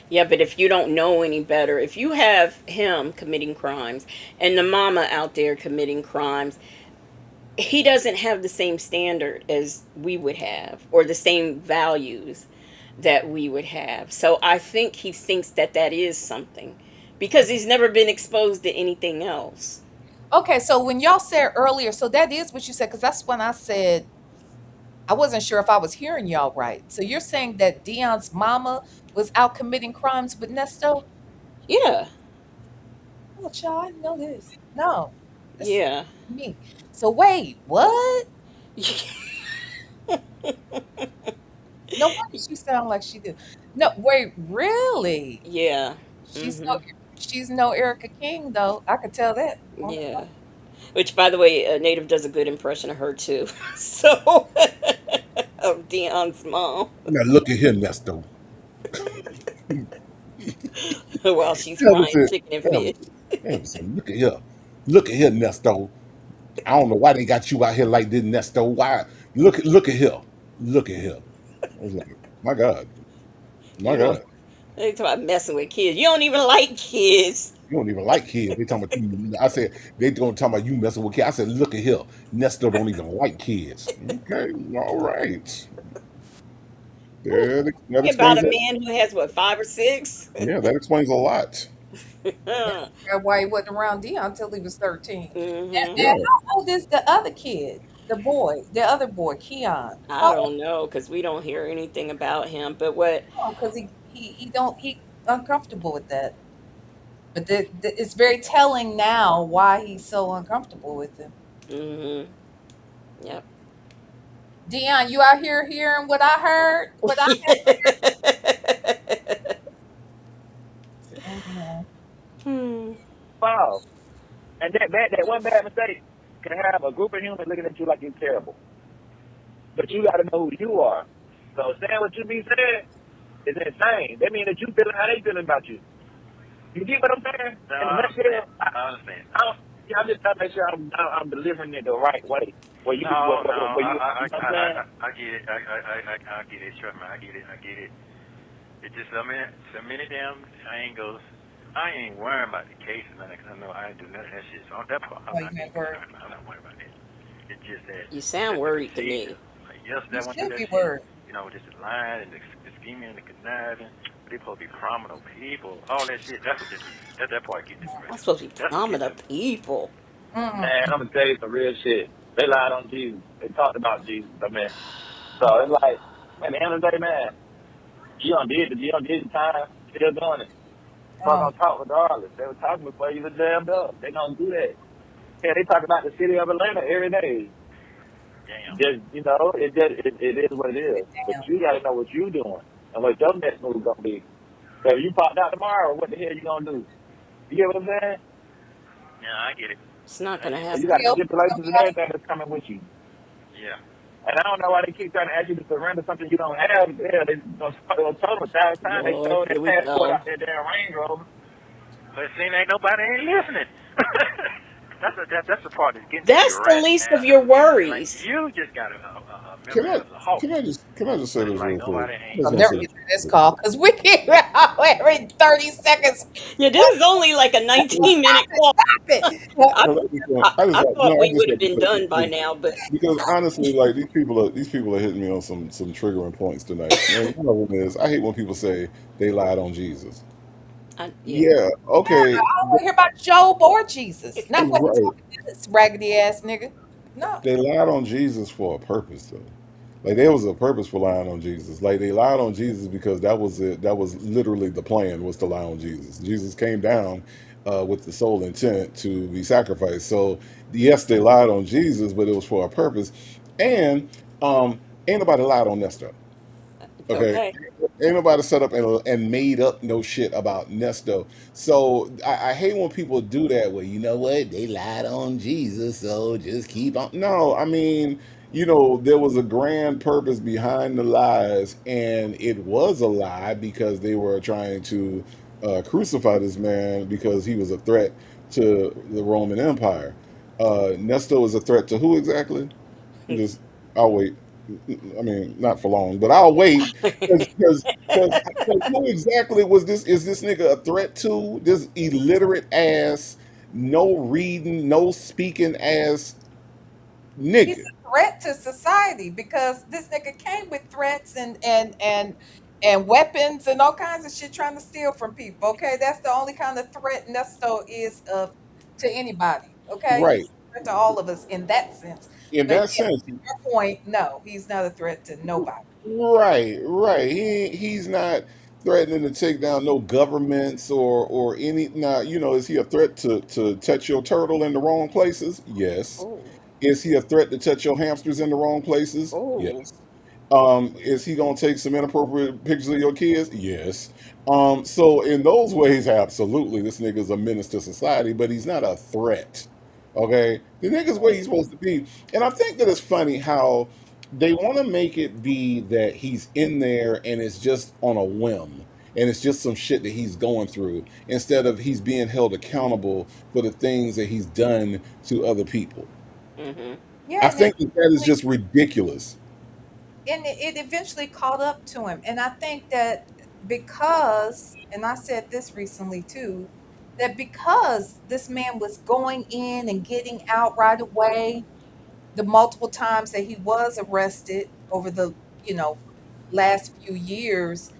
Yeah, but if you don't know any better, if you have him committing crimes and the mama out there committing crimes, he doesn't have the same standard as we would have or the same values that we would have. So I think he thinks that that is something because he's never been exposed to anything else. Okay, so when y'all said earlier, so that is what you said, because that's when I said I wasn't sure if I was hearing y'all right. So you're saying that Dion's mama was out committing crimes with Nesto? Yeah. Oh, child, I didn't know this. No, this is Yeah. me. So wait, what? No wonder she sound like she do. No, wait, really? Yeah. She's no, Mhm. she's no Erica King though. I could tell that. Yeah. Which, by the way, Native does a good impression of her too. So, of Dion's mom, Now look at here, Nesto. while she's Elvis frying said, chicken and fish. Elvis, Elvis said, look at here, Nesto. I don't know why they got you out here like this, Nesto. Why? Look at here, look at here. I was like, my God, my You don't. God. They talk about messing with kids. You don't even like kids. You don't even like kids. They talking about you. I said they don't talk about you messing with kids. I said, look at here, Nesto don't even like kids. Okay, all right. That Talking about explains a it. man who has what, 5 or 6? Yeah, that explains a lot. That's why he wasn't around Dion until he was 13. Hmm. And Yeah. how old is the other kid? The other boy, Keon. I How old? don't know because we don't hear anything about him. But what? Because he don't he uncomfortable with that. But it's very telling now why he's so uncomfortable with him. Hmm. Yep. Dion, you out here hearing what I heard? What I Mhm. Hmm. Wow. And that one bad mistake can have a group of humans looking at you like you're terrible. But you got to know who you are. So saying what you be saying is insane. That means that you feeling how they feeling about you. You get what I'm saying? No, In a I understand. nutshell, I understand. I'm just trying to make sure I'm delivering it the right way. Where you, No, no, where you, you know what I'm saying? I get it. I get it. Trust me, I get it. I get it. It's just so many damn angles. I ain't worrying about the case and nothing because I know I ain't do none of that shit. So on that part, I'm oh, you not ain't even worried. concerned. I'm not worried about that. It's just that You sound the worried to procedure. me. Like You yesterday, I went through should that be shit. worried. You know, just the lying and the scheming and the conniving. But they supposed to be prominent people. All that shit. That's what that part get to me right I'm there. supposed to be That's what get to prominent me. people. Mm-mm. Man, I'm gonna tell you some real shit. They lied on Jesus. They talked about Jesus. I mean, so it's like, man, at the end of the day, man, you done did the time, still doing it. Fuck Oh, on talk regardless. They were talking before you was damn up. They don't do that. Yeah, they talk about the city of Atlanta every day. Damn. Just it is what it is. But damn. you gotta know what you doing and what your next move gonna be. So if you popped out tomorrow, what the hell you gonna do? You get what I'm saying? Yeah, I get it. It's not I gonna get it. So you happen. got Still, stipulations and everything that's coming with you. Yeah. And I don't know why they keep trying to ask you to surrender something you don't have. Yeah, they told them 1,000 times. They Lord, stole here that we passport go. out their damn Range Rover. But it seems like nobody ain't listening. That's the part that's getting to me That's the right least of now. your It seems like worries. you just got a Can memory I of the Hulk, can I just say but it's this like real quick? nobody I ain't just I'll want to never say listening. get this through real this quick. call because we hear out every 30 seconds. Yeah, this is only like a 19-minute call. Stop it. Well, Because I thought I we just would have have to been say this done by too. now, but Because honestly, like these people are hitting me on some triggering points tonight. And one of them is I hate when people say they lied on Jesus. yeah. Yeah, okay, I don't want to hear about Job or Jesus. Not what you right. talking to this raggedy ass nigga. No. They lied on Jesus for a purpose, though. Like there was a purpose for lying on Jesus. Like they lied on Jesus because that was it. That was literally the plan was to lie on Jesus. Jesus came down with the sole intent to be sacrificed. So yes, they lied on Jesus, but it was for a purpose. And ain't nobody lied on Nestor. Okay, Okay. ain't nobody set up and made up no shit about Nesto. So I hate when people do that. Where you know what they lied on Jesus, so just keep on. No, I mean, there was a grand purpose behind the lies, and it was a lie because they were trying to crucify this man because he was a threat to the Roman Empire. Nesto is a threat to who exactly? Just I'll wait. I mean, not for long, but I'll wait because who exactly was this? Is this nigga a threat to this illiterate ass, no reading, no speaking ass He's nigga? a threat to society because this nigga came with threats and weapons and all kinds of shit trying to steal from people. Okay, that's the only kind of threat Nesto is of to anybody. Okay, he's Right. a threat to all of us in that sense. In But that yeah, sense, to your point, no, he's not a threat to nobody. right. He's not threatening to take down no governments or any. Now, is he a threat to touch your turtle in the wrong places? Yes. Oh. Is he a threat to touch your hamsters in the wrong places? Oh. Yes. Is he gonna take some inappropriate pictures of your kids? Yes. So in those ways, absolutely, this nigga's a menace to society, but he's not a threat. Okay, the nigga's where he's supposed to be, and I think that it's funny how they want to make it be that he's in there and it's just on a whim, and it's just some shit that he's going through, instead of he's being held accountable for the things that he's done to other people. Mm-hmm. I Yeah, and think that is just ridiculous. it eventually caught up to him. And I think that because, and I said this recently too, that because this man was going in and getting out right away, the multiple times that he was arrested over the, you know, last few years,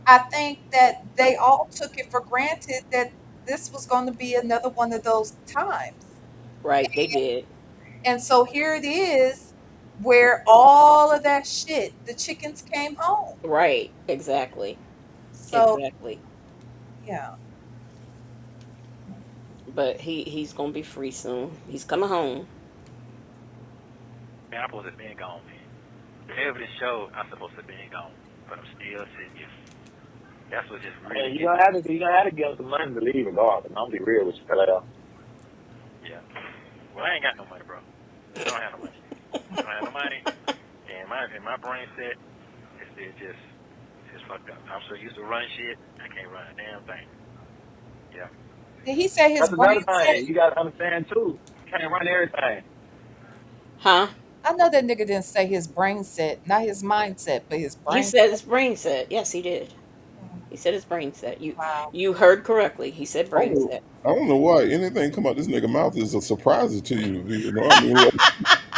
I think that they all took it for granted that this was going to be another one of those times. Right, they did. And so here it is where all of that shit, the chickens came home. Right, exactly. So Exactly. yeah. But he's gonna be free soon. He's coming home. Man, I'm supposed to been gone, man. The evidence showed I'm supposed to been gone, but I'm still sitting here. That's what just I really mean, gets me. you gonna have to give them some money to leave regardless. I'm gonna be real with you, fella. Yeah. Well, I ain't got no money, bro. I don't have no money. I don't have no money, and my brain set is just fucked up. I'm so used to running shit, I can't run a damn thing. Yeah. Did he say his That's another brain set? thing. You gotta understand too. You can't run everything. Huh? I know that nigga didn't say his brain set, not his mindset, but his He brain said his brain set. Yes, he did. set. He said his brain set. You Wow. you heard correctly. He said I don't brain know, set. I don't know why anything come out this nigga mouth is a surprise to you. I mean, like,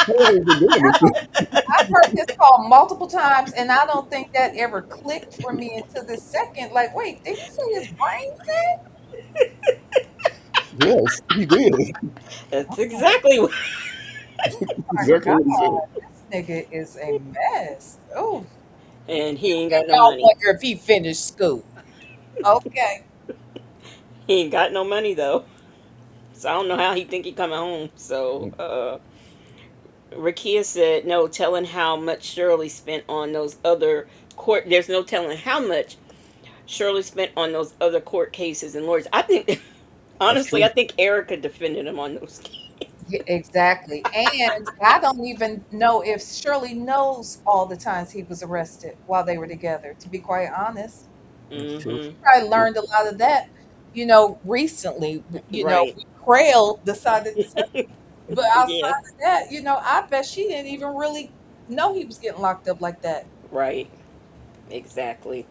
how long have you been doing this shit? I've heard this call multiple times, and I don't think that ever clicked for me until this second. Like, wait, did he say his brain set? Yes, he did. That's exactly what. My Exactly God, what he said. this nigga is a mess. Oh, And he ain't got no y'all money. wonder if he finished school. Okay. He ain't got no money though. So I don't know how he think he coming home. So Rakia said no telling how much Shirley spent on those other court. There's no telling how much Shirley spent on those other court cases and lawyers. I think, That's honestly, I true. think Erica defended him on those cases. Yeah, exactly. And I don't even know if Shirley knows all the times he was arrested while they were together, to be quite honest. That's true. Mm-hmm. I learned a lot of that, recently. Right. Crail decided to say, but Yeah. outside of that, I bet she didn't even really know he was getting locked up like that. Right. Exactly.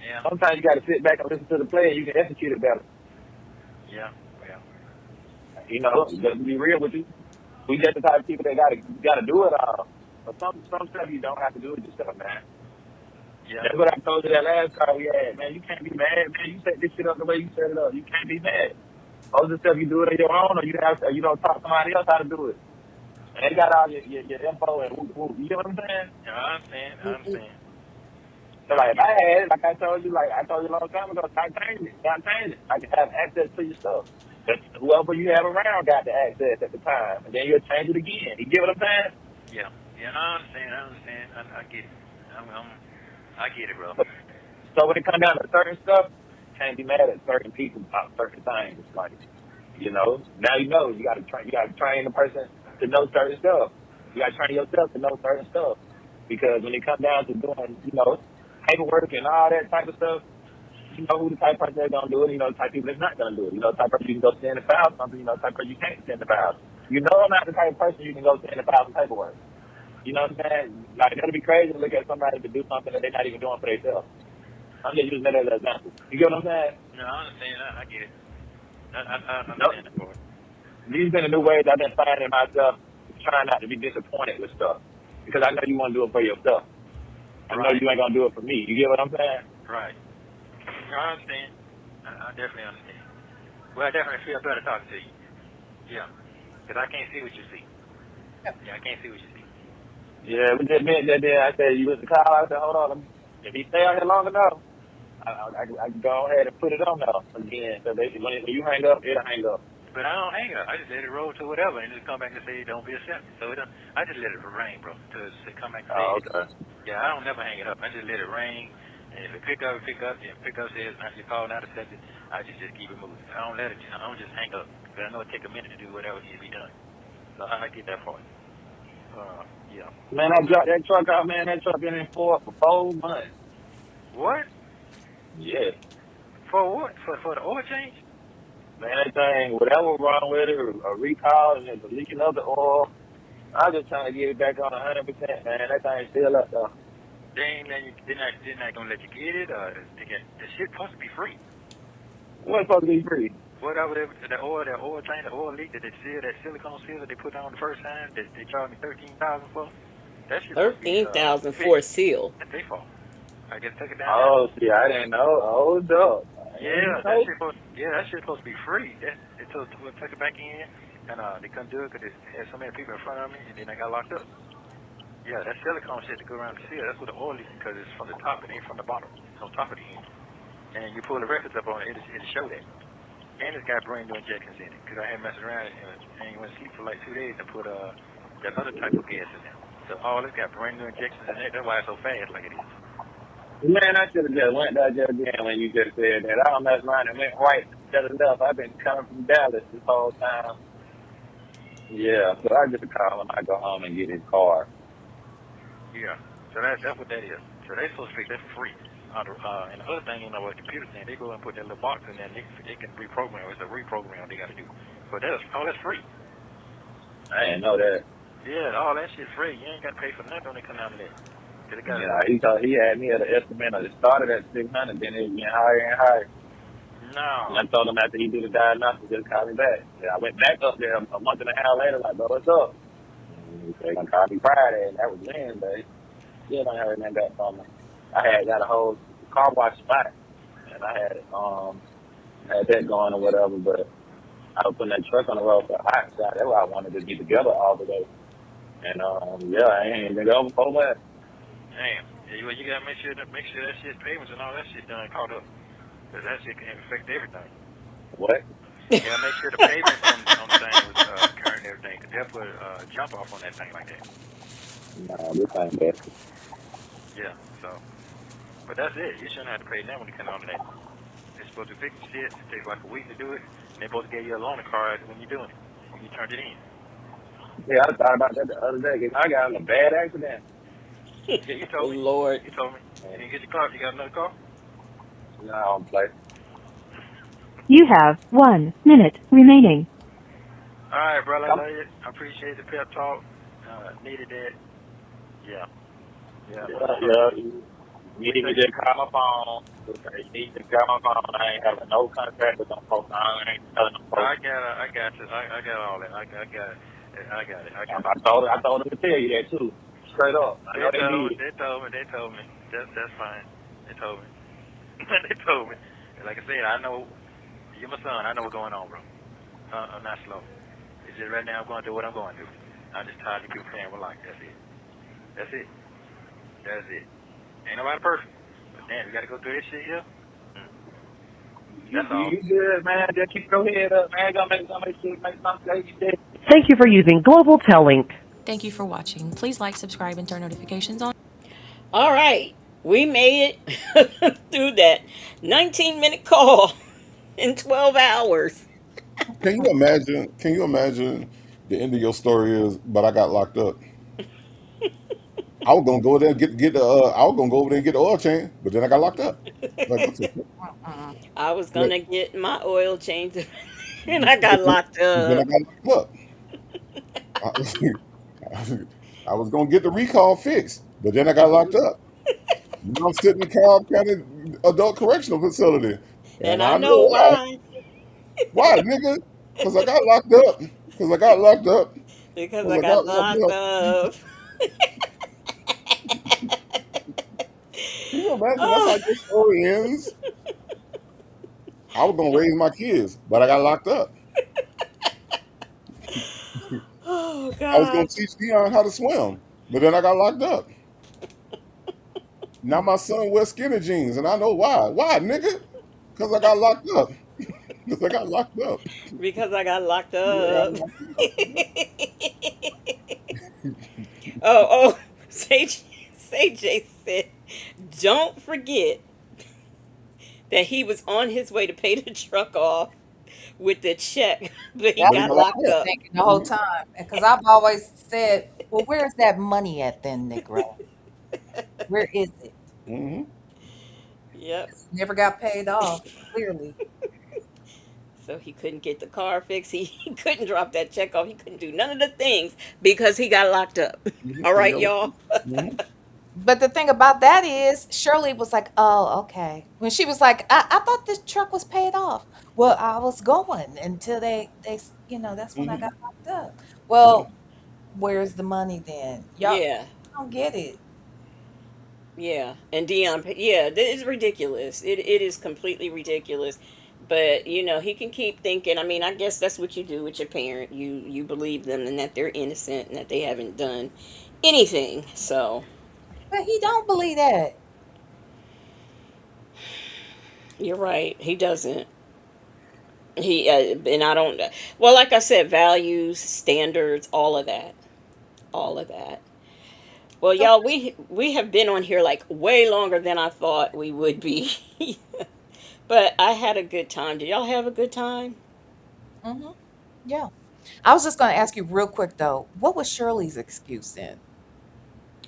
Yeah. Sometimes you gotta sit back and listen to the play and you can execute it better. Yeah. Yeah. You know, just to be real with you. We just the type of people that gotta do it all. But some stuff you don't have to do it yourself, man. Yeah. That's what I told you that last call we had, man. You can't be mad, man. You set this shit up the way you set it up. You can't be mad. Most of the stuff you do it on your own, or you don't talk to somebody else how to do it. And they got all your info and whoop, whoop. You know what I'm saying? Yeah, I understand. I understand. So like if I had it, like I told you a long time ago, start changing it. Start changing it. I can have access to your stuff. But whoever you have around got the access at the time. And then you'll change it again. You get what I'm saying? Yeah. Yeah, I understand. I understand. I get it. I I get it, bro. So when it comes down to certain stuff, can't be mad at certain people about certain things. Like, now you gotta train the person to know certain stuff. You gotta train yourself to know certain stuff. Because when it comes down to doing, paperwork and all that type of stuff, you know who the type of person that's gonna do it, the type of people that's not gonna do it. The type of person you can go stand and file something, the type of person you can't stand and file. I'm not the type of person you can go stand and file some paperwork. You know what I'm saying? Like, that'd be crazy to look at somebody to do something that they're not even doing for themselves. I'm just using that as an example. You get what I'm saying? No, I understand that. I get it. I Nope. understand that part. These been the new ways I've been finding myself trying not to be disappointed with stuff. Because I know you want to do it for yourself. I know Right. you ain't going to do it for me. You get what I'm saying? Right. No, I understand. I definitely understand. Well, I definitely feel better talking to you. Yeah. Because I can't see what you see. Yeah, I can't see what you see. Yeah, we just met that day. I said, you was the call. I said, hold on. If he stay out here long enough, I can go ahead and put it on there again. So when you hang up, it'll hang up. But I don't hang up. I just let it roll to whatever and just come back and say don't be accepted. So I just let it rain, bro. To come back and say Oh, okay. Yeah, I don't never hang it up. I just let it rain. And if it pick up, it pick up. If pick up says your call not accepted, I just keep it moving. I don't let it. I don't just hang up. Because I know it take a minute to do whatever needs to be done. So I get that part. Yeah. Man, I dropped that truck out, man. That truck been in for 4 months. What? Yeah. For what? For the oil change? Man, that thing, whatever wrong with it, a recall, and there's a leaking of the oil. I'm just trying to get it back on 100%, man. That thing's still up, though. They're not going to let you get it? The shit supposed to be free. What's supposed to be free? Whatever, the oil change, the oil leak that silicone seal that they put on the first time, they charged me $13,000 for. That shit $13,000 for a seal. That's their fault. I guess take it down. Oh, see, I didn't know. Hold up. Yeah, that shit supposed to be free. They took it back in, and they couldn't do it because they had so many people in front of me, and then they got locked up. Yeah, that silicone shit to go around the seal, that's what the oil leak because it's from the top, it ain't from the bottom. It's on top of the end. And you pull the records up on it, it'll show that. And it's got brand new injections in it because I had messed around and went to sleep for like 2 days and put that other type of gas in there. So all it's got brand new injections in it. That's why it's so fast like it is. Man, I should have just went there just again when you just said that. I don't mess around and went right instead of left. I've been coming from Dallas this whole time. Yeah, so I just call him. I go home and get his car. Yeah, so that's what that is. So they supposed to fix that for free. And the other thing, what the computer thing, they go and put that little box in there and they can reprogram. It's a reprogram they got to do. But that's free. I didn't know that. Yeah, all that shit's free. You ain't got to pay for nothing when they come out of that. Yeah, he had me at an estimate. It started at 600, then it went higher and higher. No. And I told him after he did the diagnosis, just call me back. Yeah, I went back up there a month and a half later, like, bro, what's up? And he said, gonna call me Friday, and that was Wednesday. Still don't heard nothing back from him. I had got a whole car wash spot, and I had that going or whatever, but I was putting that truck on the road for a hot shot. That's why I wanted to get together all the way. And, I ain't been over 4 months. Damn. Yeah, you gotta make sure that shit payments and all that shit done caught up. Because that shit can affect everything. What? You gotta make sure the payments on the thing was current and everything. Because they'll put a jump off on that thing like that. No, this ain't bad. Yeah, so. But that's it. You shouldn't have to pay them when you come out of that. They're supposed to fix the shit. It takes like a week to do it. And they're supposed to give you a loaner card when you're doing it. When you turned it in. Yeah, I thought about that the other day. Cause I got in a bad accident. Yeah, you told me. Lord. You told me. You didn't get your car. You got another car? No, I don't play. You have 1 minute remaining. All right, brother. I love you. I appreciate the pep talk. Needed that. Yeah. You need to just call my phone. You need to call my phone. I ain't having no contact with them folks. I ain't telling them folks. I got you. I got all that. I got it. I told them to tell you that too. Straight up. I know They told me. That's fine. They told me. They told me. And like I said, I know you're my son. I know what's going on, bro. I'm not slow. It's just right now I'm going through what I'm going through. I'm just tired of people playing with life. That's it. Ain't nobody perfect. But damn, we got to go through this shit here. That's all. You good, man. Just keep your head up, man. Gonna make something you did. Thank you for using Global Tel Link. Thank you for watching. Please like, subscribe, and turn notifications on. All right, we made it through that 19-minute call in 12 hours. Can you imagine? Can you imagine the end of your story is, but I got locked up. I was gonna go there and get the. I was gonna go over there and get the oil change, but then I got locked up. Like what the fuck? Mm-mm. I was Like, gonna get my oil changed and I got locked then I up. got locked up. I, I was gonna get the recall fixed, but then I got locked up. Now I'm sitting in Cobb County Adult Correctional Facility, And and I I know know why. why. Why, nigga? Because I got locked up. Because I got locked up. Because Because I I got got locked locked up. up. Can you imagine? That's how Oh, your story ends. I was gonna raise my kids, but I got locked up. oh I was gonna God. teach Dion how to swim, but then I got locked up. Now my son wears skinny jeans, and I know why. Why, nigga? Because I got locked up. Because I got locked up. Because I got locked Yeah, I got up. locked up. Oh, Sage said, don't forget that he was on his way to pay the truck off with the check, but he That's But he got got what locked I locked was up. up. thinking the whole Mhm. time. Because I've always said, well, where's that money at then, Negro? Where is it? Mhm. Yep. Because he never got paid off, clearly. So he couldn't get the car fixed. He couldn't drop that check off. He couldn't do none of the things because he got locked up. Mhm. All He right, got locked y'all. up. Mhm. But the thing about that is, Shirley was like, oh, okay. When she was like, I thought this truck was paid off. Well, I was going until that's when I got Mhm. locked up. Mhm. Well, where's the money then? Y'all Yeah. don't get it. Yeah, and Dion, yeah, it's ridiculous. It is completely ridiculous. But he can keep thinking. I mean, I guess that's what you do with your parent. You believe them and that they're innocent and that they haven't done anything. So But he don't believe that. you're right. He doesn't. And I don't. Well, like I said, values, standards, all of that, all of that. Well, So, y'all, we have been on here like way longer than I thought we would be. But I had a good time. Did y'all have a good time? hmm yeah. I was just going to ask you real quick though, what was Shirley's excuse then?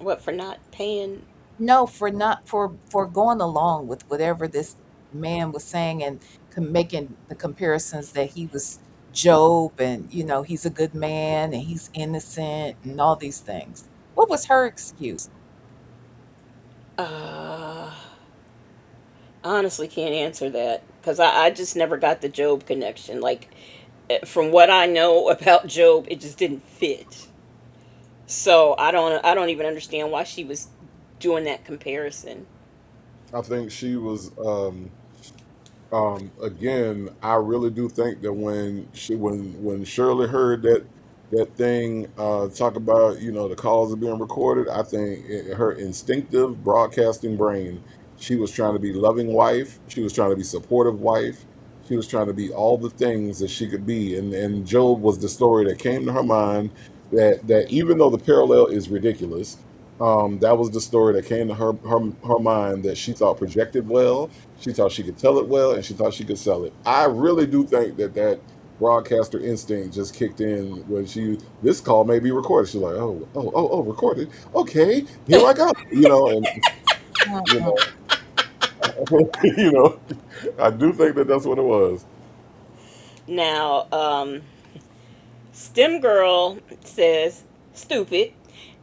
What, for not paying? No, for not for going along with whatever this man was saying and making the comparisons that he was Job and he's a good man and he's innocent and all these things. What was her excuse? Uh, honestly, can't answer that because I just never got the Job connection. Like, from what I know about Job, it just didn't fit. So I don't even understand why she was doing that comparison. I think she was. Again, I really do think that when Shirley heard that thing talk about the calls are being recorded, I think her instinctive broadcasting brain, she was trying to be loving wife, she was trying to be supportive wife, she was trying to be all the things that she could be, and Job was the story that came to her mind. That even though the parallel is ridiculous, that was the story that came to her mind that she thought projected well, she thought she could tell it well, and she thought she could sell it. I really do think that broadcaster instinct just kicked in when this call may be recorded. She's like, oh, recorded. Okay, here I go. And you Mm-mm. know, you know, I do think that that's what it was. Now, STEM girl says stupid,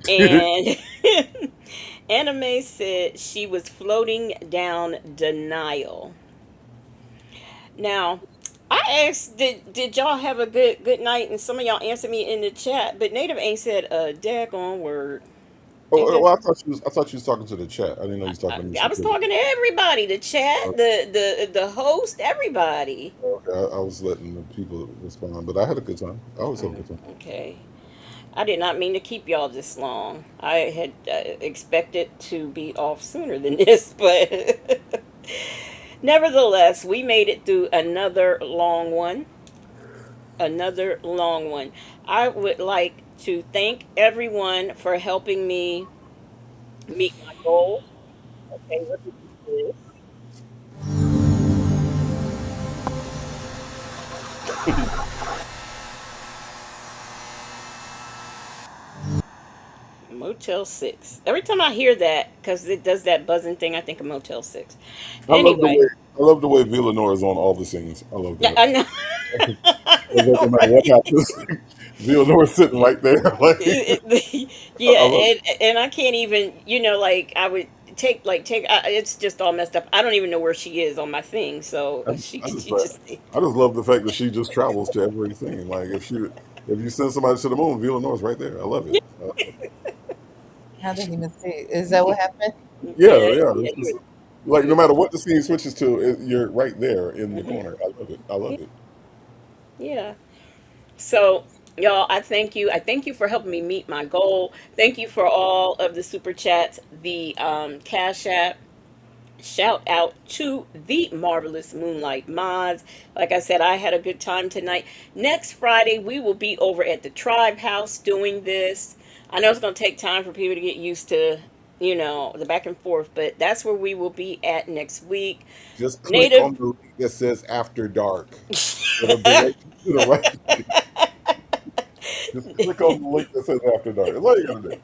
and Anime said she was floating down denial. Now, I asked, did y'all have a good night? And some of y'all answered me in the chat, but Native ain't said a daggone word. Ain't that Well, I true? thought she was talking to the chat. I didn't know you was talking to me I was specifically. talking to everybody, the chat, the host, everybody. Okay, I was letting the people respond, but I had a good time. I always have a good time. Okay. I did not mean to keep y'all this long. I had expected to be off sooner than this, but nevertheless, we made it through another long one. Another long one. I would like to thank everyone for helping me Meet my goal. Okay, what is this? Motel 6. Every time I hear that, because it does that buzzing thing, I think of Motel 6. I love the Anyway, way I love the way Villanore is on all the scenes. I love yeah, that. I know. It's I like no know, matter what right? happens, Villanore's sitting right there. Like I Yeah, love and I can't even, like I would it's just all messed up. I don't even know where she is on my thing, so I just she just I just love the fact that she just travels to every scene. Like if you send somebody to the moon, Villanore's right there. I love it. I didn't even see. Is that what happened? Yeah, yeah, yeah. yeah, It's just, like no matter what the scene switches to, you're right there in the mhm, corner. I love it. I love it. yeah. So, y'all, I thank you. I thank you for helping me meet my goal. Thank you for all of the super chats, the Cash App. Shout out to the marvelous Moonlight Mods. Like I said, I had a good time tonight. Next Friday, we will be over at the Tribe House doing this. I know it's going to take time for people to get used to, the back and forth, but that's where we will be at next week. Just click Native. on the link that says After Dark. It'll direct you to the right. Just click on the link that says After Dark. That's all you gotta do.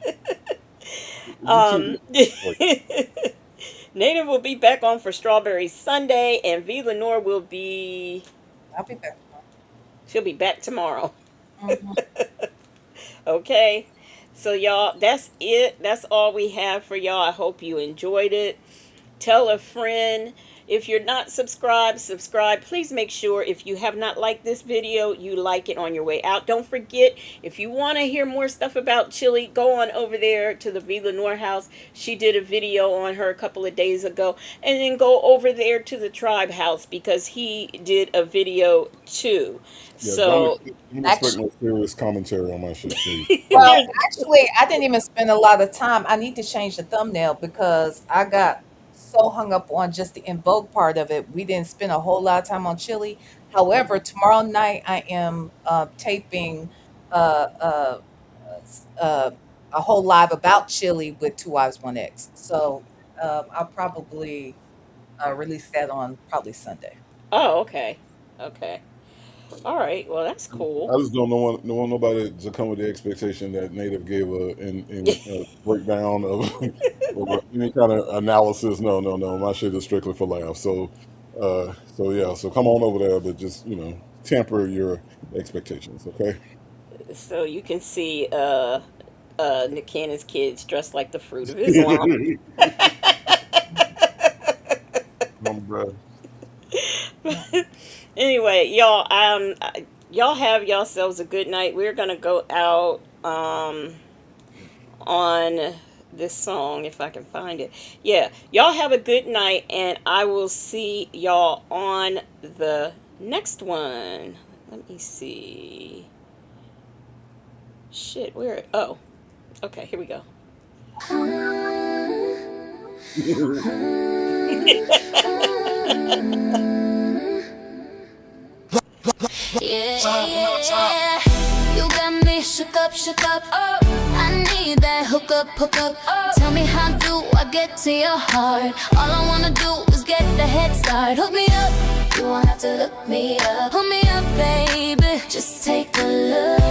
You too. um, Native will be back on for Strawberry Sunday, and V Lenore will be. I'll be back. She'll be back tomorrow. Mm-hmm. Okay. So, y'all, that's it. That's all we have for y'all. I hope you enjoyed it. Tell a friend. If you're not subscribed, subscribe. Please make sure if you have not liked this video, you like it on your way out. Don't forget, if you want to hear more stuff about Chilli, go on over there to the V Lenore house. She did a video on her a couple of days ago. And then go over there to the Tribe house because he did a video too. Yeah, So, don't expect Actually, no serious commentary on my shit, please. well, there's. actually, I didn't even spend a lot of time. I need to change the thumbnail because I got so hung up on just the invoke part of it. We didn't spend a whole lot of time on Chili. However, tomorrow night I am taping uh, uh, uh, a whole live about Chili with Two Wives One X. So I'll probably release that on probably Sunday. Oh, okay. Okay. All right. Well, that's I cool. just don't want nobody to come with the expectation that Native gave a breakdown of or any kind of analysis. No, no, no. My shit is strictly for laughs. So yeah. So come on over there, but just temper your expectations. Okay. So you can see Nick Cannon's kids dressed like the fruit of Islam. Mama, bruh. Anyway, y'all have yourselves a good night. We're gonna go out on this song if I can find it. Yeah, y'all have a good night, and I will see y'all on the next one. Let me see. Shit, where? Oh, okay, here we go. Yeah, yeah. You got me shook up, shook up. Oh, I need that hook up, hook up. Oh, tell me how do I get to your heart? All I wanna do is get the head start. Hook me up, you won't have to look me up. Hook me up, baby, just take a look.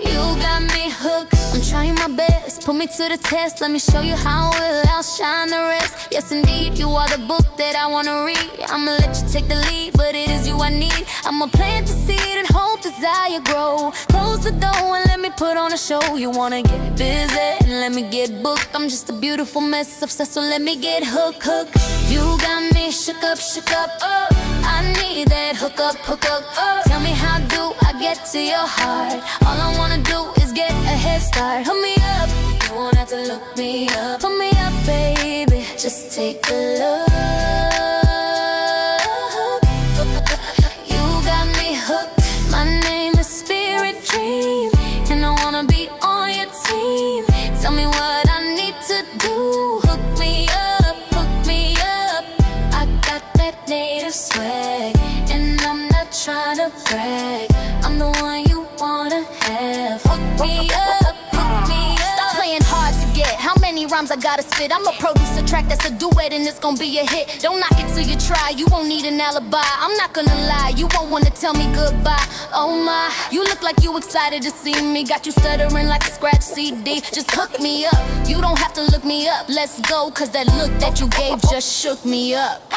You got me hooked, I'm trying my best. Put me to the test, let me show you how we'll outshine the rest. Yes, indeed, you are the book that I wanna read. I'ma let you take the lead, but it is you I need. I'ma plant the seed and hope desire grow. Close the door and let me put on a show. You wanna get busy and let me get booked. I'm just a beautiful mess obsessed, so let me get hooked, hooked. You got me shook up, oh. I need that hook up, oh. Tell me how do I get to your heart? All I wanna do is get a head start. Hook me up, you won't have to look me up. Put me up, baby, just take a look. You got me hooked, my name is Spirit Dream, and I wanna be on your team. Tell me what I need to do. Hook me up, hook me up. I got that native swag, and I'm not trying to brag. I'm the one you wanna have. Hook me up, hook rhymes I gotta spit. I'ma produce a track that's a duet and it's gonna be a hit. Don't knock it till you try, you won't need an alibi. I'm not gonna lie, you won't wanna tell me goodbye. Oh my, you look like you excited to see me. Got you stuttering like a scratch CD. Just hook me up, you don't have to look me up. Let's go, cause that look that you gave just shook me up.